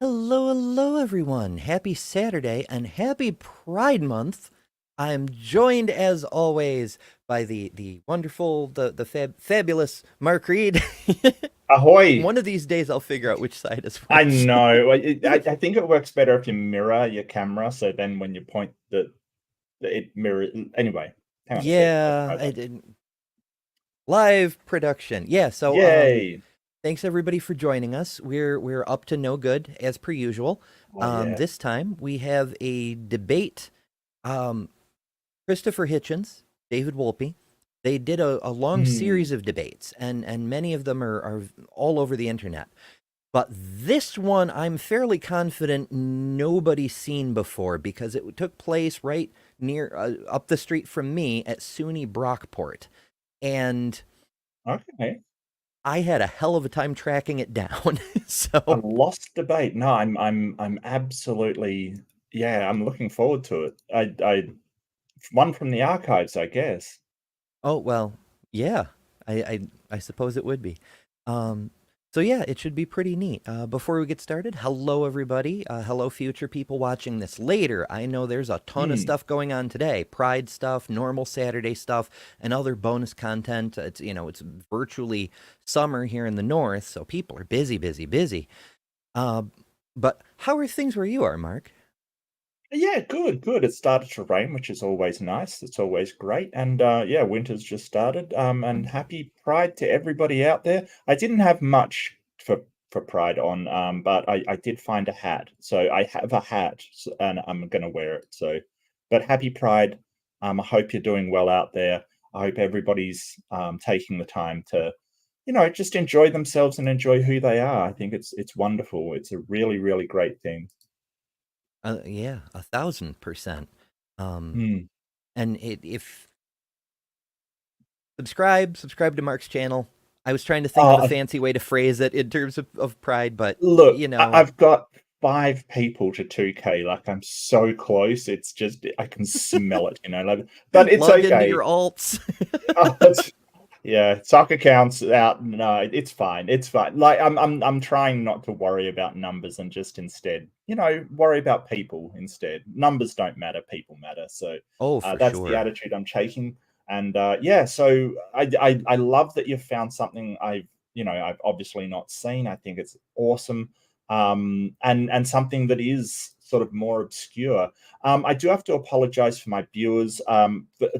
Hello, everyone. Happy Saturday and happy Pride Month. I'm joined, as always, by the wonderful, fabulous Mark Reed. Ahoy! One of these days, I'll figure out which side is I which. know. I think it works better if you mirror your camera, so then when you point it mirrors. Anyway, hang on a sec. I'll Yeah, try I that. did live production. Yeah, so Yay! thanks everybody for joining us. We're up to no good as per usual. Oh yeah. This time we have a debate. Um, Christopher Hitchens, David Wolpe, they did a long Hmm. series of debates, and many of them are all over the internet. But this one, I'm fairly confident nobody's seen before because it took place right near up the street from me at SUNY Brockport, and Okay. I had a hell of a time tracking it down. A So, lost debate. No, I'm absolutely. Yeah, I'm looking forward to it. I one from the archives, I guess. oh well, yeah, I suppose it would be. Um, so yeah, it should be pretty neat. Before we get started, hello everybody. Hello future people watching this later. I know there's a ton of Hmm. stuff going on today. Pride stuff, normal Saturday stuff, and other bonus content. It's virtually summer here in the north, so people are busy, busy, busy. Uh, but how are things where you are, Mark? Yeah, good, good. It started to rain, which is always nice. It's always great. And yeah, winter's just started. And happy Pride to everybody out there. I didn't have much for Pride on, but I did find a hat. So I have a hat and I'm gonna wear it. So, but happy Pride. I hope you're doing well out there. I hope everybody's taking the time to, just enjoy themselves and enjoy who they are. I think it's wonderful. It's a really, really great thing. Yeah, 1,000%. Um, Hmm. and if subscribe to Mark's channel. I was trying to think of a Oh, fancy way to phrase it in terms of pride, but look, you I know, I've got 5 people to 2K, like, I'm so close, it's just I can smell it, like, but it's log into your okay. alts. It's yeah, soccer counts out. No, it's fine, it's fine. Like, I'm trying not to worry about numbers and just instead, worry about people instead. Numbers don't matter, people matter, so, Oh, for that's the sure. attitude I'm taking, and, yeah, so I love that you've found something I've obviously not seen. I think it's awesome, and something that is sort of more obscure. I do have to apologize for my viewers.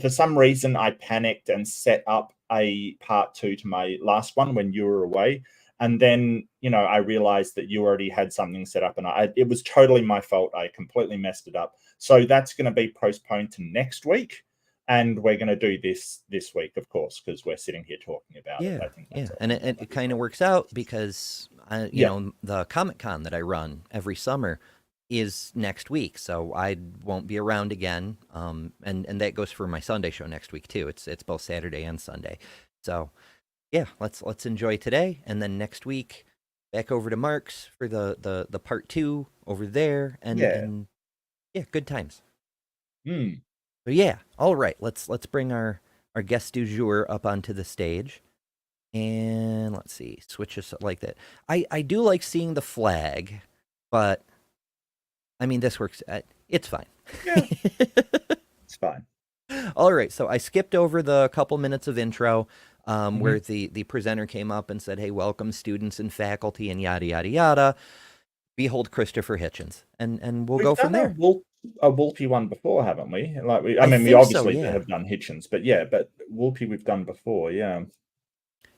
For some reason, I panicked and set up a part two to my last one when you were away. And then, I realized that you already had something set up, and it was totally my fault. I completely messed it up. So that's going to be postponed to next week. And we're going to do this week, of course, because we're sitting here talking about it. Yeah, I think yeah, that's and it kind of works out because yeah. the Comic Con that I run every summer is next week, so I won't be around again. And that goes for my Sunday show next week too. It's both Saturday and Sunday, so yeah, let's enjoy today, and then next week back over to Mark's for the part two over there, Yeah. and yeah, good times. Hmm. So yeah, all right, let's bring our guest du jour up onto the stage, and let's see, switch us like that. I do like seeing the flag, but I mean this works. It's fine. Yeah, it's fine. All right, so I skipped over the couple minutes of intro Mhm. where the presenter came up and said, "Hey, welcome students and faculty and yada yada yada. Behold Christopher Hitchens," and we'll We've go from done there. A Wolpe one before, haven't we? Like I I mean, we think so. obviously Yeah, have done Hitchens, but yeah, but Wolpe we've done before, yeah.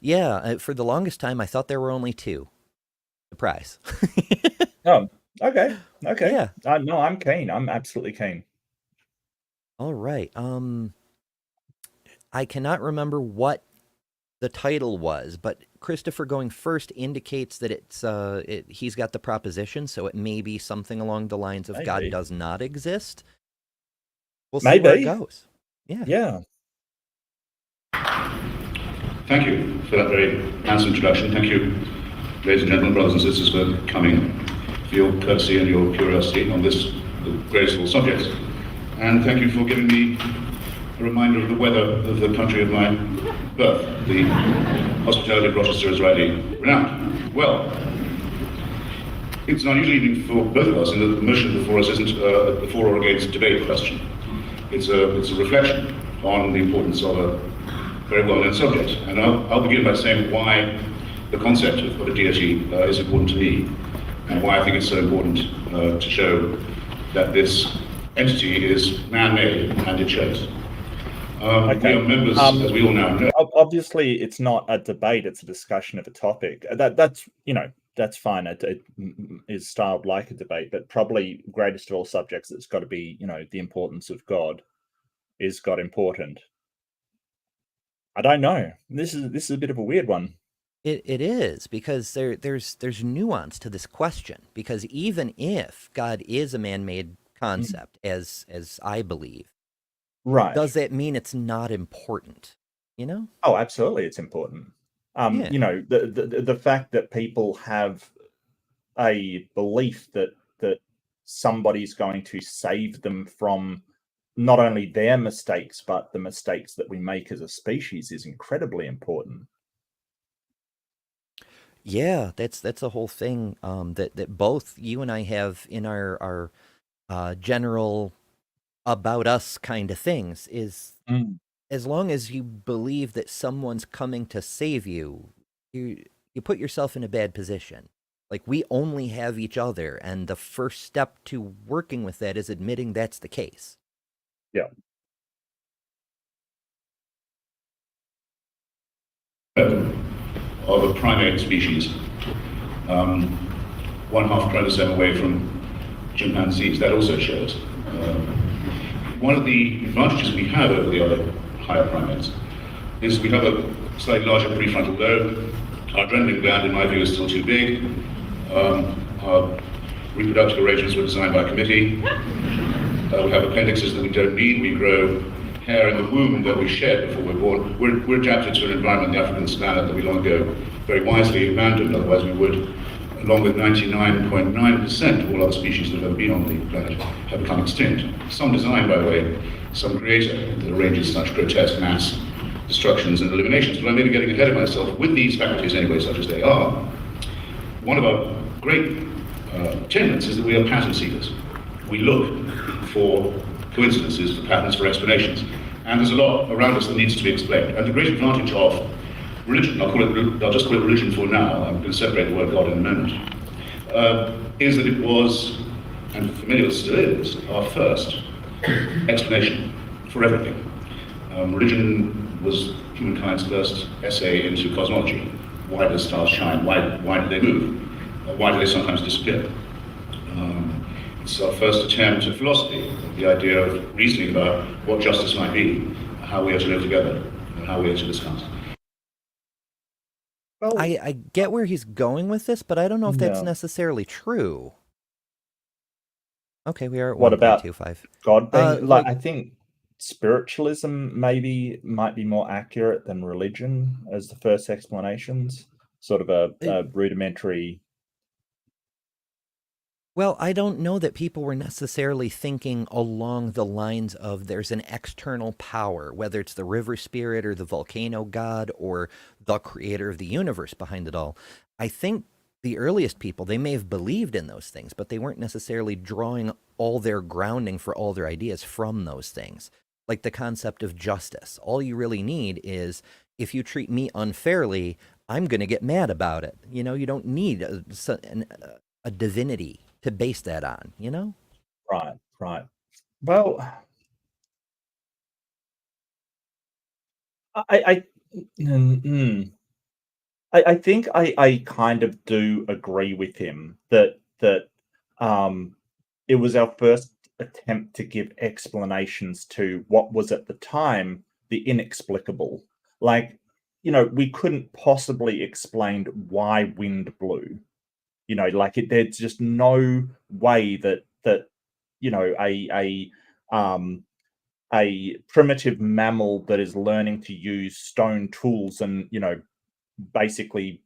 yeah. For the longest time, I thought there were only two. Surprise. Oh, okay, okay. Yeah. No, I'm keen. I'm absolutely keen. All right. I cannot remember what the title was, but Christopher going first indicates that he's got the proposition, so it may be something along the lines of God Maybe. does not exist. We'll see where it Maybe. goes. Yeah. Yeah. Thank you for that very nice introduction. Thank you, ladies and gentlemen, brothers and sisters, for coming, for your courtesy and your curiosity on this graceful subject. And thank you for giving me a reminder of the weather of the country of my birth. The hospitality of Rochester is rightly renowned. Well, It's an unusual evening for both of us in that the motion before us isn't a for or against debate question. It's a reflection on the importance of a very well-known subject. And I'll begin by saying why the concept of a deity is important to me, and why I think it's so important to show that this entity is man-made and it shows. Okay. We are members, as we all now know. Obviously, it's not a debate; it's a discussion of a topic. That's that's fine. It is styled like a debate, but probably greatest of all subjects, it's got to be the importance of God. Is God important? I don't know. This is a bit of a weird one. It is, because there's nuance to this question, because even if God is a man-made concept, as I believe, Right. does that mean it's not important? Oh, absolutely, it's important. Yeah. The fact that people have a belief that somebody's going to save them from not only their mistakes but the mistakes that we make as a species is incredibly important. Yeah, that's a whole thing that both you and I have in our general about us kind of things, is as long as you believe that someone's coming to save you, you put yourself in a bad position. Like, we only have each other, and the first step to working with that is admitting that's the case. Yeah. Of a primate species, 1/2 chromosome away from chimpanzees. That also shows. One of the advantages we have over the other higher primates is we have a slightly larger prefrontal lobe. Our adrenaline gland, in my view, is still too big. Our reproductive arrangements were designed by committee. We have appendixes that we don't need. We grow hair in the womb that we shed before we're born. We're adapted to an environment, the African savannah, that we long ago very wisely abandoned. Otherwise we would, along with 99.9% of all other species that have ever been on the planet, have become extinct. Some design, by the way, some creator that arranges such grotesque mass destructions and eliminations. But I may be getting ahead of myself. With these faculties anyway, such as they are, one of our great tenets is that we are pattern seekers. We look for coincidences, for patterns, for explanations. And there's a lot around us that needs to be explained. And the great advantage of religion, I'll just call it religion for now, I'm going to separate the word God in a moment, is that it was, and for many of us still is, our first explanation for everything. Religion was humankind's first essay into cosmology. Why do stars shine? Why do they move? Why do they sometimes disappear? It's our first attempt at philosophy, the idea of reasoning about what justice might be, how we are to live together, and how we are to discuss. Well, I get where he's going with this, but I don't know if that's No. necessarily true. Okay, we are at What about 1.25. God being like- I think spiritualism maybe might be more accurate than religion as the first explanations. Sort of a rudimentary. Well, I don't know that people were necessarily thinking along the lines of there's an external power, whether it's the river spirit or the volcano god or the creator of the universe behind it all. I think the earliest people, they may have believed in those things, but they weren't necessarily drawing all their grounding for all their ideas from those things. Like the concept of justice. All you really need is, if you treat me unfairly, I'm going to get mad about it. You don't need a divinity to base that on, Right. Well, I think I kind of do agree with him that it was our first attempt to give explanations to what was at the time the inexplicable. Like, we couldn't possibly explain why wind blew. There's just no way that a primitive mammal that is learning to use stone tools and basically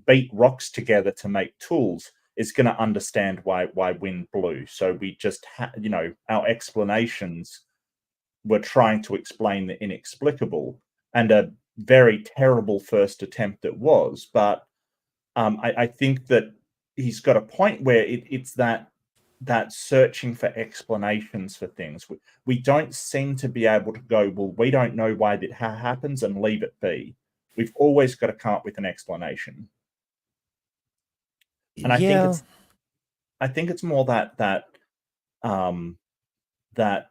beat rocks together to make tools is going to understand why wind blew. So we just our explanations were trying to explain the inexplicable, and a very terrible first attempt it was. But I think that he's got a point where it's that searching for explanations for things. We don't seem to be able to go, well, we don't know why that happens, and leave it be. We've always got to come up with an explanation. And Yeah. I think it's more that that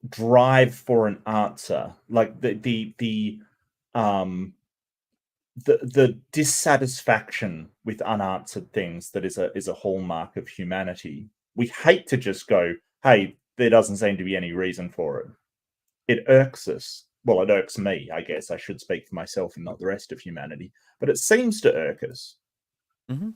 drive for an answer, like the dissatisfaction with unanswered things that is a hallmark of humanity. We hate to just go, hey, there doesn't seem to be any reason for it. It irks us. Well, it irks me, I guess. I should speak for myself and not the rest of humanity. But it seems to irk us. Mm-hmm.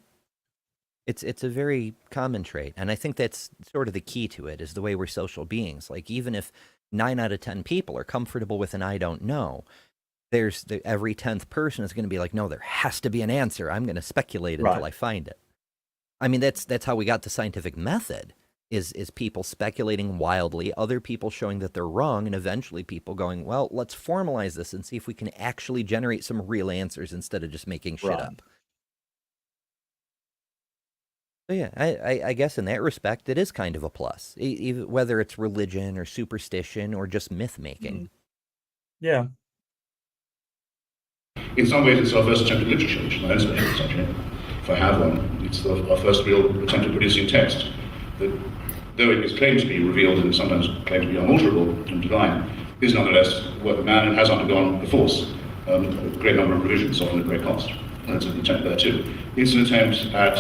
It's a very common trait, and I think that's sort of the key to it, is the way we're social beings. Like, even if 9 out of 10 people are comfortable with an I don't know, there's every 10th person is going to be like, no, there has to be an answer. I'm going to speculate until I find it. I mean, that's how we got the scientific method, is people speculating wildly, other people showing that they're wrong, and eventually people going, well, let's formalize this and see if we can actually generate some real answers instead of just making shit up. So yeah, I guess in that respect, it is kind of a plus, even whether it's religion or superstition or just myth making. Yeah. In some ways, it's our first attempt at literature, which is my own special subject. If I have one, it's our first real attempt at producing text that, though it is claimed to be revealed and sometimes claimed to be unalterable and divine, is nonetheless what man has undergone perforce, a great number of revisions, often at great cost. That's an attempt there too. It's an attempt at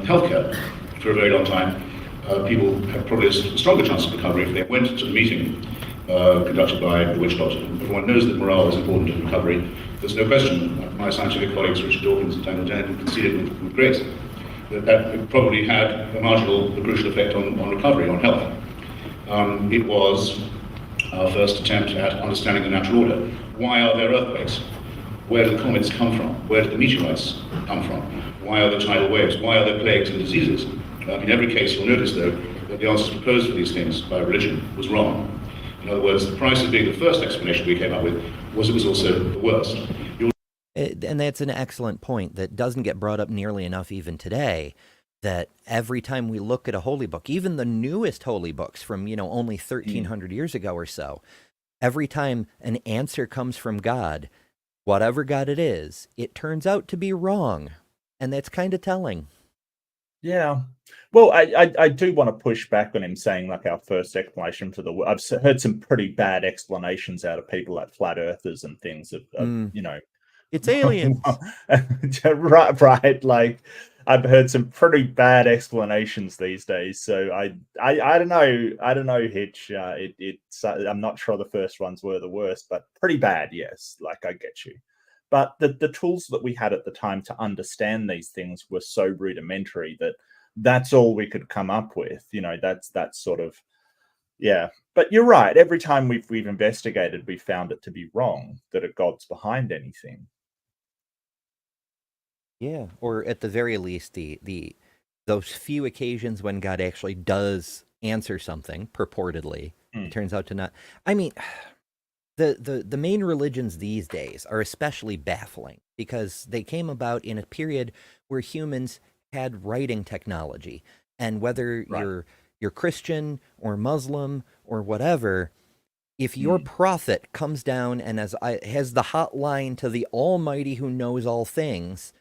healthcare. For a very long time, people had probably a stronger chance of recovery if they went to the meeting conducted by the witch doctor. Everyone knows that morale is important in recovery. There's no question. My scientific colleagues, Richard Dawkins and Daniel Dennett, conceded with grace that it probably had a marginal, a crucial effect on recovery, on health. It was our first attempt at understanding the natural order. Why are there earthquakes? Where do the comets come from? Where do the meteorites come from? Why are there tidal waves? Why are there plagues and diseases? In every case, you'll notice, though, that the answers proposed for these things by religion was wrong. In other words, the price of being the first explanation we came up with was it was also the worst. And that's an excellent point that doesn't get brought up nearly enough even today, that every time we look at a holy book, even the newest holy books from, only 1,300 years ago or so, every time an answer comes from God, whatever God it is, it turns out to be wrong. And that's kind of telling. Yeah. Well, I do want to push back on him saying, like, our first explanation for I've heard some pretty bad explanations out of people like flat earthers and things of it's aliens. right. Like, I've heard some pretty bad explanations these days. So I don't know, Hitch. I'm not sure the first ones were the worst, but pretty bad. Yes. Like, I get you. But the tools that we had at the time to understand these things were so rudimentary that that's all we could come up with. That's sort of, yeah. But you're right. Every time we've investigated, we found it to be wrong, that a God's behind anything. Yeah, or at the very least, those few occasions when God actually does answer something purportedly, it turns out to not. I mean, the main religions these days are especially baffling because they came about in a period where humans had writing technology, and whether you're Christian or Muslim or whatever, if your prophet comes down and has the hotline to the Almighty who knows all things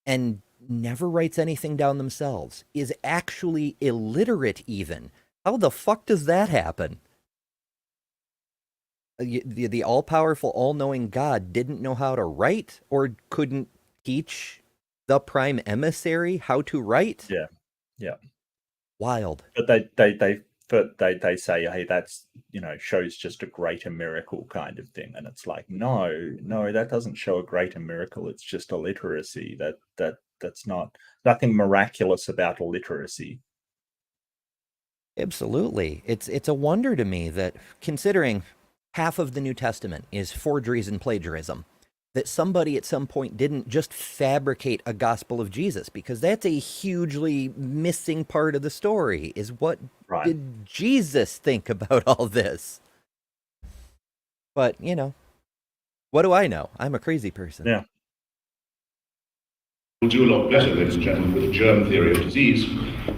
and never writes anything down themselves, is actually illiterate even, how the fuck does that happen? The all-powerful, all-knowing God didn't know how to write or couldn't teach the prime emissary how to write? Yeah. Wild. But they say, hey, that's, shows just a greater miracle kind of thing. And it's like, no, that doesn't show a greater miracle. It's just illiteracy. That's nothing miraculous about illiteracy. Absolutely. It's a wonder to me that, considering half of the New Testament is forgeries and plagiarism, that somebody at some point didn't just fabricate a gospel of Jesus, because that's a hugely missing part of the story, is what did Jesus think about all this? But, what do I know? I'm a crazy person. Yeah. will do a lot better, ladies and gentlemen, with a germ theory of disease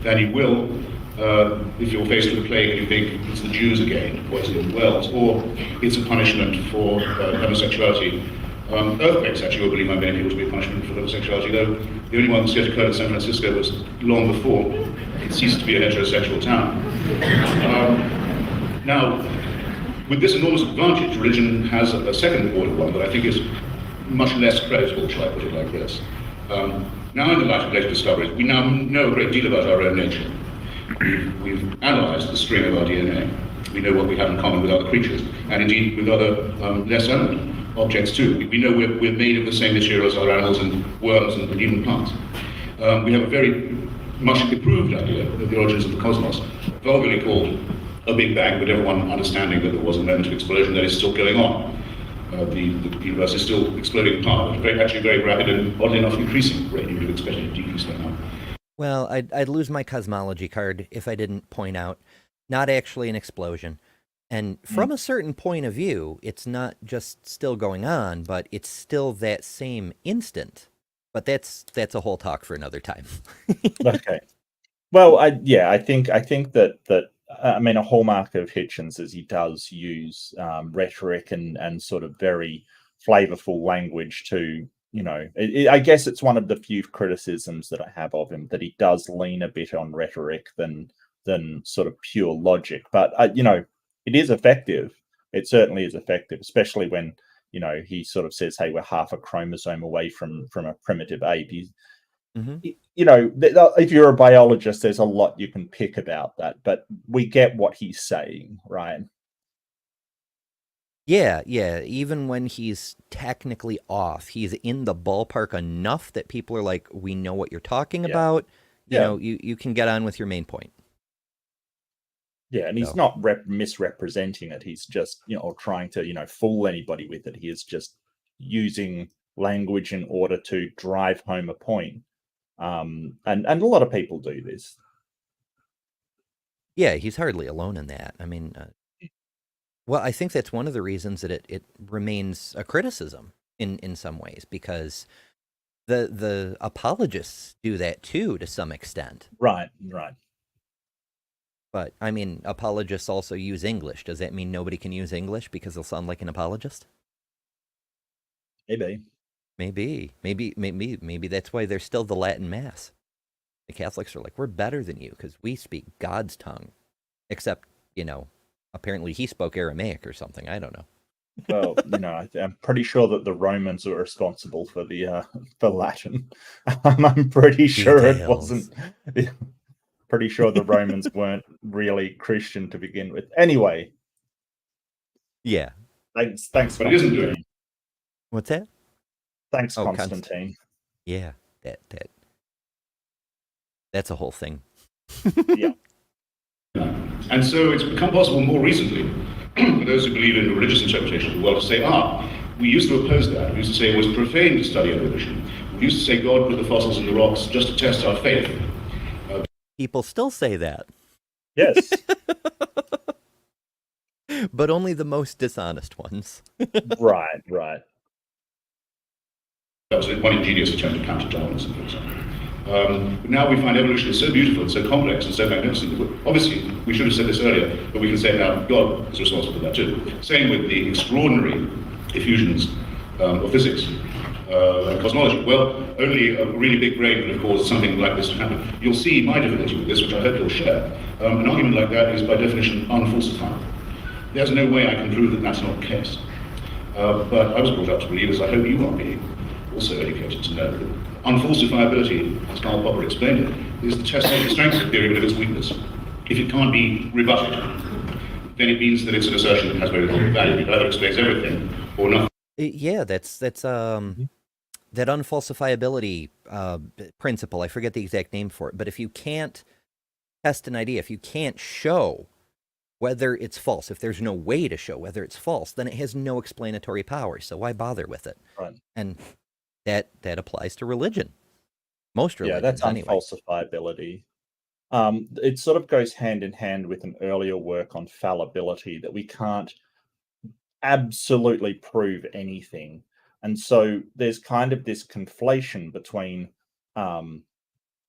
than you will if you're faced with a plague and you think it's the Jews again, or it's in Wales, or it's a punishment for homosexuality. Earthquakes actually will believe by many people to be a punishment for homosexuality, though the only one that's yet occurred in San Francisco was long before it ceased to be a heterosexual town. Now, with this enormous advantage, religion has a second order one that I think is much less creditable, shall I put it like this. Now, in the light of later discoveries, we now know a great deal about our own nature. We've analysed the string of our DNA. We know what we have in common with other creatures, and indeed with other less eminent objects too. We know we're made of the same material as other animals and worms and even plants. We have a very much improved idea of the origins of the cosmos, vulgarly called a Big Bang, but everyone understanding that there was a moment of explosion that is still going on. The universe is still exploding apart, but actually very rapid and oddly enough increasing rate. You would expect it to decrease that now. Well, I'd lose my cosmology card if I didn't point out, not actually an explosion. And from a certain point of view, it's not just still going on, but it's still that same instant. But that's a whole talk for another time. Okay. Well, I think that I mean, a hallmark of Hitchens is he does use rhetoric and sort of very flavorful language to, you know, I guess it's one of the few criticisms that I have of him, that he does lean a bit on rhetoric than sort of pure logic. But you know, it is effective. It certainly is effective, especially when, you know, he sort of says, "Hey, we're half a chromosome away from a primitive ape." You know, if you're a biologist, there's a lot you can pick about that, but we get what he's saying, right? Yeah. Even when he's technically off, he's in the ballpark enough that people are like, we know what you're talking about. You know, you can get on with your main point. Yeah, and he's not misrepresenting it. He's just, you know, or trying to, you know, fool anybody with it. He is just using language in order to drive home a point. And a lot of people do this. Yeah, he's hardly alone in that. I mean, well, I think that's one of the reasons that it remains a criticism in some ways, because the apologists do that too to some extent. Right. But I mean, apologists also use English. Does that mean nobody can use English because they'll sound like an apologist? Maybe that's why there's still the Latin Mass. The Catholics are like, we're better than you because we speak God's tongue. Except, you know, apparently he spoke Aramaic or something. I don't know. Well, you know, I'm pretty sure that the Romans were responsible for the for Latin. I'm pretty sure it wasn't. Pretty sure the Romans weren't really Christian to begin with. Anyway. Yeah. Thanks. But it isn't doing. What's that? Thanks, Constantine. Yeah, that's a whole thing. Yeah. And so it's become possible more recently for those who believe in the religious interpretation of the world to say, we used to oppose that. We used to say it was profane to study evolution. We used to say God put the fossils in the rocks just to test our faith. People still say that. Yes. But only the most dishonest ones. Right. That was one ingenious attempt to counter Darwinism, for example. But now we find evolution is so beautiful and so complex and so magnificent. Obviously, we should have said this earlier, but we can say now God is responsible for that too. Same with the extraordinary effusions of physics and cosmology. Well, only a really big brain could have caused something like this to happen. You'll see my difficulty with this, which I hope you'll share. An argument like that is by definition unfalsifiable. There's no way I can prove that that's not the case. But I was brought up to believe, as I hope you are being also educated to know, that unfalsifiability, as Karl Popper explained it, is the test of the strength of the theory, but of its weakness. If it can't be rebutted, then it means that it's an assertion that has very little value. It either explains everything or nothing. Yeah, that's that unfalsifiability principle. I forget the exact name for it, but if you can't test an idea, if you can't show whether it's false, if there's no way to show whether it's false, then it has no explanatory power. So why bother with it? Right. And that applies to religion. Most religions, that's anyway. Unfalsifiability. It sort of goes hand in hand with an earlier work on fallibility, that we can't absolutely prove anything. And so there's kind of this conflation between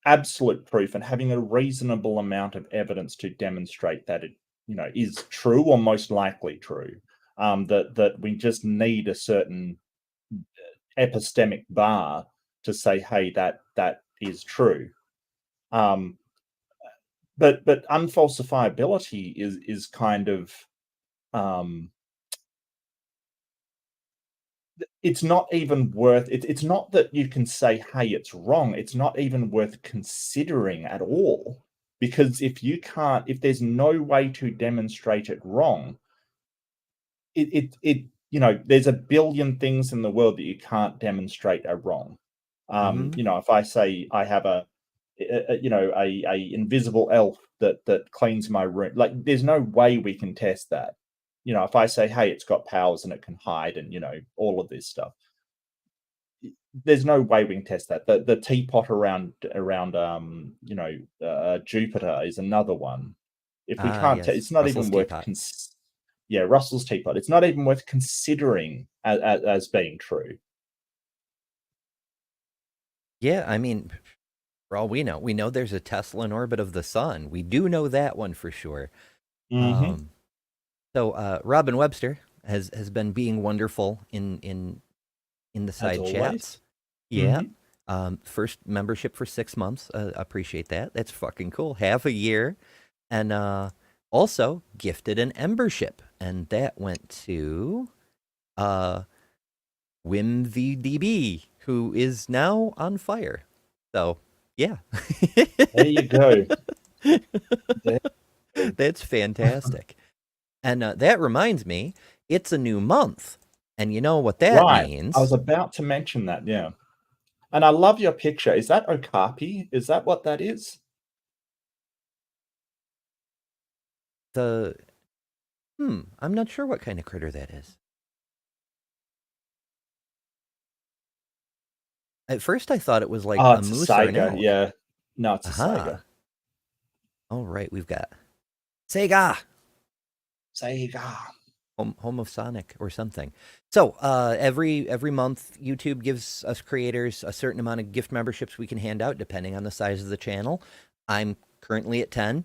absolute proof and having a reasonable amount of evidence to demonstrate that it, is true or most likely true. That we just need a certain epistemic bar to say, hey, that is true. But unfalsifiability is kind of it's not even worth it. It's not that you can say, hey, it's wrong. It's not even worth considering at all. Because if there's no way to demonstrate it wrong, there's a billion things in the world that you can't demonstrate are wrong. If I say I have a invisible elf that cleans my room, like there's no way we can test that. If I say, hey, it's got powers and it can hide and all of this stuff, there's no way we can test that. The teapot around Jupiter is another one. If we can't, yes. it's not Russell's even worth. Russell's teapot. It's not even worth considering as being true. Yeah, I mean, for all we know there's a Tesla in orbit of the sun. We do know that one for sure. Mm-hmm. So Robin Webster has been being wonderful in the side chats. Yeah. Mm-hmm. First membership for 6 months. Appreciate that. That's fucking cool. Half a year. And also gifted an Embership. And that went to WimVDB, who is now on fire. So, yeah. There you go. That's fantastic. And that reminds me, it's a new month. And you know what that means? I was about to mention that, yeah. And I love your picture. Is that okapi? Is that what that is? I'm not sure what kind of critter that is. At first I thought it was like a moose or an elk. Yeah. No, it's a Sega. All right, we've got Sega. Home of Sonic or something. So every month, YouTube gives us creators a certain amount of gift memberships we can hand out depending on the size of the channel. I'm currently at 10.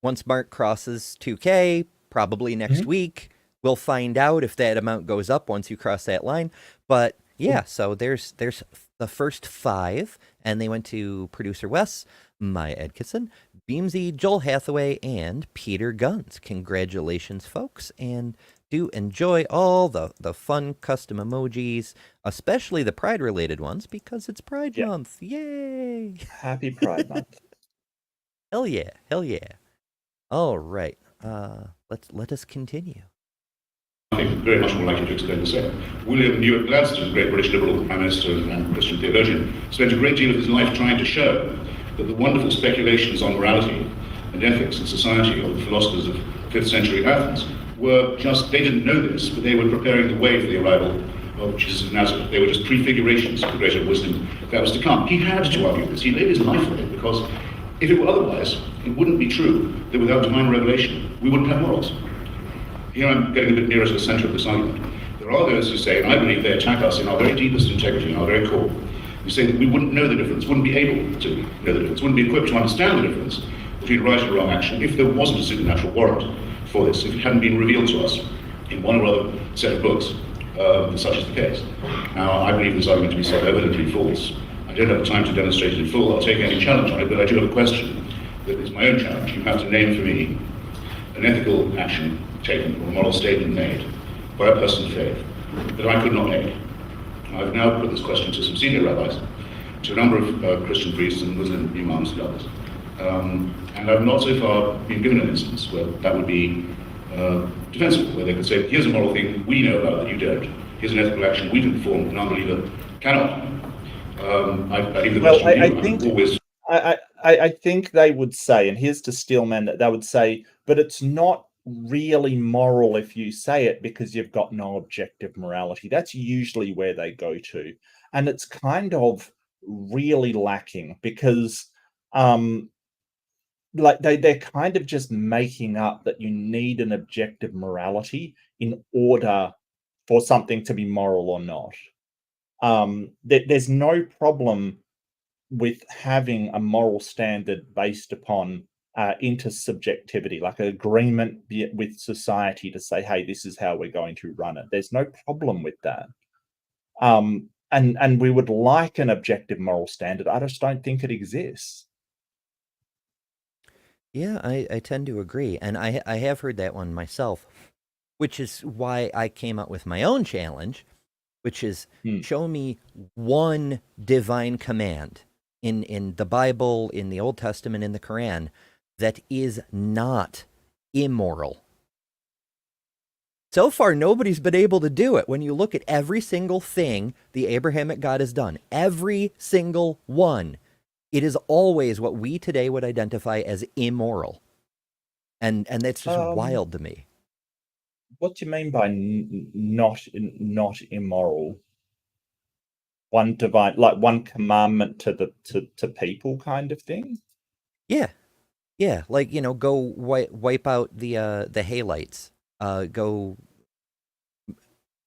Once Mark crosses 2K, probably next week, we'll find out if that amount goes up once you cross that line. But yeah, so there's the first 5, and they went to producer Wes, Maya Edkisson, Beamsy, Joel Hathaway, and Peter Guns. Congratulations, folks, and do enjoy all the fun custom emojis, especially the Pride-related ones, because it's Pride Month. Yay! Happy Pride Month. Hell yeah. All right, let us continue. I think very much more likely to explain the same. William Ewart Gladstone, great British Liberal Prime Minister and Christian theologian, spent a great deal of his life trying to show that the wonderful speculations on morality and ethics and society of the philosophers of 5th century Athens were just, they didn't know this, but they were preparing the way for the arrival of Jesus of Nazareth. They were just prefigurations of the greater wisdom that was to come. He had to argue this. He laid his life on it, because if it were otherwise, it wouldn't be true that without divine revelation, we wouldn't have morals. Here I'm getting a bit nearer to the center of this argument. There are those who say, and I believe they attack us in our very deepest integrity, in our very core, who say that we wouldn't know the difference, wouldn't be able to know the difference, wouldn't be equipped to understand the difference between right and wrong action if there wasn't a supernatural warrant for this, if it hadn't been revealed to us in one or other set of books, such is the case. Now, I believe this argument to be self-evidently false. I don't have time to demonstrate it in full. I'll take any challenge on it, but I do have a question that is my own challenge. You have to name for me an ethical action taken or a moral statement made by a person of faith that I could not make. I've now put this question to some senior rabbis, to a number of Christian priests and Muslim imams and others. And I've not so far been given an instance where that would be defensible, where they could say, here's a moral thing we know about that you don't. Here's an ethical action we can perform, an unbeliever cannot. I leave the question I think they would say, and here's to Steelman, that they would say, but it's not really moral if you say it because you've got no objective morality. That's usually where they go to. And it's kind of really lacking because like they're kind of just making up that you need an objective morality in order for something to be moral or not. There's no problem with having a moral standard based upon intersubjectivity, like an agreement with society to say, hey, this is how we're going to run it. There's no problem with that. And we would like an objective moral standard. I just don't think it exists. Yeah, I tend to agree. And I have heard that one myself, which is why I came up with my own challenge, which is show me one divine command in the Bible, in the Old Testament, in the Quran, that is not immoral. So far, nobody's been able to do it. When you look at every single thing the Abrahamic God has done, every single one, it is always what we today would identify as immoral. And that's just wild to me. What do you mean by not immoral? One divine, like one commandment to people, kind of thing. Yeah, like, you know, go wipe out the Halites. Go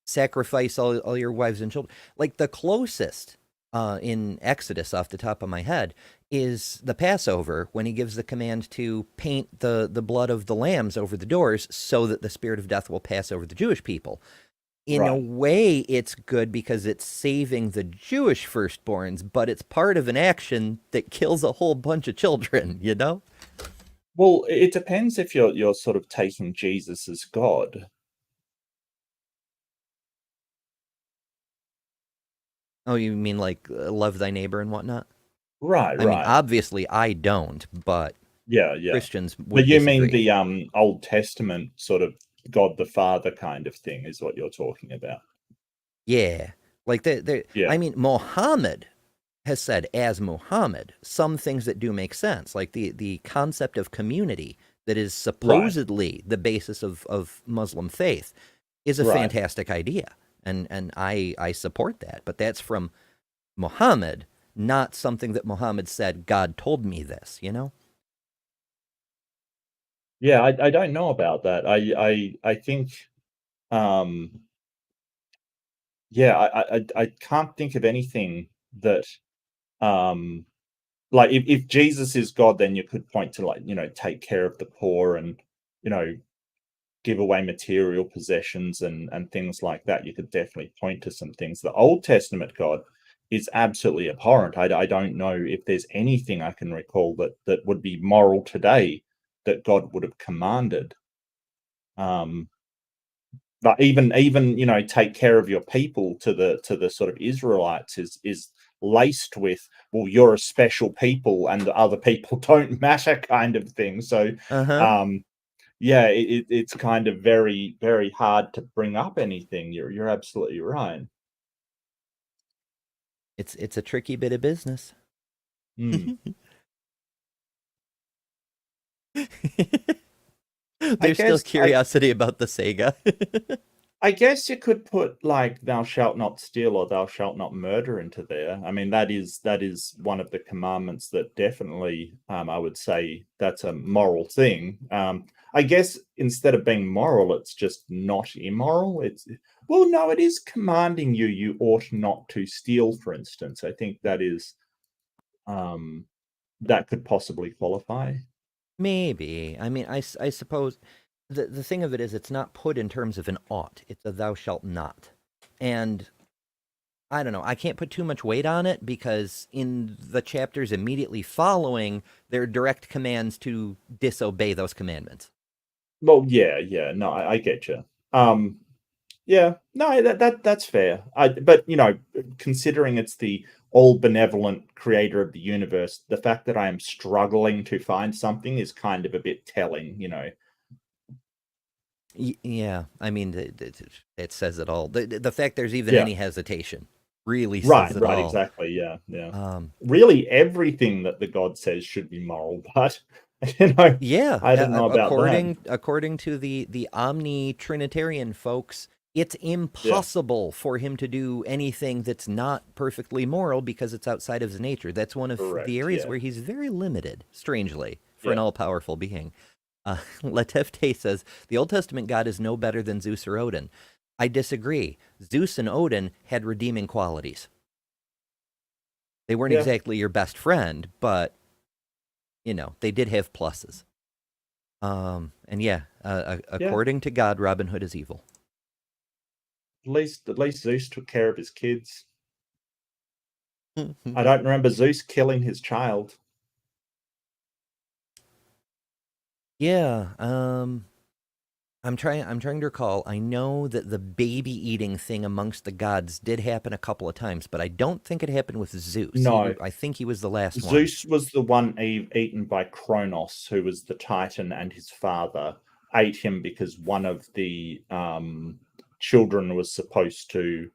sacrifice all your wives and children. Like the closest in Exodus, off the top of my head, is the Passover, when he gives the command to paint the blood of the lambs over the doors so that the spirit of death will pass over the Jewish people. In a way, it's good because it's saving the Jewish firstborns, but it's part of an action that kills a whole bunch of children, you know? Well, it depends if you're sort of taking Jesus as God. Oh, you mean like love thy neighbor and whatnot? Right, I mean, obviously I don't, but yeah. Christians would But you disagree. mean the Old Testament sort of God the Father kind of thing is what you're talking about. Yeah. Like, Yeah. I mean, Muhammad has said, as Muhammad, some things that do make sense, like the concept of community that is supposedly the basis of Muslim faith is a fantastic idea. And I support that. But that's from Muhammad, not something that Muhammad said, God told me this, you know? Yeah, I don't know about that. I think I can't think of anything that like if Jesus is God, then you could point to, like, you know, take care of the poor and, you know, give away material possessions and things like that. You could definitely point to some things. The Old Testament God is absolutely abhorrent. I don't know if there's anything I can recall that would be moral today that God would have commanded. But even you know, take care of your people to the sort of Israelites is laced with, well, you're a special people and the other people don't matter, kind of thing. So yeah, it's kind of very, very hard to bring up anything. You're absolutely right. It's a tricky bit of business. There's still curiosity about the Sega. I guess you could put, like, thou shalt not steal or thou shalt not murder into there. I mean, that is one of the commandments that definitely, I would say that's a moral thing. I guess instead of being moral, it's just not immoral. Well, no, it is commanding you ought not to steal, for instance. I think that is, that could possibly qualify. Maybe. I mean, I suppose the thing of it is it's not put in terms of an ought. It's a thou shalt not. And I don't know. I can't put too much weight on it because in the chapters immediately following, there are direct commands to disobey those commandments. Well, yeah. No, I get you. Yeah, no, that's fair. But, you know, considering it's the all benevolent creator of the universe, the fact that I am struggling to find something is kind of a bit telling, you know. Yeah, I mean, it says it all. The fact there's even any hesitation really says Right, it all. exactly. Yeah. Really, everything that the God says should be moral, but you know, yeah, I don't know about that. According to the omni-Trinitarian folks, it's impossible for him to do anything that's not perfectly moral because it's outside of his nature. That's one of the areas where he's very limited, strangely, for an all-powerful being. Letefte says, the Old Testament God is no better than Zeus or Odin. I disagree. Zeus and Odin had redeeming qualities. They weren't Yeah. exactly your best friend, but you know, they did have pluses. And yeah, according to God, Robin Hood is evil. At least Zeus took care of his kids. I don't remember Zeus killing his child. Yeah, I'm trying to recall. I know that the baby eating thing amongst the gods did happen a couple of times, but I don't think it happened with Zeus. No. I think he was the last one. Zeus was the one eaten by Kronos, who was the Titan, and his father ate him because one of the children was supposed to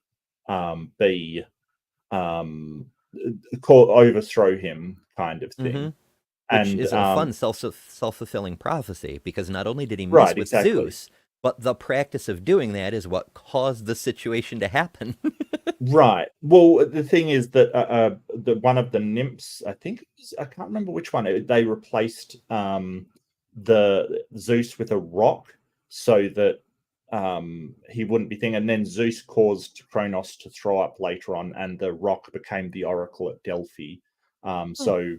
overthrow him, kind of thing. Which And is a fun self-fulfilling prophecy, because not only did he mess right, with exactly. Zeus, but the practice of doing that is what caused the situation to happen. Right. Well, the thing is that the one of the nymphs, I can't remember which one, they replaced the Zeus with a rock so that he wouldn't be thinking. And then Zeus caused Kronos to throw up later on, and the rock became the oracle at Delphi. So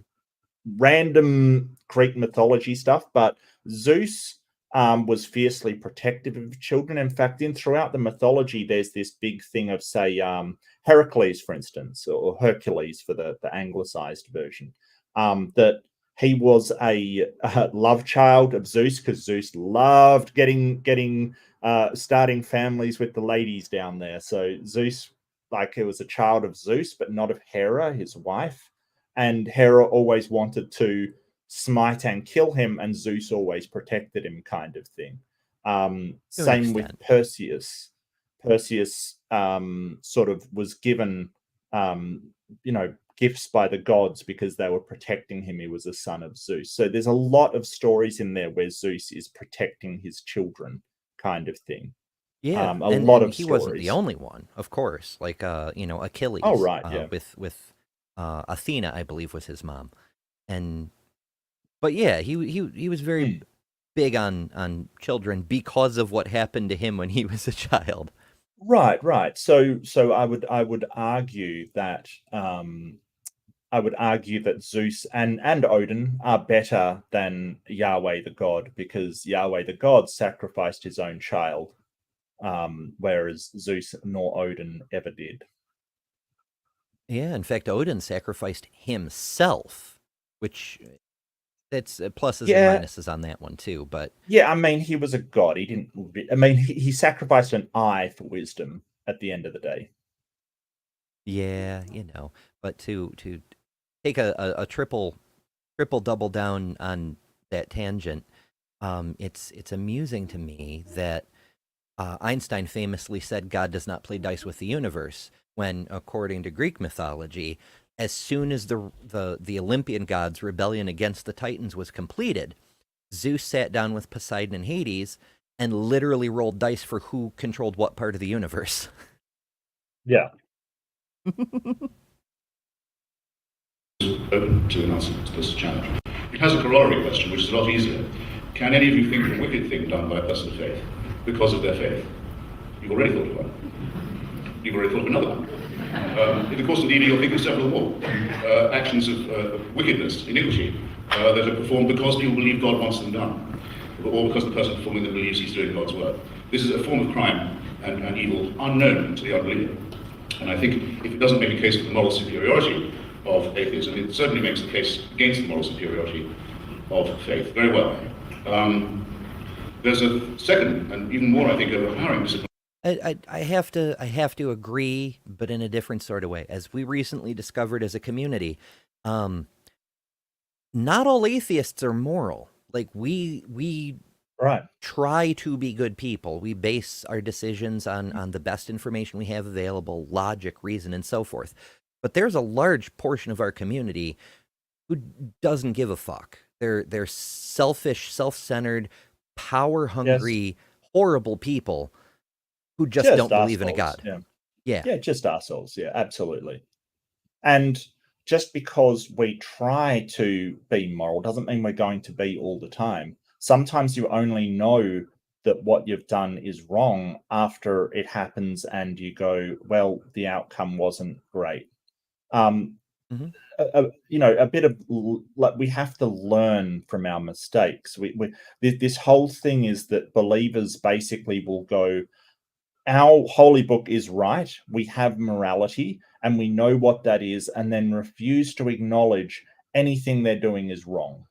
random Greek mythology stuff, but Zeus was fiercely protective of children. In fact, throughout the mythology, there's this big thing of, say, Heracles, for instance, or Hercules for the anglicized version, that he was a love child of Zeus, because Zeus loved starting families with the ladies down there. So Zeus, like, it was a child of Zeus, but not of Hera, his wife. And Hera always wanted to smite and kill him, and Zeus always protected him, kind of thing. Same with Perseus. Perseus sort of was given, gifts by the gods because they were protecting him. He was a son of Zeus. So there's a lot of stories in there where Zeus is protecting his children, kind of thing. Yeah, a lot of he stories. wasn't the only one, of course. Like Achilles. Oh, right, yeah. With Athena, I believe, was his mom, but yeah, he was very big on children because of what happened to him when he was a child. Right. So I would argue that Zeus and Odin are better than Yahweh the god, because Yahweh the god sacrificed his own child, whereas Zeus nor Odin ever did. Yeah, in fact, Odin sacrificed himself, which that's pluses and minuses on that one too. But yeah, I mean, he was a god. He didn't. I mean, he sacrificed an eye for wisdom at the end of the day. Yeah, but to take a triple double down on that tangent, it's amusing to me that Einstein famously said God does not play dice with the universe, when, according to Greek mythology, as soon as the Olympian gods' rebellion against the Titans was completed, Zeus sat down with Poseidon and Hades and literally rolled dice for who controlled what part of the universe. Yeah. Open to an answer to this challenge. It has a corollary question, which is a lot easier. Can any of you think of a wicked thing done by a person of faith because of their faith? You've already thought of one. You've already thought of another one. In the course of the evening, you'll think of several more actions of wickedness, iniquity, that are performed because people believe God wants them done, or because the person performing them believes he's doing God's work. This is a form of crime and evil unknown to the unbeliever. And I think if it doesn't make a case for the moral superiority of atheism, it certainly makes the case against the moral superiority of faith. Very well. There's a second, and even more, I think, overpowering discipline. I have to agree, but in a different sort of way. As we recently discovered as a community, not all atheists are moral. Like we right. try to be good people. We base our decisions on the best information we have available, logic, reason, and so forth. But there's a large portion of our community who doesn't give a fuck. They're selfish, self-centered, power-hungry, horrible people who just don't believe in a god. Yeah, just ourselves. Yeah, absolutely. And just because we try to be moral doesn't mean we're going to be all the time. Sometimes you only know that what you've done is wrong after it happens and you go, well, the outcome wasn't great. Mm-hmm. A bit of like, we have to learn from our mistakes. This whole thing is that believers basically will go, our holy book is right, we have morality and we know what that is, and then refuse to acknowledge anything they're doing is wrong,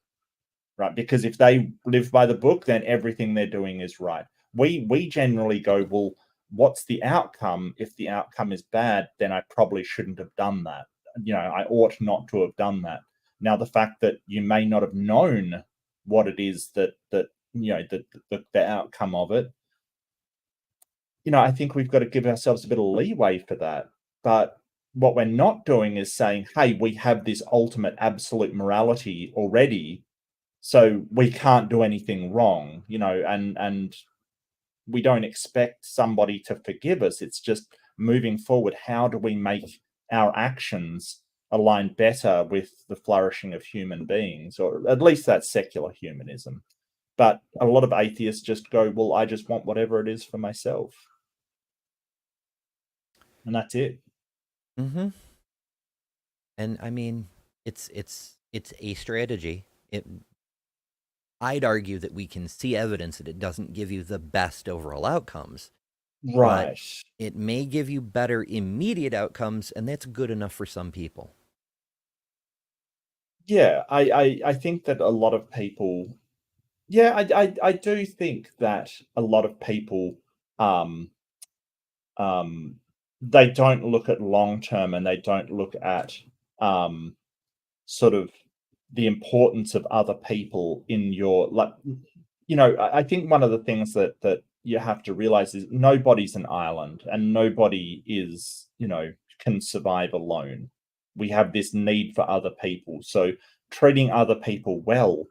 right? Because if they live by the book, then everything they're doing is right. We generally go, well, what's the outcome? If the outcome is bad, then I probably shouldn't have done that. I ought not to have done that. Now, the fact that you may not have known what it is that the outcome of it, I think we've got to give ourselves a bit of leeway for that. But what we're not doing is saying, hey, we have this ultimate absolute morality already, so we can't do anything wrong, and we don't expect somebody to forgive us. It's just moving forward. How do we make our actions align better with the flourishing of human beings, or at least that's secular humanism? But a lot of atheists just go, well, I just want whatever it is for myself. And that's it. Mm-hmm. And I mean, it's a strategy. I'd argue that we can see evidence that it doesn't give you the best overall outcomes. Right. But it may give you better immediate outcomes, and that's good enough for some people. Yeah, I think that a lot of people, I do think that a lot of people, they don't look at long term, and they don't look at sort of the importance of other people in your, like, I think one of the things that you have to realize is nobody's an island, and nobody is, can survive alone. We have this need for other people. So treating other people well,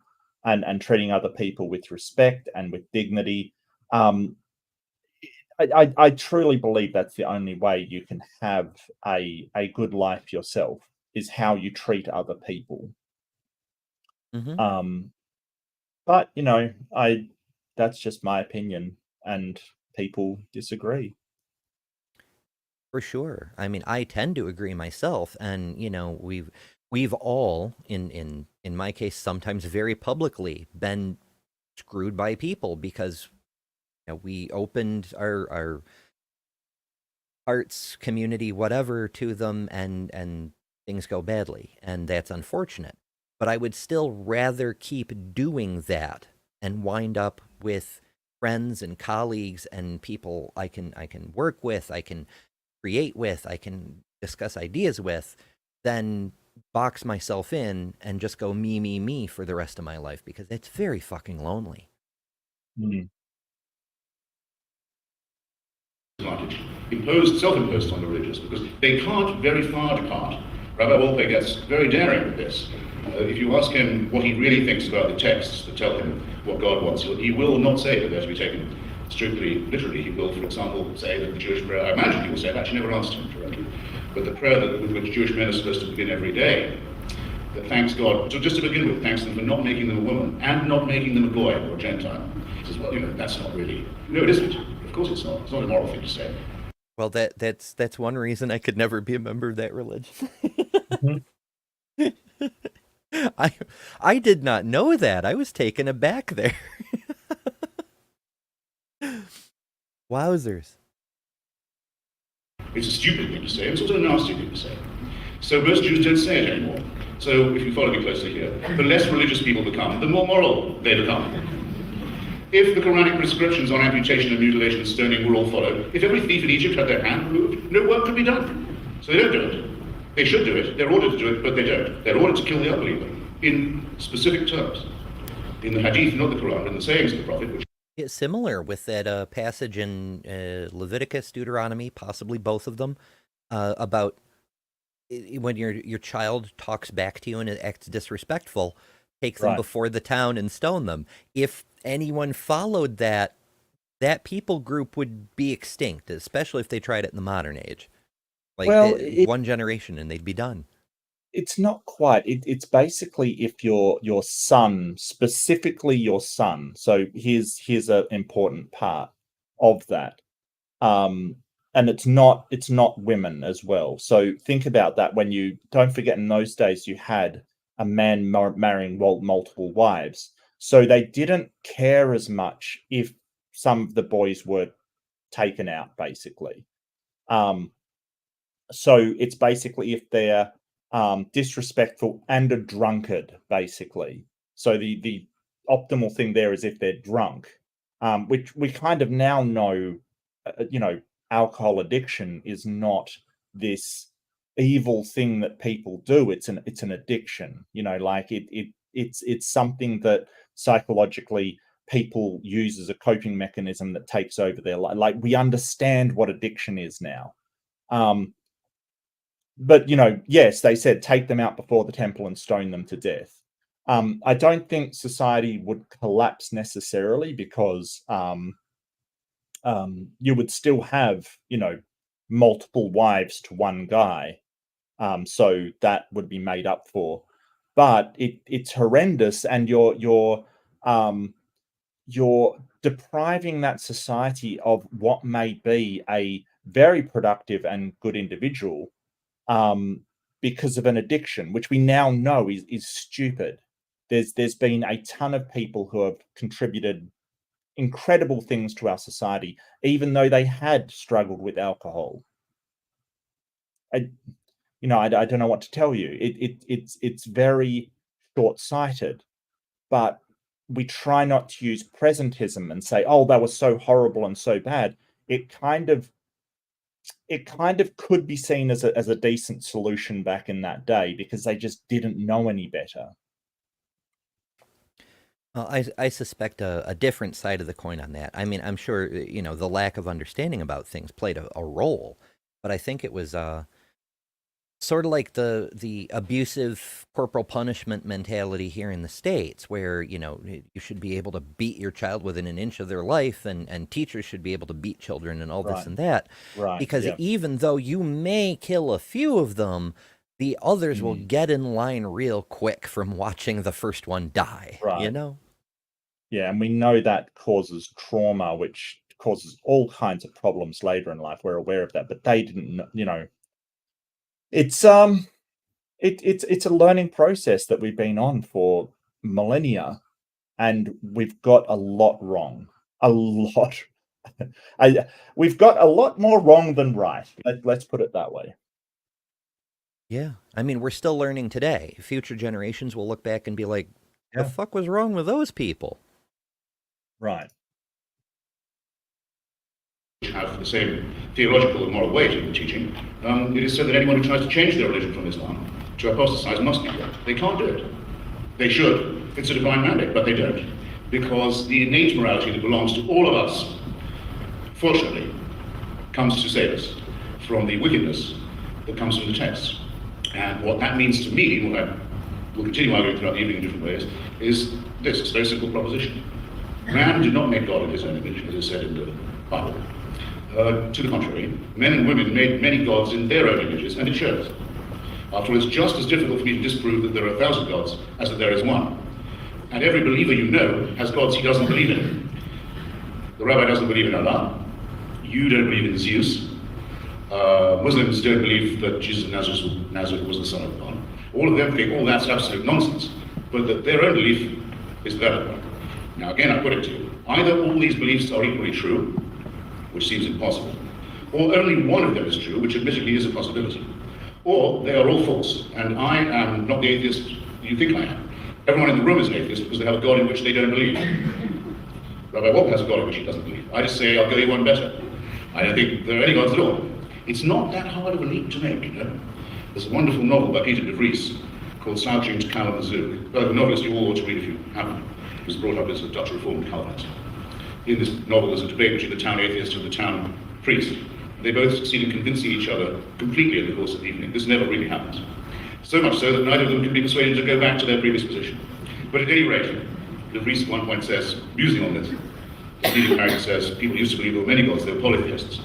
and treating other people with respect and with dignity, I truly believe that's the only way you can have a good life yourself, is how you treat other people. Mm-hmm. But that's just my opinion, and people disagree. For sure. I mean, I tend to agree myself, and we've all, in my case, sometimes very publicly, been screwed by people because we opened our arts community, whatever, to them, and things go badly, and that's unfortunate. But I would still rather keep doing that and wind up with friends and colleagues and people I can work with, I can create with, I can discuss ideas with, than box myself in and just go me for the rest of my life, because it's very fucking lonely. Mm. Self-imposed on the religious, because they can't very far depart. Rabbi Wolpe gets very daring with this. If you ask him what he really thinks about the texts that tell him what God wants, he will not say that they're to be taken strictly literally. He will, for example, say that the Jewish prayer, I imagine he will say it, I actually never asked him directly, but the prayer with which Jewish men are supposed to begin every day, that thanks God, so just to begin with, thanks them for not making them a woman and not making them a goy or a Gentile. He says, well, that's not really, no, it isn't. Of course it's not. It's not a moral thing to say. Well, that's one reason I could never be a member of that religion. Mm-hmm. I did not know that. I was taken aback there. Wowzers. It's a stupid thing to say. It's also a nasty thing to say. So most Jews don't say it anymore. So if you follow me closely here, the less religious people become, the more moral they become. If the Quranic prescriptions on amputation and mutilation and stoning were all followed, if every thief in Egypt had their hand removed, no work could be done. So they don't do it. They should do it. They're ordered to do it, but they don't. They're ordered to kill the unbeliever in specific terms. In the Hadith, not the Quran, in the sayings of the Prophet, which It's similar with that passage in Leviticus, Deuteronomy, possibly both of them, about when your child talks back to you and acts disrespectful, take them Right. before the town and stone them. If anyone followed that people group would be extinct, especially if they tried it in the modern age. Like Well, one generation and they'd be done. it's not quite. It's basically if your son, specifically your son. So here's an important part of that. and it's not women as well. So think about that. When you don't forget, in those days you had a man marrying multiple wives, so they didn't care as much if some of the boys were taken out, basically. So it's basically if they're disrespectful and a drunkard, basically. So the optimal thing there is if they're drunk, which we kind of now know, alcohol addiction is not this evil thing that people do. It's an addiction, like it's something that psychologically people use as a coping mechanism that takes over their life. Like, we understand what addiction is now. But yes, they said take them out before the temple and stone them to death. I don't think society would collapse necessarily, because you would still have, multiple wives to one guy. So that would be made up for. But it's horrendous, and you're depriving that society of what may be a very productive and good individual, because of an addiction, which we now know is stupid. There's been a ton of people who have contributed incredible things to our society, even though they had struggled with alcohol. I don't know what to tell you. It's very short-sighted, but we try not to use presentism and say, oh, that was so horrible and so bad. It kind of could be seen as a decent solution back in that day, because they just didn't know any better. Well, I suspect a different side of the coin on that. I mean, I'm sure, the lack of understanding about things played a role, but I think it was sort of like the abusive corporal punishment mentality here in the States, where, you should be able to beat your child within an inch of their life, and teachers should be able to beat children and all this and that. Right. Because even though you may kill a few of them, the others will get in line real quick from watching the first one die, right. Yeah, and we know that causes trauma, which causes all kinds of problems later in life. We're aware of that, but they didn't, it's a learning process that we've been on for millennia, and we've got a lot wrong. A lot. We've got a lot more wrong than right. Let's put it that way. Yeah. I mean, we're still learning today. Future generations will look back and be like, the fuck was wrong with those people? Right. Have the same theological and moral weight in the teaching. It is said that anyone who tries to change their religion from Islam to apostatize must be dead. They can't do it. They should. It's a divine mandate, but they don't. Because the innate morality that belongs to all of us, fortunately, comes to save us from the wickedness that comes from the text. And what that means to me, what I will continue arguing throughout the evening in different ways, is this. It's a very simple proposition. Man did not make God in his own image, as is said in the Bible. To the contrary, men and women made many gods in their own images, and it shows. After all, it's just as difficult for me to disprove that there are 1,000 gods as that there is one. And every believer you know has gods he doesn't believe in. The Rabbi doesn't believe in Allah. You don't believe in Zeus. Muslims don't believe that Jesus of Nazareth was the Son of God. All of them think all that's absolute nonsense, but that their own belief is the valid one. Now again, I put it to you, either all these beliefs are equally true, which seems impossible, or only one of them is true, which admittedly is a possibility, or they are all false, and I am not the atheist you think I am. Everyone in the room is an atheist because they have a God in which they don't believe. Rabbi Wolpe has a God in which he doesn't believe. I just say, I'll go you one better. I don't think there are any gods at all. It's not that hard of a leap to make, There's a wonderful novel by Peter de Vries called Slouching to Kalamazoo. A novelist you all ought to read if you haven't. He was brought up as a Dutch Reformed Calvinist. In this novel, there's a debate between the town atheist and the town priest. They both succeed in convincing each other completely in the course of the evening. This never really happens. So much so that neither of them can be persuaded to go back to their previous position. But at any rate, de Vries at one point says, musing on this, the leading character says, people used to believe there were many gods, they were polytheists.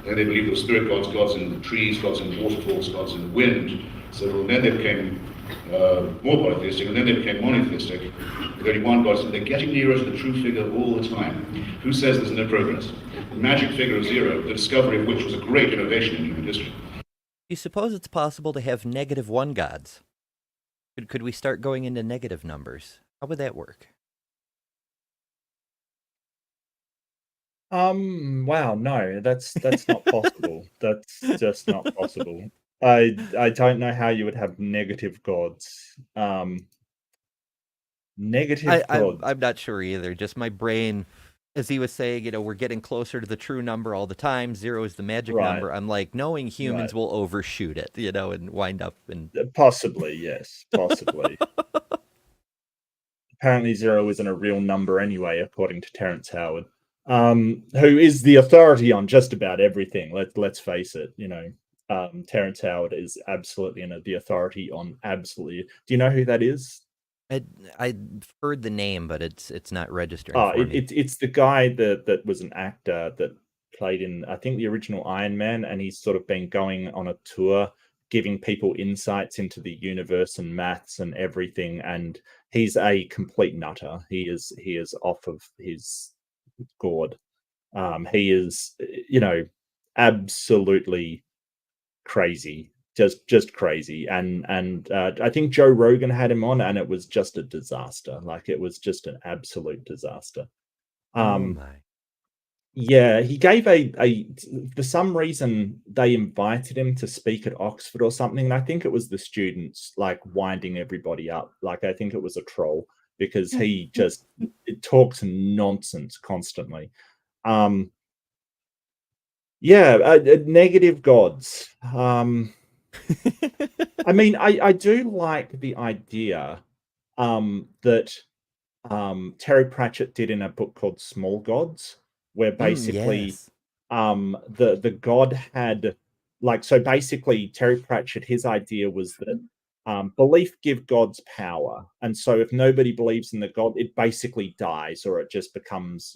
Then they believed there were spirit gods, gods in the trees, gods in the waterfalls, gods in the wind. So then they became more polytheistic, and then they became monotheistic, with only one God, so they're getting nearer to the true figure all the time. Who says there's no progress? The magic figure of zero, the discovery of which was a great innovation in human history. You suppose it's possible to have -1 gods? Could we start going into negative numbers? How would that work? Wow, no, that's not possible. That's just not possible. I don't know how you would have negative gods. Negative gods. I'm not sure either. Just my brain, as he was saying, we're getting closer to the true number all the time. 0 is the magic Right. number. I'm like, knowing humans Right. will overshoot it, and wind up and Possibly, yes, possibly. Apparently 0 isn't a real number anyway, according to Terence Howard, who is the authority on just about everything. Let's face it, Terence Howard is absolutely the authority on absolutely. Do you know who that is? I've heard the name, but it's not registering for me. It's the guy that was an actor that played in, I think, the original Iron Man, and he's sort of been going on a tour giving people insights into the universe and maths and everything, and he's a complete nutter. He is off of his gourd. He is, absolutely crazy, just crazy. And I think Joe Rogan had him on, and it was just a disaster. Like, it was just an absolute disaster. Oh my. Yeah, he gave for some reason they invited him to speak at Oxford or something, and I think it was the students like winding everybody up. Like, I think it was a troll, because he just talks nonsense constantly. Negative gods. I mean, I do like the idea that Terry Pratchett did in a book called Small Gods, where basically yes. the god had, like, so basically Terry Pratchett, his idea was that belief give gods power, and so if nobody believes in the god, it basically dies, or it just becomes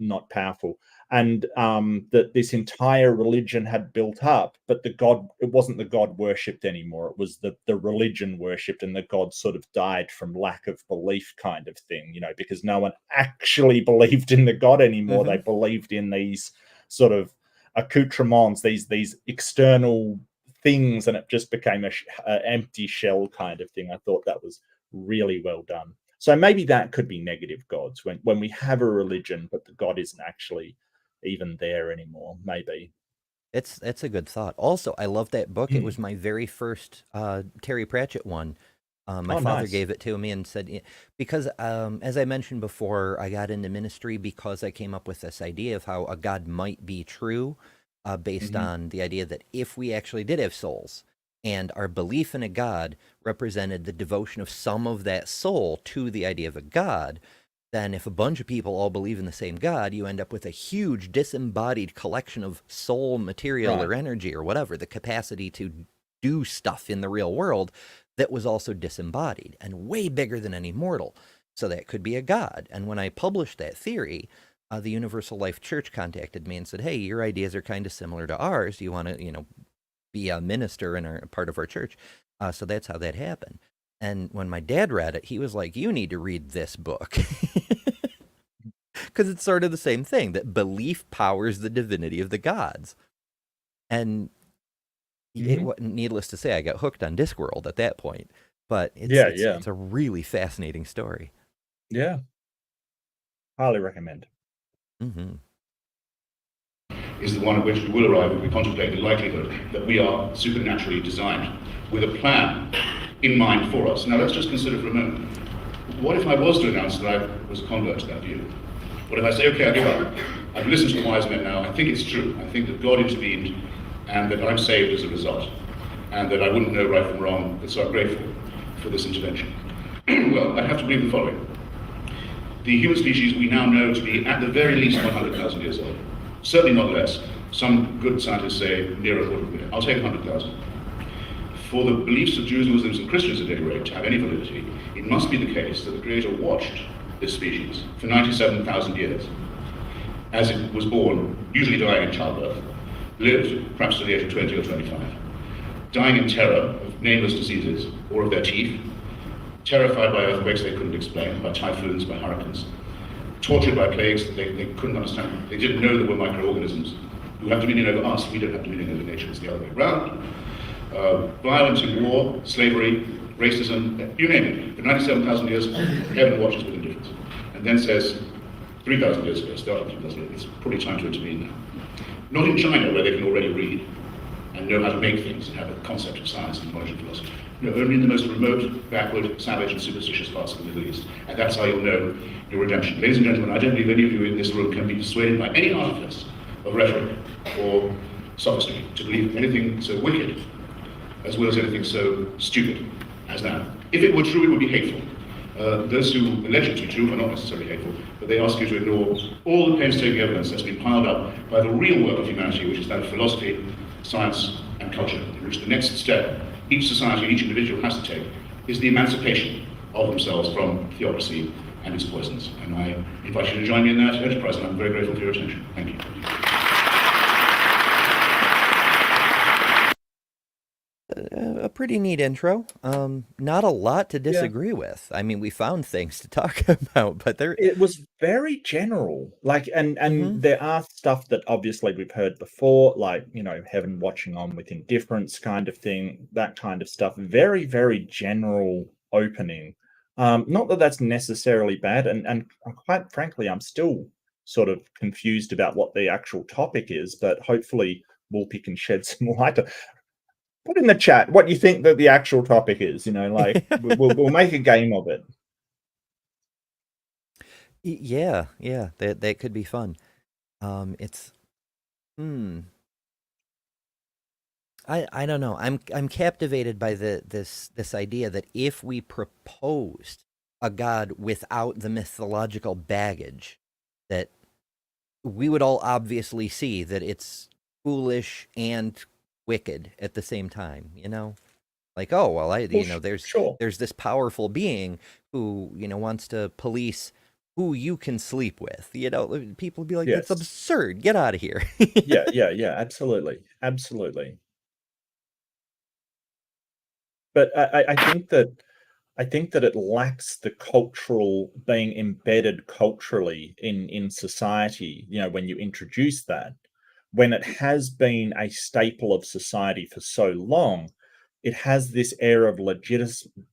not powerful. And that this entire religion had built up, but it wasn't the god worshipped anymore. It was the religion worshipped, and the god sort of died from lack of belief, kind of thing, because no one actually believed in the god anymore. They believed in these sort of accoutrements, these external things, and it just became an empty shell kind of thing. I thought that was really well done. So maybe that could be negative gods, when we have a religion, but the god isn't actually even there anymore. Maybe. That's a good thought. Also, I love that book. It was my very first Terry Pratchett one. My father nice. gave it to me and said, because as I mentioned before, I got into ministry because I came up with this idea of how a God might be true, based on the idea that if we actually did have souls, and our belief in a God represented the devotion of some of that soul to the idea of a God, then if a bunch of people all believe in the same God, you end up with a huge disembodied collection of soul material or energy or whatever, the capacity to do stuff in the real world that was also disembodied and way bigger than any mortal. So that could be a God. And when I published that theory, the Universal Life Church contacted me and said, hey, your ideas are kind of similar to ours. Do you want to, be a minister in a part of our church? So that's how that happened. And when my dad read it, he was like, you need to read this book. Because it's sort of the same thing, that belief powers the divinity of the gods. And needless to say, I got hooked on Discworld at that point. But it's a really fascinating story. Yeah. Highly recommend. Is the one at which we will arrive if we contemplate the likelihood that we are supernaturally designed with a plan in mind for us. Now let's just consider for a moment, what if I was to announce that I was a convert to that view? What if I say, okay, I give up. I've listened to the wise men now, I think it's true. I think that God intervened and that I'm saved as a result, and that I wouldn't know right from wrong, and so I'm grateful for this intervention. Well, I have to believe the following. The human species we now know to be at the very least 100,000 years old. Certainly not less. Some good scientists say nearer 100,000. I'll take 100,000. For the beliefs of Jews, Muslims, and Christians at any rate to have any validity, it must be the case that the Creator watched this species for 97,000 years as it was born, usually dying in childbirth, lived perhaps to the age of 20 or 25, dying in terror of nameless diseases, or of their teeth, terrified by earthquakes they couldn't explain, by typhoons, by hurricanes, tortured by plagues that they couldn't understand. They didn't know there were microorganisms who have dominion over us. We don't have dominion over nature. It's the other way around. Violence in war, slavery, racism, you name it. For 97,000 years, heaven watches with indifference. And then says, 3,000 years ago, starting 3,000 years, it's probably time to intervene now. Not in China, where they can already read and know how to make things and have a concept of science and knowledge and philosophy. No, only in the most remote, backward, savage and superstitious parts of the Middle East. And that's how you'll know your redemption. Ladies and gentlemen, I don't believe any of you in this room can be persuaded by any artifice of rhetoric or sophistry to believe anything so wicked as well as anything so stupid as that. If it were true, it would be hateful. Those who allege it to be true are not necessarily hateful, but they ask you to ignore all the painstaking evidence that's been piled up by the real work of humanity, which is that of philosophy, science, and culture, in which the next step each society, each individual has to take is the emancipation of themselves from theocracy and its poisons. And I invite you to join me in that enterprise, and I'm very grateful for your attention. Thank you. A pretty neat intro. Not a lot to disagree with. I mean, we found things to talk about, but it was very general. Like, and there are stuff that obviously we've heard before, like, you know, heaven watching on with indifference kind of thing, that kind of stuff. Very, very general opening. Not that that's necessarily bad, and quite frankly, I'm still sort of confused about what the actual topic is, but hopefully Wolpe can shed some light. Put in the chat what you think that the actual topic is. You know, like we'll make a game of it. Yeah, that could be fun. It's I don't know. I'm captivated by this idea that if we proposed a god without the mythological baggage, that we would all obviously see that it's foolish and wicked at the same time, you know? Like, oh, well, there's this powerful being who, you know, wants to police who you can sleep with. You know, people would be like, that's absurd. Get out of here. Yeah, absolutely. But I think that it lacks the cultural being embedded culturally in society, you know, when you introduce that. When it has been a staple of society for so long, it has this air of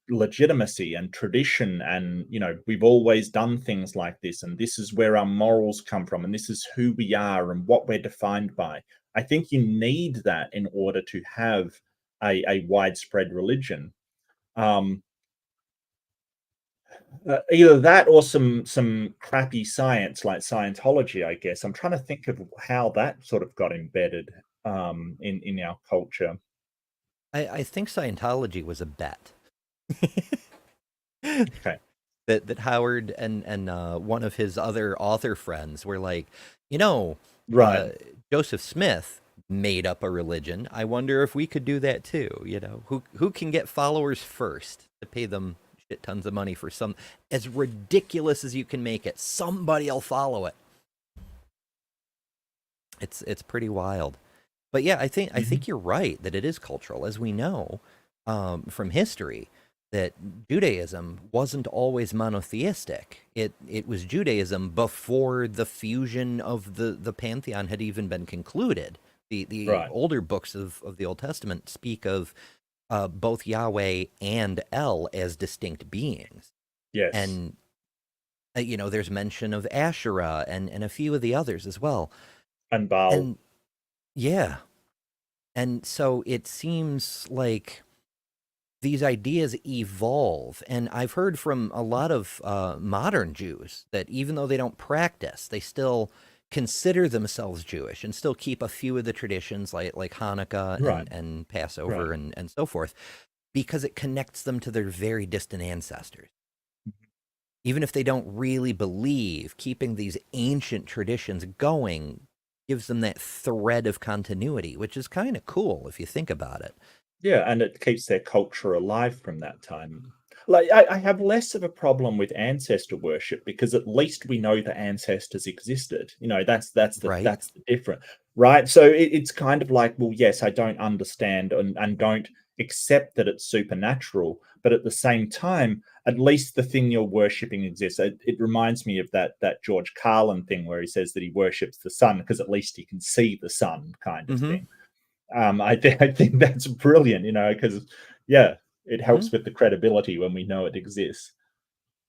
legitimacy and tradition, and, you know, we've always done things like this, and this is where our morals come from, and this is who we are and what we're defined by. I think you need that in order to have a widespread religion. Either that or some crappy science like Scientology, I guess. I'm trying to think of how that sort of got embedded in our culture. I think Scientology was a bet. Okay. That Howard and one of his other author friends were like, you know, right. Joseph Smith made up a religion. I wonder if we could do that too. You know, who can get followers first to pay them shit tons of money for some as ridiculous as you can make it. Somebody'll follow it. It's pretty wild. But yeah, I think you're right that it is cultural, as we know from history, that Judaism wasn't always monotheistic. It was Judaism before the fusion of the pantheon had even been concluded. The older books of the Old Testament speak of both Yahweh and El as distinct beings. Yes. And, you know, there's mention of Asherah and a few of the others as well. And Baal. And, yeah. And so it seems like these ideas evolve. And I've heard from a lot of modern Jews that even though they don't practice, they still consider themselves Jewish and still keep a few of the traditions like Hanukkah and Passover and so forth, because it connects them to their very distant ancestors. Even if they don't really believe, keeping these ancient traditions going gives them that thread of continuity, which is kind of cool if you think about it. Yeah, and it keeps their culture alive from that time. Like, I have less of a problem with ancestor worship because at least we know the ancestors existed. You know, that's the difference, right? So it's kind of like, well, yes, I don't understand and don't accept that it's supernatural, but at the same time, at least the thing you're worshipping exists. It reminds me of that George Carlin thing where he says that he worships the sun because at least he can see the sun, kind of thing. I think that's brilliant, because it helps with the credibility when we know it exists.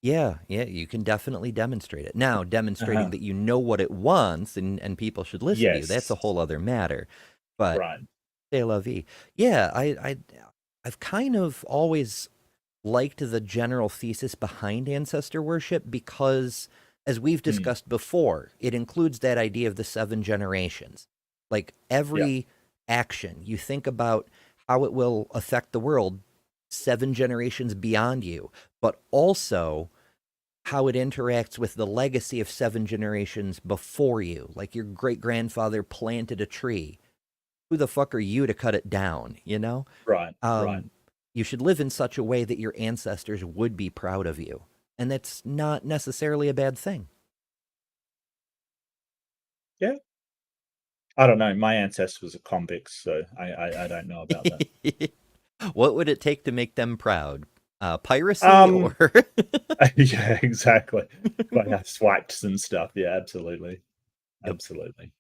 Yeah, you can definitely demonstrate it. Now, demonstrating that you know what it wants and people should listen to you, that's a whole other matter. But right. C'est la vie. Yeah, I've kind of always liked the general thesis behind ancestor worship because, as we've discussed before, it includes that idea of the 7 generations. Like every action, you think about how it will affect the world 7 generations beyond you, but also how it interacts with the legacy of 7 generations before you. Like your great-grandfather planted a tree. Who the fuck are you to cut it down, Right, right. You should live in such a way that your ancestors would be proud of you. And that's not necessarily a bad thing. Yeah. I don't know. My ancestor was a convict, so I don't know about that. What would it take to make them proud? Piracy or? Yeah, exactly. Like swipes and stuff. Yeah, absolutely. Yep. Absolutely.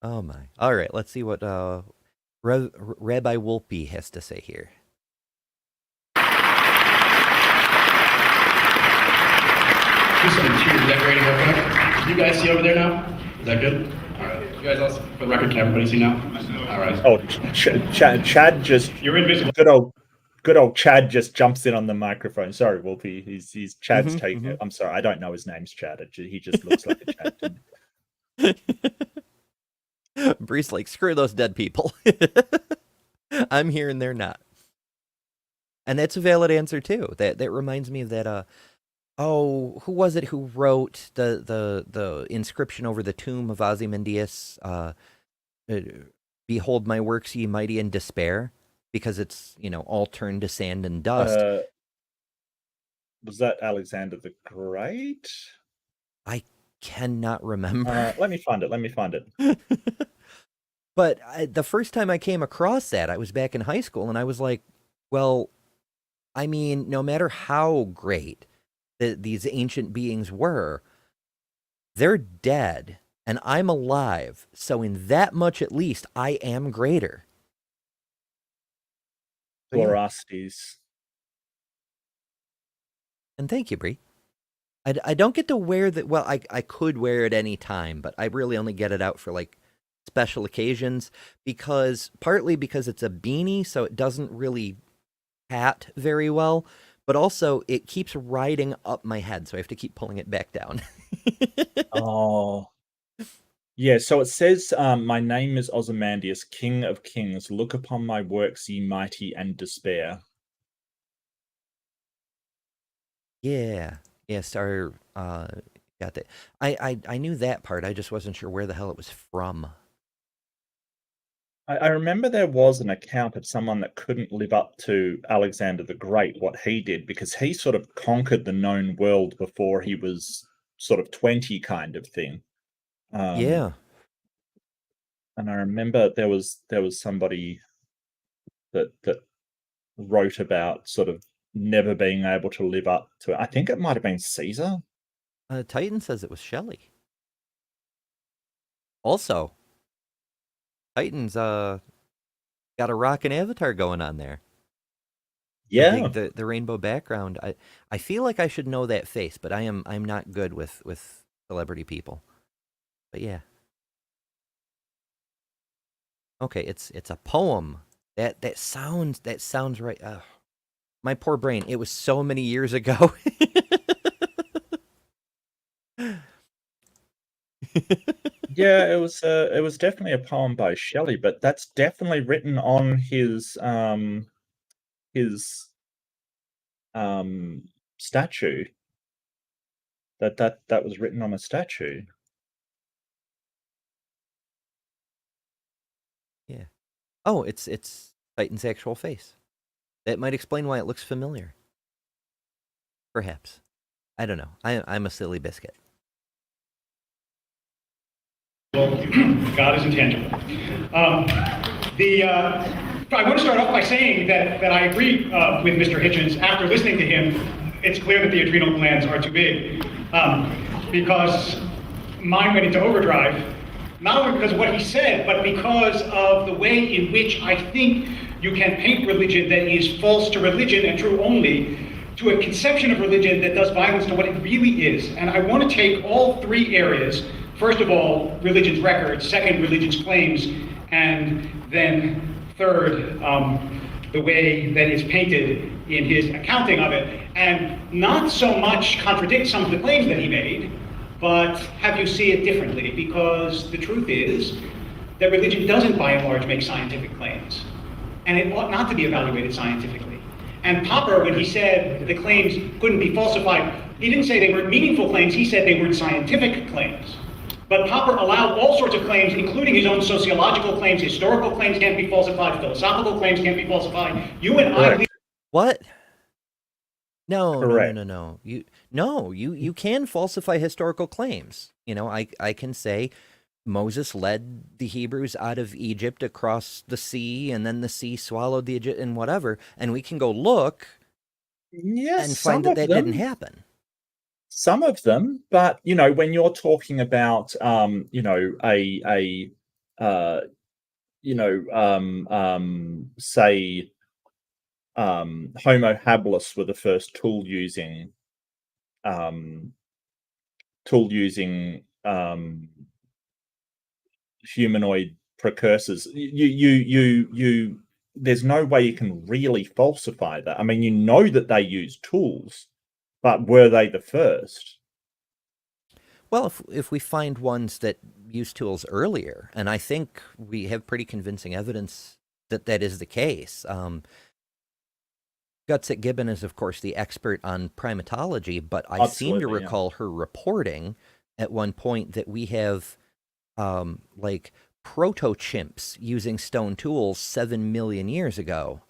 Oh my. All right, let's see what Rabbi Wolpe has to say here. Just some interior decorating real quick. Can you guys see over there now? Is that good? All right. You guys also, for the record, can everybody see now? All right. Oh, Chad just... You're invisible. Good old Chad just jumps in on the microphone. Sorry, Wolpe. He's Chad's taking it. I'm sorry. I don't know his name's Chad. He just looks like a Chad to me. Bree's like, screw those dead people. I'm here and they're not. And that's a valid answer too. That reminds me of that who was it who wrote the inscription over the tomb of Ozymandias? Behold my works, ye mighty, in despair, because it's all turned to sand and dust. Was that Alexander the Great? I cannot remember. Let me find it. But the first time I came across that, I was back in high school, and I was like, well, I mean, no matter how great these ancient beings were, they're dead, and I'm alive. So in that much, at least, I am greater. Chlorastes. And thank you, Bree. I don't get to wear that. Well, I could wear it any time, but I really only get it out for like special occasions, partly because it's a beanie, so it doesn't really hat very well, but also it keeps riding up my head, so I have to keep pulling it back down. Oh. Yeah, so it says, my name is Ozymandias, King of Kings. Look upon my works, ye mighty, and despair. Yeah, Star got that. I knew that part. I just wasn't sure where the hell it was from. I remember there was an account of someone that couldn't live up to Alexander the Great, what he did, because he sort of conquered the known world before he was sort of 20, kind of thing. Yeah. And I remember there was somebody that wrote about sort of never being able to live up to it. I think it might have been Caesar. Titan says it was Shelley. Also, Titan's got a rockin' avatar going on there. Yeah. The rainbow background. I feel like I should know that face, but I'm not good with celebrity people. But yeah. Okay, it's a poem. That sounds right. My poor brain. It was so many years ago. Yeah, it was definitely a poem by Shelley, but that's definitely written on his statue. That was written on a statue. Yeah. Oh, it's Titan's actual face. That might explain why it looks familiar. Perhaps. I don't know. I'm a silly biscuit. Well, God is intangible. The So I want to start off by saying that I agree with Mr. Hitchens. After listening to him, it's clear that the adrenal glands are too big, because mine went into overdrive, not only because of what he said, but because of the way in which I think you can paint religion that is false to religion and true only, to a conception of religion that does violence to what it really is. And I want to take all three areas. First of all, religion's records. Second, religion's claims. And then third, the way that it's painted in his accounting of it. And not so much contradict some of the claims that he made, but have you see it differently. Because the truth is that religion doesn't, by and large, make scientific claims. And it ought not to be evaluated scientifically. And Popper, when he said the claims couldn't be falsified, he didn't say they were meaningful claims, he said they were scientific claims. But Popper allowed all sorts of claims, including his own sociological claims. Historical claims can't be falsified, philosophical claims can't be falsified. You and I... What? No, Correct. no. You can falsify historical claims. You know, I can say Moses led the Hebrews out of Egypt across the sea, and then the sea swallowed the Egypt and whatever, and we can go look and find that didn't happen. Some of them, but you know, when you're talking about you know, say Homo habilis were the first tool using humanoid precursors. You there's no way you can really falsify that. I mean, you know that they use tools, but were they the first? Well, if we find ones that use tools earlier, and I think we have pretty convincing evidence that that is the case. Gutsick Gibbon is, of course, the expert on primatology, but I seem to recall her reporting at one point that we have like proto-chimps using stone tools 7 million years ago.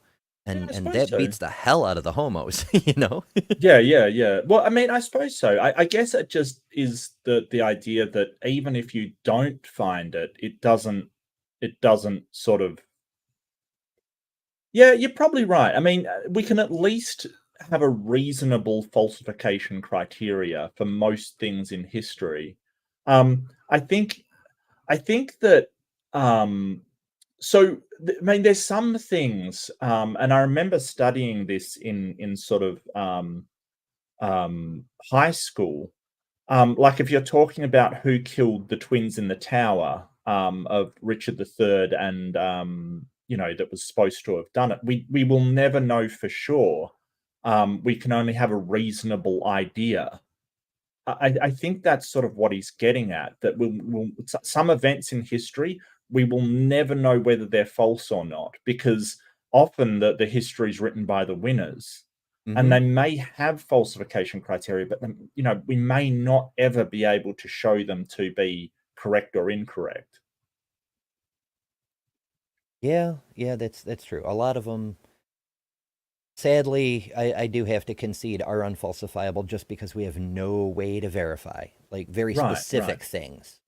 And that beats the hell out of the homos, you know? Yeah. Well, I mean, I suppose so. I guess it just is the idea that even if you don't find it, it doesn't sort of... Yeah, you're probably right. I mean, we can at least have a reasonable falsification criteria for most things in history. I think that so I mean, there's some things, and I remember studying this in sort of high school. Like if you're talking about who killed the twins in the tower of Richard III, and you know, that was supposed to have done it, we will never know for sure. We can only have a reasonable idea. I think that's sort of what he's getting at, that some events in history, we will never know whether they're false or not, because often the history is written by the winners. Mm-hmm. And they may have falsification criteria, but you know, we may not ever be able to show them to be correct or incorrect. Yeah, that's true. A lot of them, sadly, I do have to concede, are unfalsifiable just because we have no way to verify, like very specific things.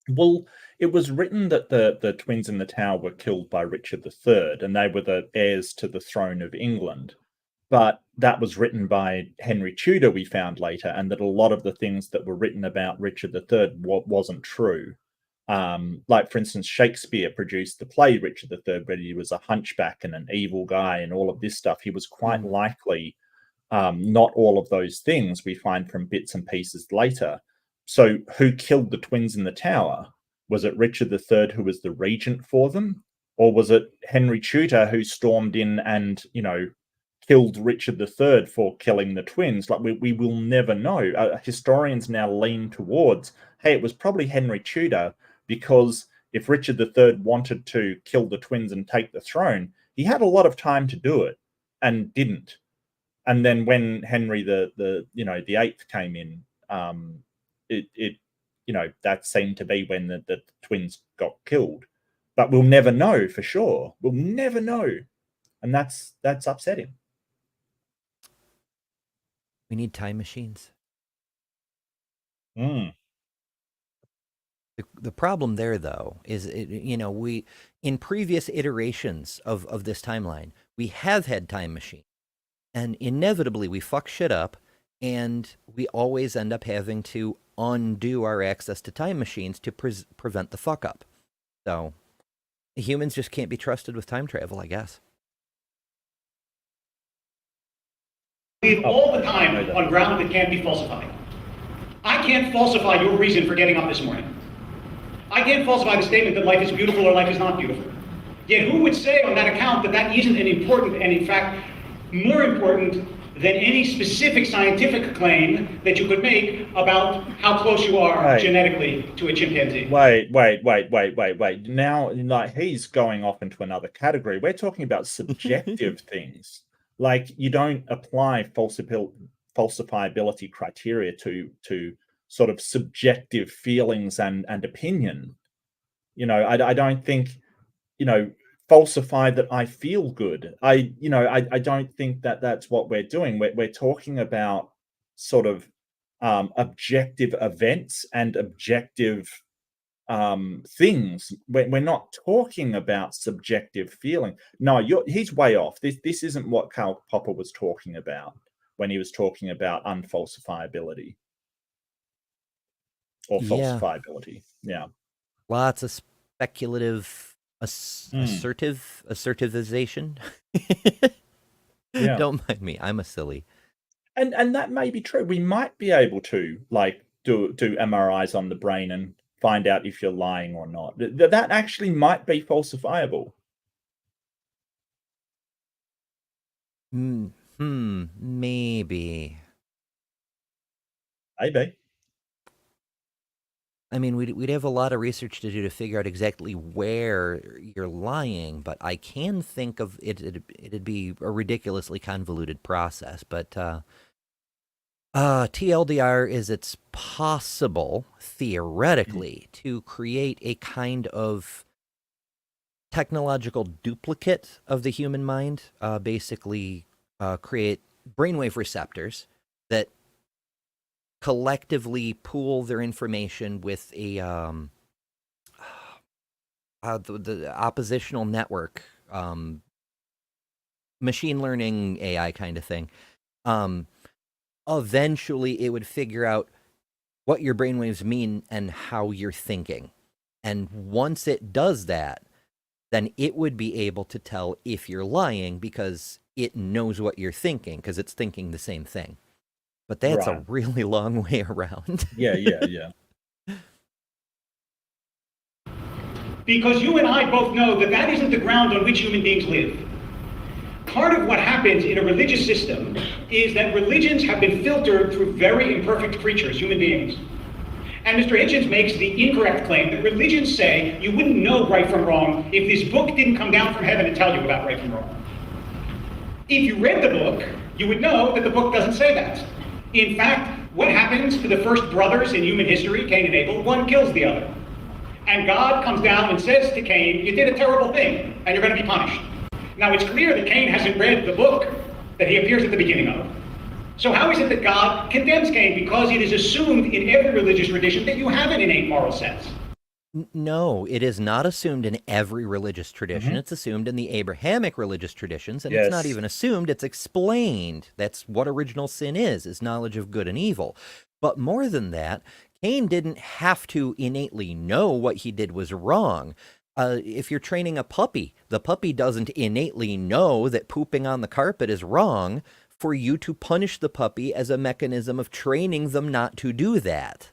Well, it was written that the twins in the tower were killed by Richard III, and they were the heirs to the throne of England. But that was written by Henry Tudor, we found later, and that a lot of the things that were written about Richard III wasn't true. Like, for instance, Shakespeare produced the play Richard III, where he was a hunchback and an evil guy and all of this stuff. He was quite likely not all of those things we find from bits and pieces later. So who killed the twins in the tower? Was it Richard III, who was the regent for them? Or was it Henry Tudor, who stormed in and, you know, killed Richard III for killing the twins? Like, we will never know. Historians now lean towards, hey, it was probably Henry Tudor, because if Richard III wanted to kill the twins and take the throne, he had a lot of time to do it and didn't. And then when Henry the VIII came in, it you know, that seemed to be when the twins got killed. But we'll never know for sure. We'll never know. And that's upsetting. We need time machines. The problem there, though, is we in previous iterations of this timeline, we have had time machines, and inevitably we fuck shit up, and we always end up having to undo our access to time machines to prevent the fuck up. So humans just can't be trusted with time travel, I guess. Believe all the time on ground that can't be falsified. I can't falsify your reason for getting up this morning. I can't falsify the statement that life is beautiful or life is not beautiful. Yet who would say on that account that that isn't an important, and in fact, more important than any specific scientific claim that you could make about how close you are genetically to a chimpanzee? Wait. Now, like, he's going off into another category. We're talking about subjective things. Like, you don't apply falsifiability criteria to sort of subjective feelings and opinion. I don't think, falsify that I feel good. I don't think that that's what we're doing. We're talking about sort of objective events and objective things. We're not talking about subjective feeling. No, he's way off. This isn't what Karl Popper was talking about when he was talking about unfalsifiability or falsifiability. Yeah. Lots of speculative assertivization. Yeah. Don't mind me, I'm a silly. And that may be true. We might be able to do MRIs on the brain and find out if you're lying or not. That actually might be falsifiable. Maybe. I mean, we'd have a lot of research to do to figure out exactly where you're lying, but I can think of it. It'd be a ridiculously convoluted process. But TLDR is it's possible, theoretically, to create a kind of technological duplicate of the human mind. Basically, create brainwave receptors that collectively pool their information with a the oppositional network, machine learning AI kind of thing. Eventually it would figure out what your brainwaves mean and how you're thinking. And once it does that, then it would be able to tell if you're lying because it knows what you're thinking because it's thinking the same thing. But that's a really long way around. Yeah. Because you and I both know that that isn't the ground on which human beings live. Part of what happens in a religious system is that religions have been filtered through very imperfect creatures, human beings. And Mr. Hitchens makes the incorrect claim that religions say you wouldn't know right from wrong if this book didn't come down from heaven and tell you about right from wrong. If you read the book, you would know that the book doesn't say that. In fact, what happens to the first brothers in human history, Cain and Abel? One kills the other. And God comes down and says to Cain, you did a terrible thing, and you're going to be punished. Now, it's clear that Cain hasn't read the book that he appears at the beginning of. So how is it that God condemns Cain? Because it is assumed in every religious tradition that you have an innate moral sense. No, it is not assumed in every religious tradition. Mm-hmm. It's assumed in the Abrahamic religious traditions, and it's not even assumed, it's explained. That's what original sin is knowledge of good and evil. But more than that, Cain didn't have to innately know what he did was wrong. If you're training a puppy, the puppy doesn't innately know that pooping on the carpet is wrong for you to punish the puppy as a mechanism of training them not to do that.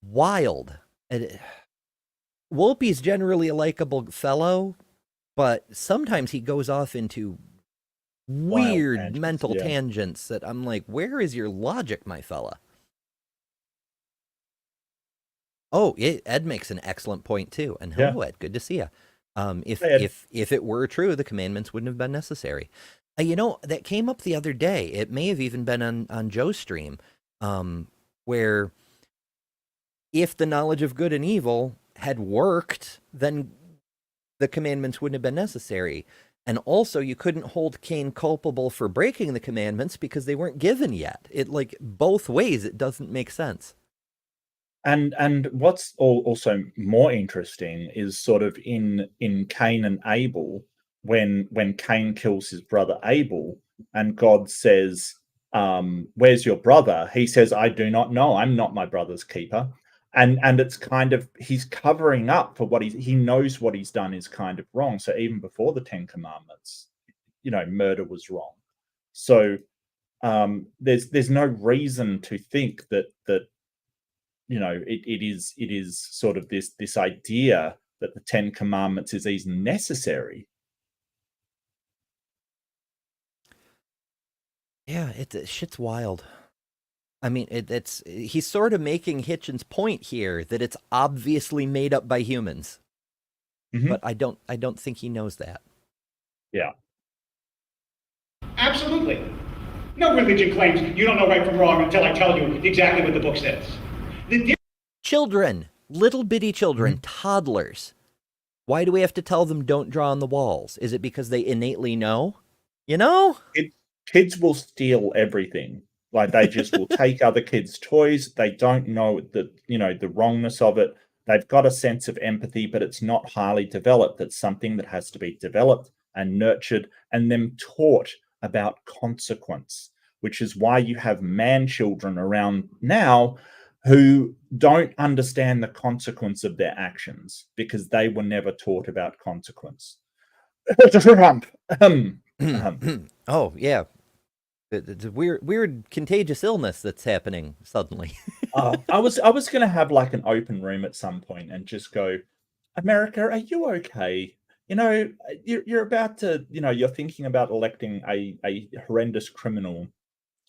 Wild. Wolpe's generally a likable fellow, but sometimes he goes off into weird mental tangents that I'm like, where is your logic, my fella? Oh, Ed makes an excellent point too. And hello, Ed, good to see you. If it were true, the commandments wouldn't have been necessary. That came up the other day. It may have even been on Joe's stream, where if the knowledge of good and evil had worked, then the commandments wouldn't have been necessary. And also, you couldn't hold Cain culpable for breaking the commandments because they weren't given yet. It, like, both ways, it doesn't make sense. And what's also more interesting is sort of in Cain and Abel, when Cain kills his brother Abel, and God says, "Where's your brother?" He says, "I do not know. I'm not my brother's keeper." And it's kind of, he's covering up for what he knows what he's done is kind of wrong. So even before the Ten Commandments, murder was wrong. So there's no reason to think that it is sort of this idea that the Ten Commandments is even necessary. Yeah, shit's wild. I mean, he's sort of making Hitchens' point here that it's obviously made up by humans, but I don't think he knows that. Yeah, Absolutely. No religion claims you don't know right from wrong until I tell you exactly what the book says. Children, little bitty children, toddlers. Why do we have to tell them don't draw on the walls? Is it because they innately know? Kids will steal everything. Like, they just will take other kids' toys. They don't know the wrongness of it. They've got a sense of empathy, but it's not highly developed. It's something that has to be developed and nurtured and then taught about consequence, which is why you have man children around now who don't understand the consequence of their actions because they were never taught about consequence. Oh, yeah. It's a weird contagious illness that's happening suddenly. I was going to have like an open room at some point and just go, America, are you okay? You're about to, you're thinking about electing a horrendous criminal.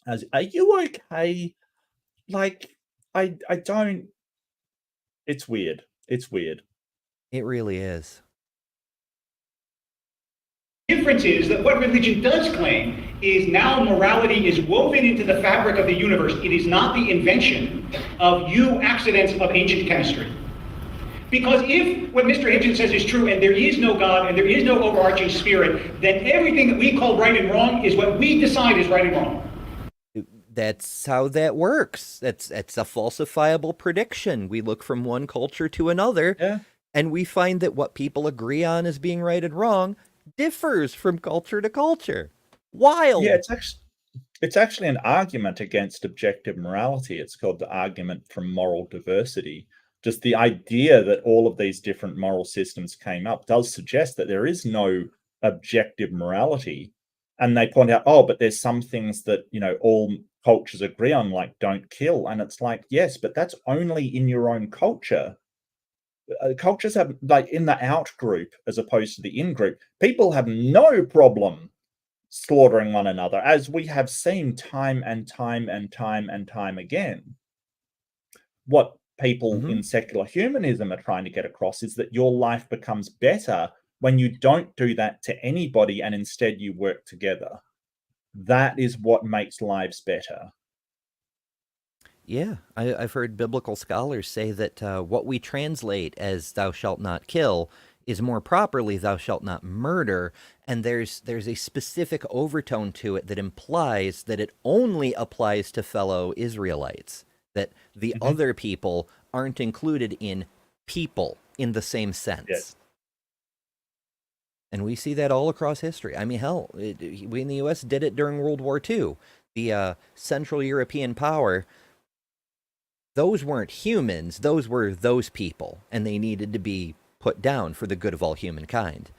Are you okay? Like, I don't. It's weird. It's weird. It really is. The difference is that what religion does claim is now morality is woven into the fabric of the universe. It is not the invention of accidents of ancient chemistry. Because if what Mr. Hitchens says is true and there is no God and there is no overarching spirit, then everything that we call right and wrong is what we decide is right and wrong. That's how that works. It's a falsifiable prediction. We look from one culture to another, and we find that what people agree on as being right and wrong differs from culture to culture. Wild. Yeah, it's actually an argument against objective morality. It's called the argument from moral diversity. Just the idea that all of these different moral systems came up does suggest that there is no objective morality. And they point out, but there's some things that, all cultures agree on, like don't kill. And it's like, yes, but that's only in your own culture. Cultures have, like, in the out group as opposed to the in group, people have no problem slaughtering one another, as we have seen time and time and time and time again. What people in secular humanism are trying to get across is that your life becomes better when you don't do that to anybody and instead you work together. That is what makes lives better. Yeah, I've heard biblical scholars say that what we translate as "thou shalt not kill" is more properly "thou shalt not murder," and there's a specific overtone to it that implies that it only applies to fellow Israelites, that the other people aren't included in people in the same sense. Yes. And we see that all across history. I mean, hell, we in the U.S. did it during World War II. The Central European power, those weren't humans, those were those people, and they needed to be put down for the good of all humankind.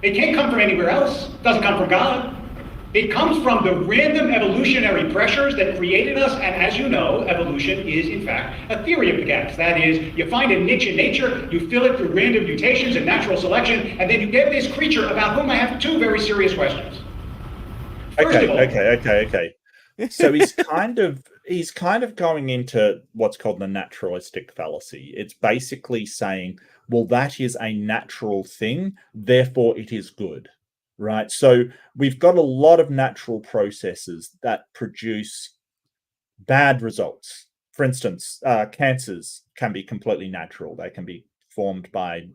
It can't come from anywhere else. It doesn't come from God. It comes from the random evolutionary pressures that created us, and as you know, evolution is, in fact, a theory of the gaps. That is, you find a niche in nature, you fill it through random mutations and natural selection, and then you get this creature about whom I have two very serious questions. Okay. So he's kind of going into what's called the naturalistic fallacy. It's basically saying, well, that is a natural thing, therefore it is good. Right. So we've got a lot of natural processes that produce bad results. For instance, cancers can be completely natural. They can be formed by,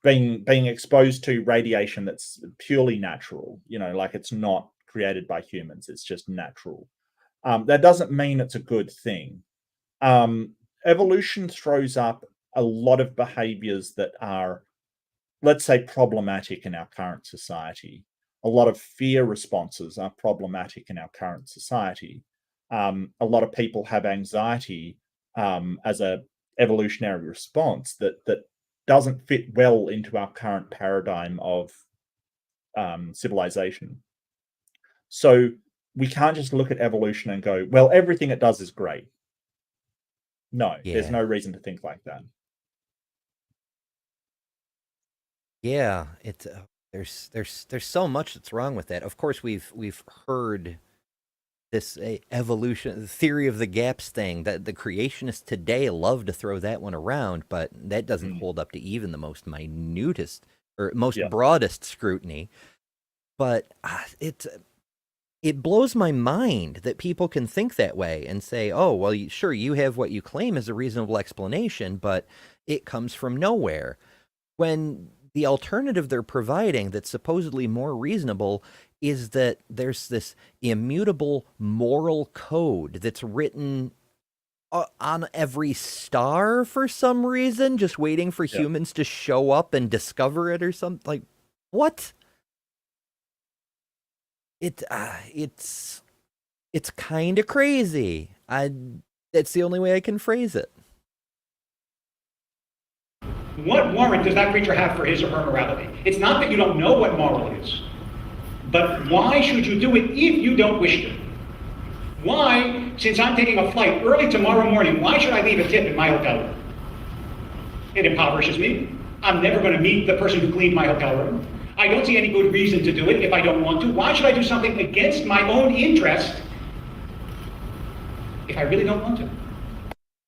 being exposed to radiation that's purely natural, like it's not created by humans, it's just natural. That doesn't mean it's a good thing. Evolution throws up a lot of behaviors that are, let's say, problematic in our current society. A lot of fear responses are problematic in our current society. A lot of people have anxiety as a evolutionary response that doesn't fit well into our current paradigm of civilization. So we can't just look at evolution and go, well, everything it does is great. No, there's no reason to think like that. Yeah, it's there's so much that's wrong with that. Of course, we've heard this evolution theory of the gaps thing that the creationists today love to throw that one around, but that doesn't hold up to even the most minutest or most broadest scrutiny. But it blows my mind that people can think that way and say, oh, well, sure, you have what you claim is a reasonable explanation, but it comes from nowhere. When the alternative they're providing that's supposedly more reasonable is that there's this immutable moral code that's written on every star for some reason, just waiting for humans to show up and discover it or something. Like, what? It's kind of crazy. That's the only way I can phrase it. What warrant does that creature have for his or her morality? It's not that you don't know what moral is, but why should you do it if you don't wish to? Why, since I'm taking a flight early tomorrow morning, why should I leave a tip in my hotel room? It impoverishes me. I'm never going to meet the person who cleaned my hotel room. I don't see any good reason to do it if I don't want to. Why should I do something against my own interest if I really don't want to?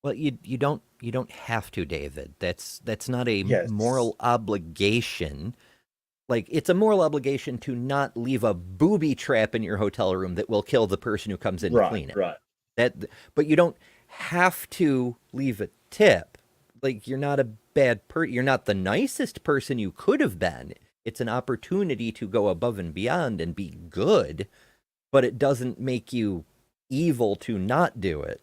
Well, you don't have to, David. That's not a moral obligation. Like, it's a moral obligation to not leave a booby trap in your hotel room that will kill the person who comes in to clean it. Right. But you don't have to leave a tip. Like, you're not a bad you're not the nicest person you could have been. It's an opportunity to go above and beyond and be good, but it doesn't make you evil to not do it,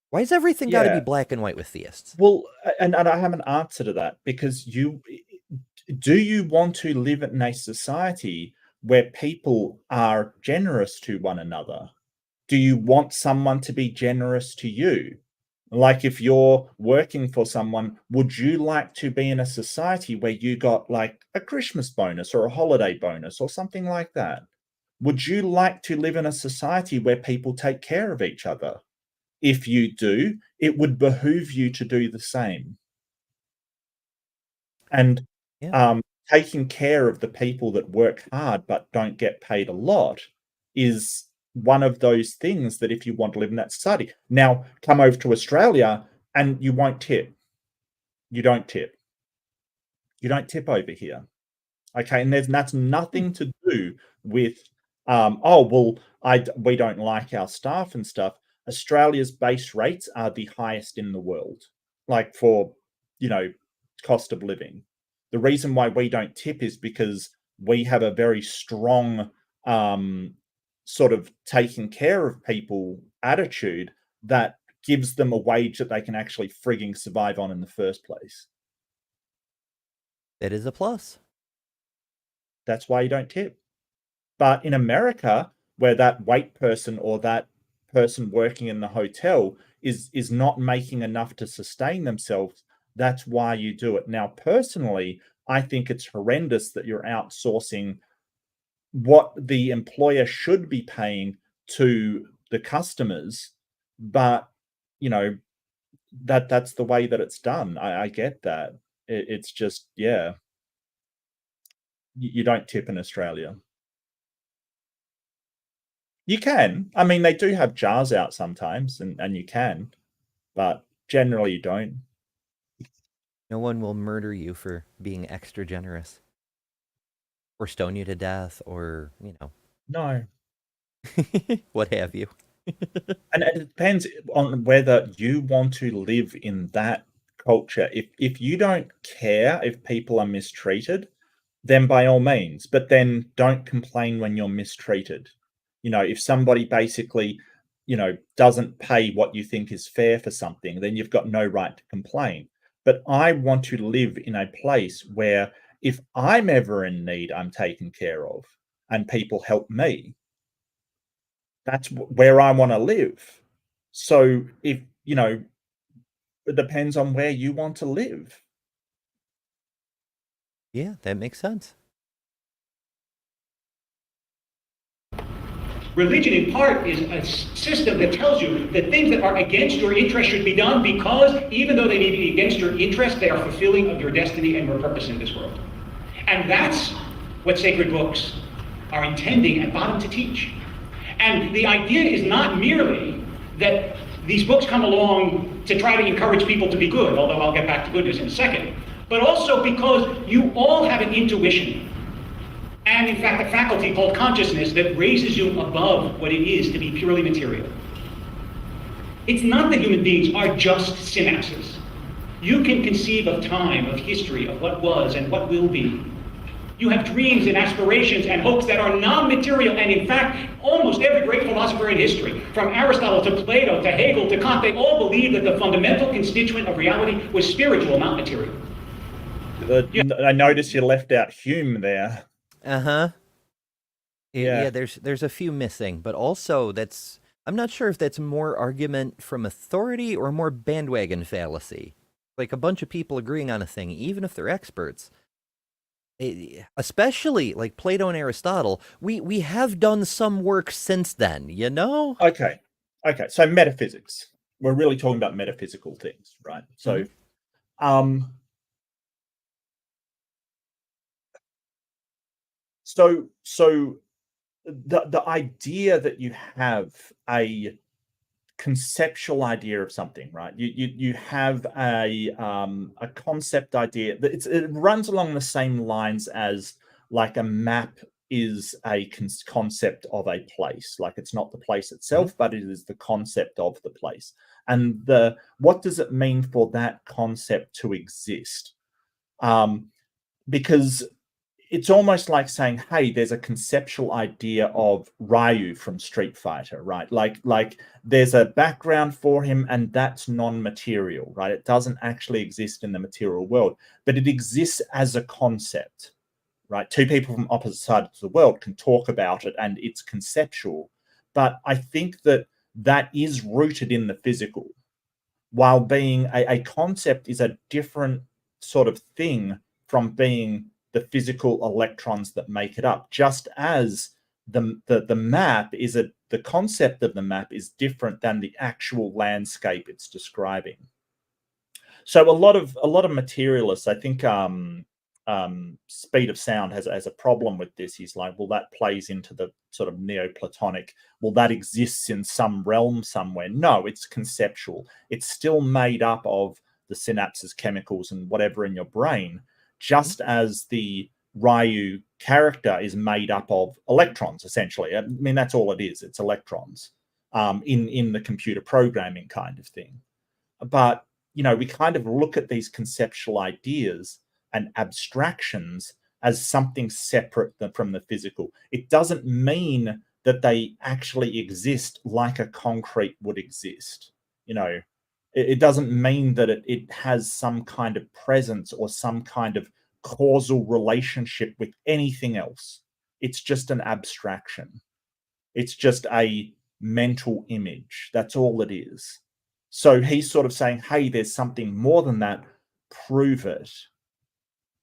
Why is everything got to be black and white with theists? Well, and I have an answer to that, because do you want to live in a society where people are generous to one another? Do you want someone to be generous to you? Like, if you're working for someone, would you like to be in a society where you got like a Christmas bonus or a holiday bonus or something like that? Would you like to live in a society where people take care of each other? If you do, it would behoove you to do the same. And taking care of the people that work hard but don't get paid a lot is one of those things that, if you want to live in that society. Now, come over to Australia and you won't tip. You don't tip. You don't tip over here. Okay, and that's nothing to do with we don't like our staff and stuff. Australia's base rates are the highest in the world, like for, cost of living. The reason why we don't tip is because we have a very strong sort of taking care of people attitude that gives them a wage that they can actually frigging survive on in the first place. That is a plus. That's why you don't tip. But in America, where that wait person or that person working in the hotel is not making enough to sustain themselves, that's why you do it. Now, personally, I think it's horrendous that you're outsourcing what the employer should be paying to the customers, but that's the way that it's done. I get that. It's just, you don't tip in Australia. You can. I mean, they do have jars out sometimes, and you can, but generally you don't. No one will murder you for being extra generous, or stone you to death, or No. what have you. And it depends on whether you want to live in that culture. If you don't care if people are mistreated, then by all means, but then don't complain when you're mistreated. You know, if somebody basically, you know, doesn't pay what you think is fair for something, then you've got no right to complain. But I want to live in a place where if I'm ever in need, I'm taken care of and people help me. That's where I want to live. So if, you know, it depends on where you want to live. Yeah, that makes sense. Religion, in part, is a system that tells you that things that are against your interest should be done because, even though they may be against your interest, they are fulfilling of your destiny and your purpose in this world. And that's what sacred books are intending at bottom to teach. And the idea is not merely that these books come along to try to encourage people to be good, although I'll get back to goodness in a second, but also because you all have an intuition, and in fact a faculty called consciousness that raises you above what it is to be purely material. It's not that human beings are just synapses. You can conceive of time, of history, of what was and what will be. You have dreams and aspirations and hopes that are non-material, and in fact, almost every great philosopher in history, from Aristotle to Plato to Hegel to Kant, they all believed that the fundamental constituent of reality was spiritual, not material. I noticed you left out Hume there. Uh-huh. Yeah. Yeah, there's a few missing, but also I'm not sure if that's more argument from authority or more bandwagon fallacy. Like a bunch of people agreeing on a thing, even if they're experts. Especially like Plato and Aristotle, we have done some work since then, you know? Okay. So metaphysics. We're really talking about metaphysical things, right? So, so the idea that you have a conceptual idea of something, right? You have a concept idea that it runs along the same lines as like a map is a concept of a place. Like it's not the place itself, but it is the concept of the place. And what does it mean for that concept to exist? Because it's almost like saying, hey, there's a conceptual idea of Ryu from Street Fighter, right? Like there's a background for him and that's non-material, right? It doesn't actually exist in the material world, but it exists as a concept, right? Two people from opposite sides of the world can talk about it and it's conceptual. But I think that is rooted in the physical, while being a concept is a different sort of thing from being the physical electrons that make it up, just as the map is the concept of the map is different than the actual landscape it's describing. So a lot of materialists, I think Speed of Sound has a problem with this. He's like, well, that plays into the sort of Neoplatonic, well, that exists in some realm somewhere. No, it's conceptual. It's still made up of the synapses, chemicals, and whatever in your brain, just as the Ryu character is made up of electrons, essentially. I mean, that's all it is. It's electrons in the computer programming kind of thing. But, you know, we kind of look at these conceptual ideas and abstractions as something separate from the physical. It doesn't mean that they actually exist like a concrete would exist. You know, it doesn't mean that it has some kind of presence or some kind of causal relationship with anything else. It's just an abstraction. It's just a mental image. That's all it is. So he's sort of saying, hey, there's something more than that. Prove it.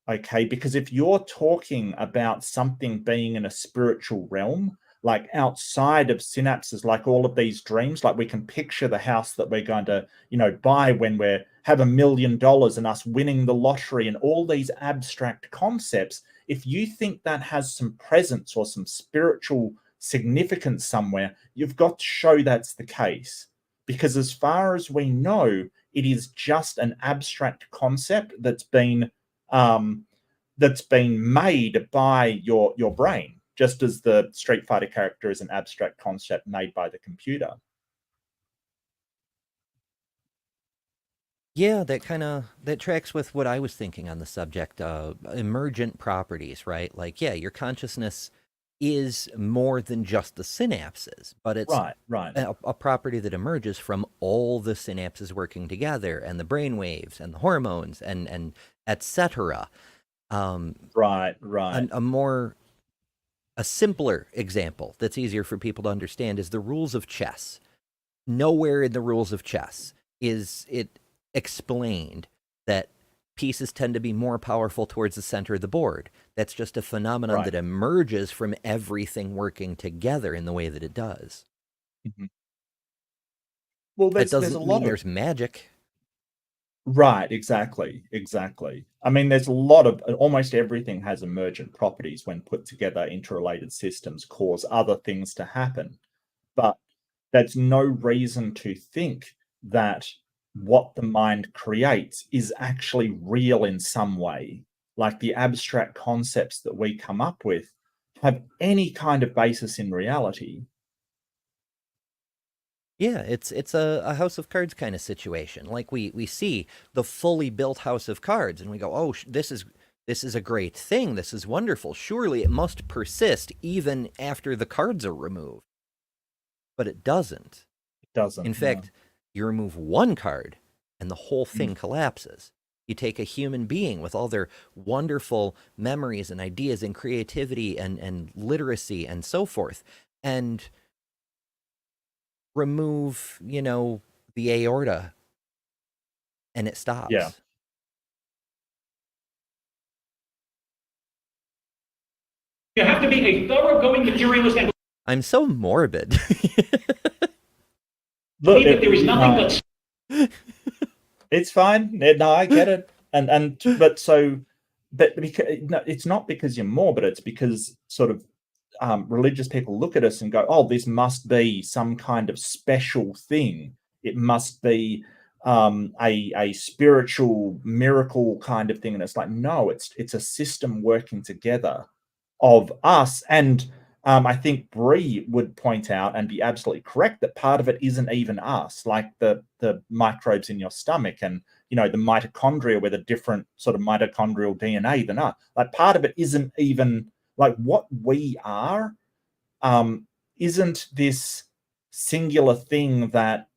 Okay, because if you're talking about something being in a spiritual realm, like outside of synapses, like all of these dreams, like we can picture the house that we're going to, you know, buy when we have $1 million and us winning the lottery and all these abstract concepts. If you think that has some presence or some spiritual significance somewhere, you've got to show that's the case. Because as far as we know, it is just an abstract concept that's been made by your brain, just as the Street Fighter character is an abstract concept made by the computer. Yeah, that tracks with what I was thinking on the subject. Emergent properties, right? Like, yeah, your consciousness is more than just the synapses, but it's Right, right, a property that emerges from all the synapses working together, and the brain waves, and the hormones, and etc. Um, right, right. a simpler example that's easier for people to understand is the rules of chess. Nowhere in the rules of chess is it explained that pieces tend to be more powerful towards the center of the board. That's just a phenomenon Right. that emerges from everything working together in the way that it does. Mhm. Well, That there's a doesn't lot mean of there's magic. right, exactly, exactly. I mean, there's a lot of almost everything has emergent properties when put together. Interrelated systems cause other things to happen, but that's no reason to think that what the mind creates is actually real in some way. Like the abstract concepts that we come up with have any kind of basis in reality. Yeah, it's a House of Cards kind of situation. Like we see the fully built House of Cards, and we go, oh, this is a great thing. This is wonderful. Surely it must persist even after the cards are removed. But it doesn't. It doesn't. In No. fact, you remove one card, and the whole thing Mm. collapses. You take a human being with all their wonderful memories and ideas and creativity and literacy and so forth, and remove, the aorta, and it Yeah. stops. You have to be a thoroughgoing materialist and I'm so morbid. Look, believe that there is nothing but it's fine. No, I get it. But so, but because, no, it's not because you're more, but it's because sort of religious people look at us and go, "Oh, this must be some kind of special thing. It must be a spiritual miracle kind of thing." And it's like, no, it's a system working together of us. And I think Bree would point out and be absolutely correct that part of it isn't even us, like the microbes in your stomach and the mitochondria with a different sort of mitochondrial DNA than us. Like part of it isn't even like what we are. Isn't this singular thing that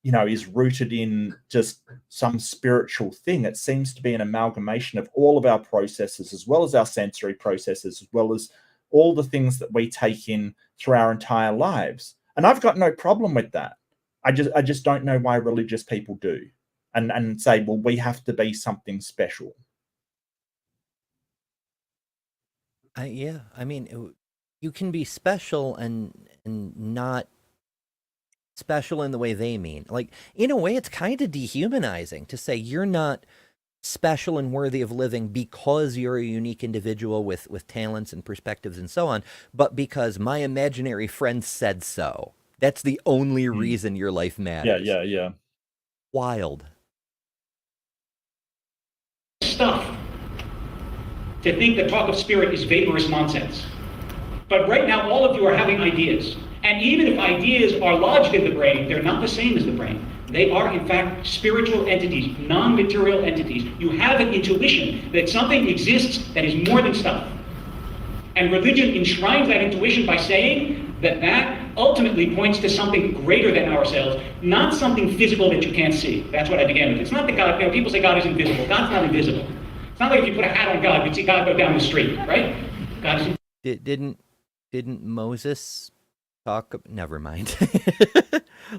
is rooted in just some spiritual thing. It seems to be an amalgamation of all of our processes, as well as our sensory processes, as well as all the things that we take in through our entire lives. And I've got no problem with that. I just don't know why religious people do, and say, well, we have to be something special. Yeah, I mean, you can be special and not special in the way they mean. Like, in a way, it's kind of dehumanizing to say you're not special and worthy of living because you're a unique individual with talents and perspectives and so on, but because my imaginary friend said so. That's the only reason your life matters. Yeah. Wild. stuff to think that talk of spirit is vaporous nonsense. But right now, all of you are having ideas. And even if ideas are lodged in the brain, they're not the same as the brain. They are, in fact, spiritual entities, non-material entities. You have an intuition that something exists that is more than stuff. And religion enshrines that intuition by saying that that ultimately points to something greater than ourselves, not something physical that you can't see. That's what I began with. It's not that God, people say God is invisible. God's not invisible. It's not like if you put a hat on God, you'd see God go down the street, right? God is Didn't Moses talk? Never mind.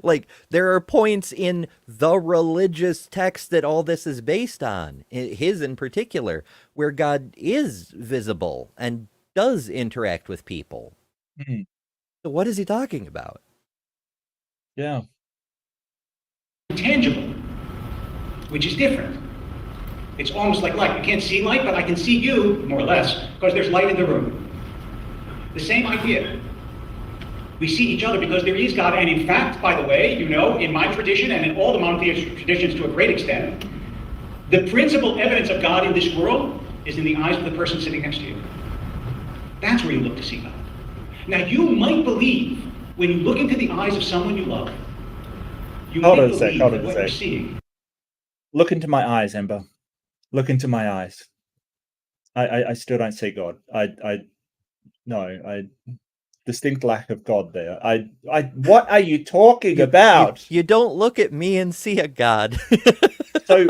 Like, there are points in the religious text that all this is based on, his in particular, where God is visible and does interact with people. Mhm. So what is he talking about? Yeah. intangible, which is different. It's almost like light. You can't see light, but I can see you, more or less, because there's light in the room. The same idea. We see each other because there is God, and in fact, by the way, you know, in my tradition and in all the monotheistic traditions to a great extent, the principal evidence of God in this world is in the eyes of the person sitting next to you. That's where you look to see God. Now, you might believe, when you look into the eyes of someone you love, you Hold might on a sec, believe hold that on a what you're sec. seeing Look into my eyes, Ember. Look into my eyes. I still don't see God. I distinct lack of God there. What are you talking about? You don't look at me and see a God. So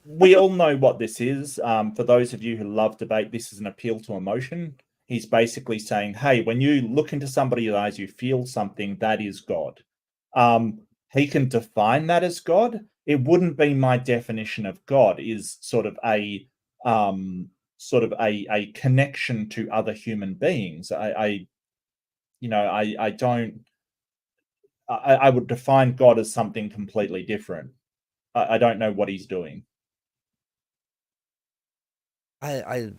we all know what this is. For those of you who love debate, this is an appeal to emotion. He's basically saying, hey, when you look into somebody's eyes, you feel something, that is God. He can define that as God. It wouldn't be my definition of God, is sort of a connection to other human beings. I would define God as something completely different. I don't know what he's doing. I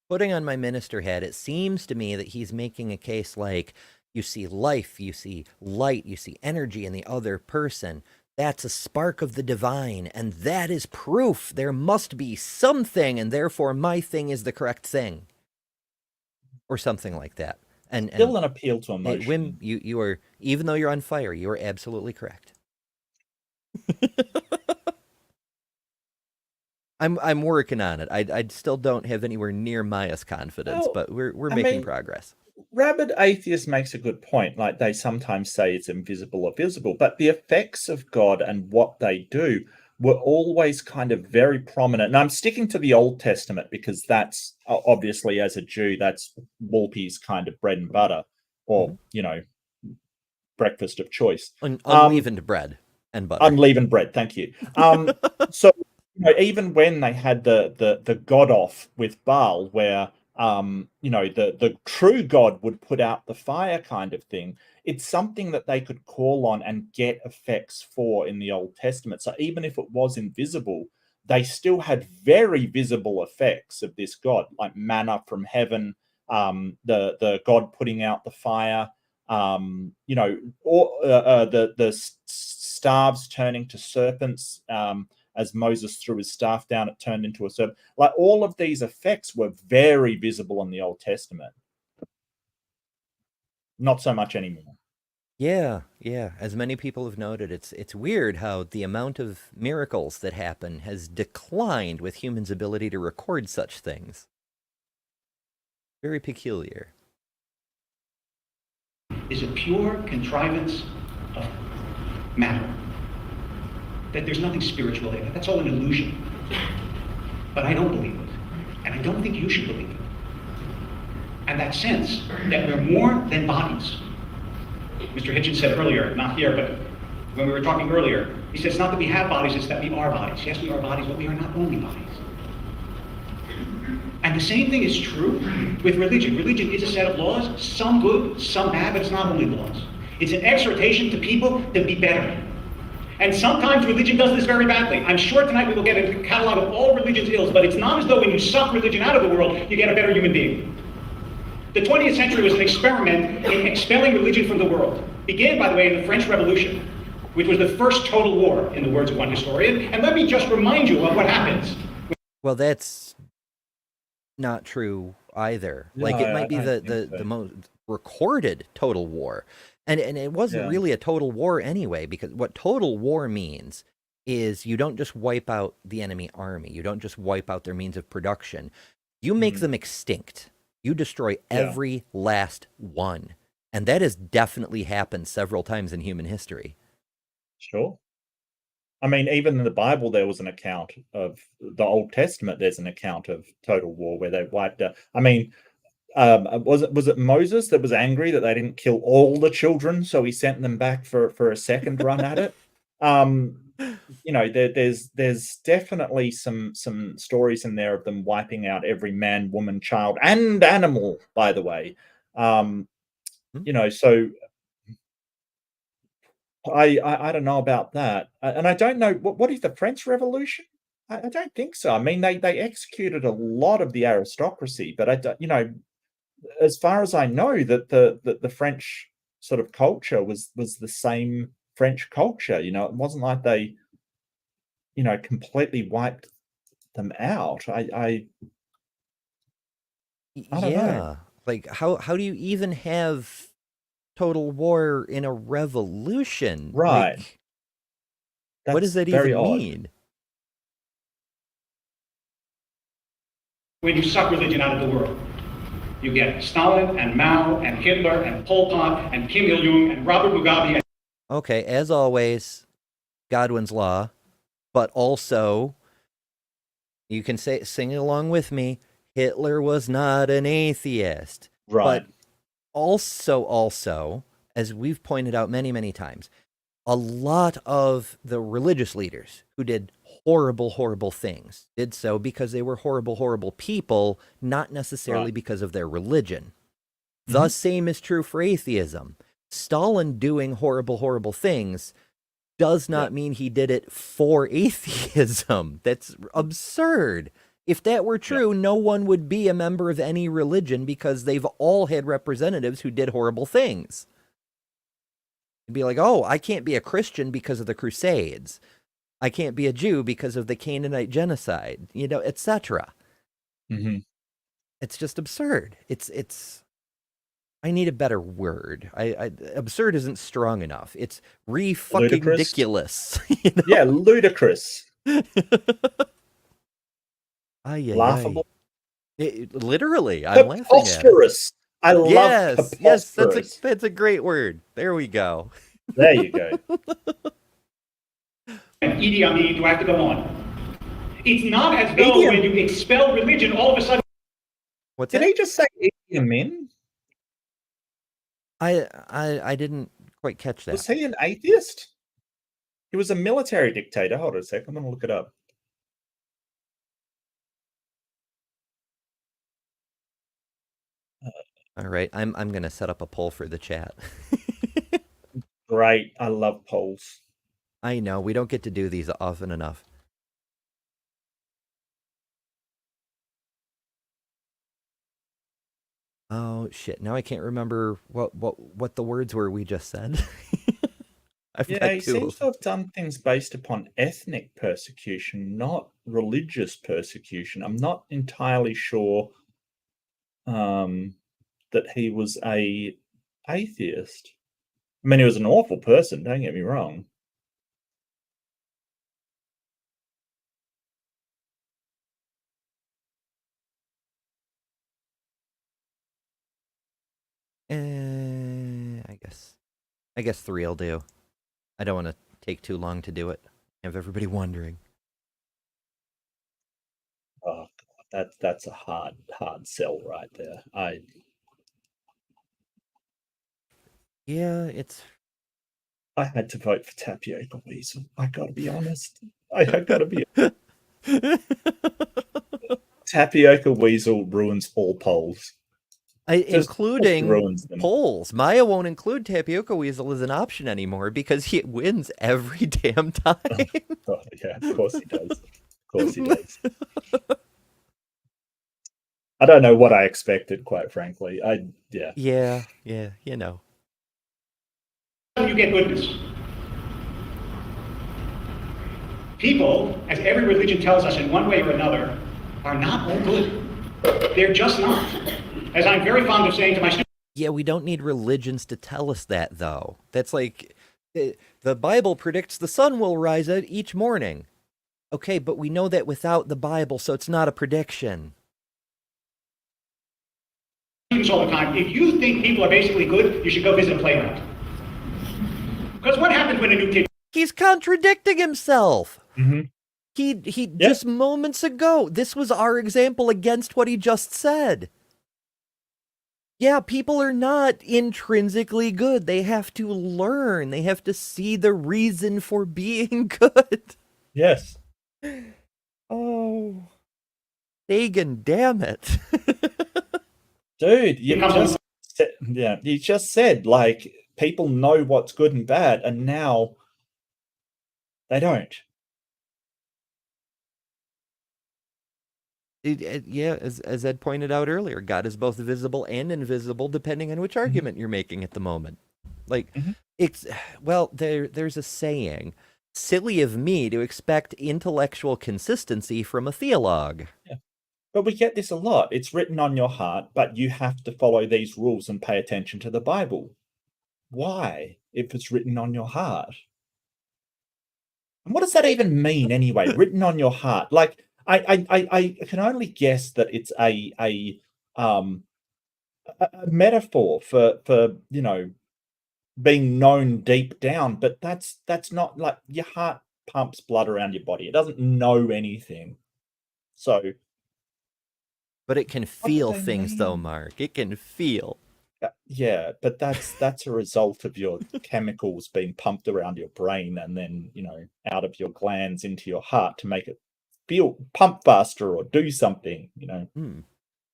putting on my minister hat, it seems to me that he's making a case like, you see life, you see light, you see energy in the other person. That's a spark of the divine, and that is proof there must be something, and therefore my thing is the correct thing. Or something like that. And Still an appeal to emotion. Wim, you are, even though you're on fire, you are absolutely correct. I'm working on it. I still don't have anywhere near Maya's confidence, but we're making progress. Rabid Atheist makes a good point. Like, they sometimes say it's invisible or visible, but the effects of God and what they do were always kind of very prominent. And I'm sticking to the Old Testament because that's obviously, as a Jew, that's Wolpe's kind of bread and butter, or breakfast of choice. Unleavened bread and butter. Unleavened bread, thank you. So even when they had the God off with Baal, where the true God would put out the fire kind of thing, it's something that they could call on and get effects for in the Old Testament. So even if it was invisible, they still had very visible effects of this God, like manna from heaven, the God putting out the fire, or the staves turning to serpents. As Moses threw his staff down, it turned into a serpent. Like, all of these effects were very visible in the Old Testament. Not so much anymore. Yeah. As many people have noted, it's weird how the amount of miracles that happen has declined with humans' ability to record such things. Very peculiar. Is a pure contrivance of matter. That there's nothing spiritual in it. That's all an illusion. But I don't believe it. And I don't think you should believe it. And that sense that we're more than bodies. Mr. Hitchens said earlier, not here, but when we were talking earlier, he said it's not that we have bodies, it's that we are bodies. Yes, we are bodies, but we are not only bodies. And the same thing is true with religion. Religion is a set of laws, some good, some bad, but it's not only laws. It's an exhortation to people to be better. And sometimes religion does this very badly. I'm sure tonight we will get a catalog of all religion's ills, but it's not as though when you suck religion out of the world, you get a better human being. The 20th century was an experiment in expelling religion from the world. It began, by the way, in the French Revolution, which was the first total war, in the words of one historian. And let me just remind you of what happens. Well, that's not true either. No, like, it might be I think so. the most recorded total war. And it wasn't really a total war anyway, because what total war means is you don't just wipe out the enemy army. You don't just wipe out their means of production. You make them extinct. You destroy every last one. And that has definitely happened several times in human history. Sure. I mean, even in the Bible, there was an account of the Old Testament. There's an account of total war where they wiped out. I mean, was it Moses that was angry that they didn't kill all the children, so he sent them back for a second run at it? There's definitely some stories in there of them wiping out every man, woman, child, and animal, by the way. So I don't know about that, and I don't know what is the French Revolution. I don't think so. I mean, they executed a lot of the aristocracy, but I don't, as far as I know, that the French sort of culture was the same French culture. It wasn't like they, completely wiped them out. I don't know. Like, how do you even have total war in a revolution? Right. Like, What does that very even odd. mean? When you suck religion out of the world, you get Stalin and Mao and Hitler and Pol Pot and Kim Il-jung and Robert Mugabe. Okay, as always, Godwin's Law, but also, you can sing along with me, Hitler was not an atheist. Right. But also, as we've pointed out many, many times, a lot of the religious leaders who did horrible, horrible things did so because they were horrible, horrible people, not necessarily because of their religion. The same is true for atheism. Stalin doing horrible, horrible things does not mean he did it for atheism. That's absurd. If that were true, no one would be a member of any religion because they've all had representatives who did horrible things. It'd be like, oh, I can't be a Christian because of the Crusades. I can't be a Jew because of the Canaanite genocide, etc. It's just absurd. It's. I need a better word. Absurd isn't strong enough. It's fucking ridiculous. Yeah, ludicrous. Laughable. Literally, I'm laughing at it. Preposterous. I love preposterous. Yes, that's a great word. There we go. There you go. And Idi Amin, do I have to go on? It's not as though when you expel religion, all of a sudden. What's Did he just say Idi Amin? I didn't quite catch that. Was he an atheist? He was a military dictator. Hold on a sec. I'm going to look it up. All right, I'm going to set up a poll for the chat. Great. I love polls. I know, we don't get to do these often enough. Oh shit! Now I can't remember what the words were we just said. He seems to have done things based upon ethnic persecution, not religious persecution. I'm not entirely sure that he was a atheist. I mean, he was an awful person. Don't get me wrong. I guess 3 will do. I don't want to take too long to do it. Have everybody wondering. Oh God, that's a hard sell right there. I had to vote for Tapioca Weasel. I gotta be honest. I gotta be. Tapioca Weasel ruins all polls. Including polls. Maya won't include Tapioca Weasel as an option anymore because he wins every damn time. Oh, yeah, of course he does. Of course he does. I don't know what I expected, quite frankly. Yeah, you know. You get goodness. People, as every religion tells us in one way or another, are not all good. They're just not. As I'm very fond of saying to my students. Yeah, we don't need religions to tell us that, though. That's like, the Bible predicts the sun will rise out each morning. Okay, but we know that without the Bible, so it's not a prediction. All the time, if you think people are basically good, you should go visit a playground. Because what happens when a new kid... He's contradicting himself. Mm-hmm. He just moments ago, this was our example against what he just said. Yeah, people are not intrinsically good. They have to learn. They have to see the reason for being good. Yes. Oh. Hagen, damn it. Dude, you just said, like, people know what's good and bad, and now they don't. Yeah, as Ed pointed out earlier, God is both visible and invisible depending on which argument you're making at the moment. Like, there's a saying, silly of me to expect intellectual consistency from a theologue. Yeah. But we get this a lot. It's written on your heart, but you have to follow these rules and pay attention to the Bible. Why, if it's written on your heart? And what does that even mean anyway? Written on your heart? Like, I can only guess that it's a metaphor for being known deep down, but that's not like your heart pumps blood around your body. It doesn't know anything. So, But it can what do feel they things, though, mean? Mark. It can feel. Yeah, but that's a result of your chemicals being pumped around your brain and then, out of your glands into your heart to make it feel pump faster or do something, Hmm.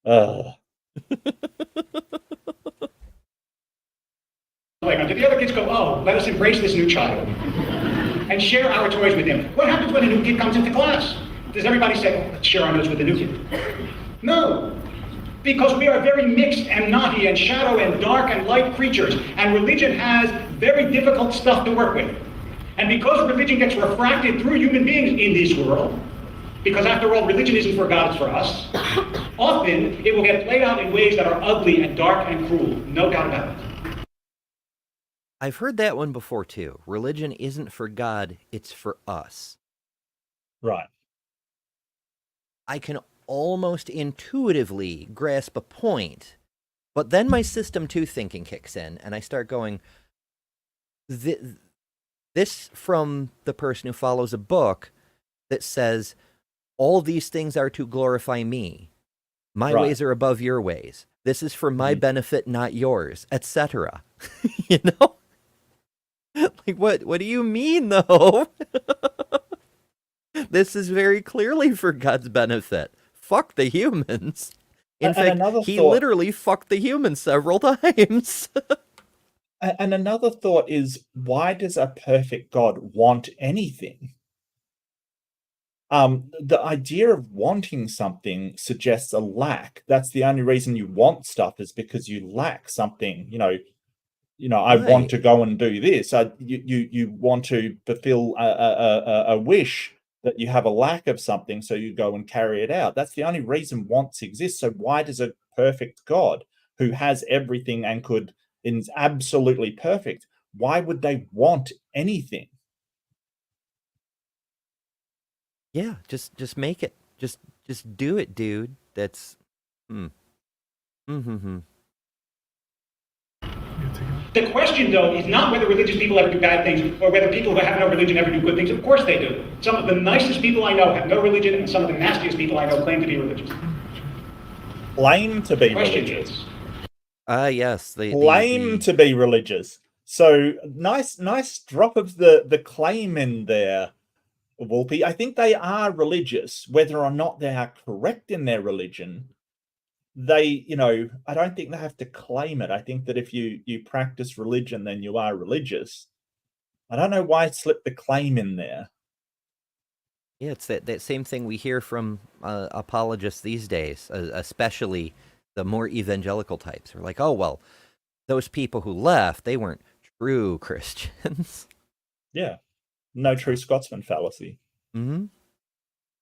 Ugh. Did the other kids go, oh, let us embrace this new child and share our toys with him? What happens when a new kid comes into class? Does everybody say, oh, let's share our notes with the new kid? No, because we are very mixed and knotty and shadow and dark and light creatures, and religion has very difficult stuff to work with. And because religion gets refracted through human beings in this world, because after all, religion isn't for God, it's for us, often it will get played out in ways that are ugly and dark and cruel, no doubt about it. I've heard that one before, too. Religion isn't for God, it's for us. Right. I can almost intuitively grasp a point, but then my system 2 thinking kicks in, and I start going, this from the person who follows a book that says, all these things are to glorify me. My Right. ways are above your ways. This is for my benefit, not yours, etc. You know? Like, what do you mean, though? This is very clearly for God's benefit. Fuck the humans. In fact, he literally fucked the humans several times. And another thought is, why does a perfect God want anything? The idea of wanting something suggests a lack. That's the only reason you want stuff, is because you lack something. I want to go and do this. You want to fulfill a wish, that you have a lack of something, so you go and carry it out. That's the only reason wants exist. So why does a perfect God who has everything and is absolutely perfect, why would they want anything? Yeah, just make it. Just do it, dude. That's The question, though, is not whether religious people ever do bad things or whether people who have no religion ever do good things. Of course they do. Some of the nicest people I know have no religion, and some of the nastiest people I know claim to be religious. Claim to be religious. Yes. Claim to be religious. So nice drop of the claim in there, Wolpe. I think they are religious. Whether or not they are correct in their religion, I don't think they have to claim it. I think that if you practice religion, then you are religious. I don't know why it slipped the claim in there. Yeah, it's that same thing we hear from apologists these days, especially the more evangelical types. Are like, oh, well, those people who left, they weren't true Christians. Yeah. No true Scotsman fallacy. Mm-hmm.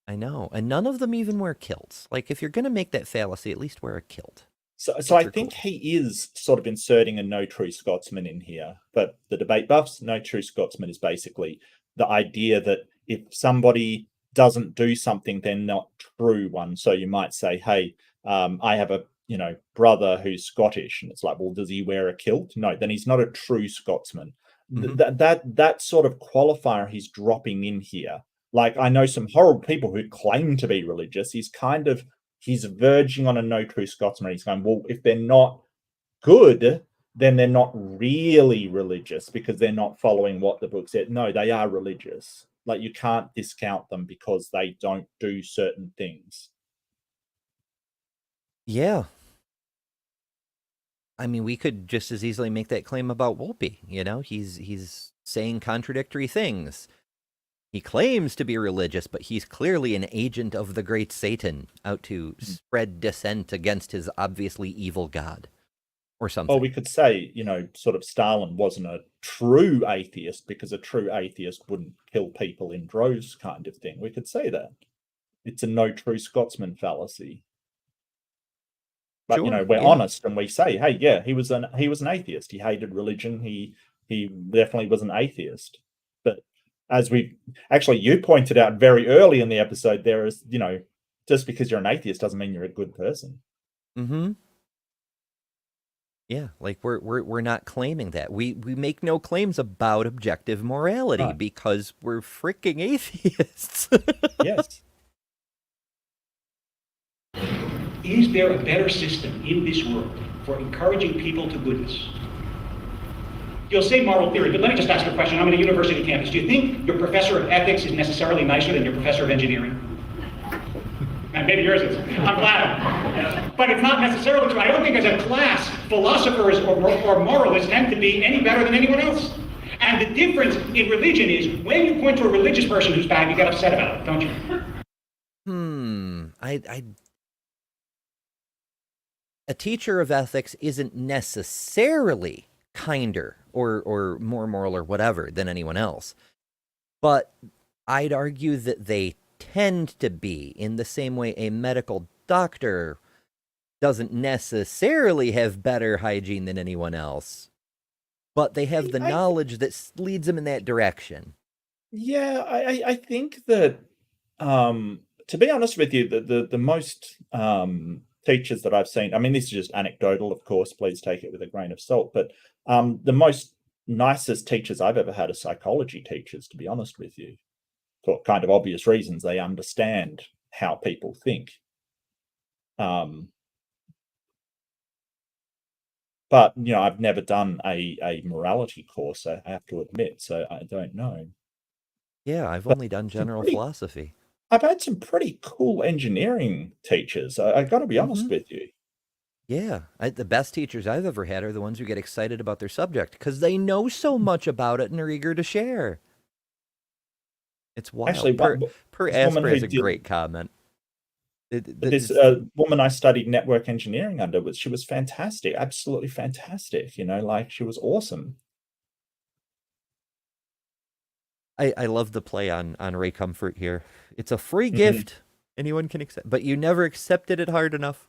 I know. And none of them even wear kilts. Like, if you're going to make that fallacy, at least wear a kilt. So I think he is sort of inserting a no true Scotsman in here. But the debate buffs, no true Scotsman is basically the idea that if somebody doesn't do something, they're not true one. So you might say, hey, I have a brother who's Scottish. And it's like, well, does he wear a kilt? No, then he's not a true Scotsman. Mm-hmm. That sort of qualifier he's dropping in here. Like, I know some horrible people who claim to be religious. He's verging on a no true Scotsman. He's going, well, if they're not good, then they're not really religious because they're not following what the book said. No, they are religious. Like, you can't discount them because they don't do certain things. Yeah. I mean, we could just as easily make that claim about Wolpe. He's saying contradictory things. He claims to be religious, but he's clearly an agent of the great Satan out to spread dissent against his obviously evil God or something. Or we could say, sort of Stalin wasn't a true atheist because a true atheist wouldn't kill people in droves kind of thing. We could say that. It's a no true Scotsman fallacy. But, sure, we're honest and we say, hey, yeah, he was an atheist. He hated religion. He definitely was an atheist. But as you pointed out very early in the episode, there is, just because you're an atheist doesn't mean you're a good person. Mm-hmm. Yeah, like we're not claiming that. We make no claims about objective morality Right. because we're freaking atheists. Yes. Is there a better system in this world for encouraging people to goodness? You'll say moral theory, but let me just ask you a question. I'm on a university campus. Do you think your professor of ethics is necessarily nicer than your professor of engineering? And maybe yours is. I'm glad. But it's not necessarily true. I don't think as a class, philosophers or moralists tend to be any better than anyone else. And the difference in religion is when you point to a religious person who's bad, you get upset about it, don't you? A teacher of ethics isn't necessarily kinder or more moral or whatever than anyone else. But I'd argue that they tend to be, in the same way a medical doctor doesn't necessarily have better hygiene than anyone else, but they have the knowledge that leads them in that direction. Yeah, I think that, to be honest with you, the most teachers that I've seen, I mean, this is just anecdotal, of course, please take it with a grain of salt, but the most nicest teachers I've ever had are psychology teachers, to be honest with you, for kind of obvious reasons. They understand how people think. But, I've never done a morality course, I have to admit, so I don't know. Yeah, I've only done general philosophy. I've had some pretty cool engineering teachers, I got to be honest with you. Yeah, the best teachers I've ever had are the ones who get excited about their subject because they know so much about it and are eager to share. It's wild. Actually, Per Asper has a great comment. This woman I studied network engineering under, she was fantastic, absolutely fantastic. She was awesome. I love the play on Ray Comfort here. It's a free gift anyone can accept, but you never accepted it hard enough.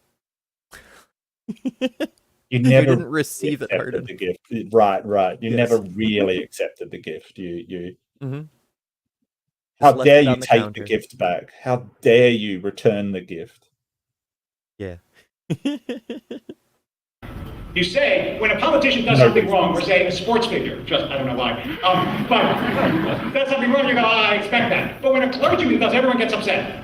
You never didn't receive it hard enough. The gift. Right. You never really accepted the gift. You. How dare you take the gift back? How dare you return the gift? Yeah. You say, when a politician does something wrong, or say a sports figure, I don't know why, but does something wrong, you go, I expect that. But when a clergyman does, everyone gets upset.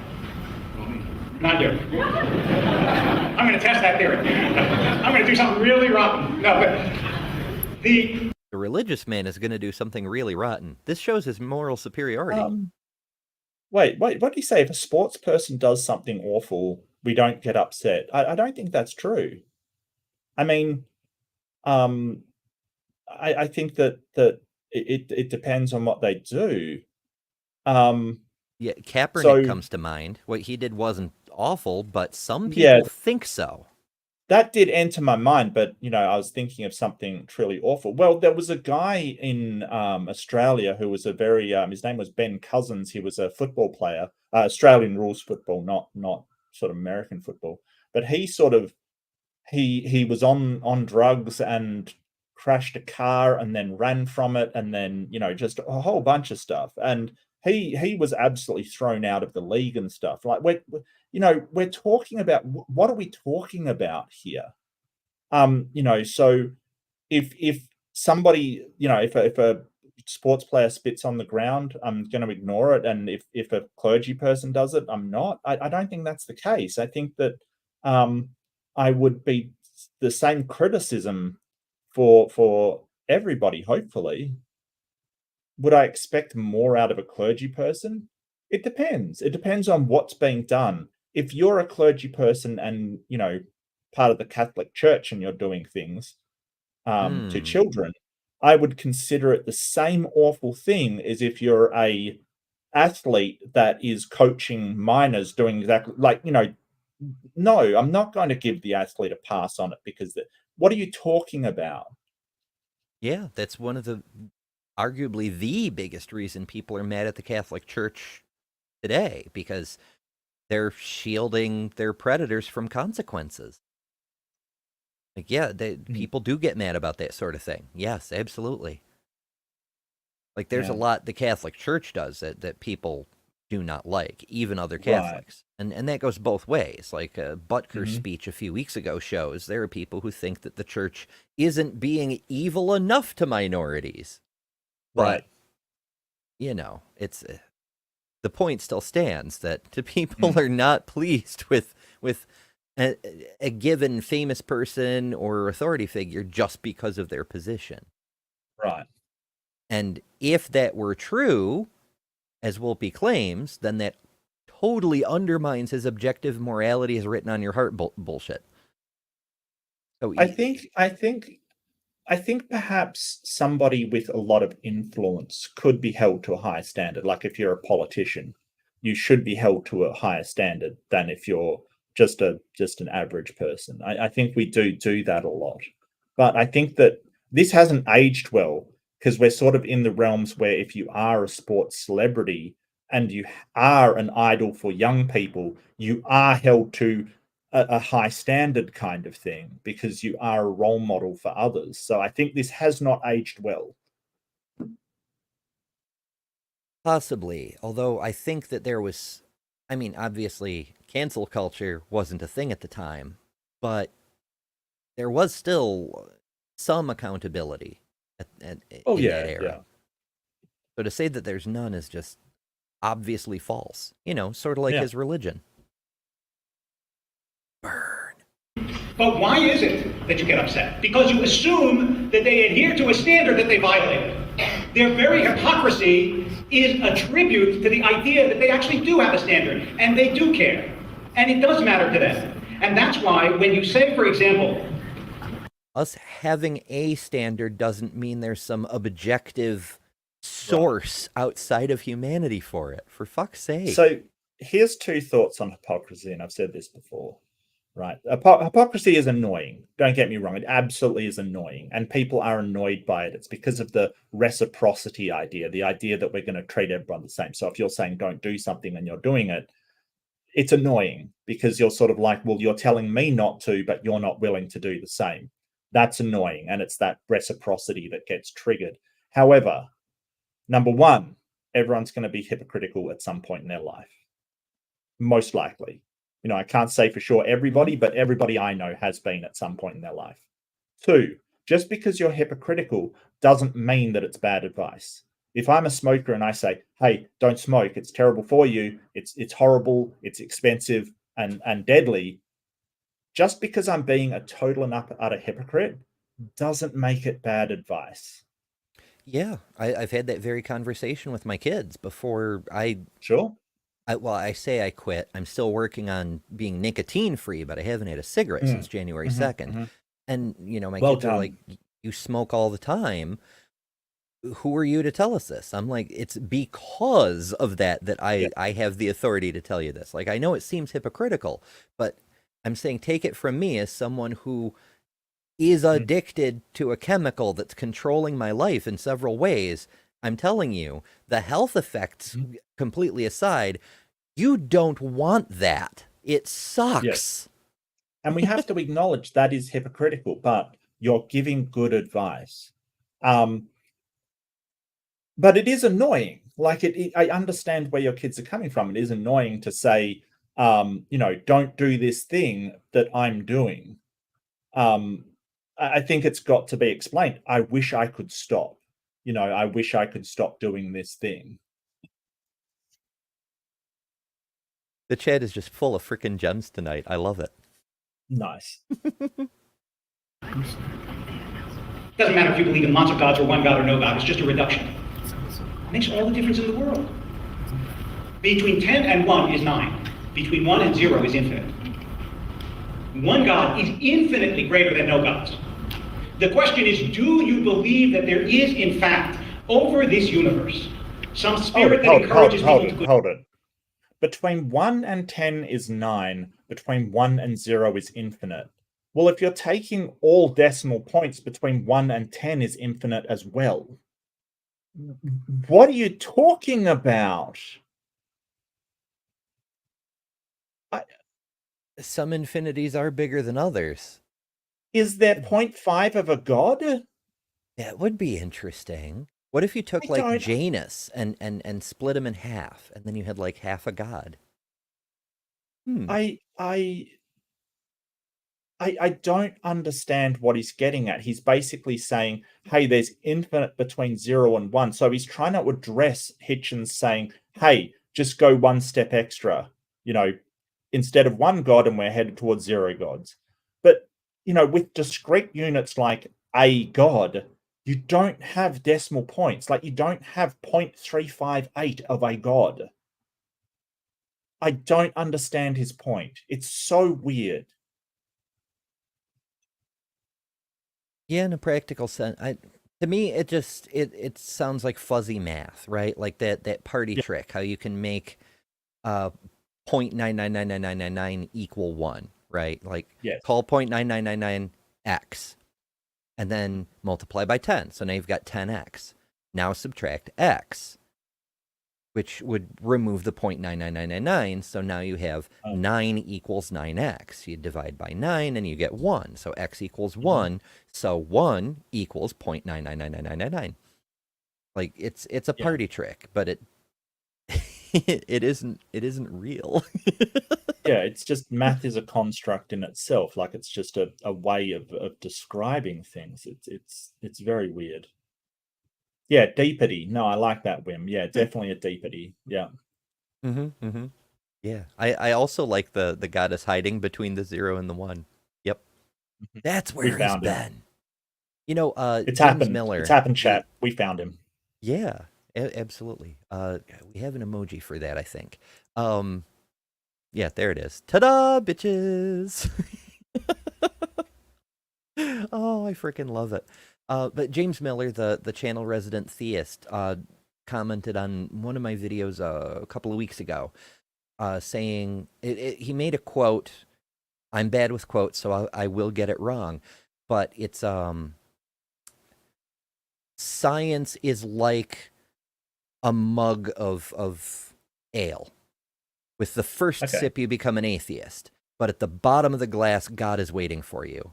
Not you. I'm going to test that theory. I'm going to do something really rotten. No, but the religious man is going to do something really rotten. This shows his moral superiority. Wait, what do you say? If a sports person does something awful, we don't get upset? I don't think that's true. I mean, I think that it depends on what they do. Yeah, Kaepernick comes to mind. What he did wasn't awful, but some people think so. That did enter my mind, but I was thinking of something truly awful. Well, there was a guy in Australia who was a very his name was Ben Cousins. He was a football player, Australian rules football, not sort of American football. But he sort of he was on drugs and crashed a car and then ran from it, and then just a whole bunch of stuff. And he was absolutely thrown out of the league and stuff. Like we're talking about, what are we talking about here? So if somebody, if a sports player spits on the ground, I'm going to ignore it. And if a clergy person does it, I'm not. I don't think that's the case. I think that I would be the same criticism for everybody, hopefully. Would I expect more out of a clergy person? It depends. It depends on what's being done. If you're a clergy person and, part of the Catholic Church and you're doing things to children, I would consider it the same awful thing as if you're a athlete that is coaching minors doing exactly no, I'm not going to give the athlete a pass on it because what are you talking about? Yeah, that's one of arguably the biggest reason people are mad at the Catholic Church today, because they're shielding their predators from consequences. People do get mad about that sort of thing. Yes, absolutely. Like there's a Yeah. lot the Catholic Church does that people do not like, even other Right. Catholics. And that goes both ways. Like Butker's Mhm. speech a few weeks ago shows there are people who think that the church isn't being evil enough to minorities. Right. But, you know, it's the point still stands that to people are not pleased with a given famous person or authority figure just because of their position. Right. And if that were true, as Wolpe claims, then that totally undermines his objective morality as written on your heart bullshit. So I think perhaps somebody with a lot of influence could be held to a higher standard. Like if you're a politician, you should be held to a higher standard than if you're just an average person. I think we do that a lot. But I think that this hasn't aged well because we're sort of in the realms where if you are a sports celebrity and you are an idol for young people, you are held to a high standard kind of thing because you are a role model for others. So I think this has not aged well. possibly, although I think that there was, I mean, obviously, cancel culture wasn't a thing at the time, but there was still some accountability in that era. So to say that there's none is just obviously false. You know, sort of like his religion. Burn. But why is it that you get upset? Because you assume that they adhere to a standard that they violated. Their very hypocrisy is a tribute to the idea that they actually do have a standard, and they do care, and it does matter to them. And that's why when you say, for example, us having a standard doesn't mean there's some objective source outside of humanity for it, for fuck's sake. So here's two thoughts on hypocrisy, and I've said this before, right? Hypocrisy is annoying. Don't get me wrong. It absolutely is annoying, and people are annoyed by it. It's because of the reciprocity idea, the idea that we're going to treat everyone the same. So if you're saying don't do something and you're doing it, it's annoying because you're sort of like, well, you're telling me not to, but you're not willing to do the same. That's annoying, and it's that reciprocity that gets triggered. However, number one, everyone's going to be hypocritical at some point in their life. Most likely. You know, I can't say for sure everybody, but everybody I know has been at some point in their life. Two, just because you're hypocritical doesn't mean that it's bad advice. If I'm a smoker and I say, hey, don't smoke, it's terrible for you, it's horrible, it's expensive and deadly, just because I'm being a total and utter hypocrite doesn't make it bad advice. Yeah, I've had that very conversation with my kids before I... Sure. I say I quit. I'm still working on being nicotine free, but I haven't had a cigarette since January 2nd. And, you know, my kids are like, you smoke all the time. Who are you to tell us this? I'm like, it's because of that I have the authority to tell you this. Like, I know it seems hypocritical, but I'm saying take it from me as someone who is addicted to a chemical that's controlling my life in several ways. I'm telling you, the health effects completely aside, you don't want that. It sucks. Yes. And we have to acknowledge that is hypocritical, but you're giving good advice. But it is annoying. Like I understand where your kids are coming from. It is annoying to say, you know, don't do this thing that I'm doing. I think it's got to be explained. I wish I could stop. You know, I wish I could stop doing this thing. The chat is just full of freaking gems tonight. I love it. Nice. doesn't matter if you believe in lots of gods or one god or no god, it's just a reduction. It makes all the difference in the world. Between 10 and 1 is 9. Between 1 and 0 is infinite. One God is infinitely greater than no gods. The question is, do you believe that there is, in fact, over this universe, some spirit that encourages people to good? Hold it. Between 1 and 10 is 9. Between 1 and 0 is infinite. Well, if you're taking all decimal points, between 1 and 10 is infinite as well. What are you talking about? Some infinities are bigger than others. Is there 0.5 of a god? That would be interesting. What if you took I like don't- Janus and split him in half, and then you had like half a god? I don't understand what he's getting at. He's basically saying, hey, there's infinite between 0 and 1. So he's trying to address Hitchens saying, hey, just go one step extra, instead of one god, and we're headed towards 0 gods. But, with discrete units like a god, you don't have decimal points. Like, you don't have 0.358 of a god. I don't understand his point. It's so weird. Yeah, in a practical sense, to me, it sounds like fuzzy math, right? Like that party trick, how you can make 0.999999 equal 1, right? Like Yes. call 0.9999x and then multiply by 10. So now you've got 10x. Now subtract x, which would remove the 0.99999. So now you have 9 equals 9x. You divide by 9 and you get 1. So x equals 1. So 1 equals 0.9999999. Like it's a party trick, but it isn't real. Yeah, it's just math is a construct in itself. Like, it's just a way of describing things. It's very weird. Yeah, deepity. No, I like that, Wim. Yeah, definitely a deepity. Yeah. Yeah. I also like the goddess hiding between the 0 and the 1. Yep. That's where he's been. It's James happened. Miller. It's happened, chat. We found him. Yeah, absolutely. We have an emoji for that, I think. Yeah, there it is. Ta-da, bitches! Oh, I freaking love it. But James Miller, the channel resident theist, commented on one of my videos a couple of weeks ago, saying he made a quote. I'm bad with quotes, so I will get it wrong, but it's science is like a mug of ale. With the first sip, you become an atheist, but at the bottom of the glass, God is waiting for you.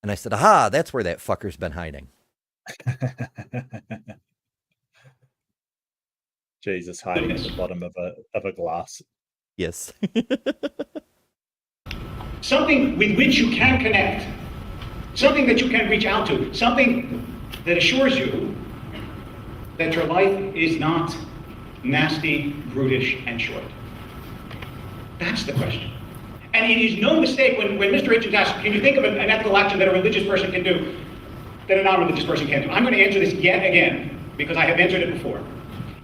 And I said, aha, that's where that fucker's been hiding. Jesus, hiding at the bottom of a glass. Yes. Something with which you can connect, something that you can reach out to, something that assures you that your life is not nasty, brutish, and short. That's the question. And it is no mistake when Mr. Hitchens asks, can you think of an ethical action that a religious person can do that a non-religious person can't do? I'm going to answer this yet again, because I have answered it before.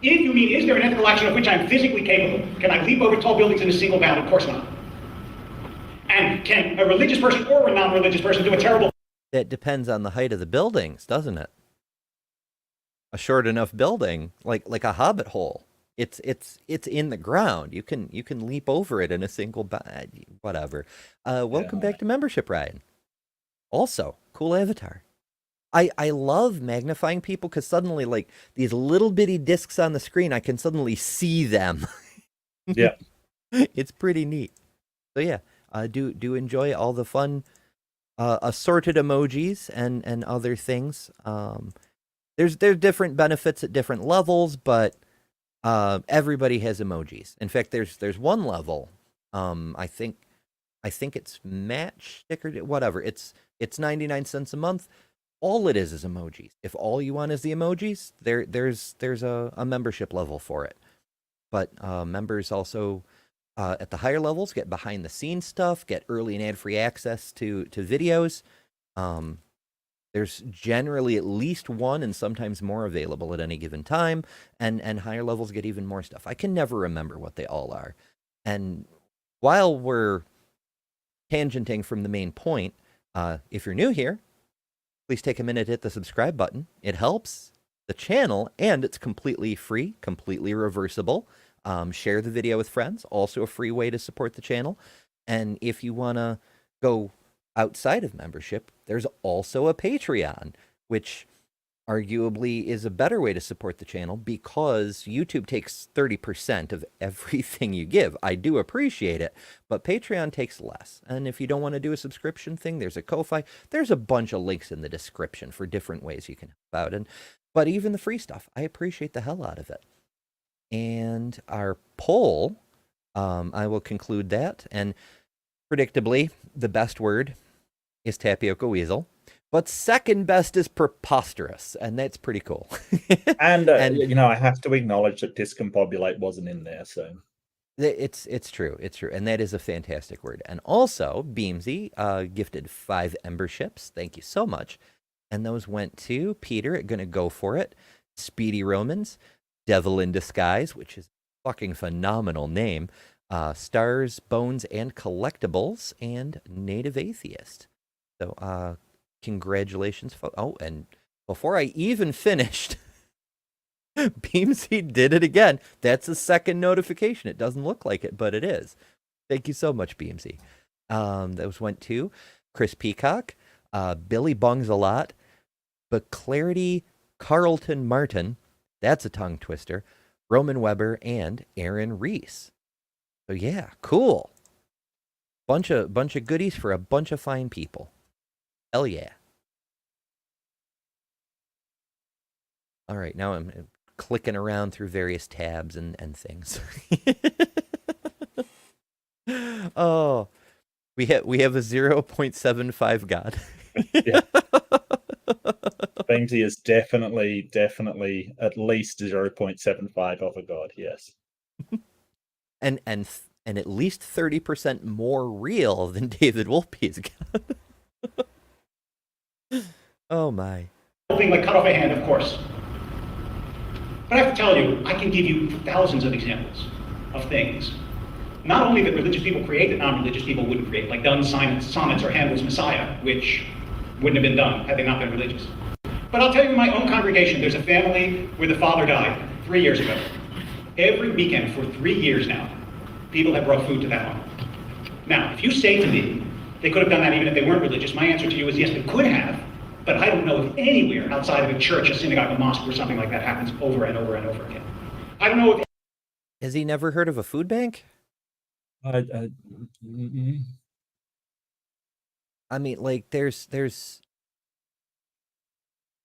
If you mean, is there an ethical action of which I'm physically capable? Can I leap over tall buildings in a single bound? Of course not. And can a religious person or a non-religious person do a terrible... That depends on the height of the buildings, doesn't it? A short enough building, like a hobbit hole. It's in the ground. You can leap over it in a single whatever. Welcome back to Membership, Ryan. Also, cool avatar. I love magnifying people because suddenly, like, these little bitty discs on the screen, I can suddenly see them. Yeah. It's pretty neat. So yeah, do enjoy all the fun assorted emojis and other things. There's different benefits at different levels, but everybody has emojis. In fact, there's one level. I think it's Matchstick or whatever. It's 99 cents a month. All it is emojis. If all you want is the emojis, there's a membership level for it. But members also at the higher levels get behind the scenes stuff, get early and ad-free access to videos. There's generally at least one and sometimes more available at any given time, and higher levels get even more stuff. I can never remember what they all are. And while we're tangenting from the main point, if you're new here, please take a minute to hit the subscribe button. It helps the channel, and it's completely free, completely reversible. Share the video with friends, also a free way to support the channel. And if you want to go outside of membership, there's also a Patreon, which arguably is a better way to support the channel because YouTube takes 30% of everything you give. I do appreciate it, but Patreon takes less. And if you don't want to do a subscription thing, there's a Ko-Fi. There's a bunch of links in the description for different ways you can help out. And But even the free stuff, I appreciate the hell out of it. And our poll, I will conclude that. And predictably, the best word is tapioca weasel. But second best is preposterous, and that's pretty cool. And I have to acknowledge that discombobulate wasn't in there, so it's true, and that is a fantastic word. And also, Beamsy gifted 5 Emberships. Thank you so much. And those went to Peter at Gonna Go For It, Speedy Romans, Devil in Disguise, which is a fucking phenomenal name, Stars, Bones, and Collectibles, and Native Atheist. So, congratulations. Oh, and before I even finished, Beamsy did it again. That's a second notification. It doesn't look like it, but it is. Thank you so much, Beamsy. Those went to Chris Peacock, Billy Bungs a lot, but Clarity Carlton Martin, that's a tongue twister, Roman Weber, and Aaron Reese. So yeah, cool. Bunch of goodies for a bunch of fine people. Hell yeah. All right, now I'm clicking around through various tabs and things. Oh, we have a 0.75 God. yeah. Beamsy is definitely at least 0.75 of a god, yes. and at least 30% more real than David Wolpe's God. Oh my. Thing like cut off a hand, of course. But I have to tell you, I can give you thousands of examples of things, not only that religious people create that non-religious people wouldn't create, like Donne's sonnets or Handel's Messiah, which wouldn't have been done had they not been religious. But I'll tell you, in my own congregation, there's a family where the father died 3 years ago. Every weekend for 3 years now, people have brought food to that home. Now, if you say to me, they could have done that even if they weren't religious, my answer to you is yes, they could have, but I don't know if anywhere outside of a church, a synagogue, a mosque, where something like that happens over and over and over again. I don't know if... Has he never heard of a food bank? Mm-mm. I mean, like, there's...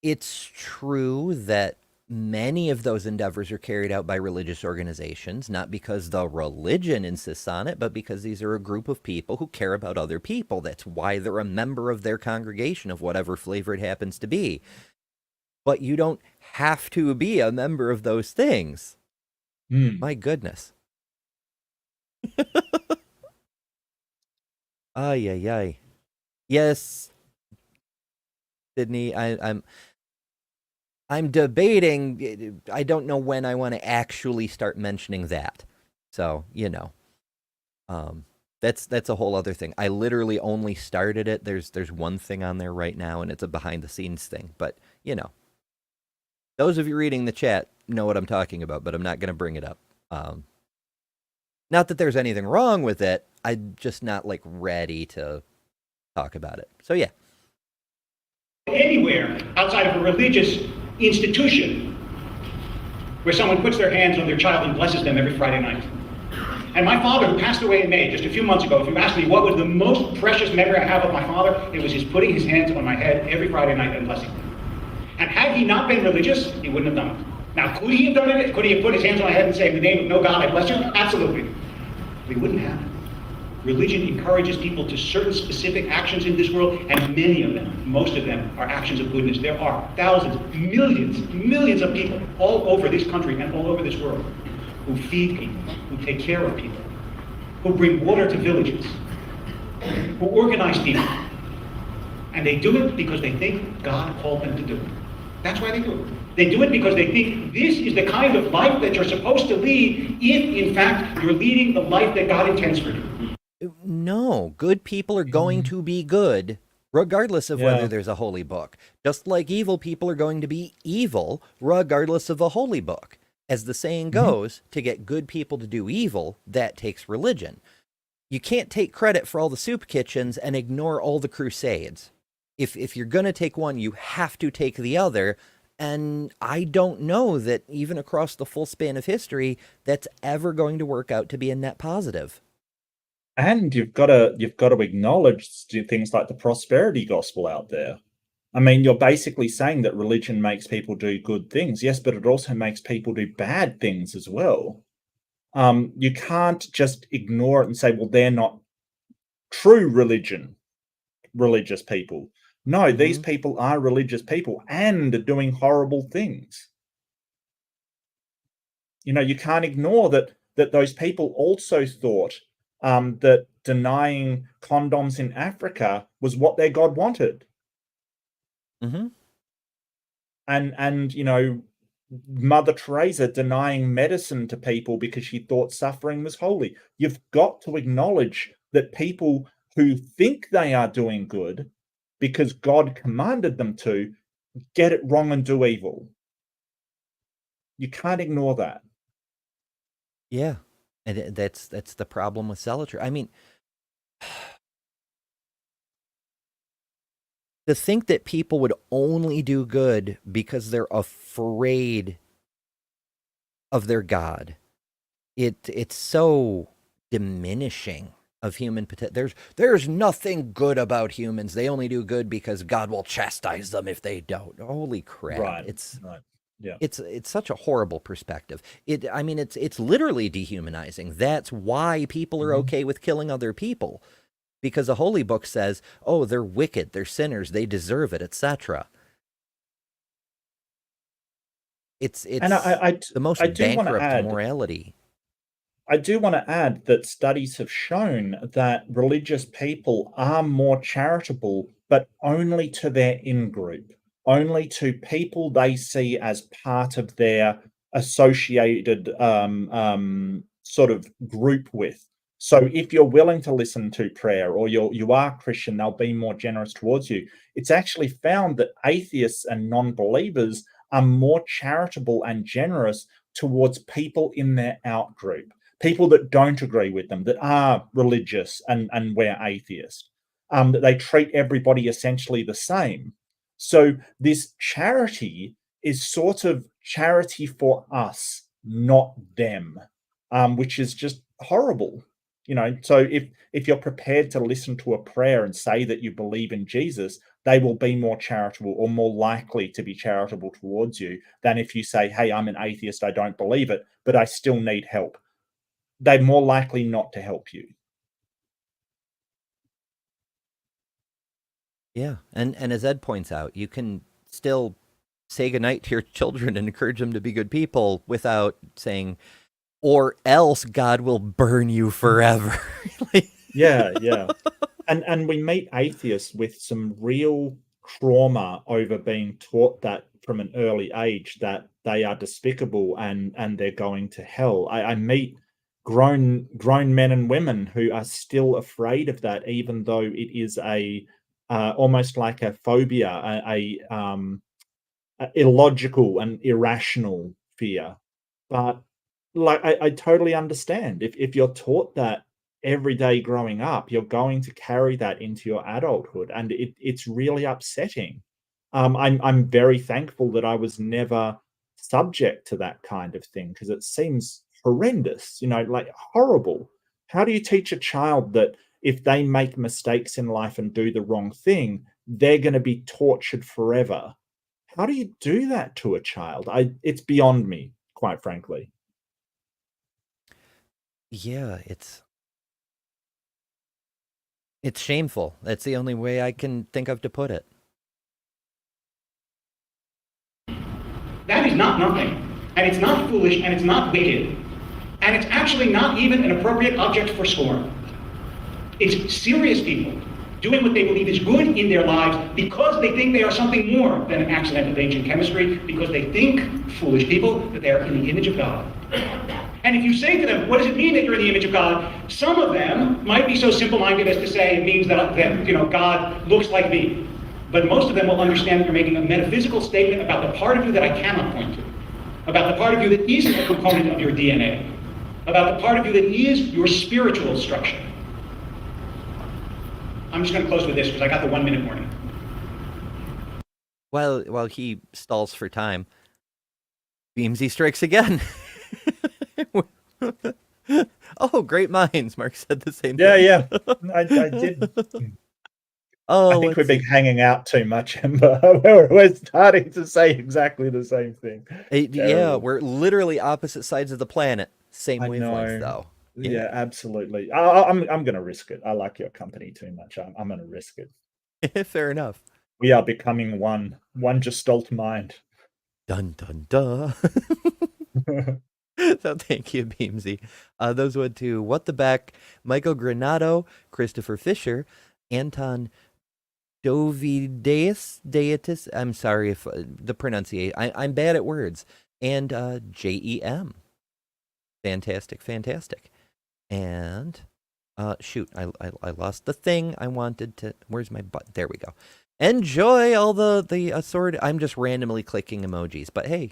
It's true that many of those endeavors are carried out by religious organizations, not because the religion insists on it, but because these are a group of people who care about other people. That's why they're a member of their congregation of whatever flavor it happens to be. But you don't have to be a member of those things. My goodness. Ay, ay, ay. Yes, Sydney, I'm debating. I don't know when I want to actually start mentioning that. So, that's a whole other thing. I literally only started it. There's one thing on there right now, and it's a behind the scenes thing. But, those of you reading the chat know what I'm talking about, but I'm not going to bring it up. Not that there's anything wrong with it. I'm just not ready to talk about it. So, yeah. Anywhere outside of a religious institution where someone puts their hands on their child and blesses them every Friday night. And my father, who passed away in May just a few months ago, if you asked me what was the most precious memory I have of my father, it was his putting his hands on my head every Friday night and blessing me. And had he not been religious, he wouldn't have done it. Now, could he have done it? Could he have put his hands on my head and say, in the name of no God, I bless you? Absolutely. But he wouldn't have. Religion encourages people to certain specific actions in this world, and many of them, most of them, are actions of goodness. There are thousands, millions of people all over this country and all over this world who feed people, who take care of people, who bring water to villages, who organize people. And they do it because they think God called them to do it. That's why they do it. They do it because they think this is the kind of life that you're supposed to lead if, in fact, you're leading the life that God intends for you. No, good people are going to be good, regardless of whether there's a holy book. Just like evil people are going to be evil, regardless of a holy book. As the saying goes, to get good people to do evil, that takes religion. You can't take credit for all the soup kitchens and ignore all the crusades. If you're going to take one, you have to take the other. And I don't know that even across the full span of history, that's ever going to work out to be a net positive. And you've got to acknowledge things like the prosperity gospel out there. I mean, you're basically saying that religion makes people do good things. Yes, but it also makes people do bad things as well. You can't just ignore it and say, well, they're not true religious people. No, these people are religious people and doing horrible things. You know, you can't ignore that those people also thought that denying condoms in Africa was what their God wanted. And you know, Mother Teresa denying medicine to people because she thought suffering was holy. You've got to acknowledge that people who think they are doing good because God commanded them to get it wrong and do evil. You can't ignore that. Yeah, and that's the problem with zealotry. I mean, to think that people would only do good because they're afraid of their God, it's so diminishing of human potential. There's nothing good about humans. They only do good because God will chastise them if they don't. Holy crap! Right. It's right. Yeah. It's such a horrible perspective. I mean, it's literally dehumanizing. That's why people are okay with killing other people, because the Holy Book says, "Oh, they're wicked, they're sinners, they deserve it," etc. It's And the most I do want to bankrupt add, morality. I do want to add that studies have shown that religious people are more charitable, but only to their in-group, only to people they see as part of their associated sort of group with. So if you're willing to listen to prayer or you are Christian, they'll be more generous towards you. It's actually found that atheists and non-believers are more charitable and generous towards people in their out group, people that don't agree with them, that are religious and we're atheist, that they treat everybody essentially the same. So this charity is sort of charity for us, not them, which is just horrible. You know, so if you're prepared to listen to a prayer and say that you believe in Jesus, they will be more charitable or more likely to be charitable towards you than if you say, hey, I'm an atheist, I don't believe it, but I still need help. They're more likely not to help you. Yeah, and as Ed points out, you can still say goodnight to your children and encourage them to be good people without saying, or else God will burn you forever. Yeah. And we meet atheists with some real trauma over being taught that from an early age, that they are despicable and they're going to hell. I meet grown men and women who are still afraid of that, even though it is a almost like a phobia, a illogical and irrational fear. But like I totally understand, if you're taught that every day growing up, you're going to carry that into your adulthood, and it's really upsetting. I'm very thankful that I was never subject to that kind of thing, because it seems horrendous, you know, like horrible. How do you teach a child that if they make mistakes in life and do the wrong thing, they're going to be tortured forever? How do you do that to a child? It's beyond me, quite frankly. Yeah, it's shameful. That's the only way I can think of to put it. That is not nothing, and it's not foolish, and it's not wicked, and it's actually not even an appropriate object for scorn. It's serious people doing what they believe is good in their lives because they think they are something more than an accident of ancient chemistry, because they think, foolish people, that they are in the image of God. And if you say to them, what does it mean that you're in the image of God? Some of them might be so simple-minded as to say it means that God looks like me. But most of them will understand that you're making a metaphysical statement about the part of you that I cannot point to, about the part of you that isn't a component of your DNA, about the part of you that is your spiritual structure. I'm just going to close with this because I got the 1 minute warning. While he stalls for time, Beamsy strikes again. Oh, great minds! Mark said the same thing. Yeah, I did. Oh, I think we've let's been see. hanging out too much, Ember. We're starting to say exactly the same thing. Yeah, Terrible. we're literally opposite sides of the planet. Same I wavelength, know. though. Yeah, Yeah. absolutely. I'm going to risk it. I like your company too much. I'm going to risk it. Fair enough. We are becoming one Gestalt mind. Dun dun dun. So thank you, Beamsy. Those went to What the Beck, Michael Granado, Christopher Fisher, Anton Dovideus, I'm sorry if the pronunciation, I'm bad at words, and JEM. Fantastic, fantastic. And shoot, I lost the thing I wanted to. Where's my butt? There we go. Enjoy all the assorted. I'm just randomly clicking emojis, but hey,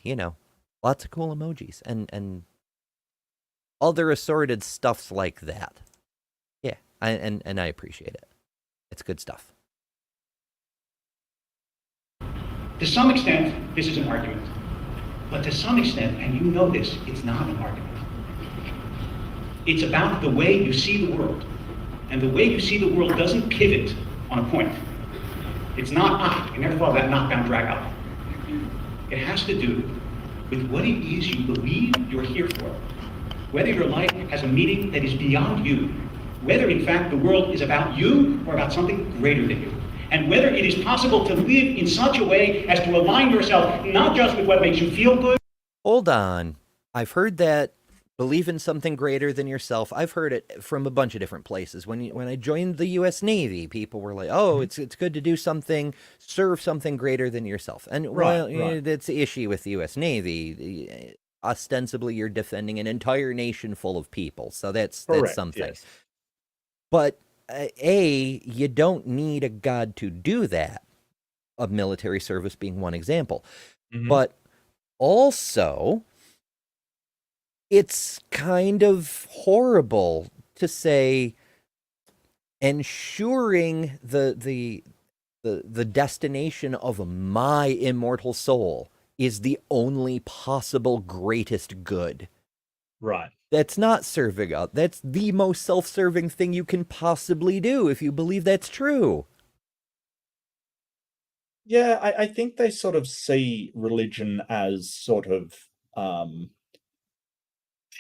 lots of cool emojis and other assorted stuffs like that. Yeah, and I appreciate it. It's good stuff. To some extent, this is an argument. But to some extent, and you know this, it's not an argument. It's about the way you see the world. And the way you see the world doesn't pivot on a point. It's not, I never thought of that knockdown drag out. It has to do with what it is you believe you're here for. Whether your life has a meaning that is beyond you. Whether, in fact, the world is about you or about something greater than you. And whether it is possible to live in such a way as to align yourself not just with what makes you feel good. Hold on. I've heard that believe in something greater than yourself. I've heard it from a bunch of different places. When I joined the U.S. Navy, people were like, "Oh, it's good to do something, serve something greater than yourself." And Right. that's the issue with the U.S. Navy. Ostensibly, you're defending an entire nation full of people, so that's Correct, something. yes. But you don't need a god to do that. Of military service being one example, but also, it's kind of horrible to say ensuring the destination of my immortal soul is the only possible greatest good. Right. That's not serving up. That's the most self-serving thing you can possibly do if you believe that's true. Yeah, I think they sort of see religion as sort of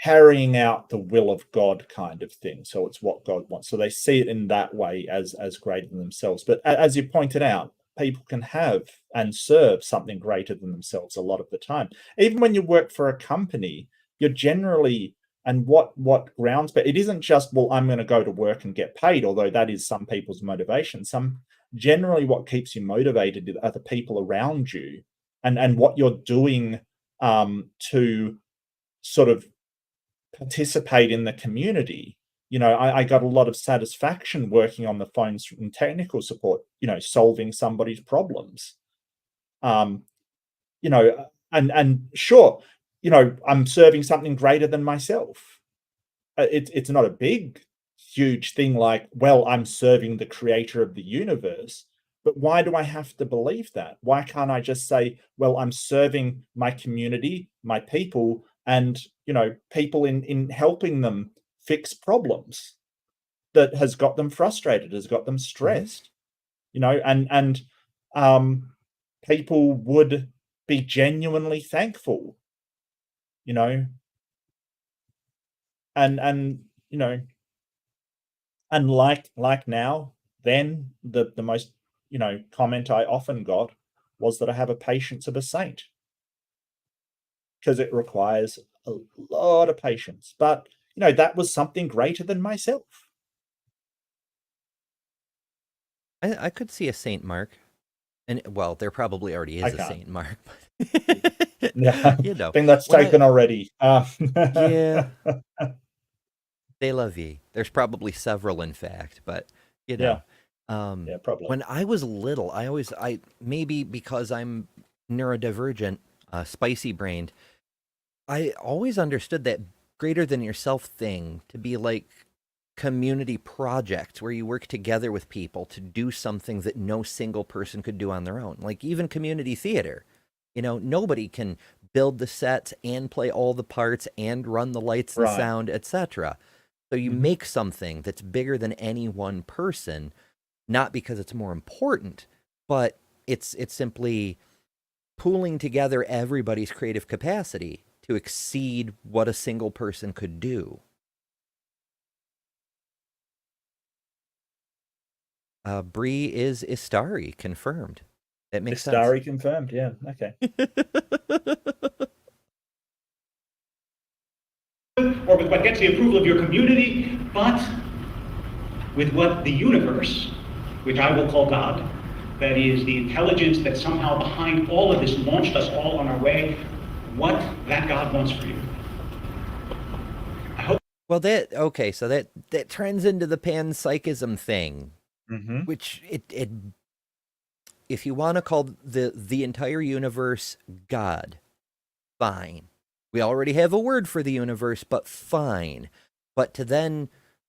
carrying out the will of God kind of thing. So it's what God wants. So they see it in that way as greater than themselves. But as you pointed out, people can have and serve something greater than themselves a lot of the time. Even when you work for a company, you're generally and what grounds, but it isn't just, well, I'm going to go to work and get paid, although that is some people's motivation. Some generally what keeps you motivated are the people around you and what you're doing to sort of participate in the community. I got a lot of satisfaction working on the phones in technical support, solving somebody's problems. And sure, I'm serving something greater than myself. It's not a big, huge thing like, well, I'm serving the creator of the universe. But why do I have to believe that? Why can't I just say, well, I'm serving my community, my people, and people in helping them fix problems that has got them frustrated, has got them stressed, and people would be genuinely thankful, and and like now, then the most comment I often got was that I have a patience of a saint, because it requires a lot of patience. But that was something greater than myself. I could see a Saint Mark, and well, there probably already is a Saint Mark. But Yeah, I think that's taken already. Yeah, they love ye. There's probably several, in fact, but yeah, probably. When I was little, I maybe because I'm neurodivergent, spicy brained, I always understood that greater than yourself thing to be like community projects where you work together with people to do something that no single person could do on their own. Like even community theater, nobody can build the sets and play all the parts and run the lights and sound, etc. So you make something that's bigger than any one person, not because it's more important, but it's simply pooling together everybody's creative capacity to exceed what a single person could do. Bree is Istari, confirmed. That makes Istari confirmed, yeah, okay. Or with what gets the approval of your community, but with what the universe, which I will call God, that is the intelligence that somehow behind all of this launched us all on our way, what that God wants for you. I hope. Well, so that trends into the panpsychism thing, which it if you want to call the entire universe God, fine. We already have a word for the universe, but fine. But to then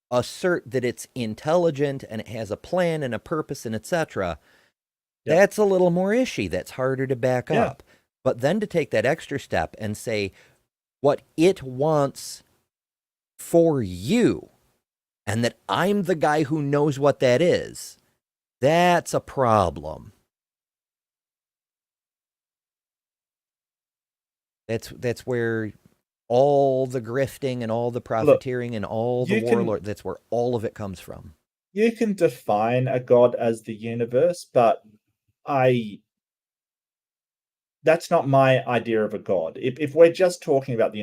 assert that it's intelligent and it has a plan and a purpose and etc., that's a little more ishy. That's harder to back up. But then to take that extra step and say what it wants for you, and that I'm the guy who knows what that is, that's a problem. That's where all the grifting and all the profiteering and all the warlord, that's where all of it comes from. You can define a god as the universe, but that's not my idea of a god. If we're just talking about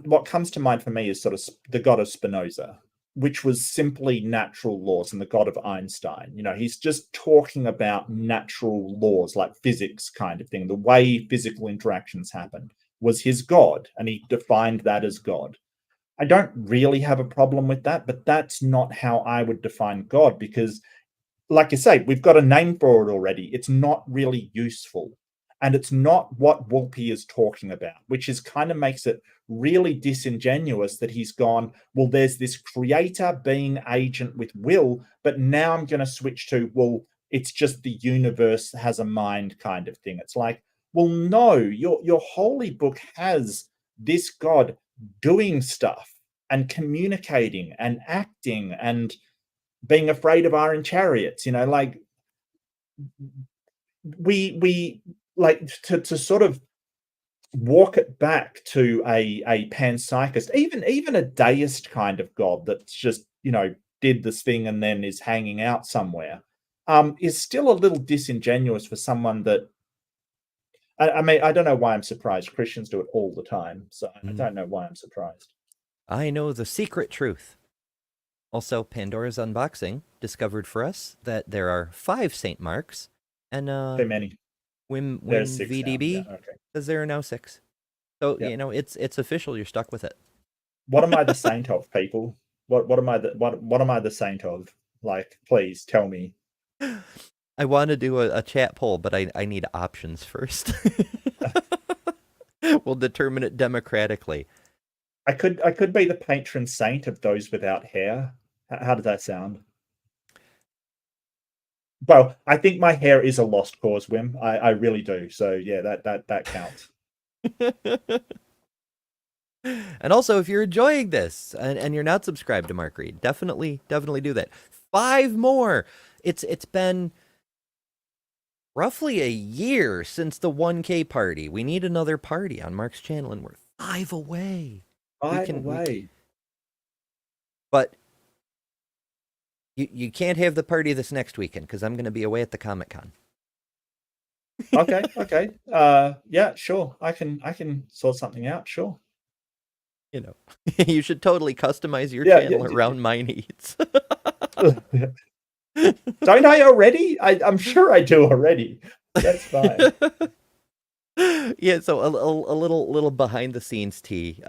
what comes to mind for me is sort of the god of Spinoza, which was simply natural laws, and the god of Einstein. You know, he's just talking about natural laws, like physics kind of thing. The way physical interactions happened was his god, and he defined that as God. I don't really have a problem with that, but that's not how I would define God, because, like you say, we've got a name for it already. It's not really useful. And it's not what Wolpe is talking about, which is kind of makes it really disingenuous that he's gone, well, there's this creator being agent with will, but now I'm going to switch to, well, it's just the universe has a mind kind of thing. It's like, well, no, your holy book has this God doing stuff and communicating and acting and being afraid of iron chariots, you know, like we like to sort of walk it back to a panpsychist, even a deist kind of god that's just, you know, did this thing and then is hanging out somewhere, is still a little disingenuous for someone that, I mean, I don't know why I'm surprised. Christians do it all the time, so I don't know why I'm surprised. I know the secret truth. Also, Pandora's Unboxing discovered for us that there are 5 St. Marks, and Too many. When There's 6 VDB now. Yeah, okay. says there are now 6. So, Yep. you know, it's official. You're stuck with it. What am I the saint of, people? What am I the saint of? Like, please tell me. I want to do a chat poll, but I need options first. We'll determine it democratically. I could be the patron saint of those without hair. How does that sound? Well, I think my hair is a lost cause, Wim. I really do. So yeah, that counts. And also, if you're enjoying this and you're not subscribed to Mark Reed, definitely do that. 5 more. It's been roughly a year since the 1K party. We need another party on Mark's channel, and we're 5 away. 5 away. But you can't have the party this next weekend because I'm going to be away at the Comic-Con. Okay. Yeah, sure. I can sort something out. Sure. You know, you should totally customize your channel around my needs. Don't I already? I'm sure I do already. That's fine. Yeah, so a little behind the scenes tea.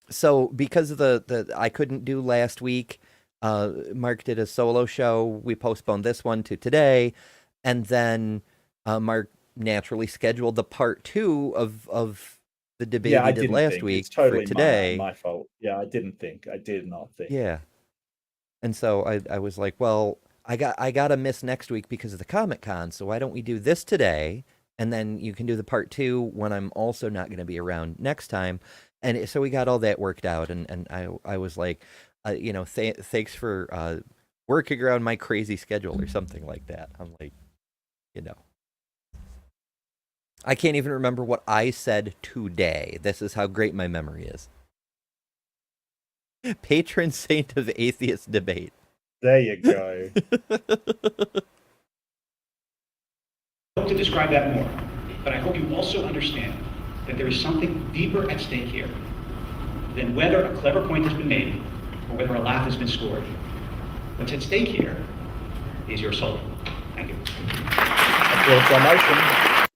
So because of the I couldn't do last week, Mark did a solo show. We postponed this one to today, and then Mark naturally scheduled the part 2 of the debate he did last week it's totally for today. My fault. Yeah, I did not think. Yeah. And so I was like, well, I got to miss next week because of the Comic-Con, so why don't we do this today, and then you can do the part 2 when I'm also not going to be around next time. And so we got all that worked out, and I was like, you know, thanks for working around my crazy schedule or something like that. I'm like, you know. I can't even remember what I said today. This is how great my memory is. Patron saint of atheist debate. There you go. To describe that more, but I hope you also understand that there is something deeper at stake here than whether a clever point has been made or whether a laugh has been scored. What's at stake here is your soul. Thank you. Appeal to emotion.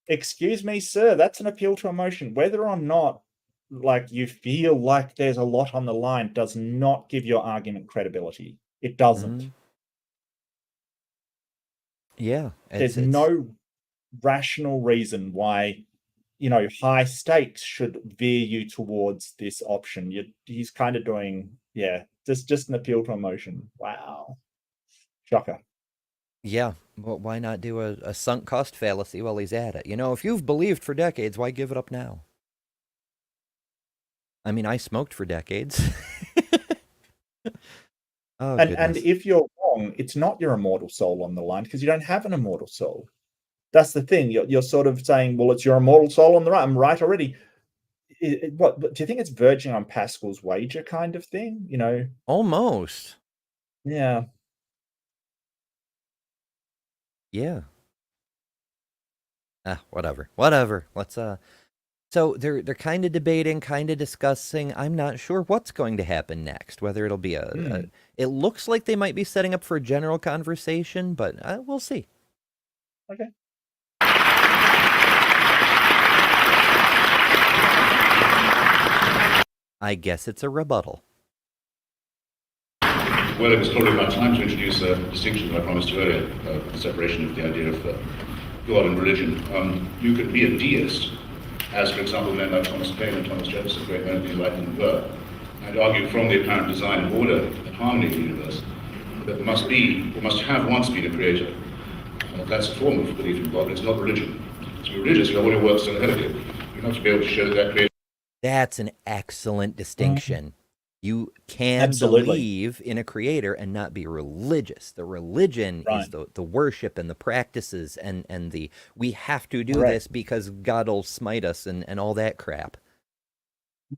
Excuse me, sir, that's an appeal to emotion. Whether or not like you feel like there's a lot on the line does not give your argument credibility. It doesn't. Yeah. There's no rational reason why, you know, high stakes should veer you towards this option. He's kind of doing, yeah, just an appeal to emotion. Wow. Shocker. Yeah. Well, why not do a sunk cost fallacy while he's at it? You know, if you've believed for decades, why give it up now? I mean, I smoked for decades. Oh, and if you're wrong, it's not your immortal soul on the line because you don't have an immortal soul. That's the thing. You're sort of saying, well, it's your immortal soul on the right. I'm right already. What do you think it's verging on Pascal's wager kind of thing? You know, almost. Yeah. Yeah. Whatever. Let's So they're kind of debating, kind of discussing. I'm not sure what's going to happen next. Whether it'll be it looks like they might be setting up for a general conversation, but we'll see. Okay. I guess it's a rebuttal. Well, it was probably about time to introduce a distinction that I promised earlier, the separation of the idea of God and religion. You could be a deist, as, for example, men like Thomas Paine and Thomas Jefferson, great men of the Enlightenment, were. I'd argue from the apparent design of order and harmony of the universe that there must be, or must have once been a creator. That's a form of belief in God, but it's not religion. To be religious, you have all your works still ahead of you. You have to be able to show that creator. That's an excellent distinction. You can Absolutely. believe in a creator and not be religious. The religion is the worship and the practices and the we have to do this because God will smite us and all that crap.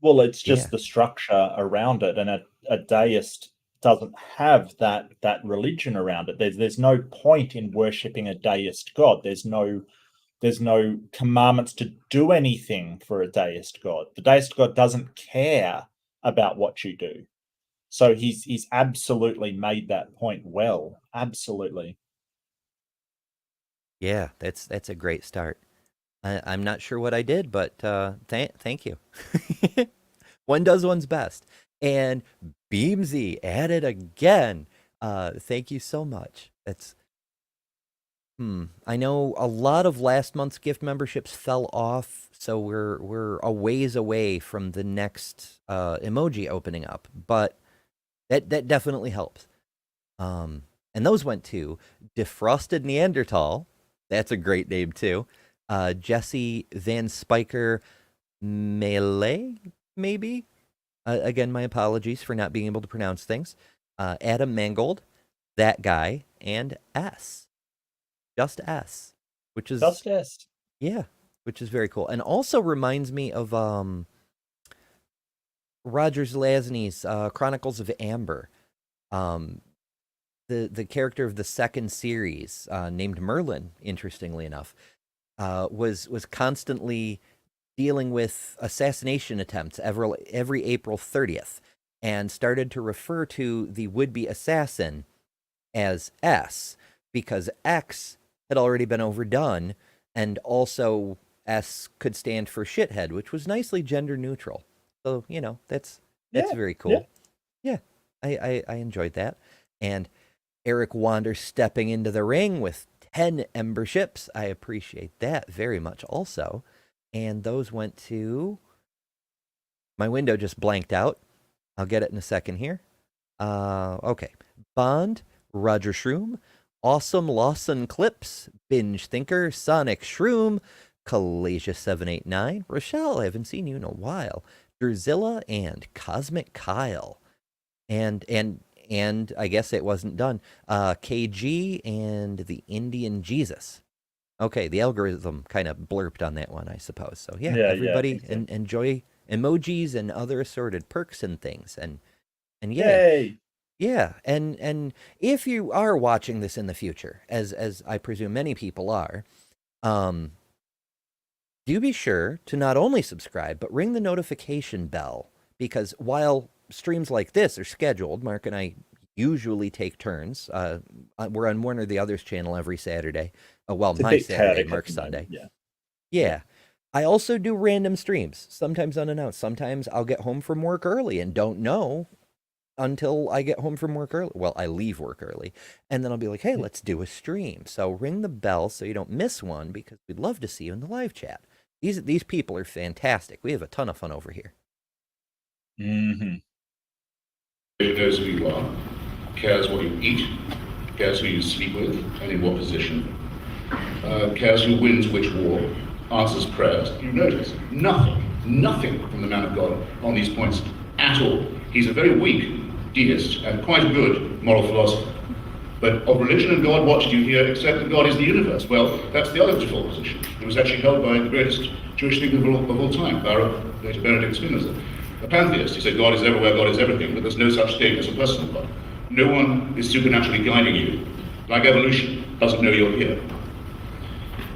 Well, it's just the structure around it, and a deist doesn't have that religion around it. There's no point in worshipping a deist god. There's no commandments to do anything for a deist god. The deist god doesn't care about what you do. So he's absolutely made that point well. Absolutely. Yeah, that's a great start. I'm not sure what I did, but thank you. One does one's best. And Beamsy at it again. Thank you so much. That's I know a lot of last month's gift memberships fell off, so we're a ways away from the next emoji opening up, but that definitely helps. And those went to Defrosted Neanderthal. That's a great name too. Jesse Van Spiker Melee, maybe. Again, my apologies for not being able to pronounce things. Adam Mangold, that guy, and S. Just S, which is Just S. Yeah, which is very cool, and also reminds me of Roger Zelazny's Chronicles of Amber. The character of the second series, named Merlin, interestingly enough, was constantly dealing with assassination attempts every April 30th, and started to refer to the would-be assassin as S, because X had already been overdone, and also S could stand for shithead, which was nicely gender neutral. So, you know, that's very cool. Yeah, I enjoyed that. And Eric Wander stepping into the ring with 10 Emberships. I appreciate that very much also. And those went to... My window just blanked out. I'll get it in a second here. Okay. Bond, Roger Shroom, Awesome Lawson Clips, Binge Thinker, Sonic Shroom, Kalasia789, Rochelle, I haven't seen you in a while, Drzilla, and Cosmic Kyle. And and I guess it wasn't done. KG and the Indian Jesus. Okay, the algorithm kind of blurped on that one, I suppose. So yeah, everybody enjoy emojis and other assorted perks and things, and Yay! yeah, and if you are watching this in the future, as I presume many people are, do be sure to not only subscribe but ring the notification bell, because while streams like this are scheduled, Mark and I usually take turns. We're on one or the other's channel every Saturday. Well, my Saturday, Mark's Sunday. Yeah. I also do random streams, sometimes unannounced. Sometimes I'll get home from work early and don't know until I get home from work early. Well, I leave work early, and then I'll be like, hey, let's do a stream. So ring the bell so you don't miss one, because we'd love to see you in the live chat. These people are fantastic. We have a ton of fun over here. Mm-hmm. It knows who you are, cares what you eat, cares who you sleep with and in what position, cares who wins which war, answers prayers. You notice nothing from the man of God on these points at all. He's a very weak deist and quite a good moral philosopher. But of religion and God, what did you hear except that God is the universe? Well, that's the other default position. It was actually held by the greatest Jewish thinker of all time, later Benedict Spinoza. A pantheist. He said God is everywhere, God is everything, but there's no such thing as a personal God. No one is supernaturally guiding you, like evolution doesn't know you're here.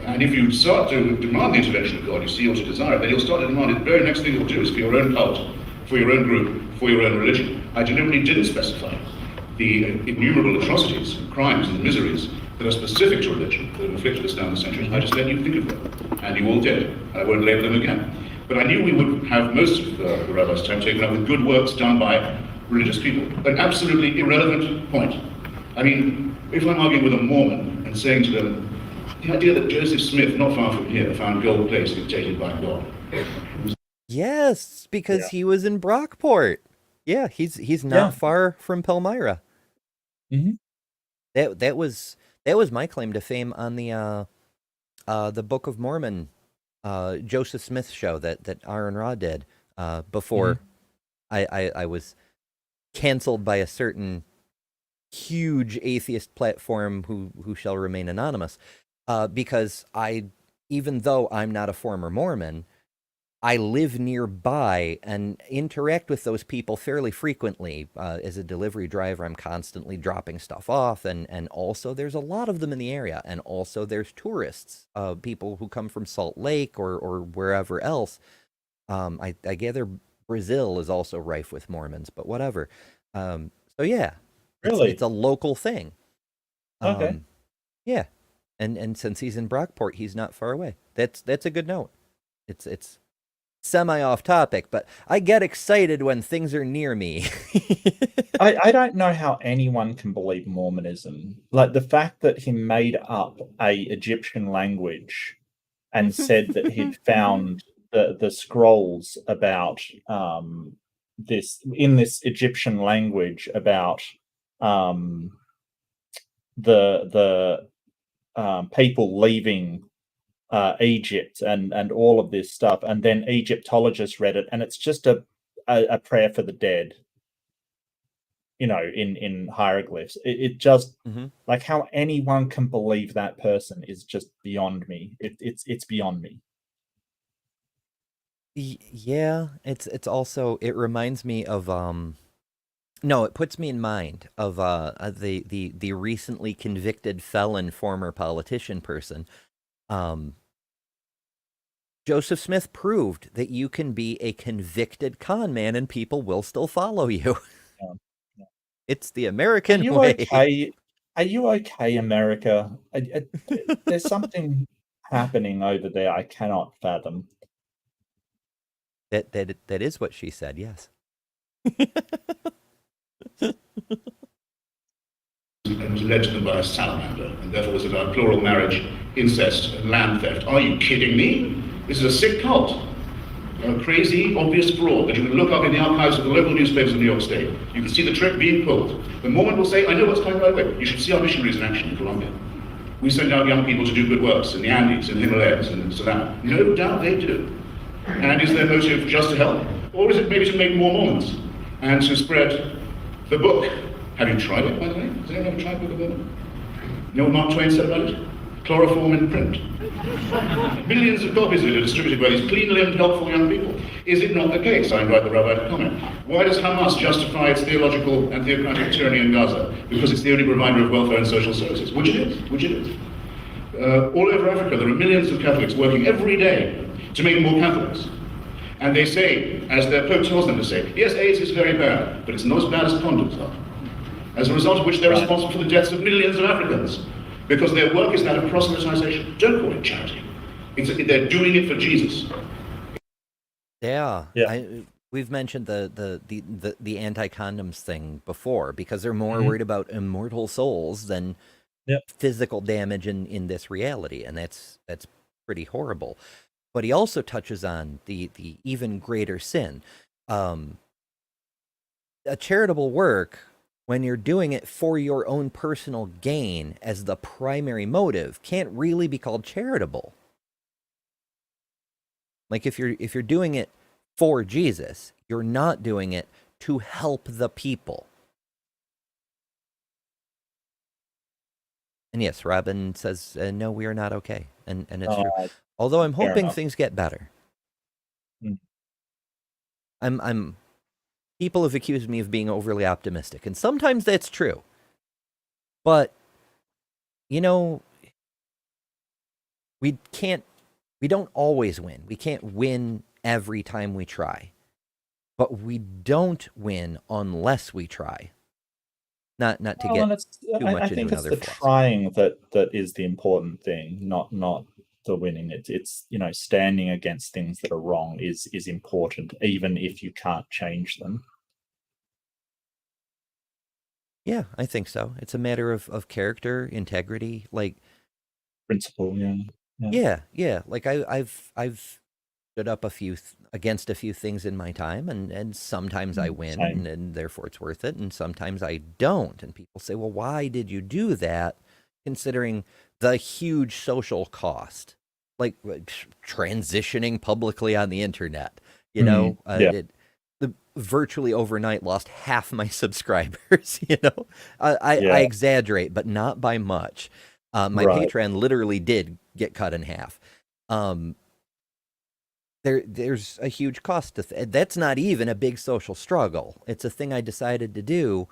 And if you start to demand the intervention of God, you see or to desire it, then you'll start to demand it. The very next thing you'll do is for your own cult, for your own group, for your own religion. I deliberately didn't specify the innumerable atrocities and crimes and miseries that are specific to religion that have afflicted us down the centuries. I just let you think of them, and you all did, and I won't label them again. But I knew we would have most of the rabbi's time taken up with good works done by religious people. An absolutely irrelevant point. I mean, if I'm arguing with a Mormon and saying to them, the idea that Joseph Smith, not far from here, found gold plates dictated by God. Yes, because he was in Brockport. Yeah, he's not far from Palmyra. Mm-hmm. That was my claim to fame on the Book of Mormon Joseph Smith show that Aaron Ra did before I was canceled by a certain huge atheist platform who shall remain anonymous, because even though I'm not a former Mormon, I live nearby and interact with those people fairly frequently. As a delivery driver, I'm constantly dropping stuff off, and also there's a lot of them in the area, and also there's tourists, people who come from Salt Lake or wherever else. I gather Brazil is also rife with Mormons, but whatever. So yeah, really, it's a local thing. Okay. Yeah, and since he's in Brockport, he's not far away. That's a good note. It's semi off topic, but I get excited when things are near me. I don't know how anyone can believe Mormonism. Like the fact that he made up a Egyptian language and said that he'd found the scrolls about this Egyptian language about the people leaving Egypt and all of this stuff, and then Egyptologists read it, and it's just a prayer for the dead, in hieroglyphs. It just like how anyone can believe that person is just beyond me. It's beyond me. Yeah, it's also, it reminds me of no, it puts me in mind of the recently convicted felon former politician person. Joseph Smith proved that you can be a convicted con man and people will still follow you. It's the American way. Okay? Are you okay, America? There's something happening over there I cannot fathom. That is what she said, yes. And was led to them by a salamander, and therefore was about plural marriage, incest, and land theft. Are you kidding me? This is a sick cult. A crazy, obvious fraud that you can look up in the archives of the local newspapers of New York State. You can see the trick being pulled. The Mormon will say, I know what's coming right away. You should see our missionaries in action in Colombia. We send out young people to do good works in the Andes, in the Himalayas, and so that. No doubt they do. And is their motive just to help? Or is it maybe to make more Mormons and to spread the book Have you tried it, by the way? Has anyone ever tried Book of Mormon? You know what Mark Twain said about it? Chloroform in print. Millions of copies of it are distributed by these clean-limbed, helpful young people. Is it not the case, I invite the rabbi to comment, why does Hamas justify its theological and theocratic tyranny in Gaza? Because it's the only provider of welfare and social services. Which it is, which it is. All over Africa, there are millions of Catholics working every day to make more Catholics. And they say, as their Pope tells them to say, yes, AIDS is very bad, but it's not as bad as condoms are. As a result of which they're responsible for the deaths of millions of Africans, because their work is that of proselytization. Don't call it charity. They're doing it for Jesus. Yeah. Yeah. We've mentioned the anti-condoms thing before, because they're more worried about immortal souls than physical damage in this reality, and that's pretty horrible. But he also touches on the even greater sin. A charitable work, when you're doing it for your own personal gain as the primary motive, can't really be called charitable. Like if you're doing it for Jesus, you're not doing it to help the people. And yes, Robin says, no, we are not okay. And it's true. Although I'm hoping things get better. People have accused me of being overly optimistic, and sometimes that's true. But, you know, we don't always win. We can't win every time we try. But we don't win unless we try. Not to get too much I think into it's another the philosophy. trying that is the important thing, not the winning. It's standing against things that are wrong is important, even if you can't change them. Yeah, I think so. It's a matter of character, integrity, like Principle, yeah. Like I've stood up against a few things in my time, and sometimes I win, and therefore it's worth it, and sometimes I don't. And people say, well, why did you do that, considering the huge social cost, like transitioning publicly on the internet? You know, the virtually overnight lost half my subscribers. You know, I exaggerate, but not by much. My Patreon literally did get cut in half. There's a huge cost to that's not even a big social struggle. It's a thing I decided to do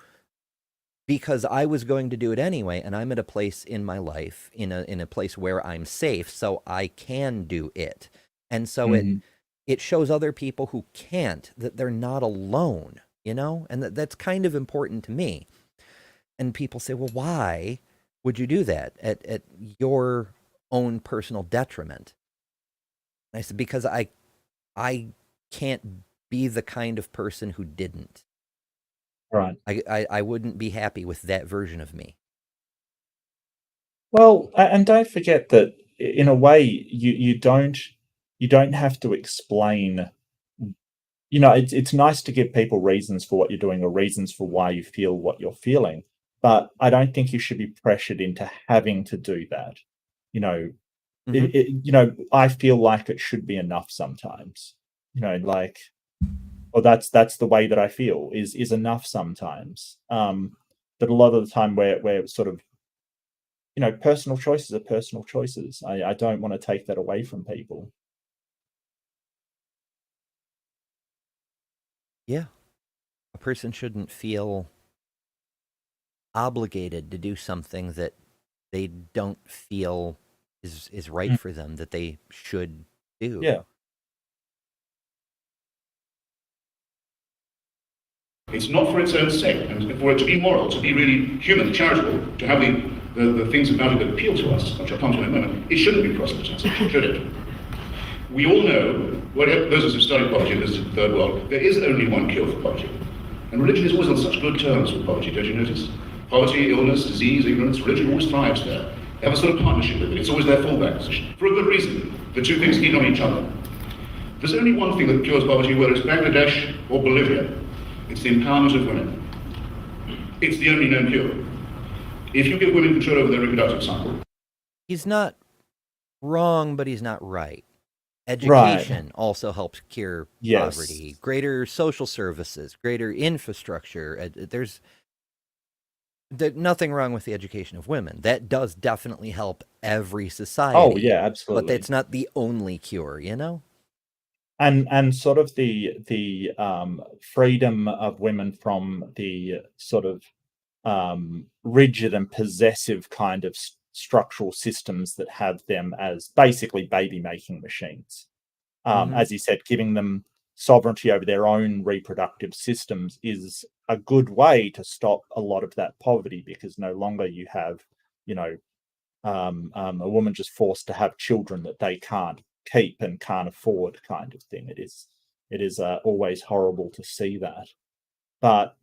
because I was going to do it anyway, and I'm at a place in my life, in a place where I'm safe, so I can do it. And so it shows other people who can't that they're not alone, you know? And that's kind of important to me. And people say, well, why would you do that at your own personal detriment? And I said, because I can't be the kind of person who didn't. Right. I wouldn't be happy with that version of me. Well, and don't forget that in a way you don't have to explain. You know, it's nice to give people reasons for what you're doing or reasons for why you feel what you're feeling, but I don't think you should be pressured into having to do that. You know, I feel like it should be enough sometimes. You know, like, or that's the way that I feel is enough sometimes. But a lot of the time we're sort of, you know, personal choices are personal choices. I don't want to take that away from people. Yeah. A person shouldn't feel obligated to do something that they don't feel is right for them, that they should do. Yeah. It's not for its own sake, and for it to be moral, to be really human, charitable, to have the things about it that appeal to us, which I'll come to in a moment. It shouldn't be proselytizing, should it? We all know, those of us who study poverty in this third world, there is only one cure for poverty. And religion is always on such good terms with poverty, don't you notice? Poverty, illness, disease, ignorance, religion always thrives there. They have a sort of partnership with it. It's always their fallback position. For a good reason. The two things feed on each other. There's only one thing that cures poverty, whether it's Bangladesh or Bolivia. It's the empowerment of women. It's the only known cure. If you give women control over their reproductive cycle. He's not wrong, but he's not right. Education also helps cure poverty. Greater social services, greater infrastructure. nothing wrong with the education of women. That does definitely help every Oh society, yeah, but absolutely. that's not the only cure, you know? And sort of the freedom of women from the sort of rigid and possessive kind of structural systems that have them as basically baby making machines. As you said, giving them sovereignty over their own reproductive systems is a good way to stop a lot of that poverty, because no longer you have, a woman just forced to have children that they can't keep and can't afford, kind of thing. It is always horrible to see that, but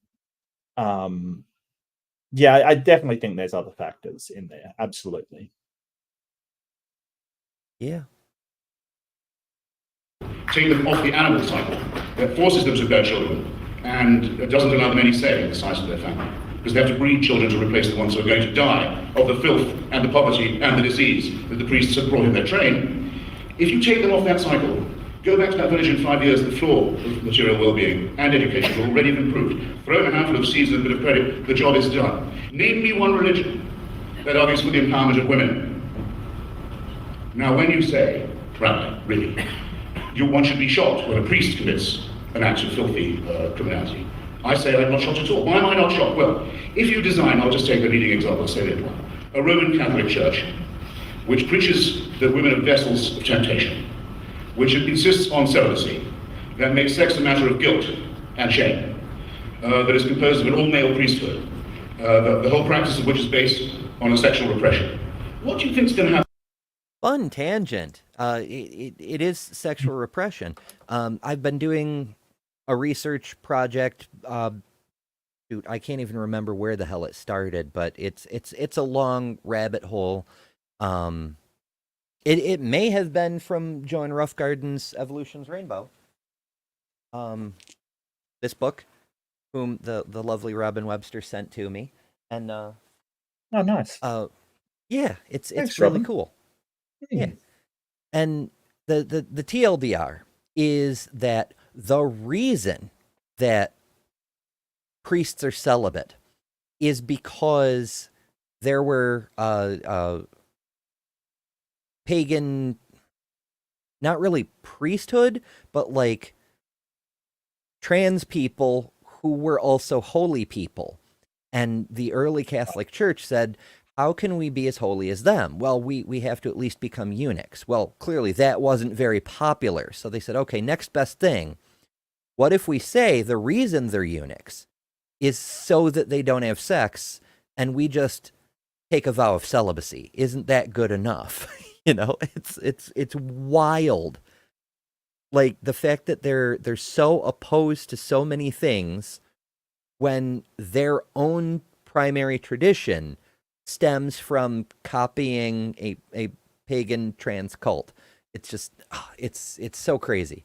yeah, I definitely think there's other factors in there. Absolutely. Yeah. Take them off the animal cycle that forces them to bear children and doesn't allow them any say in the size of their family, because they have to breed children to replace the ones who are going to die of the filth and the poverty and the disease that the priests have brought in their train. If you take them off that cycle, go back to that village in 5 years, the floor of material well-being and education will already have improved. Throw in a handful of seeds and a bit of credit, the job is done. Name me one religion that argues for the empowerment of women. Now, when you say, Rabbi, really, one should be shocked when a priest commits an act of filthy criminality. I say I'm not shocked at all. Why am I not shocked? Well, if you design, I'll just take the leading example, say it one, a Roman Catholic Church which preaches that women are vessels of temptation, which insists on celibacy, that makes sex a matter of guilt and shame, that is composed of an all-male priesthood, the whole practice of which is based on a sexual repression. What do you think is going to happen? Fun tangent. It is sexual repression. I've been doing a research project. Shoot, I can't even remember where the hell it started, but it's a long rabbit hole. It may have been from Joan Roughgarden's Evolution's Rainbow. This book, whom the lovely Robin Webster sent to me, and oh, nice. Yeah, it's Thanks, really Robin. cool. Yeah, and the TLDR is that the reason that priests are celibate is because there were pagan, not really priesthood, but like trans people who were also holy people. And the early Catholic Church said, how can we be as holy as them? Well, we have to at least become eunuchs. Well, clearly that wasn't very popular. So they said, okay, next best thing. What if we say the reason they're eunuchs is so that they don't have sex, and we just take a vow of celibacy? Isn't that good enough? It's wild. Like the fact that they're so opposed to so many things when their own primary tradition stems from copying a pagan trans cult. It's just, it's so crazy.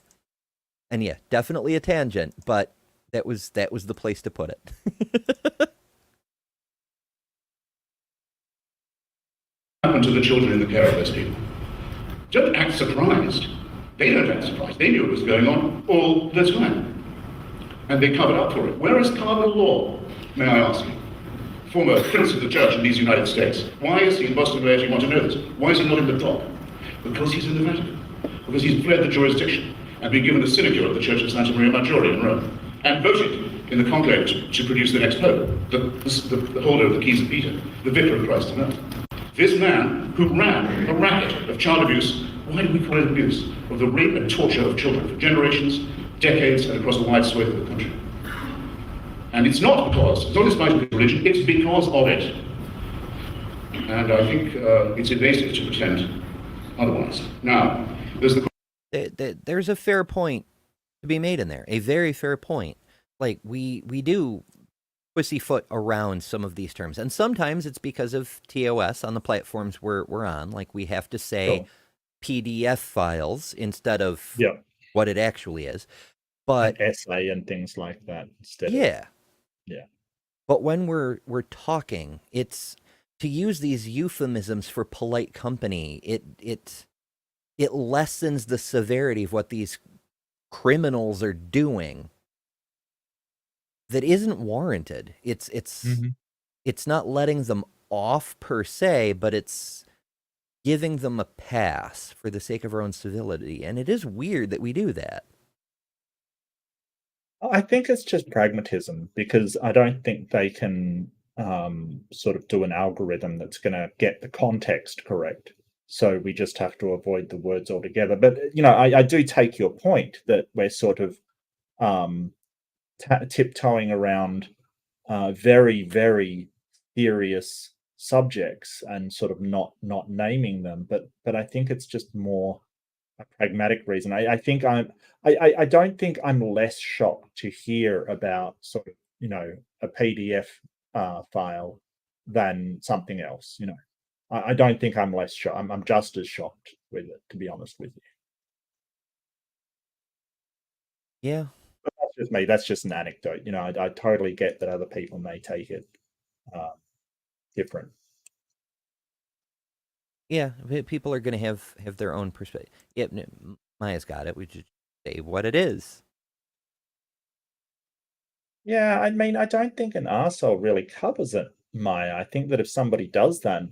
And yeah, definitely a tangent, but that was the place to put it. Happen to the children in the care of those people? Don't act surprised. They don't act surprised. They knew it was going on all the time. And they covered up for it. Where is cardinal law, may I ask you? Former prince of the church in these United States. Why is he in Boston Laity? You want to know this? Why is he not in the top? Because he's in the Vatican. Because he's fled the jurisdiction and been given the sinecure of the Church of Santa Maria Maggiore in Rome, and voted in the conclave to produce the next pope, the holder of the keys of Peter, the vicar of Christ on earth. This man who ran a racket of child abuse, why do we call it abuse? Of the rape and torture of children for generations, decades, and across a wide swathe of the country. And it's not in spite of religion, it's because of it. And I think it's evasive to pretend otherwise. Now, there's a fair point to be made in there, a very fair point. Like, we do pussyfoot around some of these terms, and sometimes it's because of TOS on the platforms we're on. Like, we have to say PDF files instead of what it actually is. But an essay and things like that instead. Yeah. Yeah. But when we're talking, it's to use these euphemisms for polite company. It lessens the severity of what these criminals are doing that isn't warranted. It's it's not letting them off per se, but it's giving them a pass for the sake of our own civility. And it is weird that we do that. I think it's just pragmatism, because I don't think they can sort of do an algorithm that's going to get the context correct. So we just have to avoid the words altogether. But, I do take your point that we're sort of tiptoeing around very, very serious subjects and sort of not naming them. But I think it's just more a pragmatic reason. I don't think I'm less shocked to hear about sort of, a PDF file than something else. I don't think I'm less shocked. I'm just as shocked with it, to be honest with you. Yeah. But that's just me. That's just an anecdote. I totally get that other people may take it different. Yeah, people are going to have their own perspective. Yep, Maya's got it. We just say what it is. Yeah, I mean, I don't think an arsehole really covers it, Maya. I think that if somebody does that,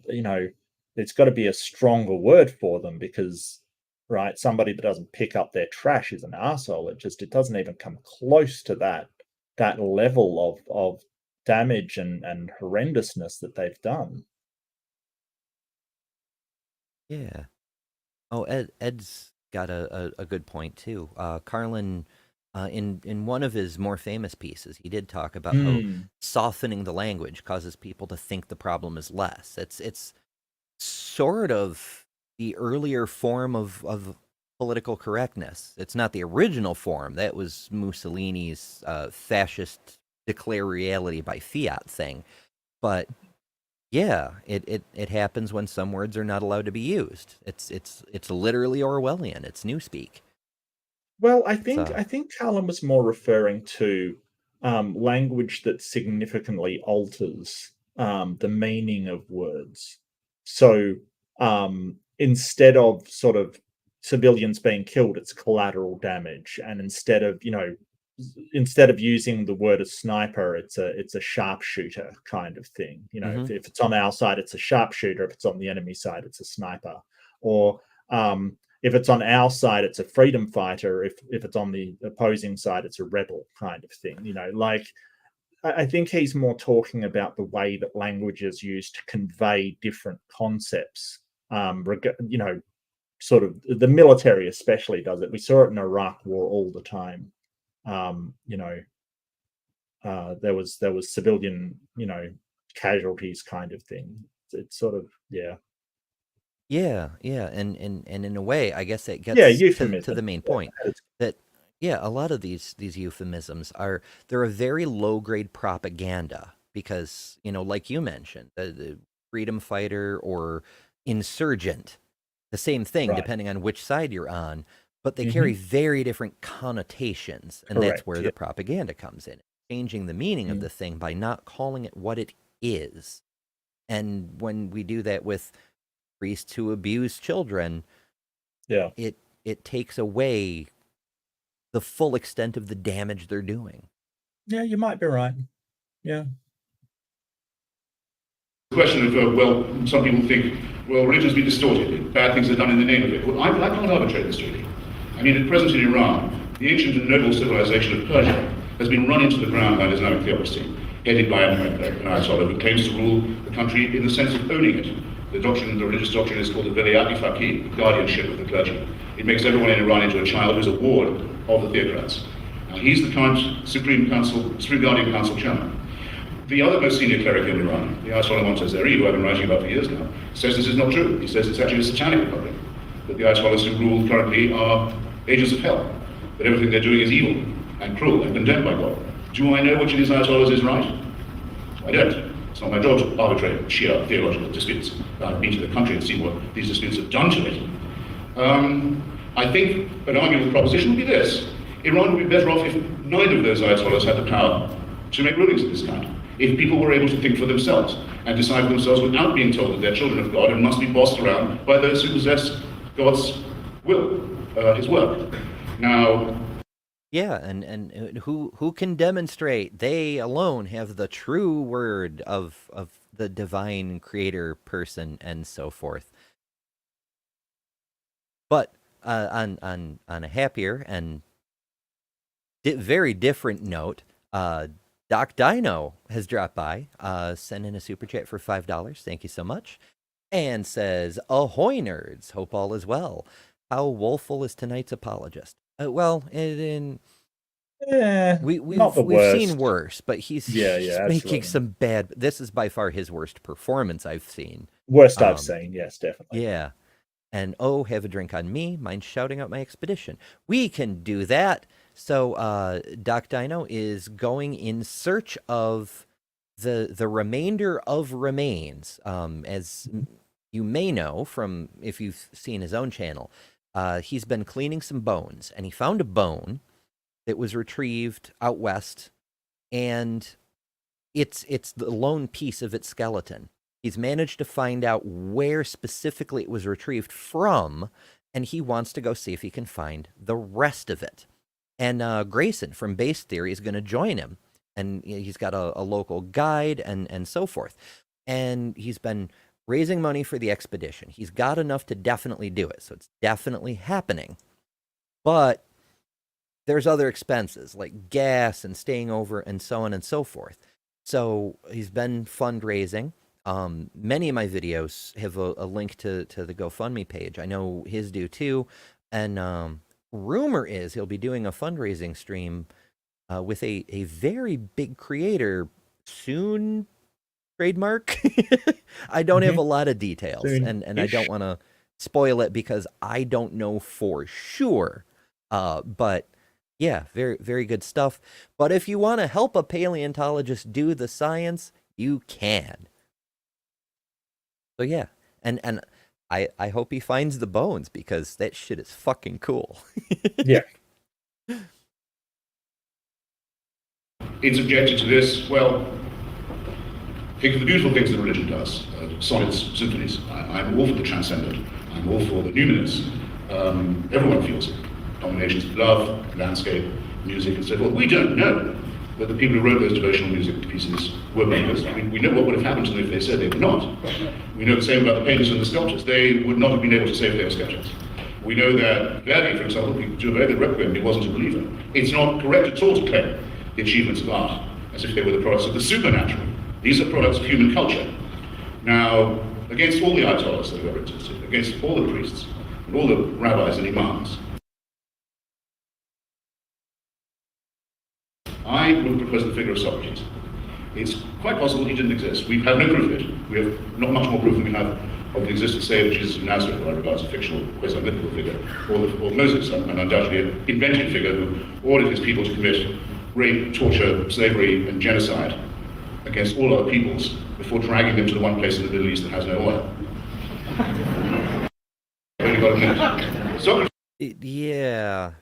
it's got to be a stronger word for them, because, right, somebody that doesn't pick up their trash is an arsehole. It doesn't even come close to that level of damage and horrendousness that they've done. Yeah. Oh, Ed's got a good point too. Carlin, in one of his more famous pieces, he did talk about how softening the language causes people to think the problem is less. It's sort of the earlier form of political correctness. It's not the original form. That was Mussolini's fascist declare reality by fiat thing. But yeah, it happens when some words are not allowed to be used. It's literally Orwellian. It's newspeak. Well, I think Carlin was more referring to language that significantly alters the meaning of words. So instead of sort of civilians being killed, it's collateral damage, and instead of using the word a sniper, it's a sharpshooter kind of thing. If it's on our side, it's a sharpshooter. If it's on the enemy side, it's a sniper. Or if it's on our side, it's a freedom fighter. If it's on the opposing side, it's a rebel kind of thing. I think he's more talking about the way that language is used to convey different concepts. Sort of the military especially does it. We saw it in Iraq War all the time. There was civilian, casualties kind of thing. It's sort of, yeah. Yeah, and in a way, I guess it gets to the main point that a lot of these euphemisms they're a very low grade propaganda, because like you mentioned, the freedom fighter or insurgent, the same thing, right, depending on which side you're on, but they carry very different connotations, and that's where the propaganda comes in, changing the meaning of the thing by not calling it what it is. And when we do that with priests who abuse children, it takes away the full extent of the damage they're doing. Yeah, you might be right. Yeah. The question of, some people think, religion's been distorted, bad things are done in the name of it. Well, I can't arbitrate this, really. I mean, at present in Iran, the ancient and noble civilization of Persia has been run into the ground by Islamic theocracy, headed by an Ayatollah who claims to rule the country in the sense of owning it. The religious doctrine is called the Vilayat-i-Faqih, the guardianship of the clergy. It makes everyone in Iran into a child who's a ward of the theocrats. Now, he's the current Supreme Guardian Council chairman. The other most senior cleric in Iran, the Ayatollah Montazeri, who I've been writing about for years now, says this is not true. He says it's actually a satanic republic, that the Ayatollahs who rule currently are agents of hell, that everything they're doing is evil and cruel and condemned by God. Do I know which of these Ayatollahs is right? I don't. It's not my job to arbitrate Shia theological disputes. I've been to the country and seen what these disputes have done to it. I think an arguable proposition would be this. Iran would be better off if neither of those Ayatollahs had the power to make rulings of this kind. If people were able to think for themselves and decide for themselves without being told that they're children of God and must be bossed around by those who possess God's will, his work. Now... Yeah, and who can demonstrate they alone have the true word of the divine creator person and so forth. But on a happier and very different note, Doc Dino has dropped by, sent in a super chat for $5. Thank you so much. And says, "Ahoy, nerds! Hope all is well. How woeful is tonight's apologist?" Well, we've not the we've seen worst. worse, but he's Yeah, making absolutely. some bad. This is by far his worst performance I've seen. Worst I've seen, yes, definitely. Yeah. And have a drink on me. Mind shouting out my expedition? We can do that. So Doc Dino is going in search of the remainder of remains. As you may know from if you've seen his own channel, he's been cleaning some bones, and he found a bone that was retrieved out west, and it's the lone piece of its skeleton. He's managed to find out where specifically it was retrieved from, and he wants to go see if he can find the rest of it. And Grayson from Base Theory is going to join him, and he's got a local guide and so forth. And he's been raising money for the expedition. He's got enough to definitely do it, so it's definitely happening. But there's other expenses like gas and staying over and so on and so forth. So he's been fundraising. Many of my videos have a link to the GoFundMe page. I know his do too. And rumor is he'll be doing a fundraising stream with a very big creator soon. Trademark. I don't have a lot of details, and I don't want to spoil it because I don't know for sure. But yeah, very, very good stuff. But if you want to help a paleontologist do the science, you can. So yeah, and I hope he finds the bones because that shit is fucking cool. Yeah. It's objected to this, well, think of the beautiful things that religion does, sonnets, symphonies. I'm all for the transcendent. I'm all for the numinous. Everyone feels it. Dominations of love, landscape, music, and so forth. We don't know that the people who wrote those devotional music pieces were believers. We know what would have happened to them if they said they were not. We know the same about the painters and the sculptors. They would not have been able to say if they were skeptics. We know that Verdi, for example, to a very good requiem, he wasn't a believer. It's not correct at all to claim the achievements of art as if they were the products of the supernatural. These are products of human culture. Now, against all the ayatollahs that have ever existed, against all the priests, and all the rabbis and imams, I would propose the figure of Socrates. It's quite possible he didn't exist. We have no proof of it. We have not much more proof than we have of the existence, say, of Jesus of Nazareth, who I regard as a fictional, quasi-mythical figure, or Moses, an undoubtedly an invented figure who ordered his people to commit rape, torture, slavery, and genocide against all other peoples before dragging them to the one place in the Middle East that has no oil. Only got a minute. Socrates. Yeah.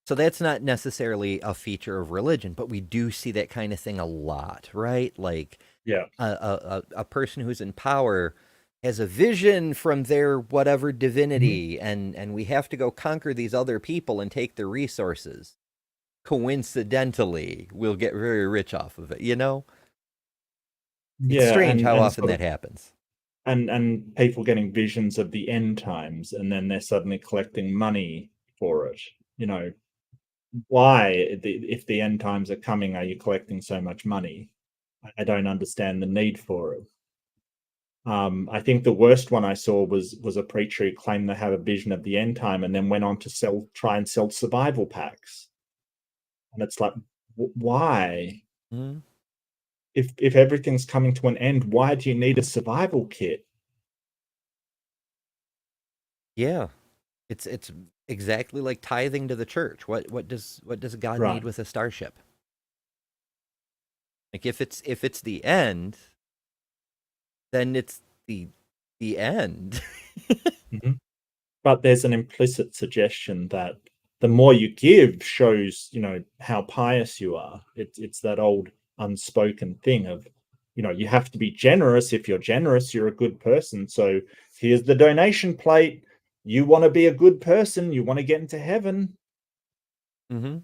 So that's not necessarily a feature of religion, but we do see that kind of thing a lot, right? Like, yeah, a person who's in power has a vision from their whatever divinity, and we have to go conquer these other people and take their resources. Coincidentally, we'll get very rich off of it, you know? Yeah, it's strange how often sort of, that happens. And people getting visions of the end times, and then they're suddenly collecting money for it. You know, why, if the end times are coming, are you collecting so much money? I don't understand the need for it. I think the worst one I saw was a preacher who claimed to have a vision of the end time and then went on to try and sell survival packs. And it's like, why? Mm-hmm. If everything's coming to an end, why do you need a survival kit? Yeah, it's exactly like tithing to the church. What does God need with a starship? Like if it's the end, then it's the end. Mm-hmm. But there's an implicit suggestion that the more you give shows, you know, how pious you are. It's that old unspoken thing of, you know, you have to be generous. If you're generous, you're a good person. So here's the donation plate. you want to be a good person, you want to get into heaven. Mm-hmm.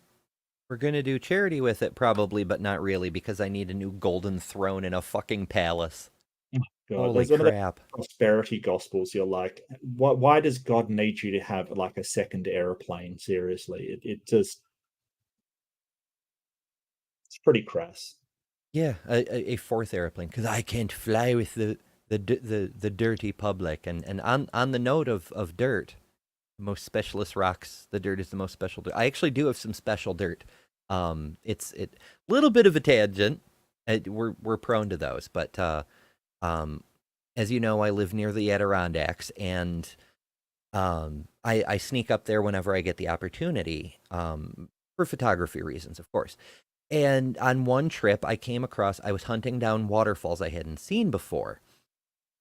We're going to do charity with it probably, but not really, because I need a new golden throne in a fucking palace. God, Holy there's one of the crap. prosperity gospels. You're like, why does God need you to have like a second airplane? Seriously, it just, it's pretty crass. Yeah, a fourth airplane, because I can't fly with the dirty public. And on the note of dirt, most specialist rocks, the dirt is the most special dirt. I actually do have some special dirt. It's a little bit of a tangent. We're prone to those, but as you know, I live near the Adirondacks, and I sneak up there whenever I get the opportunity, for photography reasons, of course. And on one trip, I was hunting down waterfalls I hadn't seen before,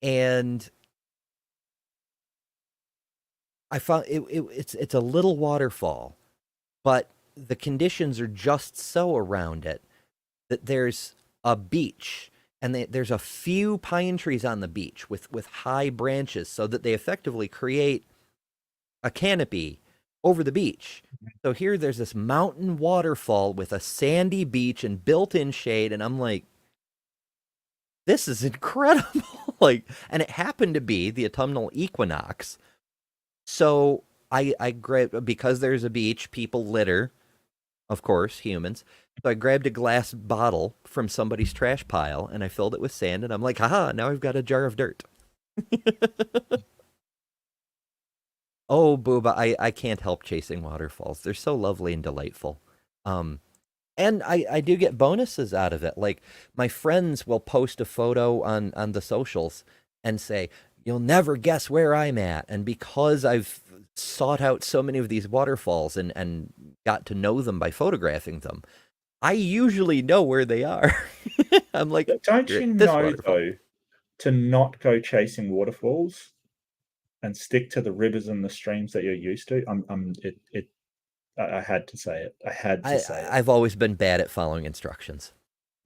and I found it's a little waterfall, but the conditions are just so around it that there's a beach, and there's a few pine trees on the beach with high branches, so that they effectively create a canopy over the beach. So here there's this mountain waterfall with a sandy beach and built-in shade, and I'm like, this is incredible. Like, and it happened to be the autumnal equinox. So I grabbed, because there's a beach, people litter, of course, humans. So I grabbed a glass bottle from somebody's trash pile, and I filled it with sand, and I'm like, haha, now I've got a jar of dirt. Oh, Booba, I can't help chasing waterfalls. They're so lovely and delightful. And I do get bonuses out of it. Like, my friends will post a photo on the socials and say, you'll never guess where I'm at. And because I've sought out so many of these waterfalls and got to know them by photographing them, I usually know where they are. I'm like, don't you know, though, to not go chasing waterfalls and stick to the rivers and the streams that you're used to? I had to say it. I had to say it. I've always been bad at following instructions.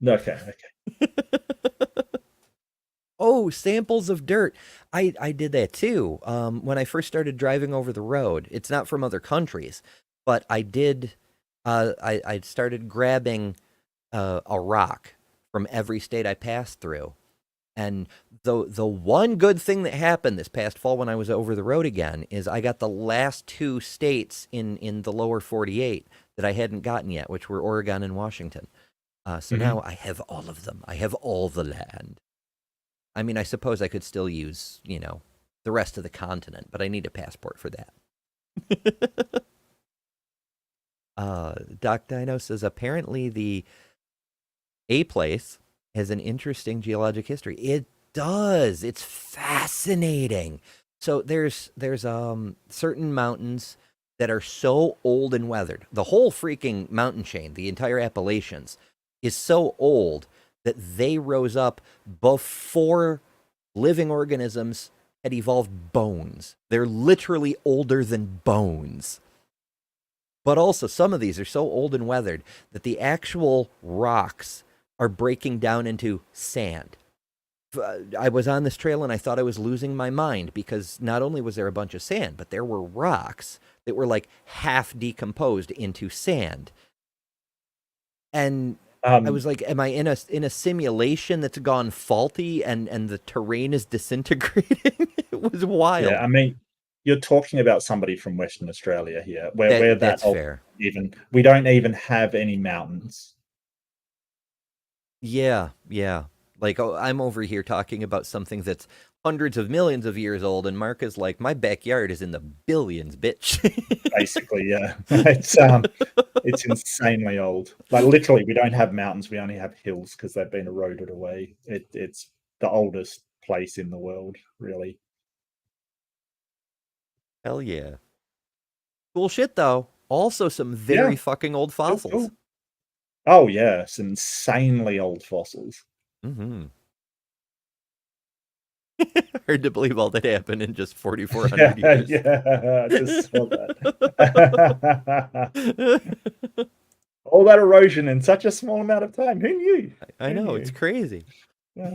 Okay. Oh, samples of dirt. I did that too. When I first started driving over the road, it's not from other countries, but I did. I started grabbing a rock from every state I passed through, and the one good thing that happened this past fall when I was over the road again is I got the last two states in the lower 48 that I hadn't gotten yet, which were Oregon and Washington. So now I have all of them. I have all the land. I mean, I suppose I could still use, the rest of the continent, but I need a passport for that. Doc Dino says, apparently the A place has an interesting geologic history. It does. It's fascinating. So there's certain mountains that are so old and weathered. The whole freaking mountain chain, the entire Appalachians, is so old that they rose up before living organisms had evolved bones. They're literally older than bones. But also, some of these are so old and weathered that the actual rocks are breaking down into sand. I was on this trail and I thought I was losing my mind, because not only was there a bunch of sand, but there were rocks that were like half decomposed into sand. And I was like, am I in a simulation that's gone faulty and the terrain is disintegrating? It was wild. Yeah, I mean, you're talking about somebody from Western Australia here, where that's fair. We don't even have any mountains. Yeah. Like, I'm over here talking about something that's hundreds of millions of years old, and Mark is like, my backyard is in the billions, bitch. Basically, yeah. It's insanely old. Like, literally, we don't have mountains. We only have hills because they've been eroded away. It's the oldest place in the world, really. Hell yeah. Cool shit, though. Also some very fucking old fossils. Cool. Oh, yeah. Some insanely old fossils. Mm-hmm. Hard to believe all that happened in just 4,400 years. Yeah, I just saw that. All that erosion in such a small amount of time. Who knew? I know, it's crazy. Yeah.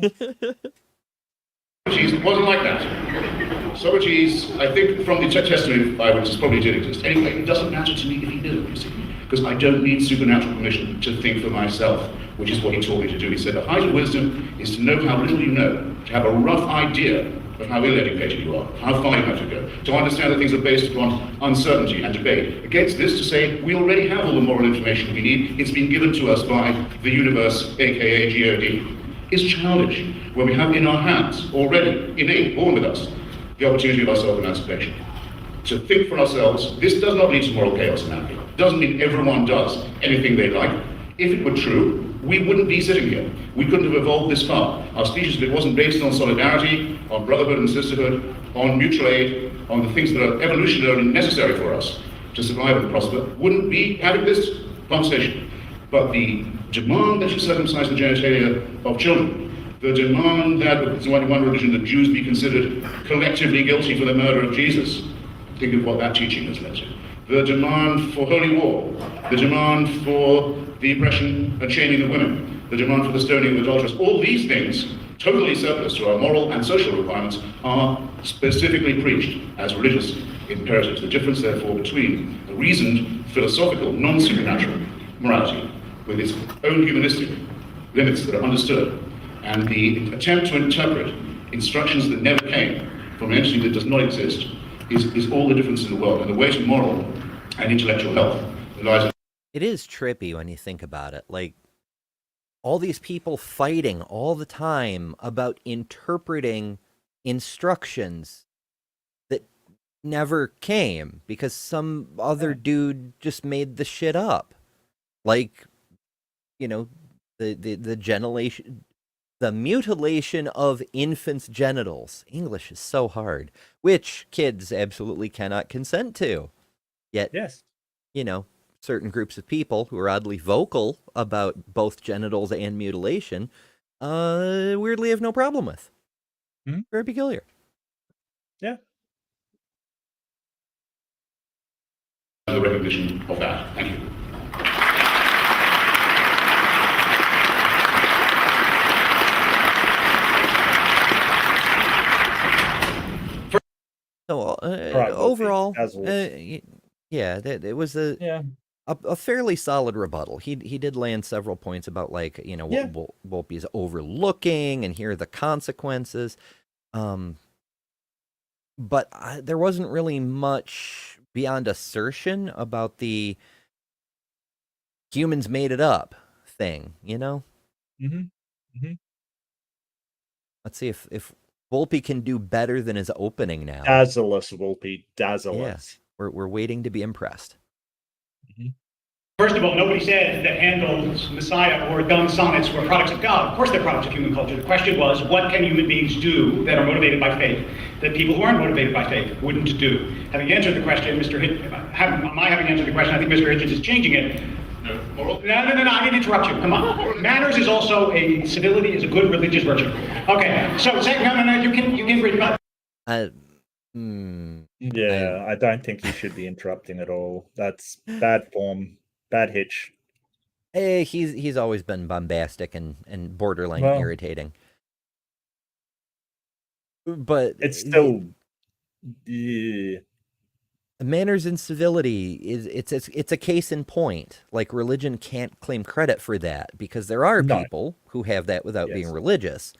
It wasn't like that. Socrates, I think from the testimony by which this probably did exist. Anyway, it doesn't matter to me if he knew, you see, because I don't need supernatural permission to think for myself, which is what he taught me to do. He said the height of wisdom is to know how little you know, to have a rough idea of how ill-educated you are, how far you have to go, to understand that things are based upon uncertainty and debate. Against this, to say we already have all the moral information we need, it's been given to us by the universe, aka God, is childish, when we have in our hands, already, innate, born with us, the opportunity of our self-emancipation. To think for ourselves, this does not lead to moral chaos and anarchy. It doesn't mean everyone does anything they like. If it were true, we wouldn't be sitting here. We couldn't have evolved this far. Our species, if it wasn't based on solidarity, on brotherhood and sisterhood, on mutual aid, on the things that are evolutionarily necessary for us to survive and prosper, wouldn't be having this conversation. But the demand that you circumcise the genitalia of children, the demand that, in one religion, that Jews be considered collectively guilty for the murder of Jesus, think of what that teaching has led to. The demand for holy war, the demand for the oppression and chaining of women, the demand for the stoning of adulterers, all these things, totally surplus to our moral and social requirements, are specifically preached as religious imperatives. The difference, therefore, between a reasoned, philosophical, non-supernatural morality with its own humanistic limits that are understood, and the attempt to interpret instructions that never came from an entity that does not exist, is all the difference in the world. And the way to moral and intellectual health lies in. It is trippy when you think about it. Like, all these people fighting all the time about interpreting instructions that never came because some other dude just made the shit up. Like, you know, the mutilation of infants' genitals. English is so hard, which kids absolutely cannot consent to. Yet, Yes. you know, certain groups of people who are oddly vocal about both genitals and mutilation, weirdly have no problem with. Mhm. Very peculiar. Yeah. The recognition of that. Thank you. So Right, overall, as was. yeah, it was Yeah. a fairly solid rebuttal. He did land several points about, like, you know, Yeah. what Wolpe is overlooking, and here are the consequences. But there wasn't really much beyond assertion about the humans made it up thing, you know? Mm-hmm. Let's see if Wolpe can do better than his opening now. Dazzle us, Wolpe. Dazzle us. We're waiting to be impressed. First of all, nobody said that Handel's Messiah or Donne's sonnets were products of God. Of course they're products of human culture. The question was, what can human beings do that are motivated by faith that people who aren't motivated by faith wouldn't do? Having answered the question, having answered the question, I think Mr. Hitchens is changing it. No, moral? No, I didn't interrupt you. Come on. Manners is also civility is a good religious virtue. Okay, so no, you can read about. Yeah, I don't think you should be interrupting at all. That's bad form, bad hitch. He's always been bombastic and borderline irritating. But it's still, yeah. Manners and civility it's a case in point. Like, religion can't claim credit for that because there are people who have that without being religious.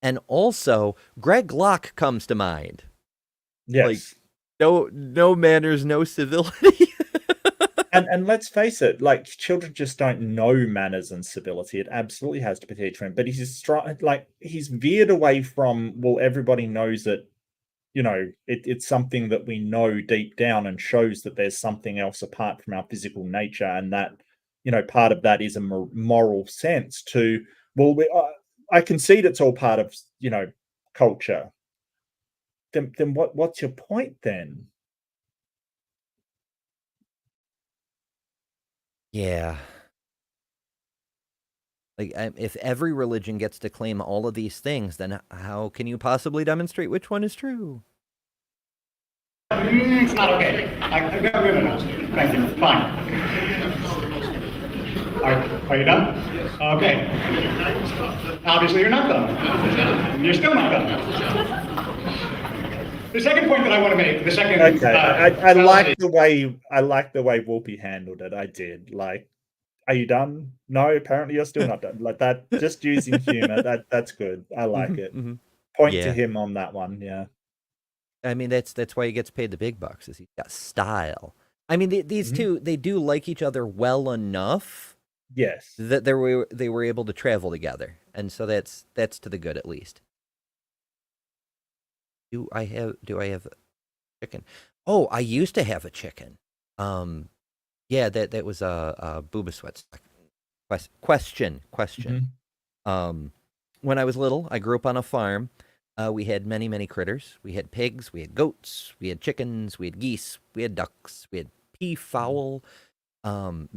And also, Greg Locke comes to mind. Yes. Like, no manners, no civility. and let's face it, like, children just don't know manners and civility. It absolutely has to be teach them. But he's veered away from, well, everybody knows that, you know, it's something that we know deep down and shows that there's something else apart from our physical nature, and that, you know, part of that is a moral sense to, well, I concede it's all part of, you know, culture. Then what's your point then? Yeah. Like, if every religion gets to claim all of these things, then how can you possibly demonstrate which one is true? It's not okay. No. Thank you. Fine. Are you done? Okay. Obviously, you're not done. You're still not done. The second point that I want to make, the second. Okay, I fallacy- like the way Wolpe handled it. I did. Like, are you done? No, apparently you're still not done. Like that, just using humor. That's good. I like it. Point to Yeah. him on that one. Yeah. I mean, that's why he gets paid the big bucks, is he's got style. I mean, these two, they do like each other well enough Yes. that they were able to travel together, and so that's to the good at least. Do I have a chicken? Oh, I used to have a chicken. Yeah, that was a Booba Sweats question. When I was little, I grew up on a farm. We had many critters. We had pigs, we had goats, we had chickens, we had geese, we had ducks, we had peafowl,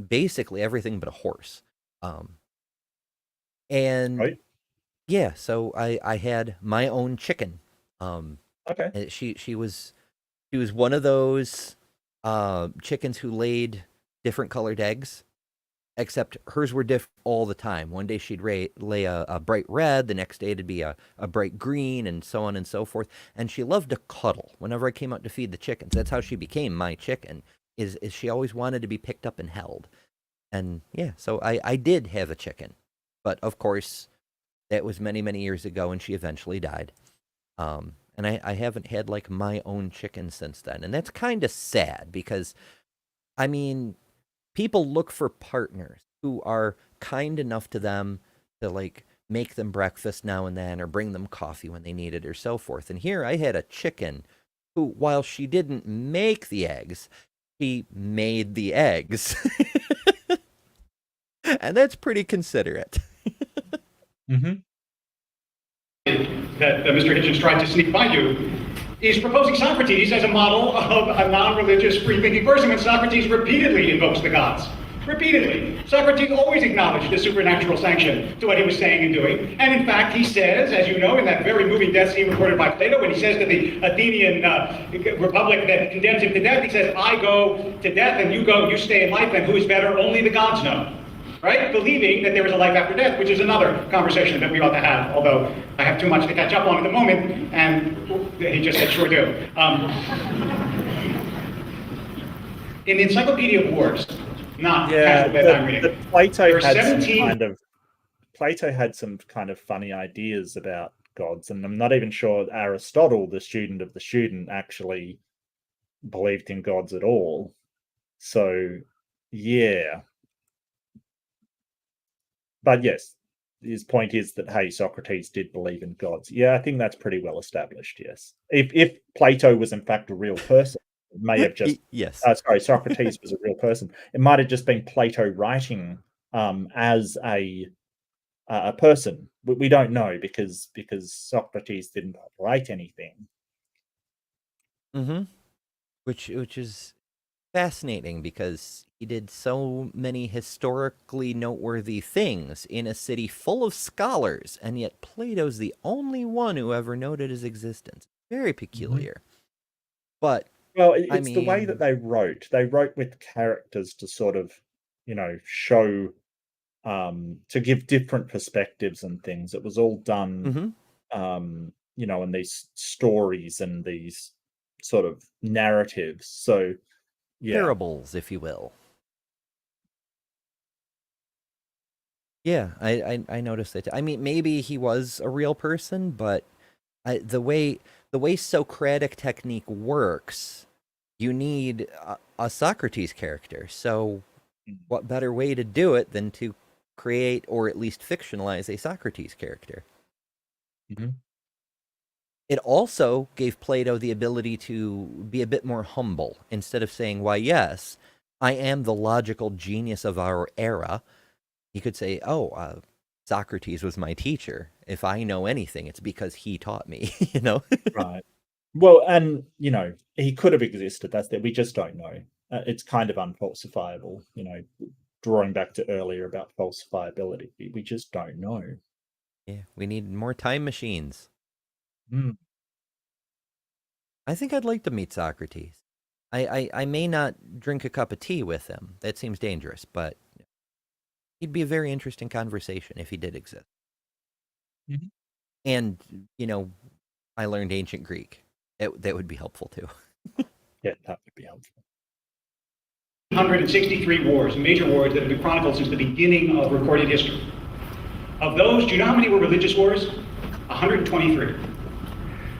basically everything but a horse. And Right. yeah, so I had my own chicken. Okay. And she was one of those chickens who laid different colored eggs, except hers were different all the time. One day she'd lay a bright red, the next day it'd be a bright green, and so on and so forth. And she loved to cuddle whenever I came out to feed the chickens. That's how she became my chicken, is she always wanted to be picked up and held. And yeah, so I did have a chicken. But of course, that was many years ago, and she eventually died. And I haven't had like my own chicken since then. And that's kind of sad because, I mean, people look for partners who are kind enough to them to like make them breakfast now and then or bring them coffee when they need it or so forth. And here I had a chicken who, while she didn't make the eggs, she made the eggs. And that's pretty considerate. that Mr. Hitchens tried to sneak by you is proposing Socrates as a model of a non-religious, free-thinking person when Socrates repeatedly invokes the gods. Repeatedly. Socrates always acknowledged the supernatural sanction to what he was saying and doing. And in fact, he says, as you know, in that very moving death scene recorded by Plato, when he says to the Athenian republic that condemns him to death, he says, I go to death and you stay in life, and who is better? Only the gods know. Right? Believing that there is a life after death, which is another conversation that we ought to have, although I have too much to catch up on at the moment, and he just said, sure do. In the Encyclopedia of Wars, not casual bedtime reading, Plato had 17... Plato had some kind of funny ideas about gods, and I'm not even sure Aristotle, the student of the student, actually believed in gods at all. So, yeah. But yes, his point is that, hey, Socrates did believe in gods. Yeah, I think that's pretty well established, yes. If Plato was in fact a real person, it may have just... Yes. Socrates was a real person. It might have just been Plato writing as a person. We don't know because Socrates didn't write anything. Which is fascinating because he did so many historically noteworthy things in a city full of scholars, and yet Plato's the only one who ever noted his existence. Very peculiar. But well, it's the way that they wrote. They wrote with characters to sort of, show, to give different perspectives and things. It was all done, in these stories and these sort of narratives. So, yeah. Parables, if you will. Yeah, I noticed that. I mean, maybe he was a real person, but the way Socratic technique works, you need a Socrates character. So, what better way to do it than to create or at least fictionalize a Socrates character? It also gave Plato the ability to be a bit more humble. Instead of saying, why, yes, I am the logical genius of our era, he could say, Socrates was my teacher. If I know anything, it's because he taught me, Right. Well, and, he could have existed. That's that. We just don't know. It's kind of unfalsifiable, drawing back to earlier about falsifiability. We just don't know. Yeah, we need more time machines. Mm. I think I'd like to meet Socrates. I may not drink a cup of tea with him. That seems dangerous, but he'd be a very interesting conversation if he did exist. And, I learned ancient Greek. That would be helpful too. Yeah, that would be helpful. 163 wars, major wars that have been chronicled since the beginning of recorded history. Of those, do you know how many were religious wars? 123.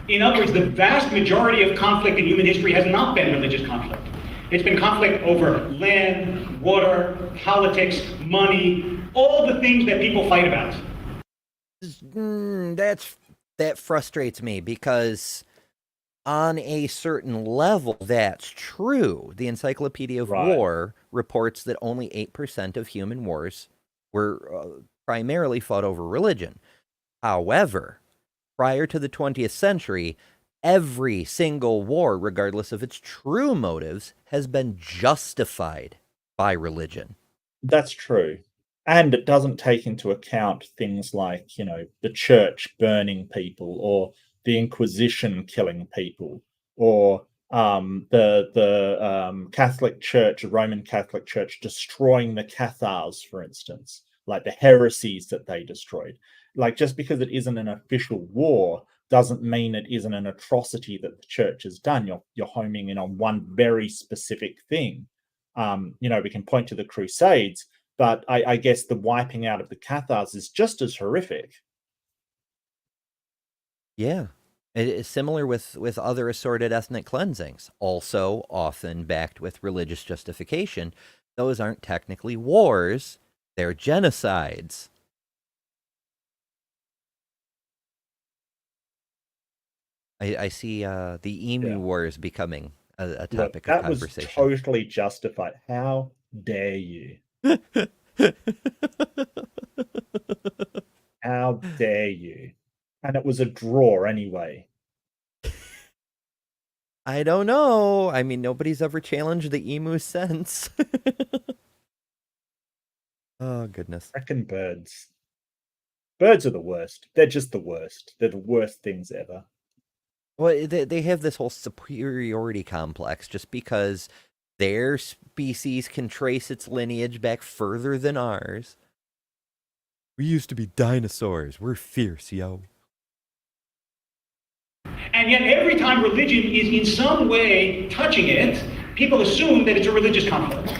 In other words, the vast majority of conflict in human history has not been religious conflict. It's been conflict over land, water, politics, money, all the things that people fight about. That frustrates me because on a certain level, that's true. The Encyclopedia of Right. War reports that only 8% of human wars were primarily fought over religion. However, prior to the 20th century, every single war, regardless of its true motives, has been justified by religion. That's true. And it doesn't take into account things like, the church burning people, or the Inquisition killing people, or the Catholic Church, Roman Catholic Church, destroying the Cathars, for instance, like the heresies that they destroyed. Like, just because it isn't an official war doesn't mean it isn't an atrocity that the church has done. You're homing in on one very specific thing. We can point to the Crusades, but I guess the wiping out of the Cathars is just as horrific. Yeah. It is similar with other assorted ethnic cleansings, also often backed with religious justification. Those aren't technically wars, they're genocides. I see the emu wars becoming a topic of conversation. That was totally justified. How dare you? How dare you? And it was a draw anyway. I don't know. I mean, nobody's ever challenged the emu's sense. Oh, goodness. Frickin' birds. Birds are the worst. They're just the worst. They're the worst things ever. Well, they have this whole superiority complex just because their species can trace its lineage back further than ours. We used to be dinosaurs. We're fierce, yo. And yet every time religion is in some way touching it, people assume that it's a religious conflict.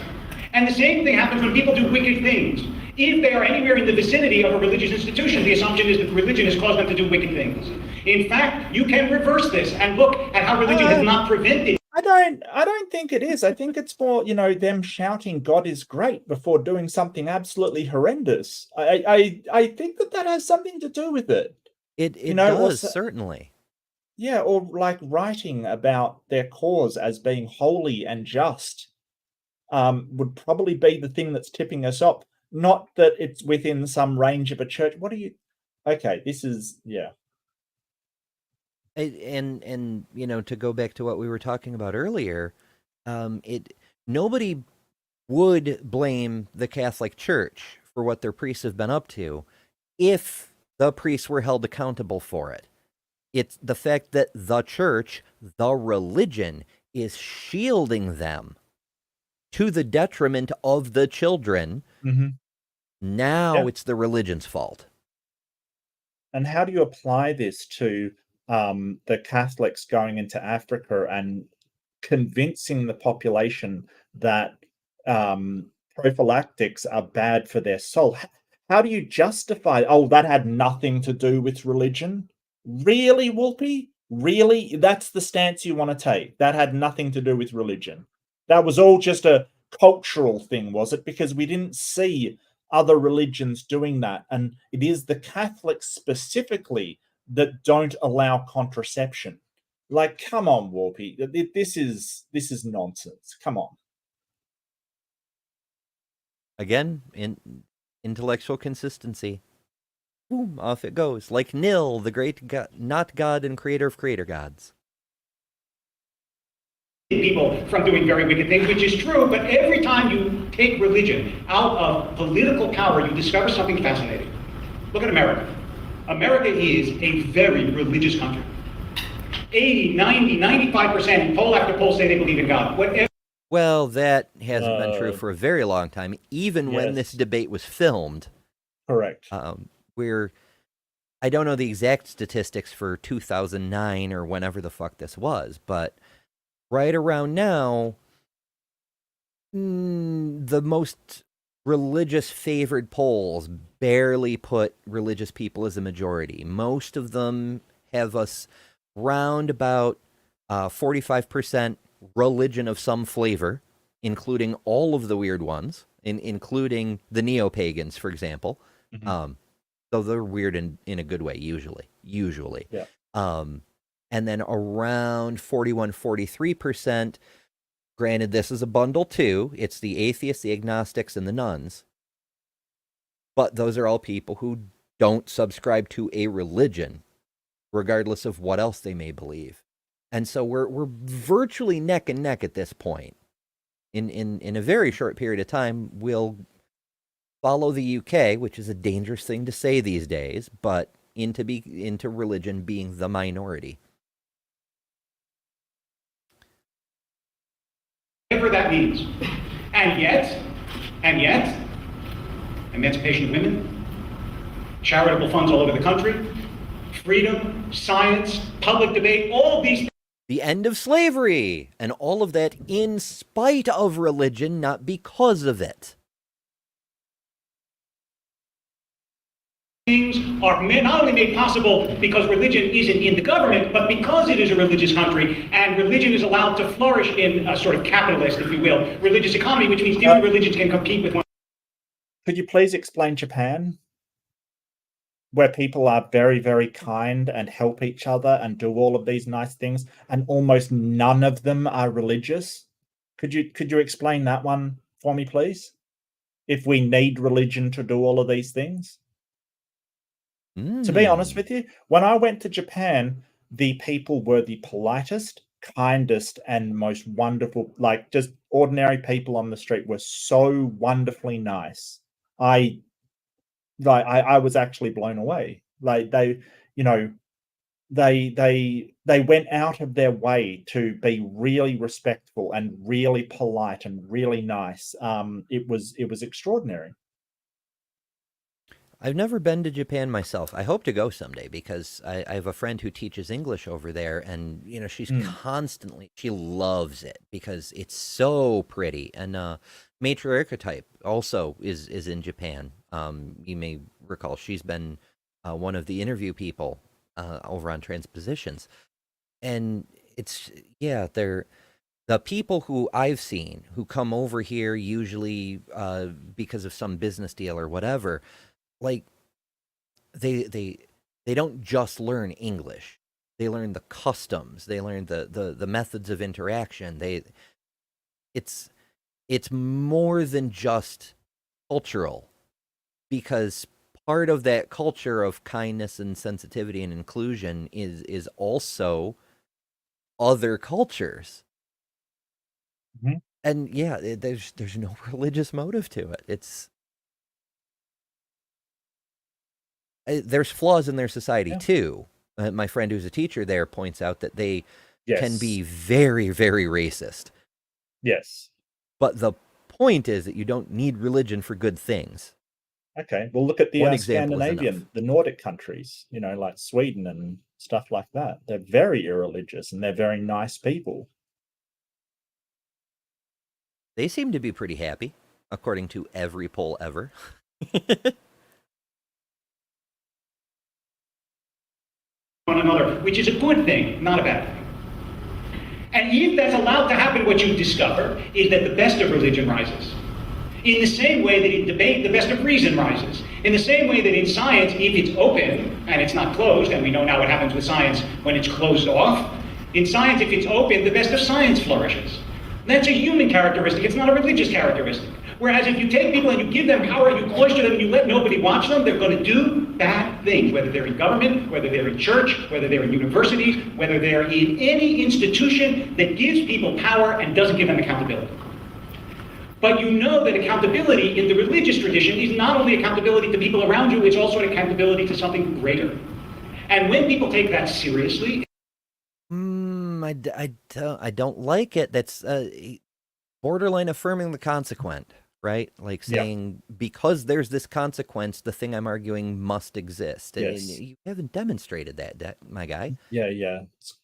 And the same thing happens when people do wicked things. If they are anywhere in the vicinity of a religious institution, the assumption is that religion has caused them to do wicked things. In fact, you can reverse this and look at how religion has not prevented. I don't think it is. I think it's more, them shouting God is great before doing something absolutely horrendous. I think that has something to do with it. It does, certainly. Yeah, or like writing about their cause as being holy and just would probably be the thing that's tipping us up. Not that it's within some range of a church. Okay, this is, yeah. And to go back to what we were talking about earlier, nobody would blame the Catholic Church for what their priests have been up to if the priests were held accountable for it. It's the fact that the church, the religion, is shielding them to the detriment of the children. Mm-hmm. Now it's the religion's fault. And how do you apply this to the Catholics going into Africa and convincing the population that prophylactics are bad for their soul? How do you justify, that had nothing to do with religion? Really, Wolpe? Really? That's the stance you want to take? That had nothing to do with religion? That was all just a cultural thing, was it? Because we didn't see other religions doing that. And it is the Catholics specifically that don't allow contraception. Like, come on, Wolpe. This is nonsense. Come on. Again, intellectual consistency. Boom, off it goes. Like Nil, the great God, not God and creator of creator gods. People from doing very wicked things, which is true, but every time you take religion out of political power, you discover something fascinating. Look at America. America is a very religious country. 80, 90, 95%, poll after poll say they believe in God. Well, that hasn't been true for a very long time, even when this debate was filmed. Correct. Where I don't know the exact statistics for 2009 or whenever the fuck this was, but right around now, the most religious favored polls barely put religious people as a majority. Most of them have us round about 45% religion of some flavor, including all of the weird ones, including the neo-pagans, for example. Mhm. Though they're weird in a good way, usually. Yeah. And then around 41, 43%, granted, this is a bundle too. It's the atheists, the agnostics, and the nuns. But those are all people who don't subscribe to a religion, regardless of what else they may believe. And so we're virtually neck and neck at this point. In a very short period of time, we'll follow the UK, which is a dangerous thing to say these days, but into religion being the minority. Whatever that means. And yet, emancipation of women, charitable funds all over the country, freedom, science, public debate, all these The end of slavery, and all of that in spite of religion, not because of it. things are not only made possible because religion isn't in the government, but because it is a religious country, and religion is allowed to flourish in a sort of capitalist, if you will, religious economy, which means different religions can compete with one. Could you please explain Japan, where people are very, very kind and help each other and do all of these nice things, and almost none of them are religious? Could you explain that one for me, please? If we need religion to do all of these things? To be honest with you, when I went to Japan, the people were the politest, kindest, and most wonderful, like just ordinary people on the street were so wonderfully nice. I was actually blown away. Like they, you know, they went out of their way to be really respectful and really polite and really nice. It was extraordinary. I've never been to Japan myself. I hope to go someday because I have a friend who teaches English over there, and she's constantly, she loves it because it's so pretty. And Matriarchetype also is in Japan. You may recall she's been one of the interview people over on Transpositions, and they're the people who I've seen who come over here usually because of some business deal or whatever. Like they don't just learn English. They learn the customs. They learn the methods of interaction. It's more than just cultural, because part of that culture of kindness and sensitivity and inclusion is also other cultures. Mm-hmm. And there's no religious motive to it. There's flaws in their society too. My friend who's a teacher there points out that they can be very, very racist. Yes. But the point is that you don't need religion for good things. Okay. Well, look at the One example is Scandinavian, the Nordic countries, like Sweden and stuff like that. They're very irreligious and they're very nice people. They seem to be pretty happy, according to every poll ever. One another, which is a good thing, not a bad thing. And if that's allowed to happen, what you discover is that the best of religion rises. In the same way that in debate, the best of reason rises. In the same way that in science, if it's open and it's not closed, and we know now what happens with science when it's closed off, in science, if it's open, the best of science flourishes. That's a human characteristic, it's not a religious characteristic. Whereas if you take people and you give them power, you cloister them, and you let nobody watch them, they're going to do bad things, whether they're in government, whether they're in church, whether they're in universities, whether they're in any institution that gives people power and doesn't give them accountability. But you know that accountability in the religious tradition is not only accountability to people around you, it's also an accountability to something greater. And when people take that seriously... I don't like it. That's borderline affirming the consequent. right? Like Yeah. saying, because there's this consequence, the thing I'm arguing must exist. And Yes. you haven't demonstrated that, my guy. Yeah. It's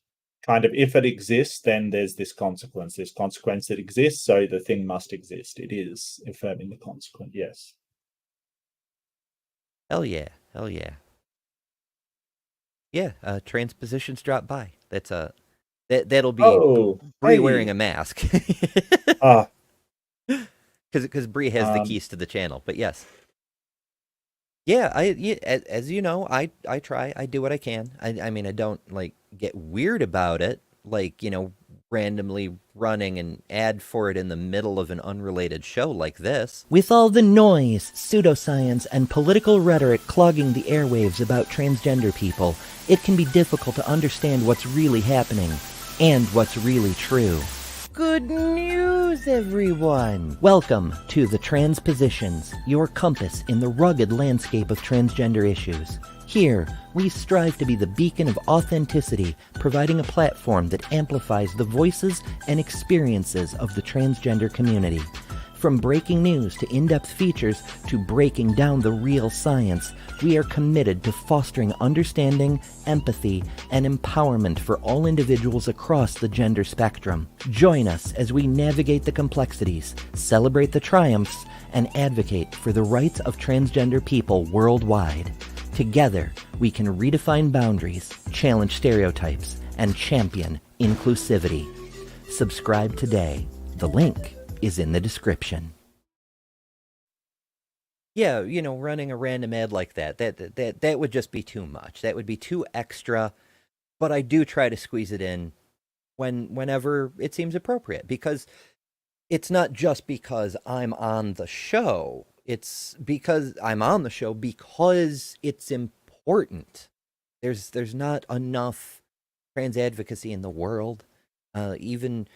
kind of, if it exists, then there's this consequence. There's consequence that exists, so the thing must exist. It is affirming the consequence. Yes. Hell yeah. Yeah, transpositions drop by. That's that'll be Oh, Bree hey. wearing a mask. Ah, Because Bree has the keys to the channel. But yes. Yeah, as you know, I try. I do what I can. I mean, I don't, like, get weird about it. Like, randomly running an ad for it in the middle of an unrelated show like this. With all the noise, pseudoscience, and political rhetoric clogging the airwaves about transgender people, it can be difficult to understand what's really happening and what's really true. Good news, everyone! Welcome to The Transpositions, your compass in the rugged landscape of transgender issues. Here, we strive to be the beacon of authenticity, providing a platform that amplifies the voices and experiences of the transgender community. From breaking news to in-depth features to breaking down the real science, we are committed to fostering understanding, empathy, and empowerment for all individuals across the gender spectrum. Join us as we navigate the complexities, celebrate the triumphs, and advocate for the rights of transgender people worldwide. Together, we can redefine boundaries, challenge stereotypes, and champion inclusivity. Subscribe today. The link is in the description. Yeah, running a random ad like that would just be too much. That would be too extra. But I do try to squeeze it in whenever it seems appropriate, because it's not just because I'm on the show. It's because I'm on the show because it's important. There's not enough trans advocacy in the world. Even,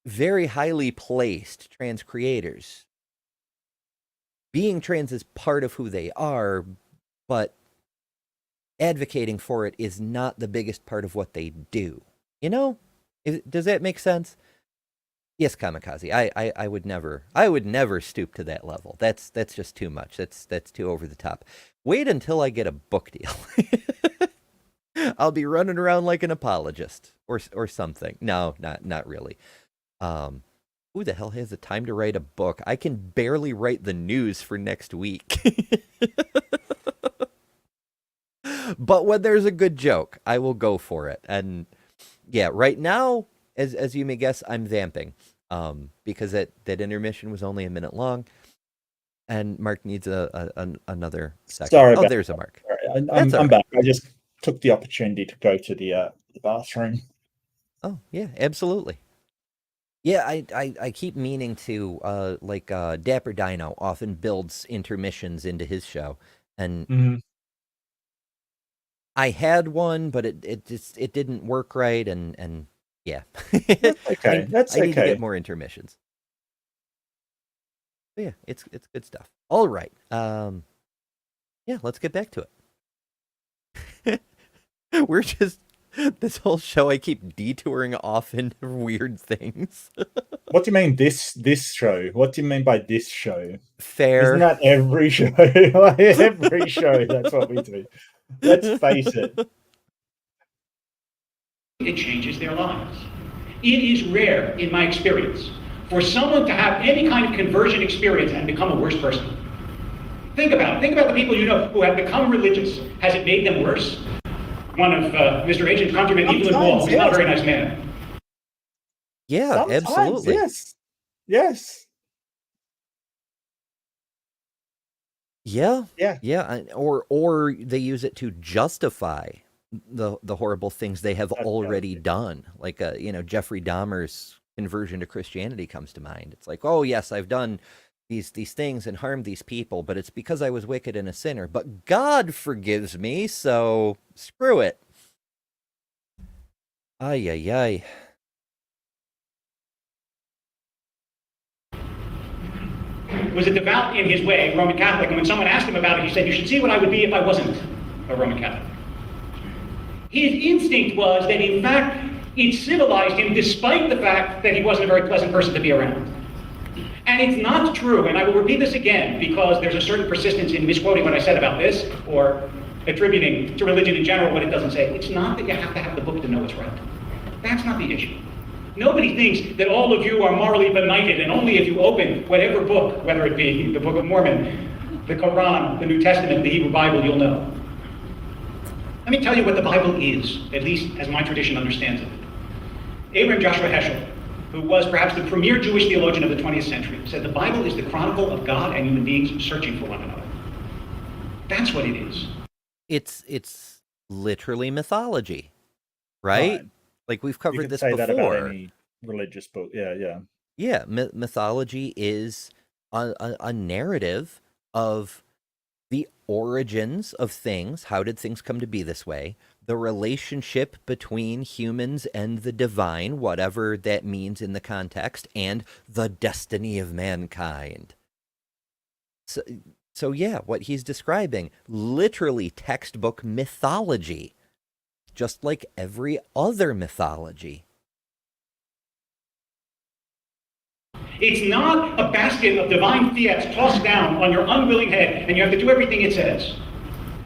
very highly placed trans creators. Being trans is part of who they are, but advocating for it is not the biggest part of what they do. Does that make sense? Yes, Kamikaze. I would never stoop to that level. That's just too much. That's too over the top. Wait until I get a book deal. I'll be running around like an apologist or something. No, not really. Who the hell has the time to write a book? I can barely write the news for next week. But when there's a good joke, I will go for it. And yeah, right now, as you may guess, I'm vamping. Because that intermission was only a minute long, and Mark needs another second. Sorry, there's a Mark. I'm back. I just took the opportunity to go to the bathroom. Oh yeah, absolutely. Yeah, I keep meaning to Dapper Dino often builds intermissions into his show, and I had one, but it didn't work right, and yeah. That's okay. I need to get more intermissions. But yeah, it's good stuff. All right. Yeah, let's get back to it. We're just, this whole show, I keep detouring off into weird things. What do you mean this show? What do you mean by this show? Fair. Isn't that every show? Every show, that's what we do. Let's face it. It changes their lives. It is rare, in my experience, for someone to have any kind of conversion experience and become a worse person. Think about it. Think about the people you know who have become religious. Has it made them worse? One of Mr. Hitchens' countrymen, Evelyn Wall, he's not a very nice man. Yeah, Sometimes, absolutely. Yes. Yeah. Or they use it to justify the horrible things they have already done. Like Jeffrey Dahmer's conversion to Christianity comes to mind. It's like, oh yes, I've done these things and harmed these people, but it's because I was wicked and a sinner. But God forgives me, so screw it. Ay. Was a devout in his way, Roman Catholic, and when someone asked him about it, he said, "You should see what I would be if I wasn't a Roman Catholic." His instinct was that, in fact, it civilized him despite the fact that he wasn't a very pleasant person to be around. And it's not true, and I will repeat this again because there's a certain persistence in misquoting what I said about this or attributing to religion in general what it doesn't say. It's not that you have to have the book to know it's right. That's not the issue. Nobody thinks that all of you are morally benighted and only if you open whatever book, whether it be the Book of Mormon, the Quran, the New Testament, the Hebrew Bible, you'll know. Let me tell you what the Bible is, at least as my tradition understands it. Abraham Joshua Heschel, who was perhaps the premier Jewish theologian of the 20th century, said the Bible is the chronicle of God and human beings searching for one another. That's what it is. It's literally mythology, right? Like we've You covered could this say before. that about any religious book. Yeah. Yeah, mythology is a narrative of the origins of things. How did things come to be this way? The relationship between humans and the divine, whatever that means in the context, and the destiny of mankind. So yeah, what he's describing, literally textbook mythology, just like every other mythology. It's not a basket of divine fiats tossed down on your unwilling head, and you have to do everything it says.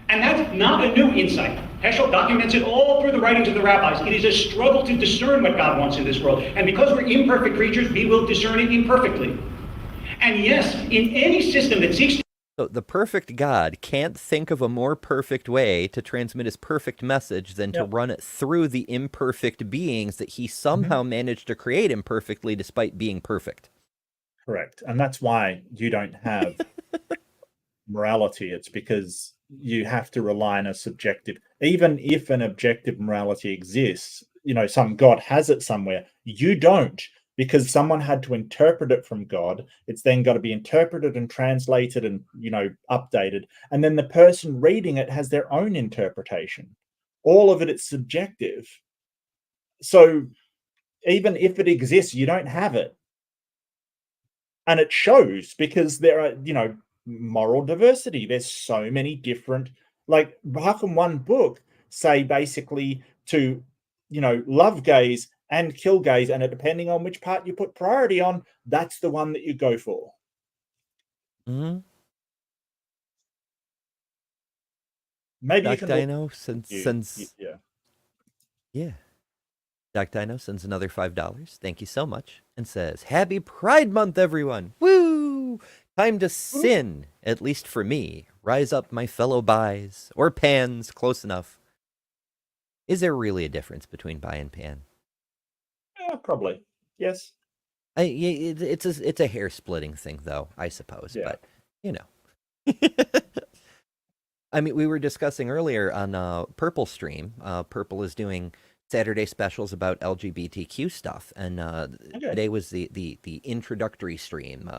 And that's not a new insight. Heschel documents it all through the writings of the rabbis. It is a struggle to discern what God wants in this world. And because we're imperfect creatures, we will discern it imperfectly. And yes, in any system that seeks to... So the perfect God can't think of a more perfect way to transmit his perfect message than to run it through the imperfect beings that he somehow managed to create imperfectly despite being perfect. Correct. And that's why you don't have morality. It's because you have to rely on a subjective, even if an objective morality exists, some God has it somewhere, you don't, because someone had to interpret it from God. It's then got to be interpreted and translated and, updated. And then the person reading it has their own interpretation. All of it's subjective. So even if it exists, you don't have it. And it shows because there are, moral diversity. There's so many different, like, how can one book say basically to, love gays and kill gays, and depending on which part you put priority on, that's the one that you go for. Mm-hmm. Maybe Doc you can Dino sends yeah. Doc Dino sends another $5. Thank you so much. And says, Happy Pride Month, everyone. Woo! Time to sin, at least for me. Rise up, my fellow bis. Or pans, close enough. Is there really a difference between bi and pan? Yeah, probably. Yes. It's a hair-splitting thing, though, I suppose. Yeah. But, I mean, we were discussing earlier on Purple stream. Purple is doing Saturday specials about LGBTQ stuff, and today was the introductory stream.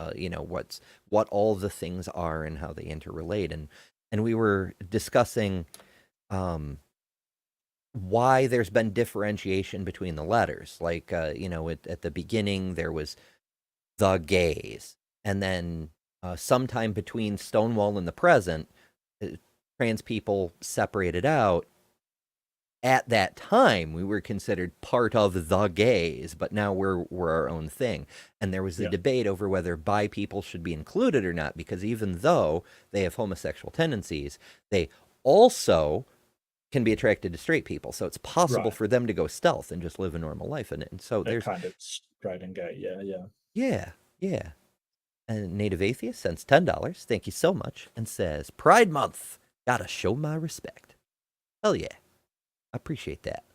What all the things are and how they interrelate, and we were discussing why there's been differentiation between the letters. Like at the beginning there was the gays, and then sometime between Stonewall and the present, trans people separated out. At that time, we were considered part of the gays, but now we're our own thing. And there was a debate over whether bi people should be included or not, because even though they have homosexual tendencies, they also can be attracted to straight people. So it's possible for them to go stealth and just live a normal life. And so They're there's kind of straight and gay. Yeah. And Native Atheist sends $10. Thank you so much. And says, Pride Month. Gotta show my respect. Hell yeah. Appreciate that.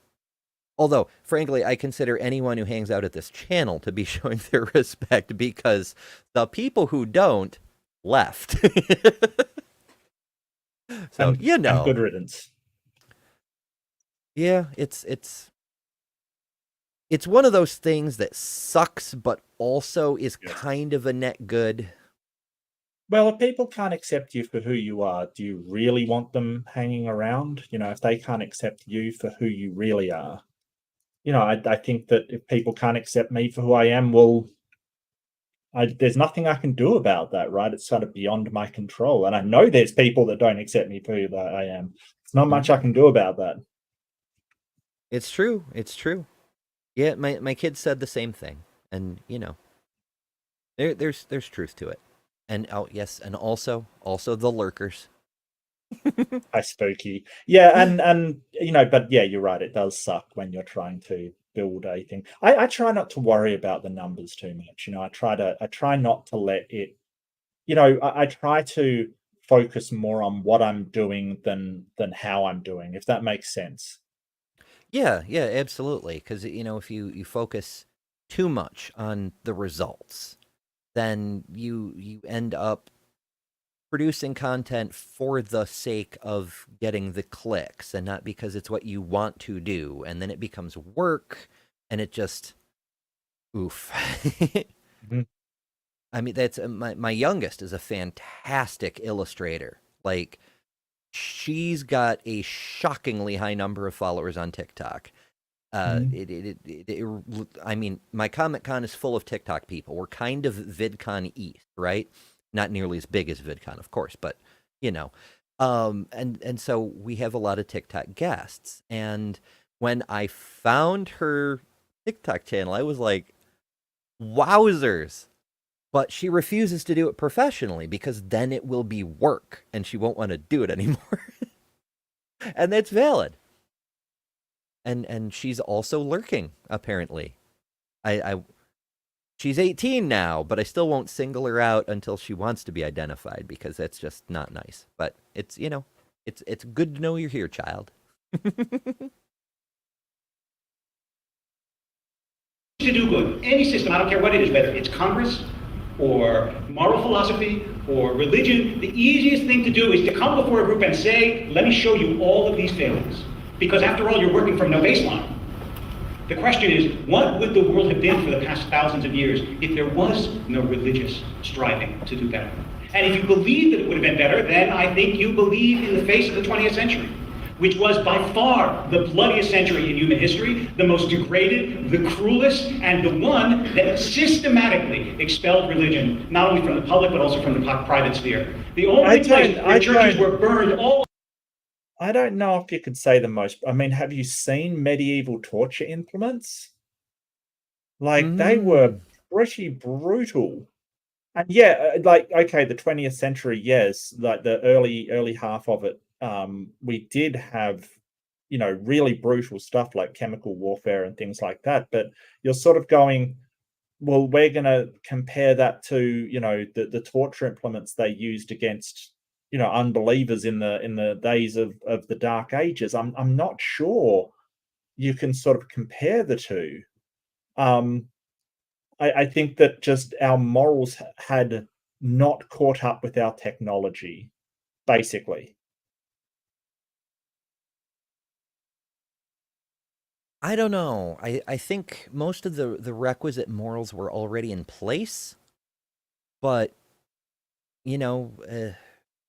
Although, frankly, I consider anyone who hangs out at this channel to be showing their respect, because the people who don't left. So, and good riddance. Yeah, it's one of those things that sucks, but also is kind of a net good. Well, if people can't accept you for who you are, do you really want them hanging around? If they can't accept you for who you really are. I think that if people can't accept me for who I am, well, there's nothing I can do about that, right? It's sort of beyond my control. And I know there's people that don't accept me for who I am. There's not much I can do about that. It's true. Yeah, my kids said the same thing. And, There's truth to it. And yes, and also the lurkers. Hi, spooky. Yeah, and but yeah, you're right. It does suck when you're trying to build a thing. I try not to worry about the numbers too much. I try not to let it. I try to focus more on what I'm doing than how I'm doing, if that makes sense. Yeah, absolutely. Because if you focus too much on the results, then you end up producing content for the sake of getting the clicks and not because it's what you want to do. And then it becomes work and it just, oof. Mhm. I mean, that's my youngest is a fantastic illustrator. Like, she's got a shockingly high number of followers on TikTok. I mean, my Comic Con is full of TikTok people. We're kind of VidCon East, right? Not nearly as big as VidCon, of course, but and so we have a lot of TikTok guests. And when I found her TikTok channel, I was like, wowzers. But she refuses to do it professionally because then it will be work and she won't want to do it anymore. And that's valid. And she's also lurking, apparently. She's 18 now, but I still won't single her out until she wants to be identified because that's just not nice. But it's it's good to know you're here, child. To do good, any system, I don't care what it is, whether it's Congress or moral philosophy or religion, the easiest thing to do is to come before a group and say, let me show you all of these failings. Because after all, you're working from no baseline. The question is, what would the world have been for the past thousands of years if there was no religious striving to do better? And if you believe that it would have been better, then I think you believe in the face of the 20th century, which was by far the bloodiest century in human history, the most degraded, the cruelest, and the one that systematically expelled religion, not only from the public, but also from the private sphere. The only place where churches were burned all... I don't know if you could say the most. I mean, have you seen medieval torture implements? Like, they were pretty brutal. And yeah, like, okay, the 20th century, yes, like the early half of it, we did have, really brutal stuff like chemical warfare and things like that. But you're sort of going, well, we're going to compare that to, the torture implements they used against, unbelievers in the days of the Dark Ages. I'm not sure you can sort of compare the two. I think that just our morals had not caught up with our technology, basically. I don't know. I think most of the requisite morals were already in place, but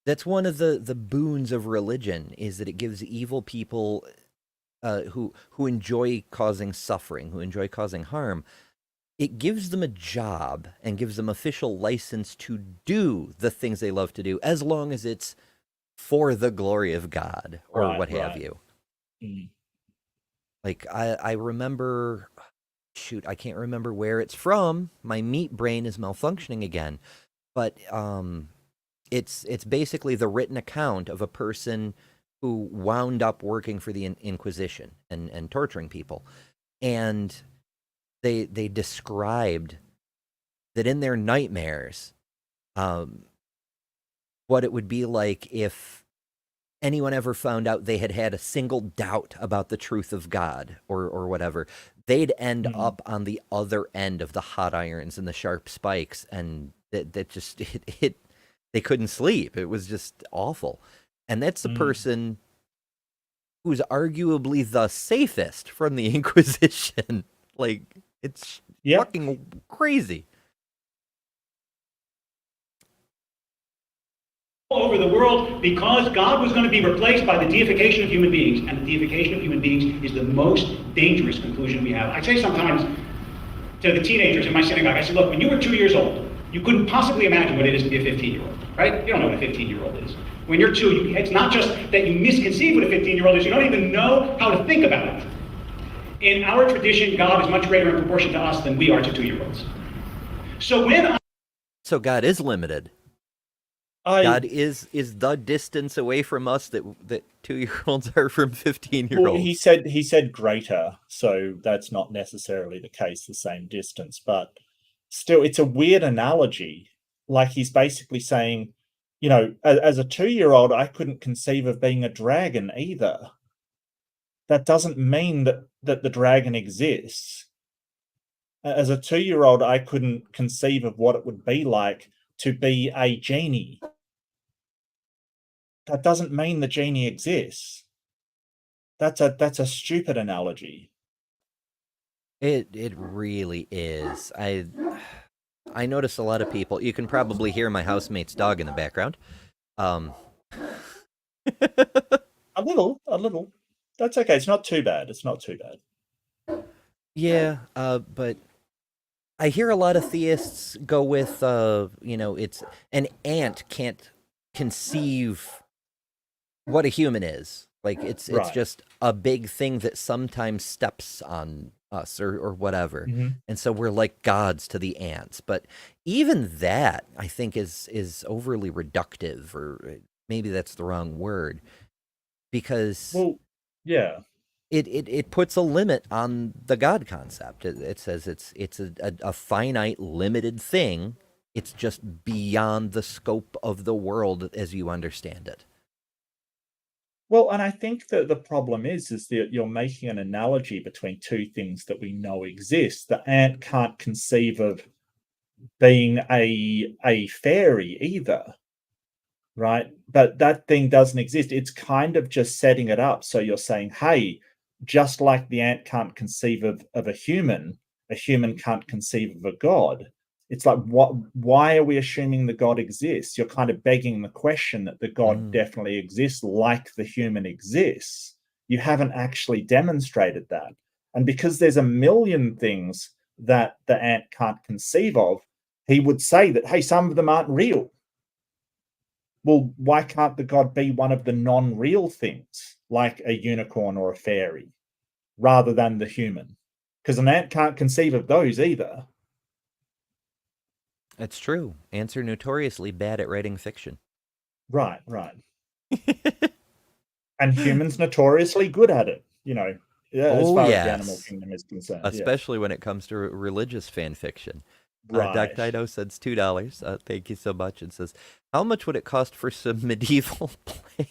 that's one of the boons of religion, is that it gives evil people who enjoy causing suffering, who enjoy causing harm, it gives them a job and gives them official license to do the things they love to do, as long as it's for the glory of God or what have you. Mm. Like, I remember, shoot, I can't remember where it's from. My meat brain is malfunctioning again. But it's basically the written account of a person who wound up working for the Inquisition and torturing people. And they described that in their nightmares, what it would be like if anyone ever found out they had a single doubt about the truth of God or whatever, they'd end up on the other end of the hot irons and the sharp spikes, and that just they couldn't sleep. It was just awful. And that's the person who's arguably the safest from the Inquisition. Like, it's fucking crazy. All over the world, because God was going to be replaced by the deification of human beings, and the deification of human beings is the most dangerous conclusion we have. I say sometimes to the teenagers in my synagogue, I said, look, when you were 2 years old, you couldn't possibly imagine what it is to be a 15-year-old, right? You don't know what a 15-year-old is. When you're 2, it's not just that you misconceive what a 15-year-old is, you don't even know how to think about it. In our tradition, God is much greater in proportion to us than we are to 2-year-olds. So when So God is limited. God is the distance away from us that 2-year-olds are from 15-year-olds. Well, he said greater, so that's not necessarily the case, the same distance, but still, it's a weird analogy. Like he's basically saying, you know, as a 2-year-old, I couldn't conceive of being a dragon either. That doesn't mean that the dragon exists. As a 2-year-old, I couldn't conceive of what it would be like to be a genie. That doesn't mean the genie exists. That's a stupid analogy. It really is. I notice a lot of people. You can probably hear my housemate's dog in the background. A little. That's okay. It's not too bad. Yeah, but I hear a lot of theists go with, it's an ant can't conceive what a human is. Like it's Right. just a big thing that sometimes steps on us or whatever. Mm-hmm. And so we're like gods to the ants. But even that, I think, is overly reductive, or maybe that's the wrong word, because Well, yeah. it puts a limit on the God concept. It says it's a finite, limited thing. It's just beyond the scope of the world as you understand it. Well, and I think that the problem is that you're making an analogy between two things that we know exist. The ant can't conceive of being a fairy either, right? But that thing doesn't exist. It's kind of just setting it up. So you're saying, hey, just like the ant can't conceive of a human can't conceive of a god. It's like, why are we assuming the God exists? You're kind of begging the question that the God definitely exists like the human exists. You haven't actually demonstrated that. And because there's a million things that the ant can't conceive of, he would say that, hey, some of them aren't real. Well, why can't the God be one of the non-real things, like a unicorn or a fairy, rather than the human? Because an ant can't conceive of those either. It's true. Ants are notoriously bad at writing fiction. Right. And humans notoriously good at it, as far as the animal kingdom is concerned. Especially when it comes to religious fan fiction. Right. Doc Dido says $2. Thank you so much. And says, how much would it cost for some medieval play?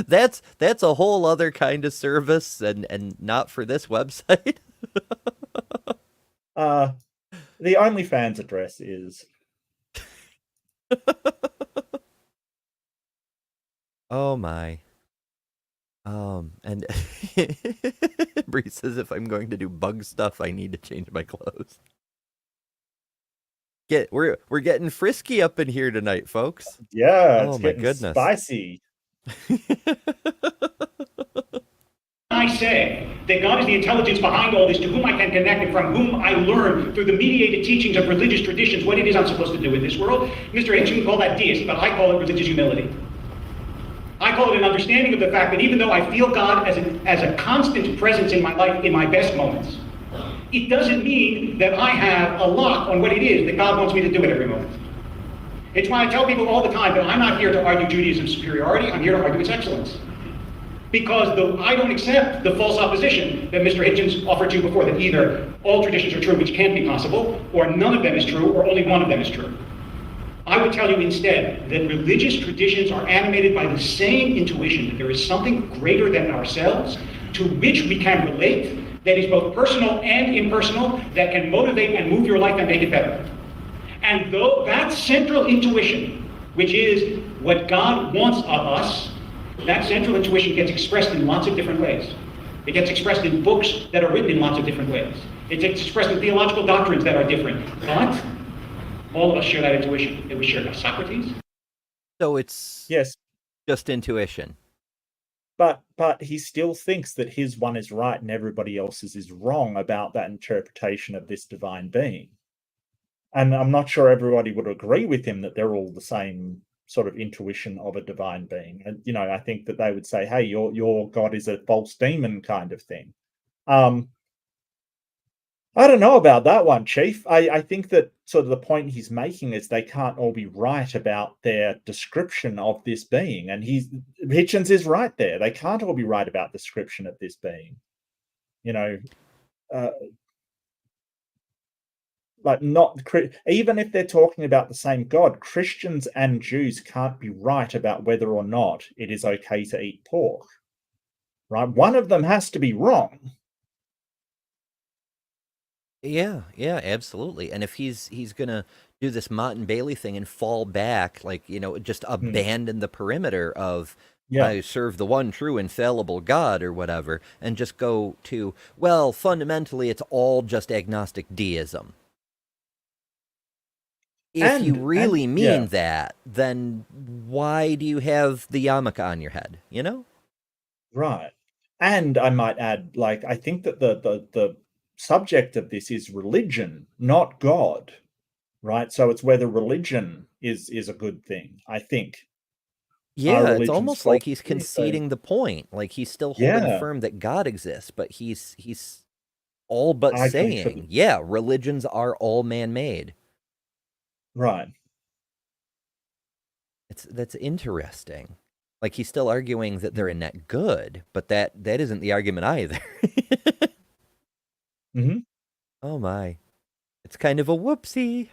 That's a whole other kind of service, and not for this website. The OnlyFans address is. Oh my. And Bree says, if I'm going to do bug stuff, I need to change my clothes. We're getting frisky up in here tonight, folks. Yeah, it's getting goodness. Spicy. I say that God is the intelligence behind all this, to whom I can connect and from whom I learn through the mediated teachings of religious traditions what it is I'm supposed to do in this world. Mr. Hitchens can call that deist, but I call it religious humility. I call it an understanding of the fact that even though I feel God as a constant presence in my life in my best moments, it doesn't mean that I have a lock on what it is that God wants me to do at every moment. It's why I tell people all the time that I'm not here to argue Judaism's superiority, I'm here to argue its excellence. Because I don't accept the false opposition that Mr. Hitchens offered to you before, that either all traditions are true, which can't be possible, or none of them is true, or only one of them is true. I would tell you instead that religious traditions are animated by the same intuition that there is something greater than ourselves to which we can relate, that is both personal and impersonal, that can motivate and move your life and make it better. And though that central intuition, which is what God wants of us, that central intuition gets expressed in lots of different ways. It gets expressed in books that are written in lots of different ways. It gets expressed in theological doctrines that are different. But all of us share that intuition that we shared with Socrates. So it's just intuition. But he still thinks that his one is right and everybody else's is wrong about that interpretation of this divine being. And I'm not sure everybody would agree with him that they're all the same sort of intuition of a divine being. And, I think that they would say, hey, your God is a false demon kind of thing. I I don't know about that one, Chief. I think that sort of the point he's making is they can't all be right about their description of this being. And Hitchens is right there. They can't all be right about the description of this being. You know, like even if they're talking about the same God, Christians and Jews can't be right about whether or not it is okay to eat pork. Right? One of them has to be wrong. Yeah, absolutely. And if he's gonna do this Mott and Bailey thing and fall back, like, just abandon the perimeter of I serve the one true infallible God or whatever, and just go to, well, fundamentally it's all just agnostic deism. If you really mean that, then why do you have the yarmulke on your head, Right. And I might add, like, I think that the subject of this is religion, not God, right? So it's whether religion is a good thing, I think. Yeah, it's almost like he's conceding the point. Like he's still holding firm that God exists, but he's all but saying, yeah, religions are all man-made. Right. That's interesting. Like he's still arguing that they're a net good, but that isn't the argument either. Mm-hmm. Oh my. It's kind of a whoopsie.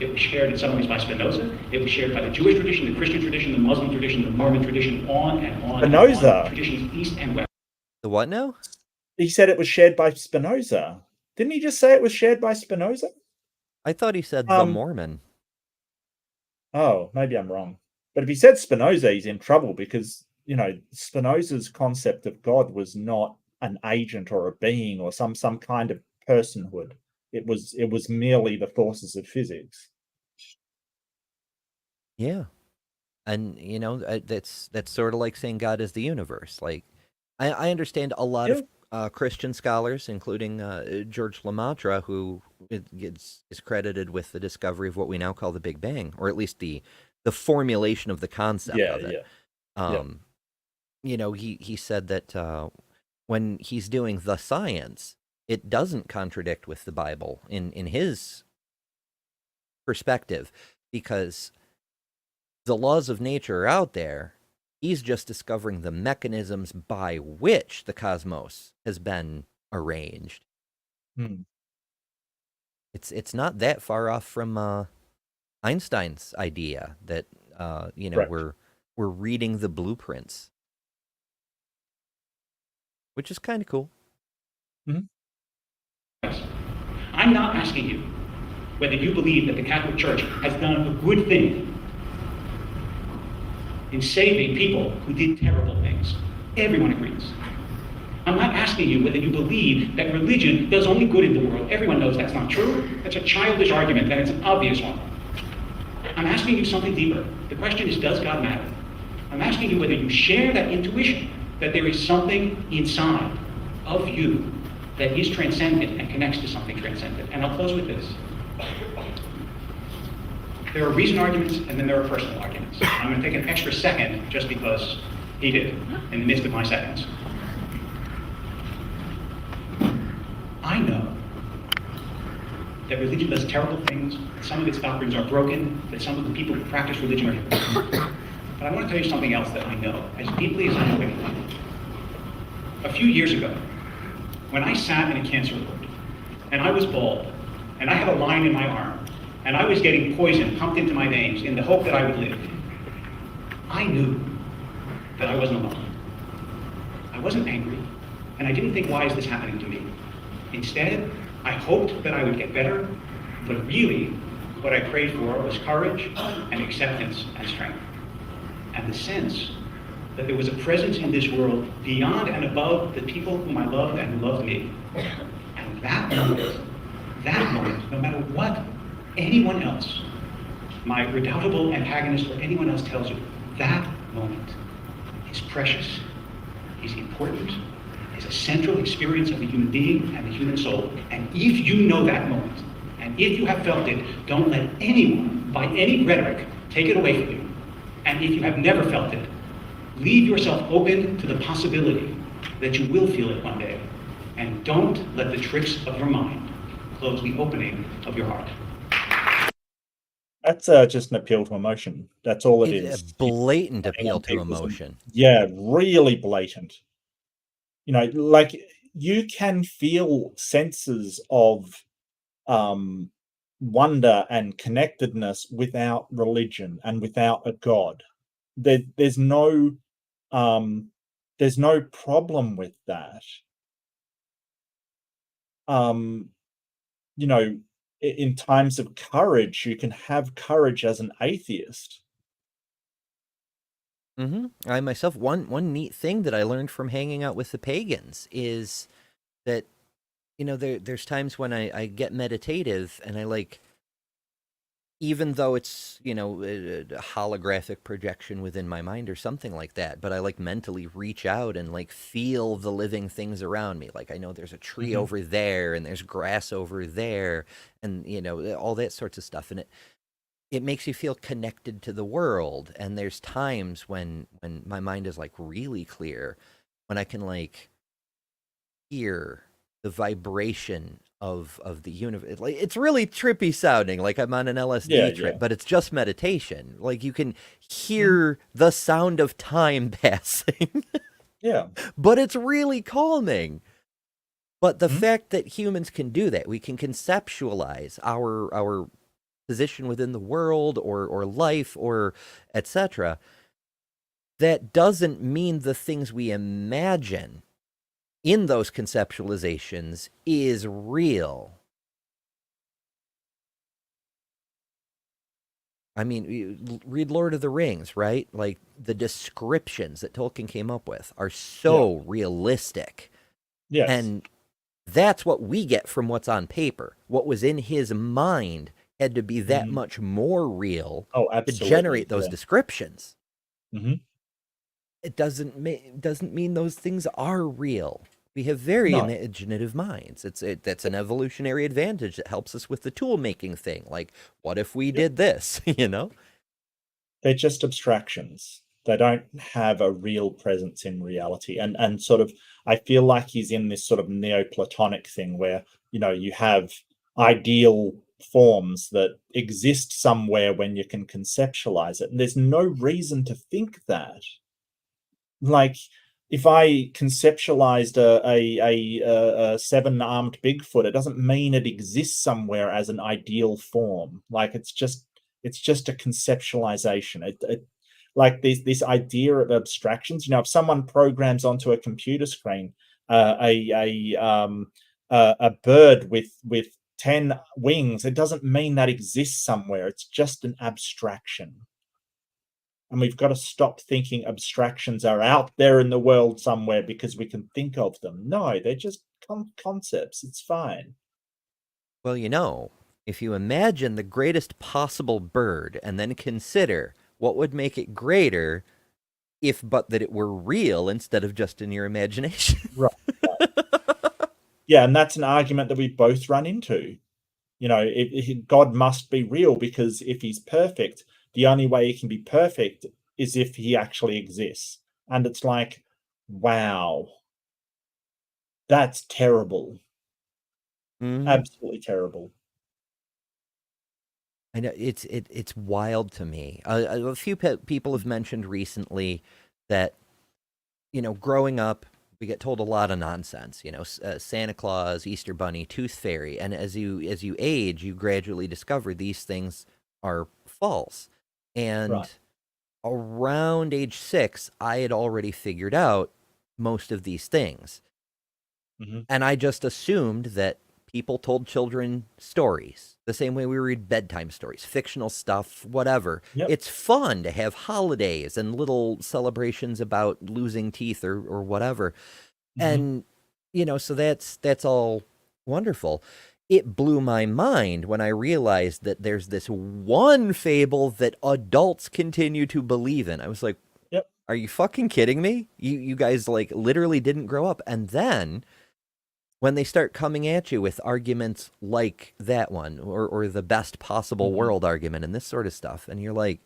It was shared in some ways by Spinoza. It was shared by the Jewish tradition, the Christian tradition, the Muslim tradition, the Mormon tradition, on and on. Spinoza. And on. Traditions east and west. The what now? He said it was shared by Spinoza. Didn't he just say it was shared by Spinoza? I thought he said the Mormon. Oh, maybe I'm wrong. But if he said Spinoza, he's in trouble because, Spinoza's concept of God was not an agent or a being or some kind of personhood. It was merely the forces of physics. Yeah. And, that's sort of like saying God is the universe. Like, I understand a lot of Christian scholars, including George Lemaitre, who is credited with the discovery of what we now call the Big Bang, or at least the formulation of the concept of it. He said that when he's doing the science, it doesn't contradict with the Bible in his perspective, because the laws of nature are out there. He's just discovering the mechanisms by which the cosmos has been arranged. It's not that far off from Einstein's idea that we're reading the blueprints, which is kind of cool. Mm-hmm. I'm not asking you whether you believe that the Catholic Church has done a good thing in saving people who did terrible things. Everyone agrees. I'm not asking you whether you believe that religion does only good in the world. Everyone knows that's not true. That's a childish argument, and it's an obvious one. I'm asking you something deeper. The question is, does God matter? I'm asking you whether you share that intuition that there is something inside of you that is transcendent and connects to something transcendent. And I'll close with this. There are reason arguments, and then there are personal arguments. I'm going to take an extra second just because he did, in the midst of my seconds. I know that religion does terrible things, that some of its doctrines are broken, that some of the people who practice religion are hypocrites. But I want to tell you something else that I know, as deeply as I know anything. A few years ago, when I sat in a cancer ward, and I was bald, and I had a line in my arm, and I was getting poison pumped into my veins in the hope that I would live, I knew that I wasn't alone. I wasn't angry, and I didn't think, why is this happening to me? Instead, I hoped that I would get better, but really, what I prayed for was courage and acceptance and strength. And the sense that there was a presence in this world beyond and above the people whom I loved and who loved me. And that moment, no matter what anyone else, my redoubtable antagonist or anyone else tells you, that moment is precious, is important, is a central experience of the human being and the human soul. And if you know that moment, and if you have felt it, don't let anyone, by any rhetoric, take it away from you. And if you have never felt it, leave yourself open to the possibility that you will feel it one day. And don't let the tricks of your mind close the opening of your heart. That's just an appeal to emotion. That's all it It's a is. blatant appeal to People's- emotion. Yeah, really blatant. You know, like you can feel senses of wonder and connectedness without religion and without a god. There's no problem with that. You know, in times of courage, you can have courage as an atheist. I myself, one neat thing that I learned from hanging out with the pagans is that, you know, there's times when I get meditative and I like, even though it's, you know, a holographic projection within my mind or something like that, but I like mentally reach out and like feel the living things around me. Like I know there's a tree over there and there's grass over there and, you know, all that sorts of stuff. And it makes you feel connected to the world. And there's times when my mind is like really clear, when I can like hear the vibration of the universe. Like it's really trippy sounding, like I'm on an LSD trip, but it's just meditation. Like you can hear the sound of time passing. Yeah. But it's really calming. But the fact that humans can do that, we can conceptualize our position within the world or life or etc. That doesn't mean the things we imagine in those conceptualizations is real. I mean, read Lord of the Rings, right? Like the descriptions that Tolkien came up with are so realistic. Yes. And that's what we get from what's on paper. What was in his mind had to be that much more real to generate those descriptions. It doesn't mean those things are real. We have very imaginative minds. That's an evolutionary advantage that helps us with the tool making thing. Like, what if we did this? You know, they're just abstractions. They don't have a real presence in reality. And sort of, I feel like he's in this sort of Neoplatonic thing where, you know, you have ideal forms that exist somewhere when you can conceptualize it. And there's no reason to think that. Like, if I conceptualized a seven-armed Bigfoot, it doesn't mean it exists somewhere as an ideal form. Like it's just a conceptualization. It like this idea of abstractions. You know, if someone programs onto a computer screen a bird with 10 wings, it doesn't mean that exists somewhere. It's just an abstraction. And we've got to stop thinking abstractions are out there in the world somewhere because we can think of them. No, they're just concepts. It's fine. well, you know, if you imagine the greatest possible bird and then consider what would make it greater if but that it were real instead of just in your imagination. Right. Yeah, and that's an argument that we both run into. You know, God must be real because if he's perfect, the only way he can be perfect is if he actually exists. And it's like, wow, that's terrible. Absolutely terrible. I know it's wild to me. A few people have mentioned recently that, you know, growing up, we get told a lot of nonsense. You know, Santa Claus, Easter Bunny, Tooth Fairy, and as you age, you gradually discover these things are false. And around age 6, I had already figured out most of these things, and I just assumed that people told children stories the same way we read bedtime stories, fictional stuff, whatever. It's fun to have holidays and little celebrations about losing teeth or whatever. And, you know, so that's all wonderful. It blew my mind when I realized that there's this one fable that adults continue to believe in. I was like, are you fucking kidding me? You guys like literally didn't grow up. And then when they start coming at you with arguments like that one or the best possible world argument and this sort of stuff, and you're like,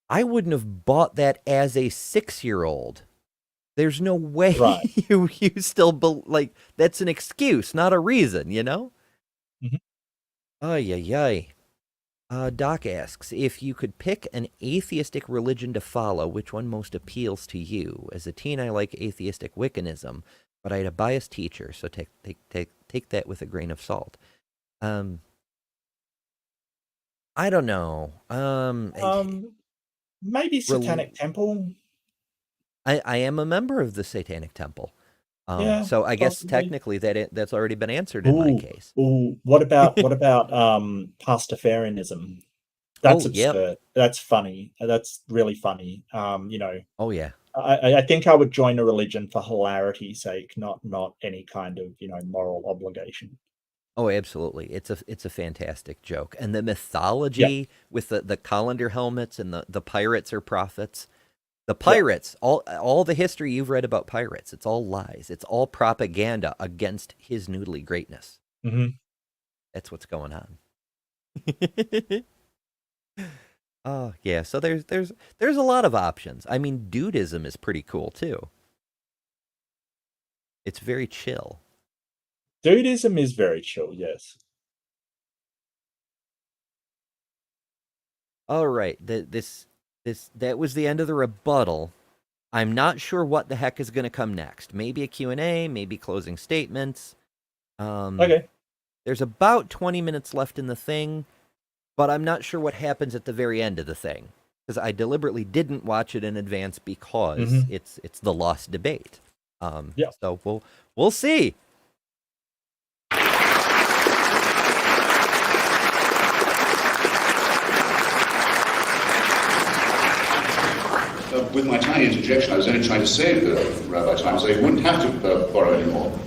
I wouldn't have bought that as a 6-year-old There's no way Right. you still like that's an excuse, not a reason, you know? Mhm. Ay, ay, ay. Doc asks, if you could pick an atheistic religion to follow, which one most appeals to you? As a teen, I like atheistic Wiccanism, but I had a biased teacher, so take that with a grain of salt. I don't know. Maybe Satanic Temple. I am a member of the Satanic Temple. Yeah, So I guess possibly. technically that's already been answered in my case. Ooh, what about Pastafarianism? That's yep. absurd. That's funny. That's really funny. You know, Oh yeah. I think I would join a religion for hilarity's sake, not any kind of, you know, moral obligation. Oh, absolutely. It's a fantastic joke. And the mythology with the colander helmets and the pirates are prophets. The pirates, all the history you've read about pirates, it's all lies. It's all propaganda against his noodly greatness. Mm-hmm. That's what's going on. Oh, yeah. So there's a lot of options. I mean, dudism is pretty cool too. It's very chill. Dudism is very chill, yes. All right. That was the end of the rebuttal. I'm not sure what the heck is going to come next. Maybe a Q&A, maybe closing statements. Okay. There's about 20 minutes left in the thing, but I'm not sure what happens at the very end of the thing because I deliberately didn't watch it in advance because it's the lost debate. So we'll see. With my tiny interjection, I was only trying to save the Rabbi time so he wouldn't have to borrow anymore.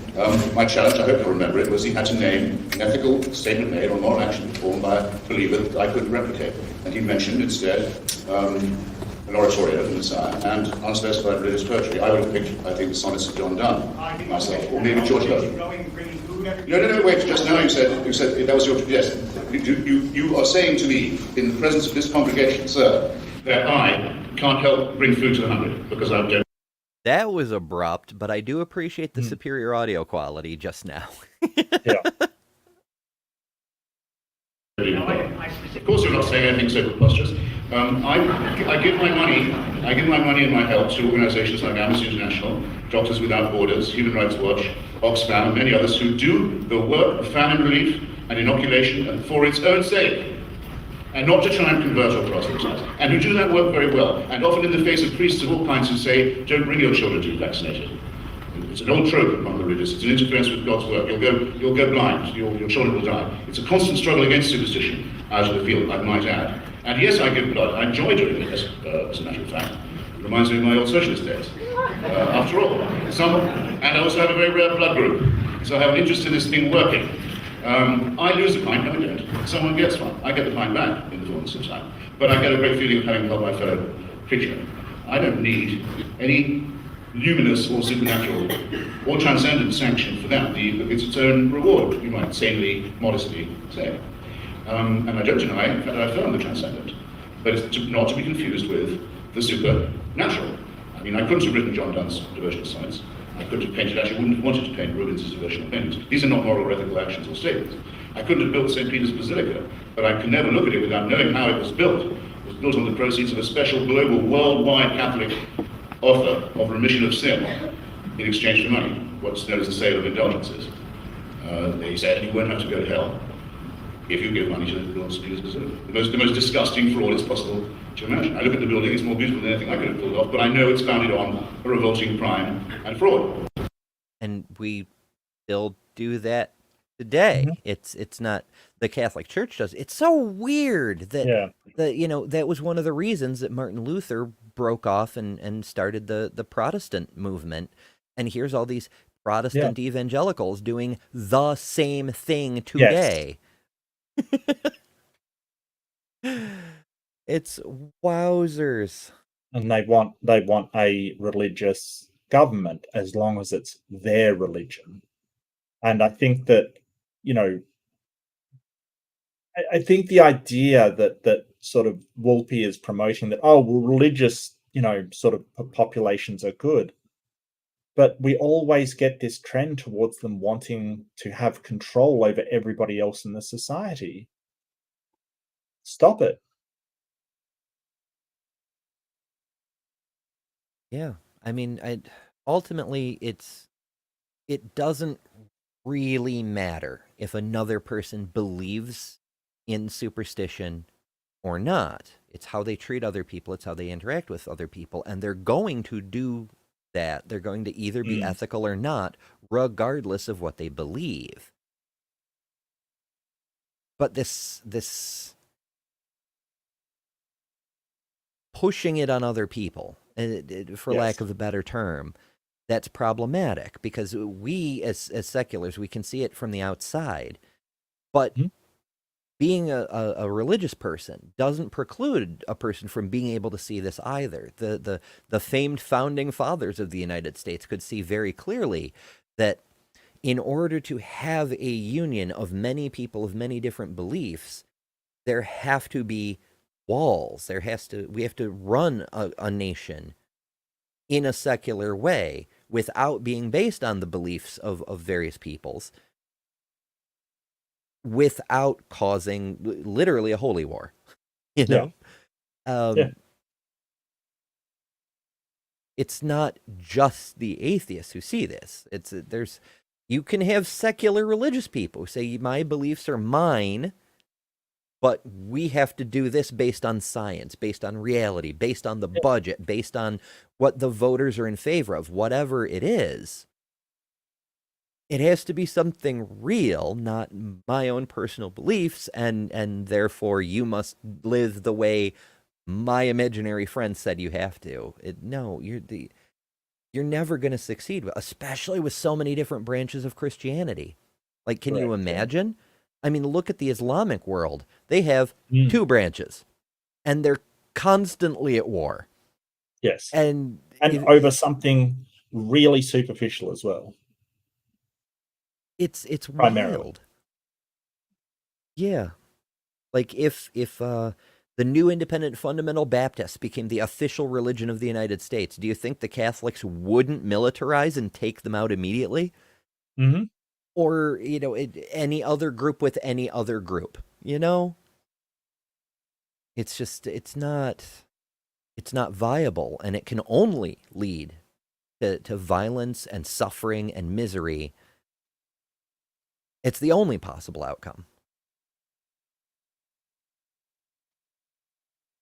My challenge, I hope you'll remember it, was he had to name an ethical statement made or moral action performed by a believer that I could replicate. And he mentioned instead an oratorio from the Messiah and unspecified religious poetry. I would have picked, I think, the sonnets of John Donne myself, or maybe George Love. No, wait, just now you said that was your, yes, you are saying to me, in the presence of this congregation, sir, that I can't help bring food to the hungry because I don't. That was abrupt, but I do appreciate the superior audio quality just now. Yeah. Of course, you're not saying anything so preposterous. I give my money and my help to organisations like Amnesty International, Doctors Without Borders, Human Rights Watch, Oxfam, and many others who do the work of famine relief and inoculation and for its own sake, and not to try and convert or proselytize, and who do that work very well, and often in the face of priests of all kinds who say, don't bring your children to be vaccinated. It's an old trope among the religious. It's an interference with God's work. You'll go blind. Your children will die. It's a constant struggle against superstition out of the field, I might add. And yes, I give blood. I enjoy doing it, as a matter of fact. It reminds me of my old socialist days. After all, and I also have a very rare blood group, so I have an interest in this thing working. I lose a pint, no I don't. Someone gets one. I get the pint back in the fullness of time. But I get a great feeling of having helped my fellow creature. I don't need any luminous or supernatural or transcendent sanction for that. It's its own reward, you might sanely, modestly say. And I don't deny, in fact, I affirm the transcendent. But it's not to be confused with the supernatural. I mean, I couldn't have written John Donne's devotional sonnets. I couldn't have painted, actually wouldn't have wanted to paint Rubens' devotional paintings. These are not moral or ethical actions or statements. I couldn't have built St. Peter's Basilica, but I could never look at it without knowing how it was built. It was built on the proceeds of a special global, worldwide Catholic offer of remission of sin in exchange for money, what's known as the sale of indulgences. They said you won't have to go to hell if you give money to build St. Peter's Basilica. The most disgusting fraud it's possible to imagine. I look at the building, it's more beautiful than anything I could have pulled off, but I know it's founded on a revolting crime and fraud. And we still do that today. It's not the Catholic Church does. It's so weird that that was one of the reasons that Martin Luther broke off and started the Protestant movement. And here's all these Protestant evangelicals doing the same thing today. It's wowzers. And they want a religious government as long as it's their religion. And I think that, I think the idea that sort of Wolpe is promoting that, religious, sort of populations are good. but we always get this trend towards them wanting to have control over everybody else in the society. Stop it. Yeah. I mean, ultimately, it doesn't really matter if another person believes in superstition or not. It's how they treat other people. It's how they interact with other people. And they're going to do that. They're going to either be ethical or not, regardless of what they believe. But this pushing it on other people, for lack of a better term, that's problematic, because we as seculars, we can see it from the outside. But being a religious person doesn't preclude a person from being able to see this either. The famed founding fathers of the United States could see very clearly that in order to have a union of many people of many different beliefs, there have to be walls. We have to run a nation in a secular way without being based on the beliefs of various peoples, without causing literally a holy war, you know? It's not just the atheists who see this. You can have secular religious people who say, my beliefs are mine, but we have to do this based on science, based on reality, based on the budget, based on what the voters are in favor of, whatever it is. It has to be something real, not my own personal beliefs, and therefore you must live the way my imaginary friend said you have to. No, you're never going to succeed, especially with so many different branches of Christianity. Like, can you imagine? I mean, look at the Islamic world. They have 2 branches, and they're constantly at war. Yes. And over something really superficial as well. It's primarily wild. Yeah. Like if the new independent fundamental Baptists became the official religion of the United States, do you think the Catholics wouldn't militarize and take them out immediately? Mm-hmm. Or, any other group with any other group, It's just, it's not viable, and it can only lead to violence and suffering and misery. It's the only possible outcome.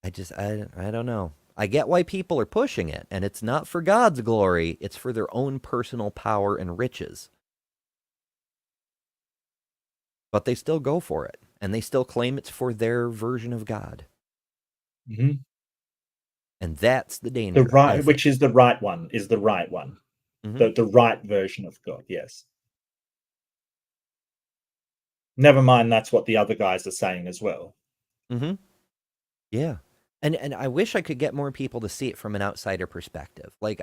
I don't know. I get why people are pushing it, and it's not for God's glory, it's for their own personal power and riches. But they still go for it, and they still claim it's for their version of God. Mm-hmm. And that's the danger. Which is the right one, Mm-hmm. The right version of God, yes. Never mind, that's what the other guys are saying as well. Mm-hmm. Yeah. And I wish I could get more people to see it from an outsider perspective. Like,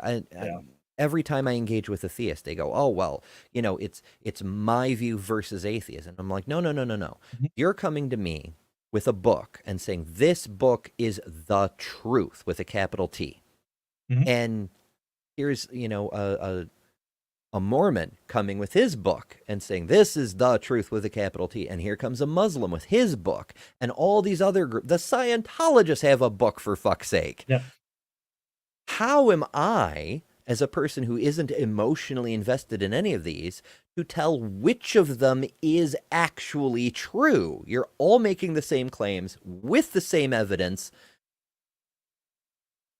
every time I engage with a theist, they go, oh, well, it's my view versus atheism. I'm like, no. Mm-hmm. You're coming to me with a book and saying, this book is the truth with a capital T. Mm-hmm. And here's, a Mormon coming with his book and saying, this is the truth with a capital T. And here comes a Muslim with his book. And all these other groups, the Scientologists have a book, for fuck's sake. Yeah. How am I, as a person who isn't emotionally invested in any of these, to tell which of them is actually true? You're all making the same claims with the same evidence.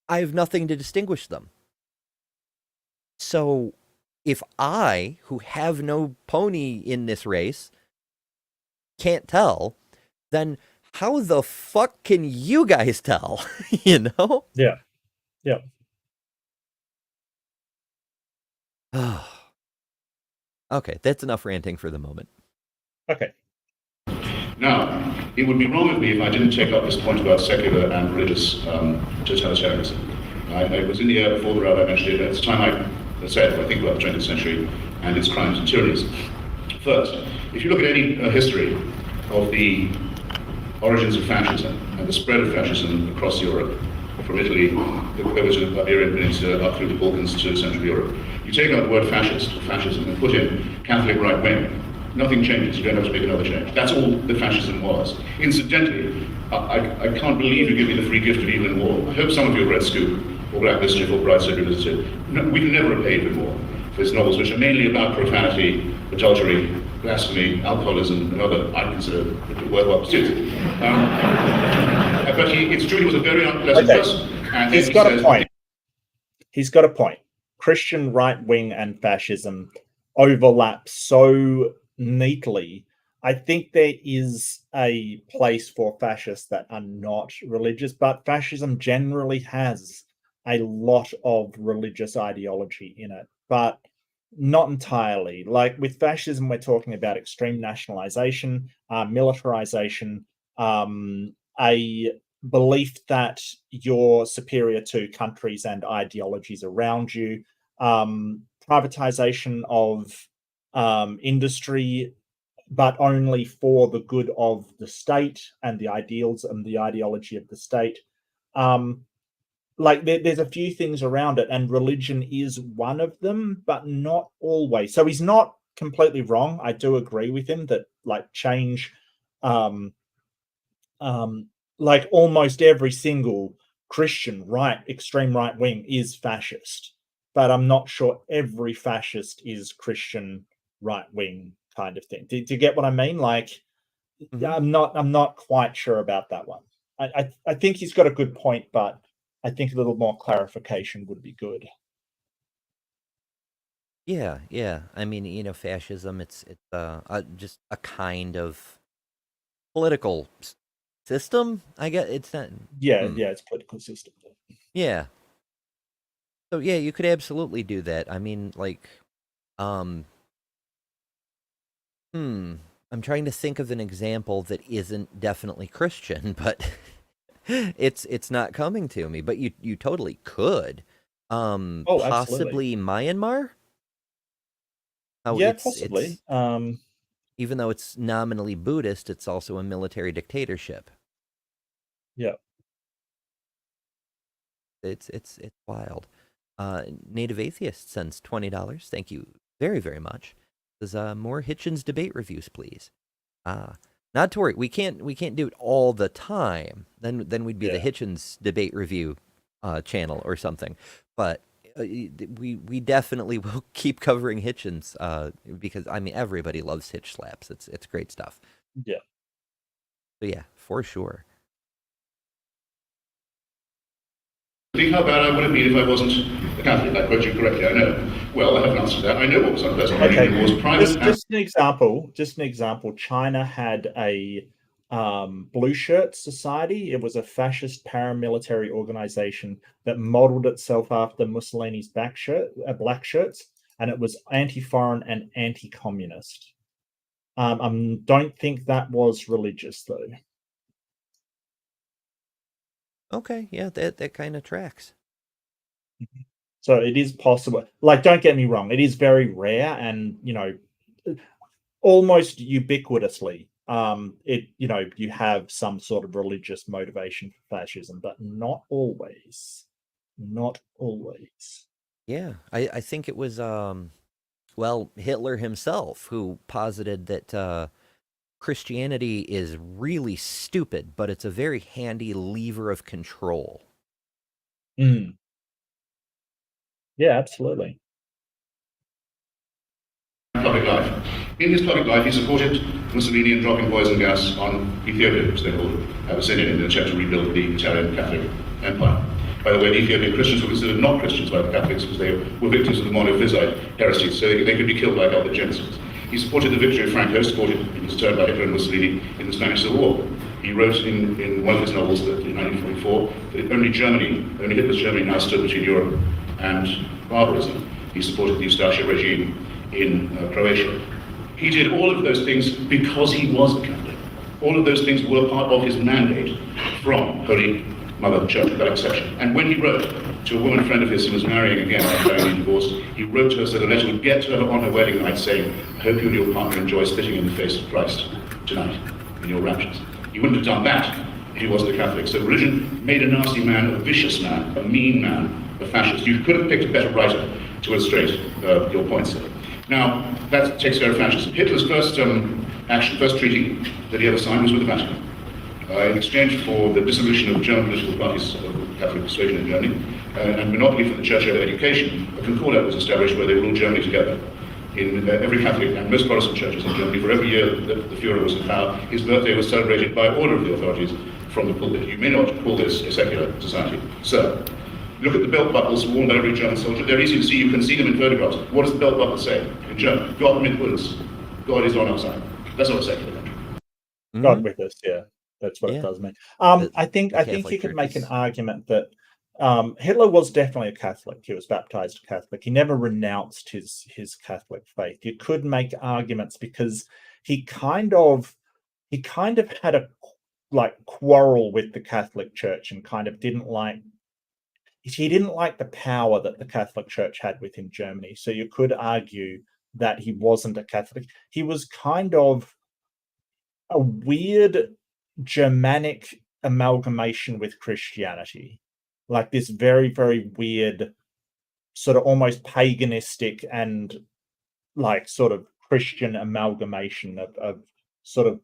I have nothing to distinguish them. So if I, who have no pony in this race, can't tell, then how the fuck can you guys tell? Yeah. Okay, that's enough ranting for the moment. Okay. Now, it would be wrong of me if I didn't take up this point about secular and religious totalitarianism. I was in the air before the rabbi mentioned it. At the time I said, I think about the 20th century and its crimes and tyrannies. First, if you look at any history of the origins of fascism and the spread of fascism across Europe, from Italy, the Iberian Peninsula, up through the Balkans to Central Europe, you You take out the word fascist or fascism and put in Catholic right wing, nothing changes. You don't have to make another change. That's all that fascism was. Incidentally, I can't believe you give me the free gift of Evil in War. I hope some of you have read Scoop, or Black Mischief, or Bright Side Revisited. No, we can never repay Evil in War for his novels, which are mainly about profanity, adultery, blasphemy, alcoholism, and other, I consider, worthwhile pursuits. But it's true, he was a very unpleasant person. And He's got a point. He's got a point. Christian right wing and fascism overlap so neatly. I think there is a place for fascists that are not religious, but fascism generally has a lot of religious ideology in it, but not entirely. Like with fascism, we're talking about extreme nationalization, militarization, a belief that you're superior to countries and ideologies around you, privatization of industry, but only for the good of the state and the ideals and the ideology of the state. Like there's a few things around it, and religion is one of them, but not always. So he's not completely wrong. I do agree with him that like change, like almost every single Christian extreme right wing is fascist, but I'm not sure every fascist is Christian right wing kind of thing. Do you get what I mean? Like, I'm not quite sure about that one. I think he's got a good point, but I think a little more clarification would be good. Yeah. I mean, fascism, it's just a kind of political system, I guess. It's not. Yeah, it's a political system. Yeah. So yeah, you could absolutely do that. I mean, like, I'm trying to think of an example that isn't definitely Christian, but it's not coming to me. But you totally could. Possibly Myanmar. Yeah, possibly. Even though it's nominally Buddhist, it's also a military dictatorship. Yeah. It's wild. Native Atheist sends $20. Thank you very, very much. Says more Hitchens debate reviews, please. Not to worry, we can't do it all the time. Then we'd be the Hitchens debate review channel or something. But we definitely will keep covering Hitchens because I mean everybody loves Hitch slaps. It's great stuff. Yeah. So yeah, for sure. Think how bad I would have been if I wasn't a Catholic. I quote you correctly, I know. Well, I haven't answered that. I know what was unpleasant. Okay. It was private. Just an example. China had a Blue Shirt Society. It was a fascist paramilitary organization that modeled itself after Mussolini's black shirts, and it was anti-foreign and anti-communist. I don't think that was religious, though. Okay, yeah, that kind of tracks. So it is possible. Like, don't get me wrong, it is very rare, and almost ubiquitously, you have some sort of religious motivation for fascism, but not always. Not always. Yeah, I think it was Hitler himself who posited that Christianity is really stupid, but it's a very handy lever of control. Yeah, absolutely. Public life. In his public life, he supported Mussolini in dropping poison gas on Ethiopia, as they called it, Abyssinia, in an attempt to rebuild the Italian Catholic Empire. By the way, the Ethiopian Christians were considered not Christians by the Catholics because they were victims of the monophysite heresy, so they could be killed like other Jansenists. He supported the victory of Franco, supported in his turn by Hitler and Mussolini in the Spanish Civil War. He wrote in one of his novels that in 1944 that only Hitler's Germany now stood between Europe and barbarism. He supported the Ustaša regime in Croatia. He did all of those things because he was a Catholic. All of those things were part of his mandate from Holy Mother Church, with that exception. And when he wrote to a woman friend of his who was marrying again after being divorced, he wrote to her so the letter would get to her on her wedding night saying, I hope you and your partner enjoy spitting in the face of Christ tonight in your raptures. He wouldn't have done that if he wasn't a Catholic. So religion made a nasty man, a vicious man, a mean man, a fascist. You could have picked a better writer to illustrate your points. Now, that takes care of fascism. Hitler's first first treaty that he ever signed was with the Vatican. In exchange for the dissolution of German political parties of Catholic persuasion in Germany, and monopoly for the church over education, a concordat was established where they ruled Germany together. In every Catholic and most Protestant churches in Germany, for every year that the Führer was in power, his birthday was celebrated by order of the authorities from the pulpit. You may not call this a secular society. Sir, look at the belt buckles worn by every German soldier. They're easy to see. You can see them in photographs. What does the belt buckle say in German? Gott mit uns. God is on our side. That's not a secular country. God with us, yeah. That's what it does mean. I think you could make an argument that Hitler was definitely a Catholic. He was baptized Catholic. He never renounced his Catholic faith. You could make arguments because he kind of had a quarrel with the Catholic Church and kind of didn't like the power that the Catholic Church had within Germany. So you could argue that he wasn't a Catholic. He was kind of a weird Germanic amalgamation with Christianity, like this very, very weird sort of almost paganistic and like sort of Christian amalgamation of sort of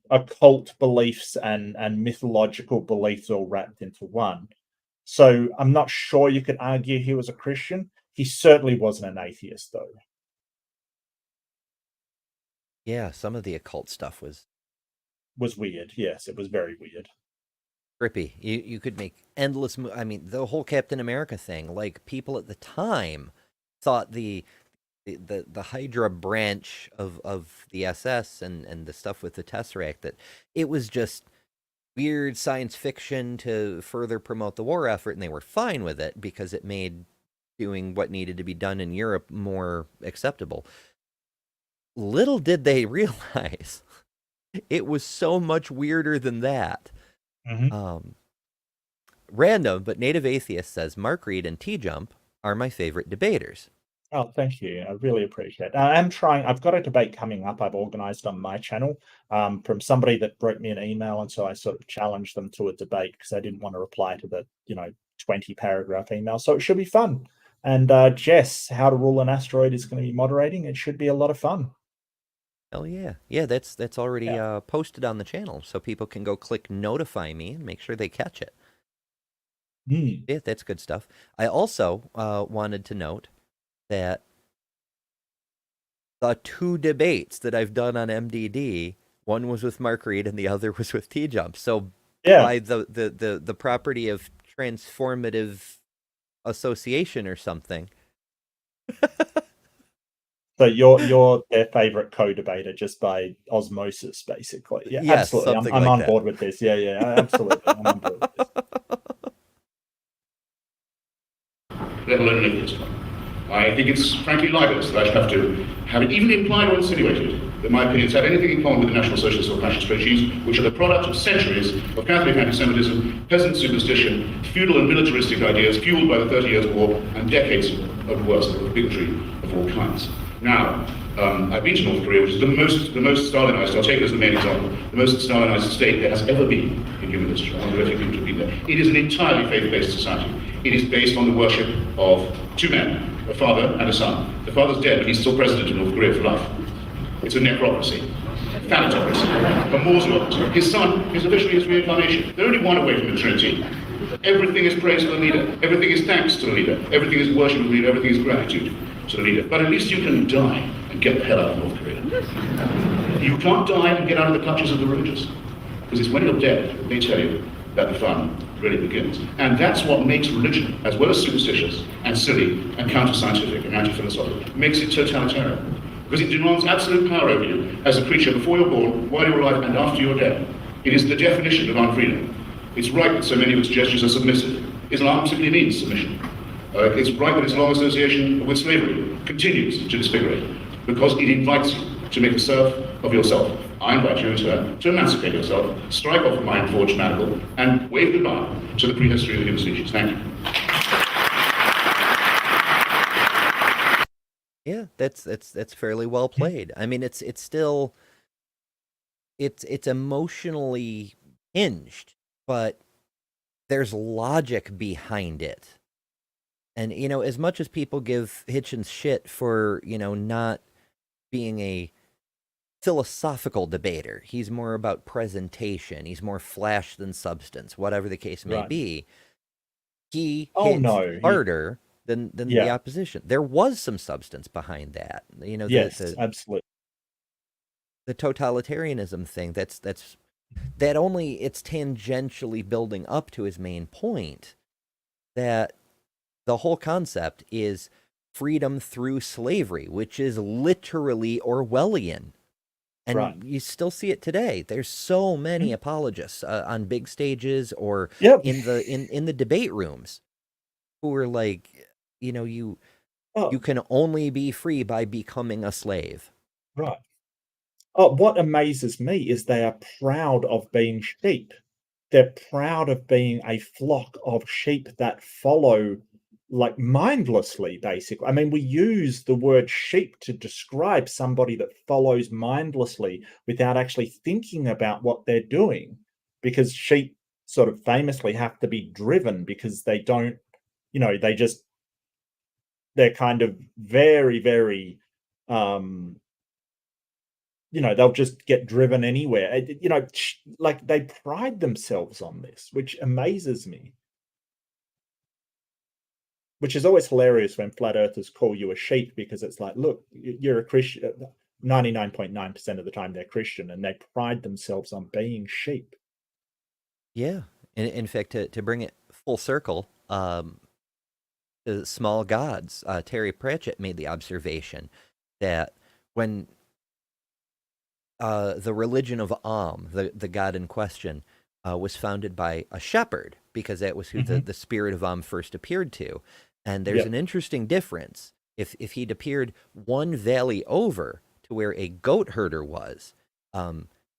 occult beliefs and mythological beliefs all wrapped into one. So I'm not sure you could argue he was a Christian. He certainly wasn't an atheist, though. Yeah, some of the occult stuff was weird. Yes, it was very weird. trippy. You could make endless. I mean, the whole Captain America thing. Like, people at the time thought the Hydra branch of the SS and the stuff with the Tesseract, that it was just weird science fiction to further promote the war effort, and they were fine with it because it made doing what needed to be done in Europe more acceptable. Little did they realize it was so much weirder than that. Random, but Native Atheist says, Mark Reed and T-Jump are my favorite debaters. Oh, thank you. I really appreciate it. I've got a debate coming up I've organized on my channel from somebody that wrote me an email, and so I sort of challenged them to a debate because I didn't want to reply to the 20-paragraph email. So it should be fun. And Jess, How to Rule an Asteroid, is going to be moderating. It should be a lot of fun. Hell yeah. Yeah, that's already posted on the channel, so people can go click notify me and make sure they catch it. Yeah, that's good stuff. I also wanted to note that the 2 debates that I've done on MDD, one was with Mark Reed and the other was with T-Jump. So by the property of transformative association or something. So you're their favorite co-debater just by osmosis, basically. Yeah, yes, absolutely. I'm on board with this. Yeah, absolutely. I'm on board with this. Let alone an atheist. I think it's frankly libelous that I should have to have it even implied or insinuated that my opinions have anything in common with the National Socialist or Fascist regimes, which are the product of centuries of Catholic anti-Semitism, peasant superstition, feudal and militaristic ideas fueled by the 30 Years' War, and decades of worse, of bigotry of all kinds. Now, I've been to North Korea, which is the most Stalinized, I'll take it as the main example, the most Stalinized state there has ever been in human history. I wonder if you people have been there. It is an entirely faith-based society. It is based on the worship of 2 men, a father and a son. The father's dead, but he's still president of North Korea for life. It's a necrocracy, thanatocracy, a mausoleum. His son is officially his reincarnation. They're only one away from the Trinity. Everything is praise for the leader. Everything is thanks to the leader. Everything is worship of the leader. Everything is gratitude to the leader. But at least you can die and get the hell out of North Korea. You can't die and get out of the clutches of the religious. Because it's when you're dead that they tell you that the fun really begins. And that's what makes religion, as well as superstitious and silly and counter-scientific and anti-philosophical, makes it totalitarian. Because it demands absolute power over you as a creature before you're born, while you're alive, and after you're dead. It is the definition of unfreedom. It's right that so many of its gestures are submissive. Islam simply means submission. It's right that its long association with slavery continues to disfigure it, because it invites you to make a serf of yourself. I invite you in turn to emancipate yourself, strike off the mind-forged manacle, and wave goodbye to the prehistory of the human species. Thank you. Yeah, that's fairly well played. I mean, it's still it's emotionally hinged, but there's logic behind it. And, as much as people give Hitchens shit for, not being a philosophical debater, he's more about presentation, he's more flash than substance, whatever the case may Right. be. He Oh, hits no. harder than the Yeah. opposition. There was some substance behind that. Yes, absolutely. The totalitarianism thing, that only it's tangentially building up to his main point, that the whole concept is freedom through slavery, which is literally Orwellian. And Right. you still see it today. There's so many Mhm. apologists on big stages or Yep. in the debate rooms who are like, you Oh, can only be free by becoming a slave. right. Oh, what amazes me is they are proud of being sheep. They're proud of being a flock of sheep that follow, like, mindlessly, basically. I mean, we use the word sheep to describe somebody that follows mindlessly without actually thinking about what they're doing, because sheep sort of famously have to be driven because they don't, they're kind of very, very, um they'll just get driven anywhere. Like, they pride themselves on this, which amazes me. Which is always hilarious when flat earthers call you a sheep, because it's like, look, you're a Christian. 99.9% of the time they're Christian, and they pride themselves on being sheep. Yeah. In fact, to bring it full circle, the small gods, Terry Pratchett made the observation that when the religion of the god in question, was founded by a shepherd, because that was who Mhm. the spirit of first appeared to. And there's an Yep. interesting difference. If he'd appeared one valley over to where a goat herder was,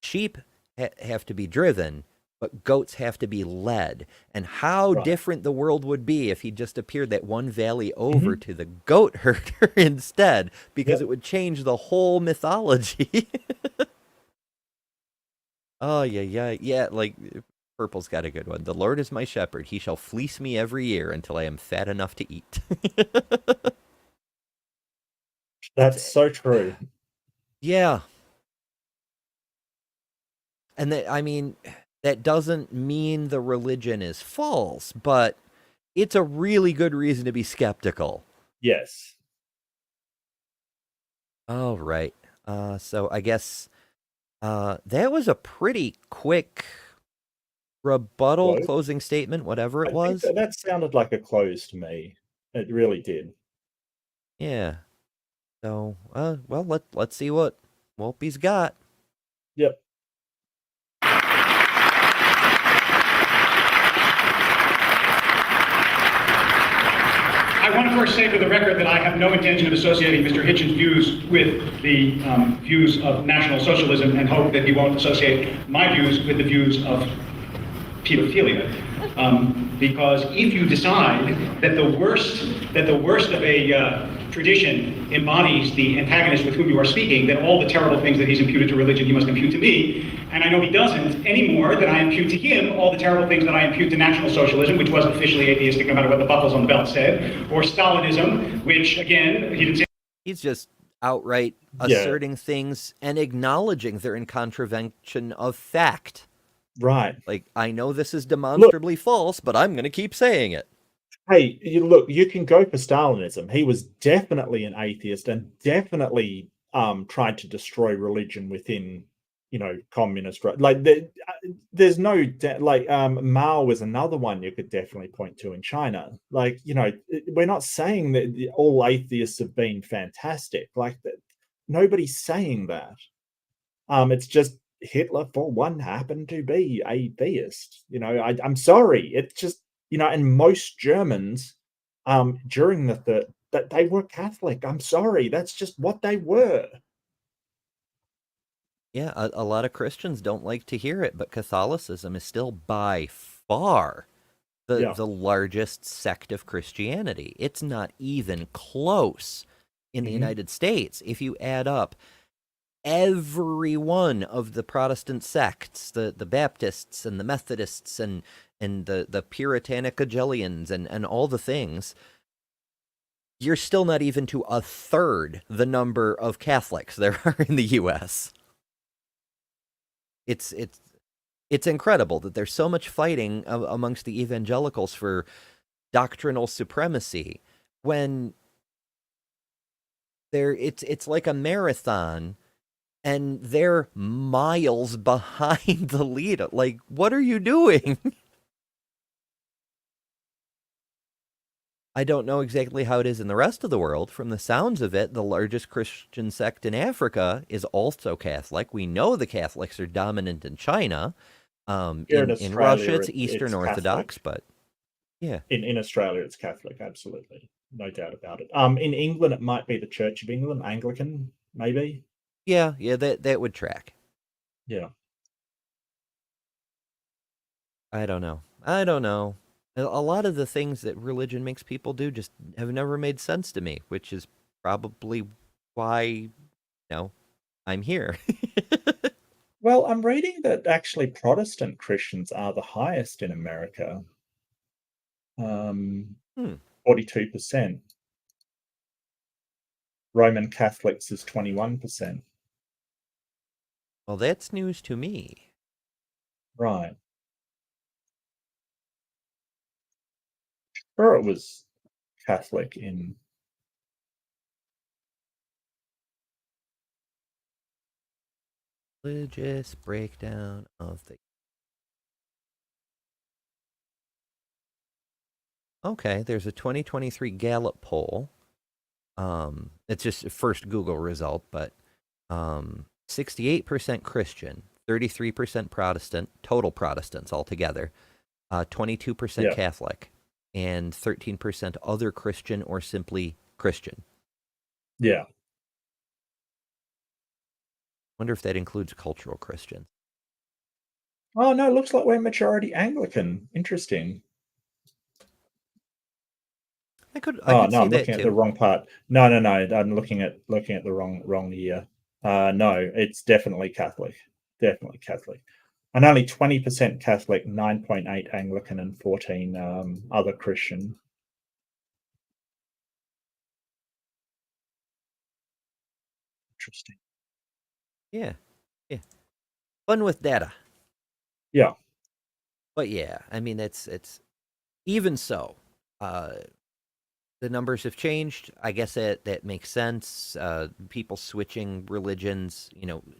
sheep have to be driven, but goats have to be led. And how Right. different the world would be if he just appeared that one valley over Mhm. to the goat herder instead, because it Yep. would change the whole mythology. Oh, yeah. Like, Purple's got a good one. The Lord is my shepherd. He shall fleece me every year until I am fat enough to eat. That's so true. Yeah. And that doesn't mean the religion is false, but it's a really good reason to be skeptical. Yes. All right. So I guess that was a pretty quick rebuttal, Close. closing statement, whatever it I think was. that sounded like a close to me. It really did. Yeah. So, well, let's see what Wolpe's got. Yep. I want to first say for the record that I have no intention of associating Mr. Hitchens' views with the views of National Socialism, and hope that he won't associate my views with the views of pedophilia. Because if you decide that the worst of a tradition embodies the antagonist with whom you are speaking, then all the terrible things that he's imputed to religion he must impute to me. And I know he doesn't, any more than I impute to him all the terrible things that I impute to National Socialism, which was officially atheistic no matter what the buckles on the belt said, or Stalinism, which, again, he didn't say. He's just outright Yeah. asserting things and acknowledging they're in contravention of fact. Right. Like, I know this is demonstrably false, but I'm going to keep saying it. Hey, look, you can go for Stalinism. He was definitely an atheist, and definitely tried to destroy religion within, communist. Like, there's no Mao was another one you could definitely point to in China. Like, we're not saying that all atheists have been fantastic. Like, that, nobody's saying that. It's just Hitler, for one, happened to be a theist. I'm sorry. It's just, and most Germans, during the third, that they were Catholic. I'm sorry. That's just what they were. Yeah, a lot of Christians don't like to hear it, but Catholicism is still by far Yeah. the largest sect of Christianity. It's not even close in the Mhm. United States. If you add up every one of the Protestant sects, the Baptists and the Methodists and the Puritanic Agillians and all the things, you're still not even to a third the number of Catholics there are in the U.S. It's incredible that there's so much fighting amongst the evangelicals for doctrinal supremacy when it's like a marathon and they're miles behind the lead. Like, what are you doing? I don't know exactly how it is in the rest of the world. From the sounds of it, the largest Christian sect in Africa is also Catholic. We know the Catholics are dominant in China. In Russia, it's Eastern Orthodox, but yeah. In Australia, it's Catholic, absolutely. No doubt about it. In England, it might be the Church of England, Anglican, maybe. Yeah, that would track. Yeah. I don't know. A lot of the things that religion makes people do just have never made sense to me, which is probably why, I'm here. Well, I'm reading that actually Protestant Christians are the highest in America. 42%. Roman Catholics is 21%. Well, that's news to me. Right. Sure, it was Catholic in. Religious breakdown of the. Okay, there's a 2023 Gallup poll. It's just a first Google result, but 68% Christian, 33% Protestant, total Protestants altogether, 22% Catholic, and 13% other Christian or simply Christian. Yeah. Wonder if that includes cultural Christians. Oh, no, it looks like we're majority Anglican. Interesting. I could no, see I'm that looking too. at the wrong part. No. I'm looking at the wrong year. No, it's definitely Catholic. Definitely Catholic. And only 20% Catholic, 9.8 Anglican, and 14 other Christian. Interesting. Yeah. Fun with data. Yeah. But yeah, I mean, it's even so. The numbers have changed. I guess that makes sense. People switching religions,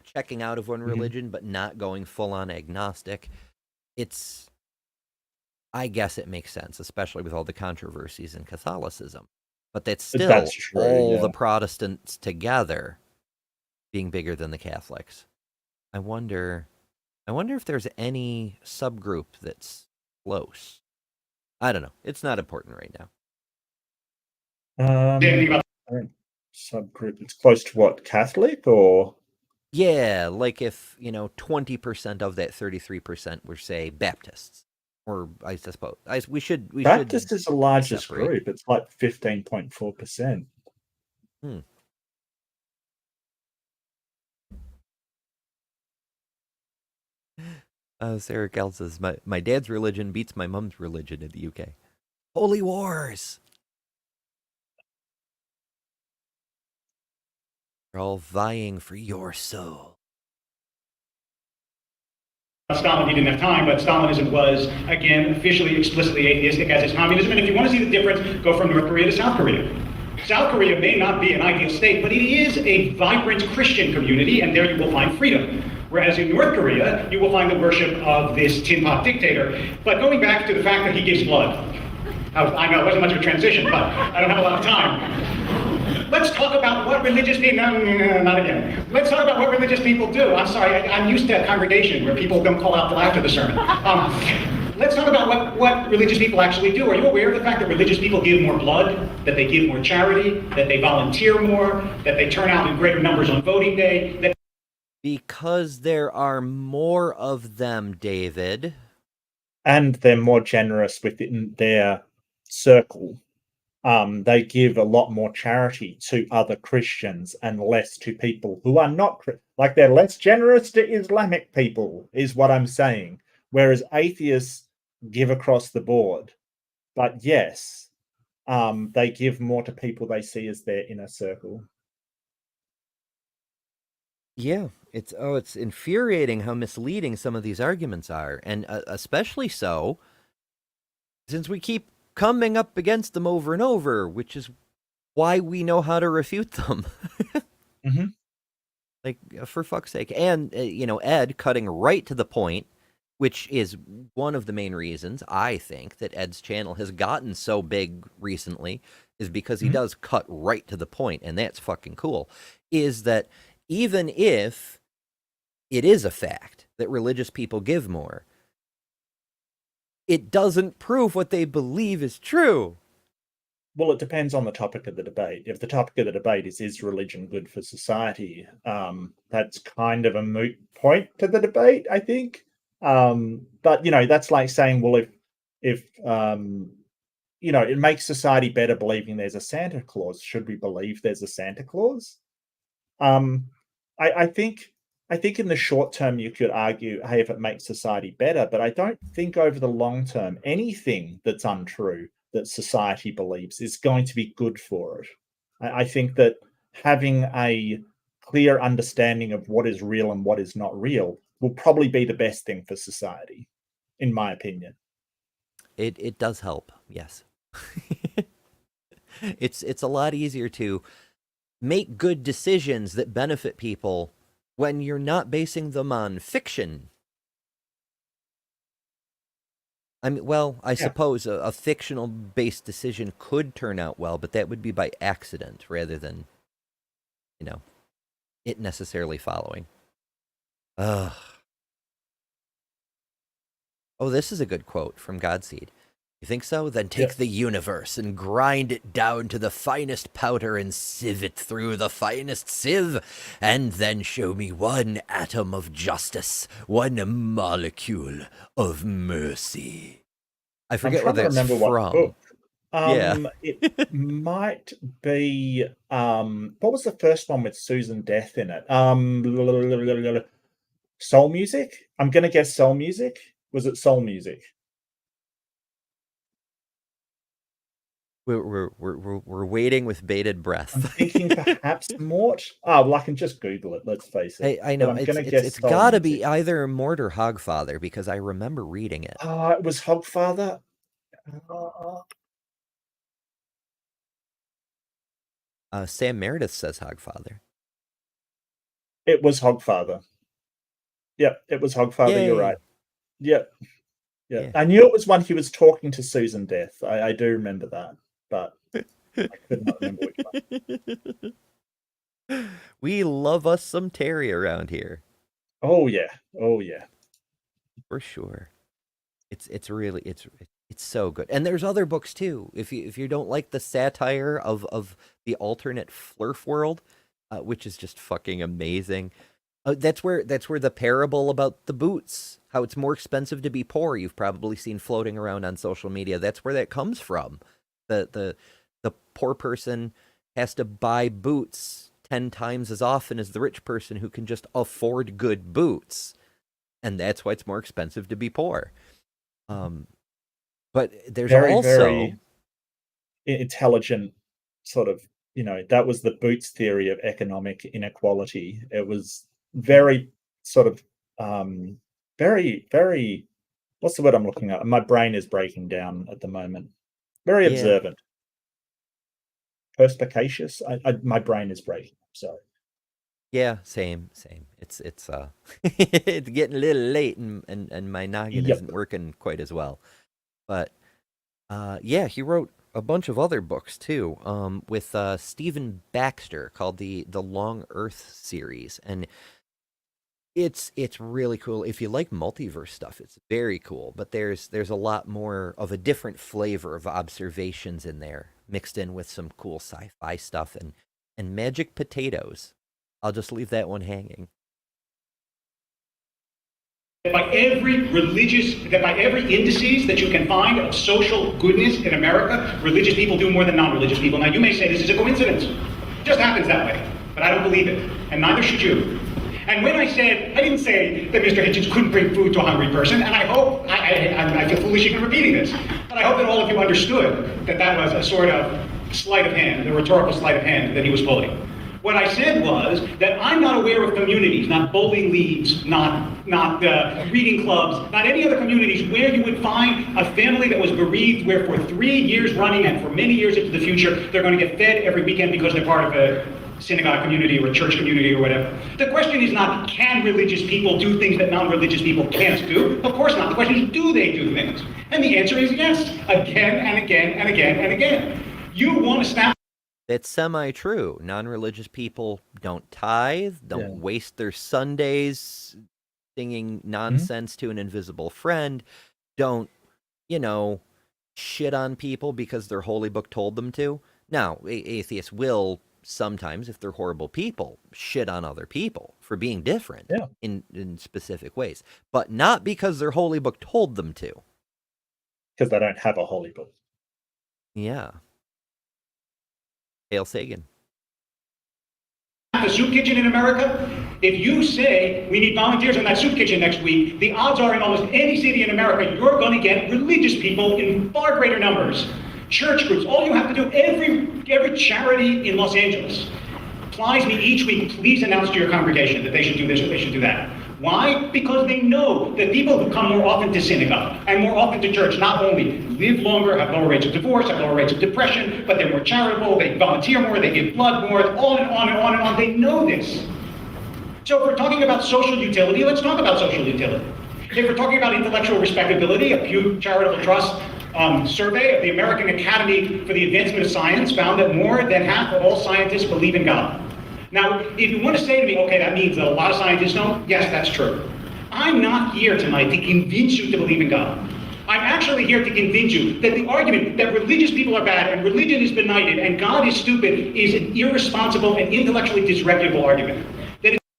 checking out of one religion, but not going full on agnostic. I guess it makes sense, especially with all the controversies in Catholicism. But that's still all the Protestants together being bigger than the Catholics. I wonder if there's any subgroup that's close. I don't know. It's not important right now. Subgroup. It's close to what, Catholic or? Yeah, like if 20% of that 33% were, say, Baptists, or I suppose we should. Baptist is the largest group. It's like 15.4%. Sarah Cal says, my dad's religion beats my mom's religion in the UK. Holy wars! They're all vying for your soul. Stalin, he didn't have time, but Stalinism was, again, officially, explicitly atheistic, as is communism. And if you want to see the difference, go from North Korea to South Korea. South Korea may not be an ideal state, but it is a vibrant Christian community, and there you will find freedom. Whereas in North Korea, you will find the worship of this tin pot dictator. But going back to the fact that he gives blood, I know it wasn't much of a transition, but I don't have a lot of time. Let's talk about what religious people, no, not again. Let's talk about what religious people do. I'm sorry, I'm used to a congregation where people don't call out till after the sermon. Let's talk about what religious people actually do. Are you aware of the fact that religious people give more blood, that they give more charity, that they volunteer more, that they turn out in greater numbers on voting day? Because there are more of them, David. And they're more generous within their circle. They give a lot more charity to other Christians and less to people who are not, like they're less generous to Islamic people, is what I'm saying. Whereas atheists give across the board. But yes, they give more to people they see as their inner circle. Yeah, it's infuriating how misleading some of these arguments are, and especially so since we keep coming up against them over and over, which is why we know how to refute them. Mm-hmm. Like, for fuck's sake. And, Ed cutting right to the point, which is one of the main reasons I think that Ed's channel has gotten so big recently, is because he does cut right to the point, and that's fucking cool, is that even if it is a fact that religious people give more, it doesn't prove what they believe is true. Well, it depends on the topic of the debate. If the topic of the debate is religion good for society, that's kind of a moot point to the debate, I think. But that's like saying, well, if it makes society better believing there's a Santa Claus, should we believe there's a Santa Claus? I think in the short term you could argue, hey, if it makes society better, but I don't think over the long term anything that's untrue that society believes is going to be good for it. I think that having a clear understanding of what is real and what is not real will probably be the best thing for society, in my opinion. It does help, yes. It's a lot easier to make good decisions that benefit people when you're not basing them on fiction. I mean, well, I suppose a fictional-based decision could turn out well, but that would be by accident rather than, it necessarily following. Ugh. Oh, this is a good quote from Godseed. You think so? Then take the universe and grind it down to the finest powder and sieve it through the finest sieve, and then show me one atom of justice, one molecule of mercy. I forget where that's from. What book. It might be what was the first one with Susan Death in it? Soul Music? I'm gonna guess Soul Music. Was it Soul Music? We're waiting with bated breath. I'm thinking perhaps Mort. Oh, well, I can just Google it. Let's face it. Hey, I know it's got to be either Mort or Hogfather because I remember reading it. Oh, it was Hogfather. Sam Meredith says Hogfather. It was Hogfather. Yep, it was Hogfather. Yay. You're right. Yep. Yeah, I knew it was one he was talking to Susan Death. I do remember that, but I could not remember which one. We love us some Terry around here. Oh yeah, for sure. It's really it's so good, and there's other books too. If you don't like the satire of the alternate Flurf world, which is just fucking amazing. That's where the parable about the boots, how it's more expensive to be poor, you've probably seen floating around on social media. That's where that comes from. The poor person has to buy boots 10 times as often as the rich person who can just afford good boots. And that's why it's more expensive to be poor. But there's very intelligent sort of, that was the Boots theory of economic inequality. It was very sort of very, very, what's the word I'm looking at? My brain is breaking down at the moment. Very observant. Perspicacious. My brain is breaking. Sorry. Yeah, same. It's it's getting a little late and my noggin isn't working quite as well. But he wrote a bunch of other books too, with Stephen Baxter called the Long Earth series, and it's really cool. If you like multiverse stuff, it's very cool. But there's a lot more of a different flavor of observations in there, mixed in with some cool sci-fi stuff and magic potatoes. I'll just leave that one hanging. By every indices that you can find of social goodness in America, religious people do more than non-religious people. Now you may say this is a coincidence. It just happens that way. But I don't believe it. And neither should you. And when I didn't say that Mr. Hitchens couldn't bring food to a hungry person, and I hope, I feel foolish even repeating this, but But I hope that all of you understood that that was a sort of sleight of hand, a rhetorical sleight of hand that he was pulling. What I said was that I'm not aware of communities, not bowling leagues, not reading clubs, not any other communities where you would find a family that was bereaved where for 3 years running and for many years into the future, they're going to get fed every weekend because they're part of a synagogue community or a church community or whatever. The question is not, can religious people do things that non-religious people can't do? Of course not. The question is, do they do things? And the answer is yes, again and again and again and again. You want to snap. It's semi-true. Non-religious people don't tithe, don't waste their Sundays singing nonsense to an invisible friend, don't, shit on people because their holy book told them to. Now, atheists will sometimes, if they're horrible people, shit on other people for being different in specific ways, but not because their holy book told them to. Because they don't have a holy book. Yeah. Hail Sagan. The soup kitchen in America, if you say we need volunteers in that soup kitchen next week, the odds are in almost any city in America, you're going to get religious people in far greater numbers. Church groups, all you have to do, every charity in Los Angeles plies me each week, please announce to your congregation that they should do this or they should do that. Why? Because they know that people who come more often to synagogue and more often to church not only live longer, have lower rates of divorce, have lower rates of depression, but they're more charitable, they volunteer more, they give blood more, on and on and on and on. They know this. So if we're talking about social utility, let's talk about social utility. If we're talking about intellectual respectability, a Pew Charitable Trust survey of the American Academy for the Advancement of Science found that more than half of all scientists believe in God. Now, if you want to say to me, okay, that means that a lot of scientists don't, yes, that's true. I'm not here tonight to convince you to believe in God. I'm actually here to convince you that the argument that religious people are bad and religion is benighted and God is stupid is an irresponsible and intellectually disreputable argument.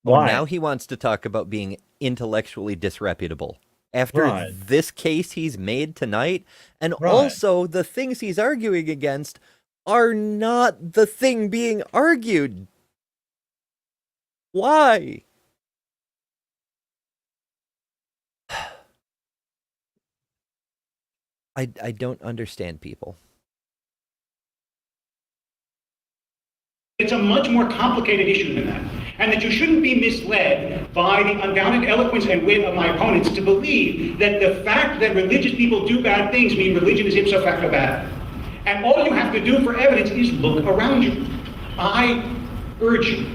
Why? Now he wants to talk about being intellectually disreputable. After this case he's made tonight, and also the things he's arguing against are not the thing being argued. Why? I don't understand people. It's a much more complicated issue than that. And that you shouldn't be misled by the unbounded eloquence and wit of my opponents to believe that the fact that religious people do bad things mean religion is ipso facto bad. And all you have to do for evidence is look around you. I urge you,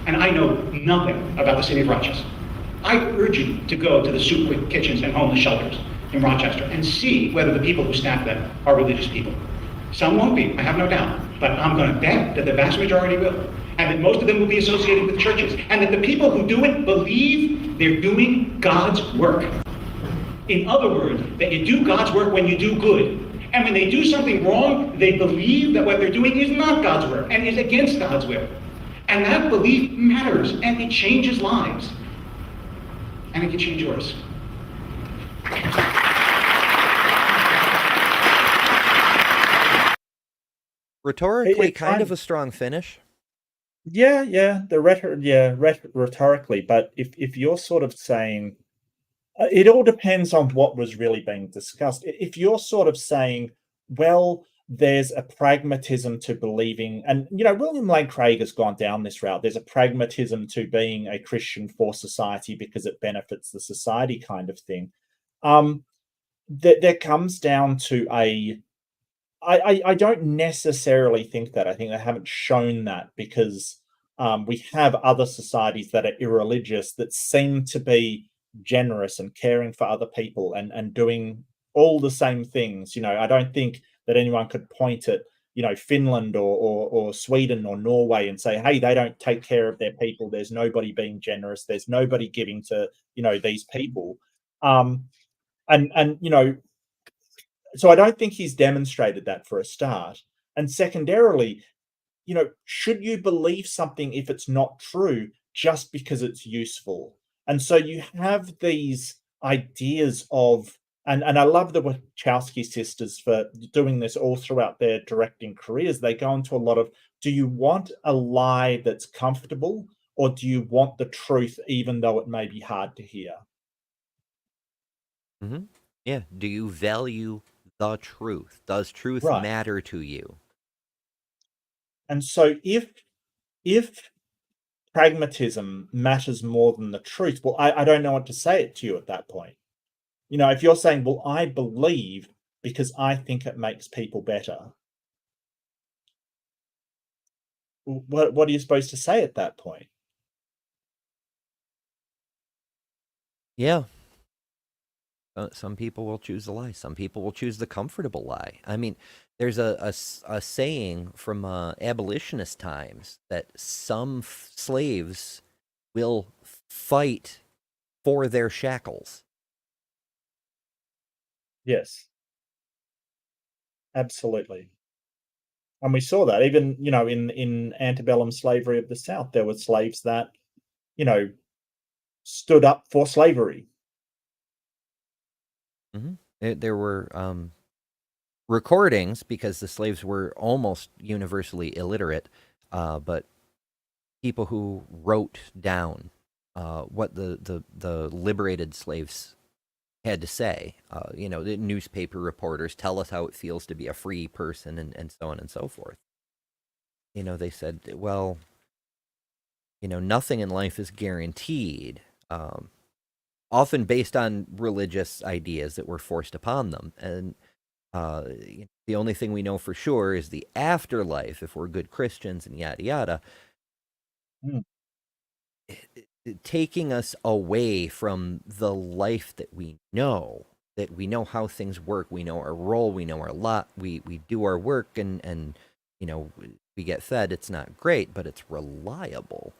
and I know nothing about the city of Rochester, I urge you to go to the soup kitchens and homeless shelters in Rochester and see whether the people who staff them are religious people. Some won't be, I have no doubt, but I'm going to bet that the vast majority will, and that most of them will be associated with churches, and that the people who do it believe they're doing God's work. In other words, that you do God's work when you do good, and when they do something wrong, they believe that what they're doing is not God's work and is against God's will. And that belief matters, and it changes lives. And it can change yours. Rhetorically, kind of a strong finish. Yeah, rhetorically. But if you're sort of saying, it all depends on what was really being discussed. If you're sort of saying, well, there's a pragmatism to believing, and William Lane Craig has gone down this route. There's a pragmatism to being a Christian for society because it benefits the society, kind of thing. That comes down to I don't necessarily think that. I think they haven't shown that because we have other societies that are irreligious that seem to be generous and caring for other people and doing all the same things. I don't think that anyone could point at Finland or Sweden or Norway and say, hey, they don't take care of their people. There's nobody being generous. There's nobody giving to these people. So I don't think he's demonstrated that for a start. And secondarily, should you believe something if it's not true just because it's useful? And so you have these ideas of, and I love the Wachowski sisters for doing this all throughout their directing careers. They go into a lot of, do you want a lie that's comfortable, or do you want the truth even though it may be hard to hear? Mm-hmm. Yeah. Do you value the truth. Does truth Right. matter to you? And so if pragmatism matters more than the truth, well, I don't know what to say it to you at that point. If you're saying, well, I believe because I think it makes people better, what are you supposed to say at that point? Yeah. Some people will choose the lie. Some people will choose the comfortable lie. I mean, there's a saying from abolitionist times that some slaves will fight for their shackles. Yes, absolutely. And we saw that even, in antebellum slavery of the South, there were slaves that, stood up for slavery. There were recordings, because the slaves were almost universally illiterate, but people who wrote down what the liberated slaves had to say. The newspaper reporters tell us how it feels to be a free person, and so on and so forth. They said, well, nothing in life is guaranteed, often based on religious ideas that were forced upon them. And the only thing we know for sure is the afterlife, if we're good Christians, and yada yada. Mm. Taking us away from the life that we know how things work. We know our role, we know our lot, we do our work, and we get fed. It's not great, but it's reliable.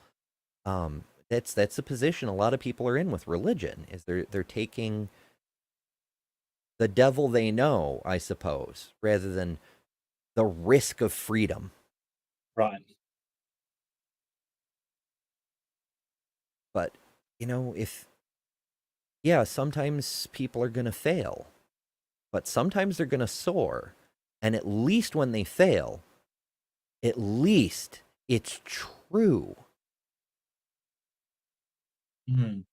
That's the position a lot of people are in with religion, is they're taking the devil they know, I suppose, rather than the risk of freedom. Right. But, sometimes people are going to fail, but sometimes they're going to soar. And at least when they fail, at least it's true. Mm.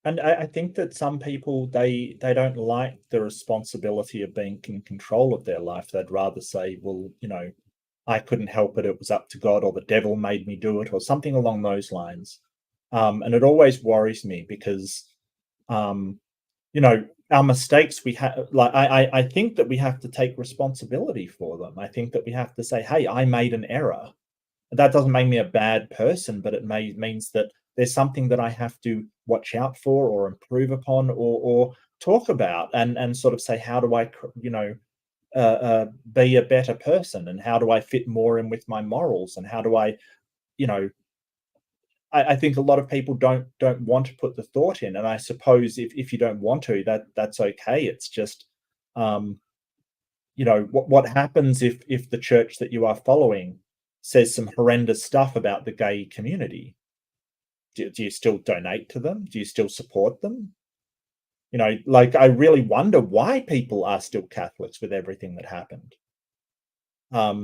And I think that some people, they don't like the responsibility of being in control of their life. They'd rather say, well, I couldn't help it. It was up to God, or the devil made me do it, or something along those lines. And it always worries me because, our mistakes, we have, like, I think that we have to take responsibility for them. I think that we have to say, hey, I made an error. That doesn't make me a bad person, but it means that there's something that I have to watch out for, or improve upon, or talk about, and sort of say, how do I, be a better person, and how do I fit more in with my morals, and how do I, I think a lot of people don't want to put the thought in, and I suppose if you don't want to, that's okay. It's just, what happens if the church that you are following says some horrendous stuff about the gay community? Do you still donate to them? Do you still support them? I really wonder why people are still Catholics with everything that happened. I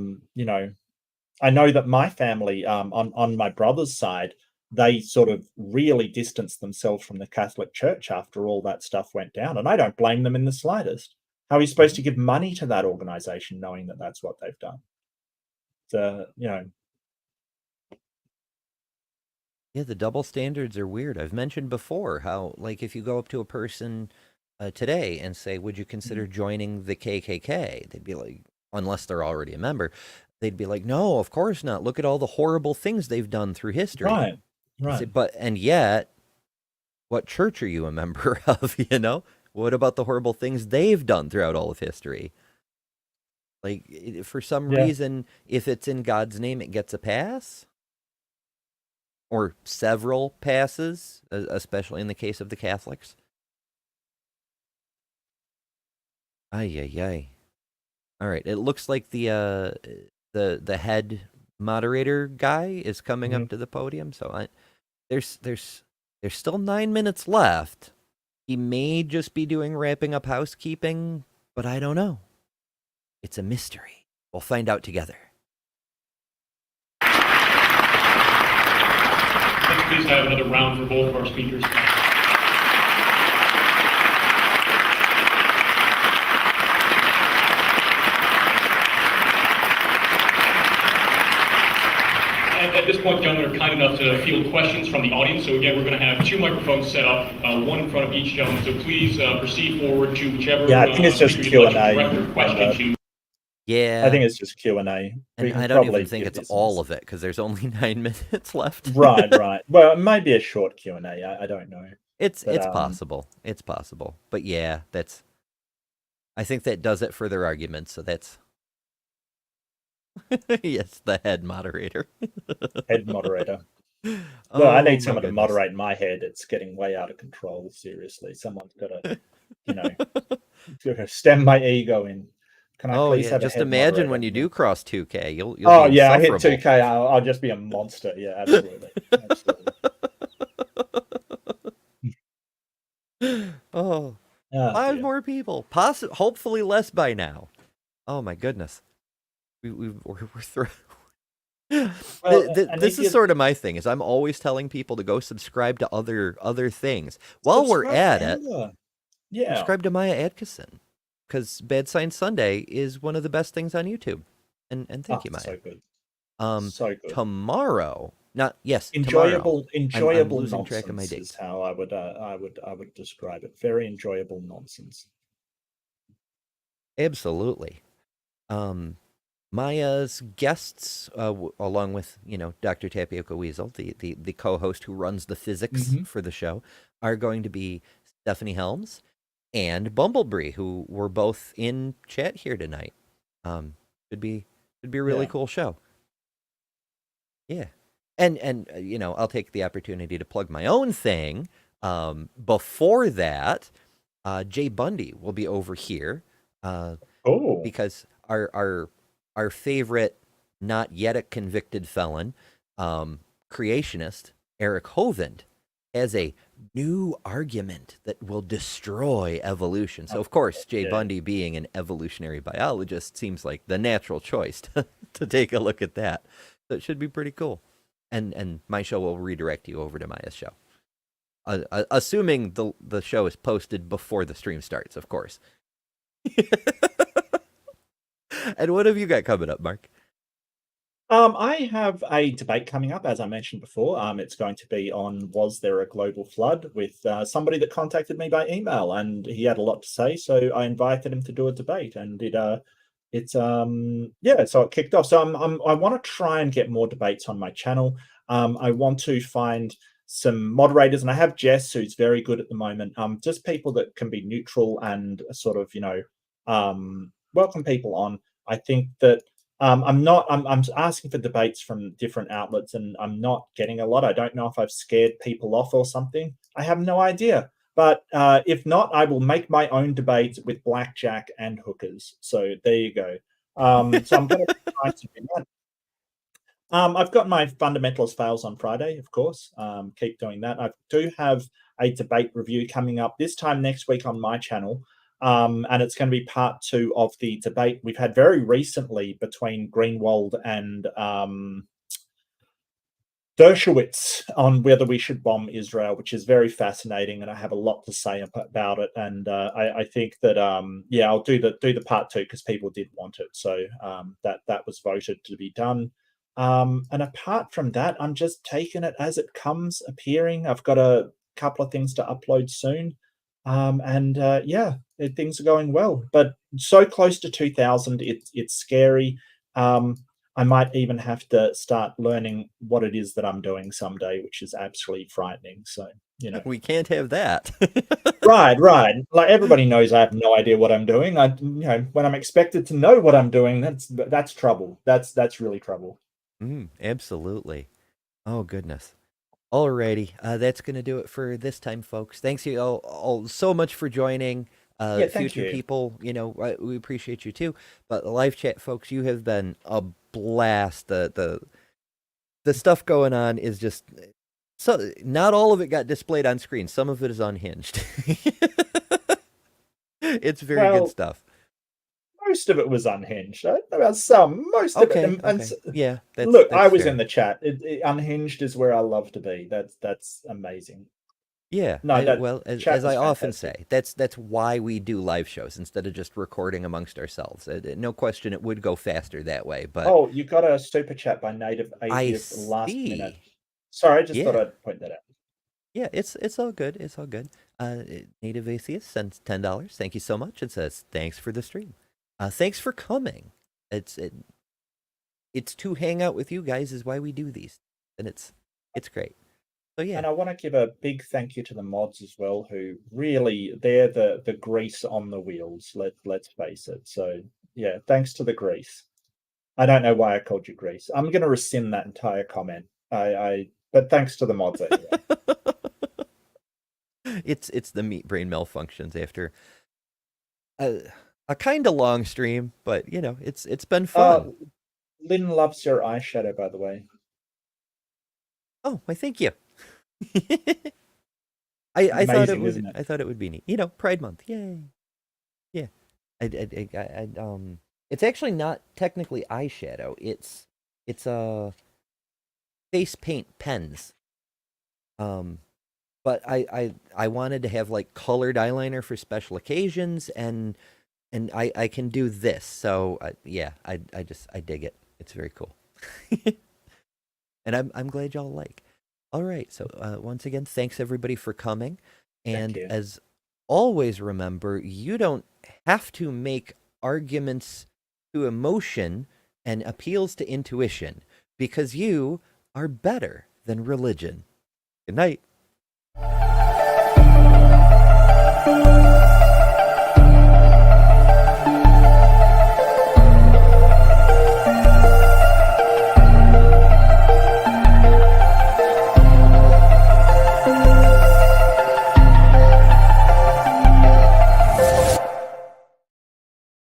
know that my family, on my brother's side, they sort of really distanced themselves from the Catholic Church after all that stuff went down, and I don't blame them in the slightest. How are you supposed to give money to that organization knowing that that's what they've done? So, Yeah, the double standards are weird. I've mentioned before how, like, if you go up to a person today and say, would you consider joining the KKK? They'd be like, unless they're already a member, they'd be like, no, of course not. Look at all the horrible things they've done through history. Right. I say, and yet, what church are you a member of, What about the horrible things they've done throughout all of history? Like, for some reason, if it's in God's name, it gets a pass? Or several passes, especially in the case of the Catholics? Ay, ay, ay. All right, it looks like the head moderator guy is coming up to the podium. So there's still 9 minutes left. He may just be wrapping up housekeeping, but I don't know. It's a mystery. We'll find out together. Let's please have another round for both of our speakers. At this point, gentlemen are kind enough to field questions from the audience. So again, we're going to have 2 microphones set up, one in front of each gentleman. So please proceed forward to whichever. Yeah, I think it's just speaker you'd Q&A. like to direct your question to. Yeah. I think it's just Q&A. And I don't even think it's all of it because there's only 9 minutes left. Right. Well, it may be a short Q&A. I don't know. It's possible. It's possible. But yeah, I think that does it for their arguments. So that's yes, the head moderator. Head moderator. Well, Oh, I need my someone to goodness. moderate my head. It's getting way out of control. Seriously, someone's got to, stem my ego in. Can I Oh please yeah, have a just head imagine when moderator? you do cross 2K, you'll Oh be yeah, I hit insufferable. 2K. I'll just be a monster. Yeah, absolutely. Absolutely. Oh, Oh, 5 dear. more people. Hopefully less by now. Oh my goodness. We're through. Well, and This if is sort of my thing. Is I'm always telling people to go subscribe to other things. While we're Subscribe at it, Amber. Yeah. subscribe to Maya Atkinson, because Bad Science Sunday is one of the best things on YouTube. And thank you, Maya. So good. So good. Tomorrow, tomorrow. Enjoyable I'm losing nonsense track of my is dates. how I would describe it. Very enjoyable nonsense. Absolutely. Maya's guests, along with Dr. Tapioca Weasel, the co-host who runs the physics for the show, are going to be Stephanie Helms and Bumblebee, who were both in chat here tonight. Should be a really cool show. Yeah, and I'll take the opportunity to plug my own thing. Before that, Jay Bundy will be over here. Because our favorite, not yet a convicted felon, creationist, Eric Hovind, has a new argument that will destroy evolution. So, of course, Jay Bundy, being an evolutionary biologist, seems like the natural choice to take a look at that. So it should be pretty cool. And my show will redirect you over to Maya's show. Assuming the show is posted before the stream starts, of course. And what have you got coming up, Mark? I have a debate coming up, as I mentioned before. It's going to be on Was There a Global Flood, with somebody that contacted me by email, and he had a lot to say, so I invited him to do a debate, and so it kicked off. So I want to try and get more debates on my channel. I want to find some moderators, and I have Jess, who's very good at the moment. Just people that can be neutral and sort of welcome people on. I think that I'm asking for debates from different outlets, and I'm not getting a lot. I don't know if I've scared people off or something. I have no idea. But if not, I will make my own debates with blackjack and hookers. So there you go. So I'm going to try to do that. I've got my Fundamentalist Fails on Friday, of course. Keep doing that. I do have a debate review coming up this time next week on my channel. And it's going to be part 2 of the debate we've had very recently between Greenwald and Dershowitz on whether we should bomb Israel, which is very fascinating, and I have a lot to say about it. And I think that I'll do the part 2 because people did want it. So that was voted to be done. And apart from that, I'm just taking it as it comes, appearing. I've got a couple of things to upload soon. Things are going well, but so close to 2,000, it's scary. I might even have to start learning what it is that I'm doing someday, which is absolutely frightening. So, we can't have that. Right. Like, everybody knows I have no idea what I'm doing. When I'm expected to know what I'm doing, that's trouble. That's really trouble. Absolutely. Oh goodness. Alrighty, that's going to do it for this time, folks. Thanks you all so much for joining. Thank Future you. people, we appreciate you too. But the live chat, folks, you have been a blast. The stuff going on is just so. Not all of it got displayed on screen. Some of it is unhinged. It's very good stuff. Most of it was unhinged. I don't know about some. Most of it. Okay. Yeah. Look, that's I was fair. in the chat. Unhinged is where I love to be. That's amazing. Yeah. No, that Well, chat as I was often fantastic. say, that's why we do live shows instead of just recording amongst ourselves. No question, it would go faster that way. But Oh, you got a super chat by Native I Atheist last minute. see. Sorry, I just thought Yeah. I'd point that out. Yeah, it's all good. It's all good. Native Atheist sends $10. Thank you so much. It says thanks for the stream. Thanks for coming. It's to hang out with you guys is why we do these, and it's great. So yeah. And I want to give a big thank you to the mods as well, who really they're the grease on the wheels. Let's face it. So yeah, thanks to the grease. I don't know why I called you grease. I'm going to rescind that entire comment. But thanks to the mods anyway. It's the meat brain malfunctions after a kind of long stream, but you know it's been fun. Lynn loves your eyeshadow, by the way. Oh, I thank you. I thought it Amazing, was isn't it? I thought it would be neat. You know, Pride Month. Yay. Yeah. It's actually not technically eyeshadow. It's face paint pens. But I wanted to have like colored eyeliner for special occasions, and I can do this. So yeah, I dig it. It's very cool. And I'm glad y'all like. All right, so once again, thanks everybody for coming. And as always, remember, you don't have to make arguments to emotion and appeals to intuition, because you are better than religion. Good night.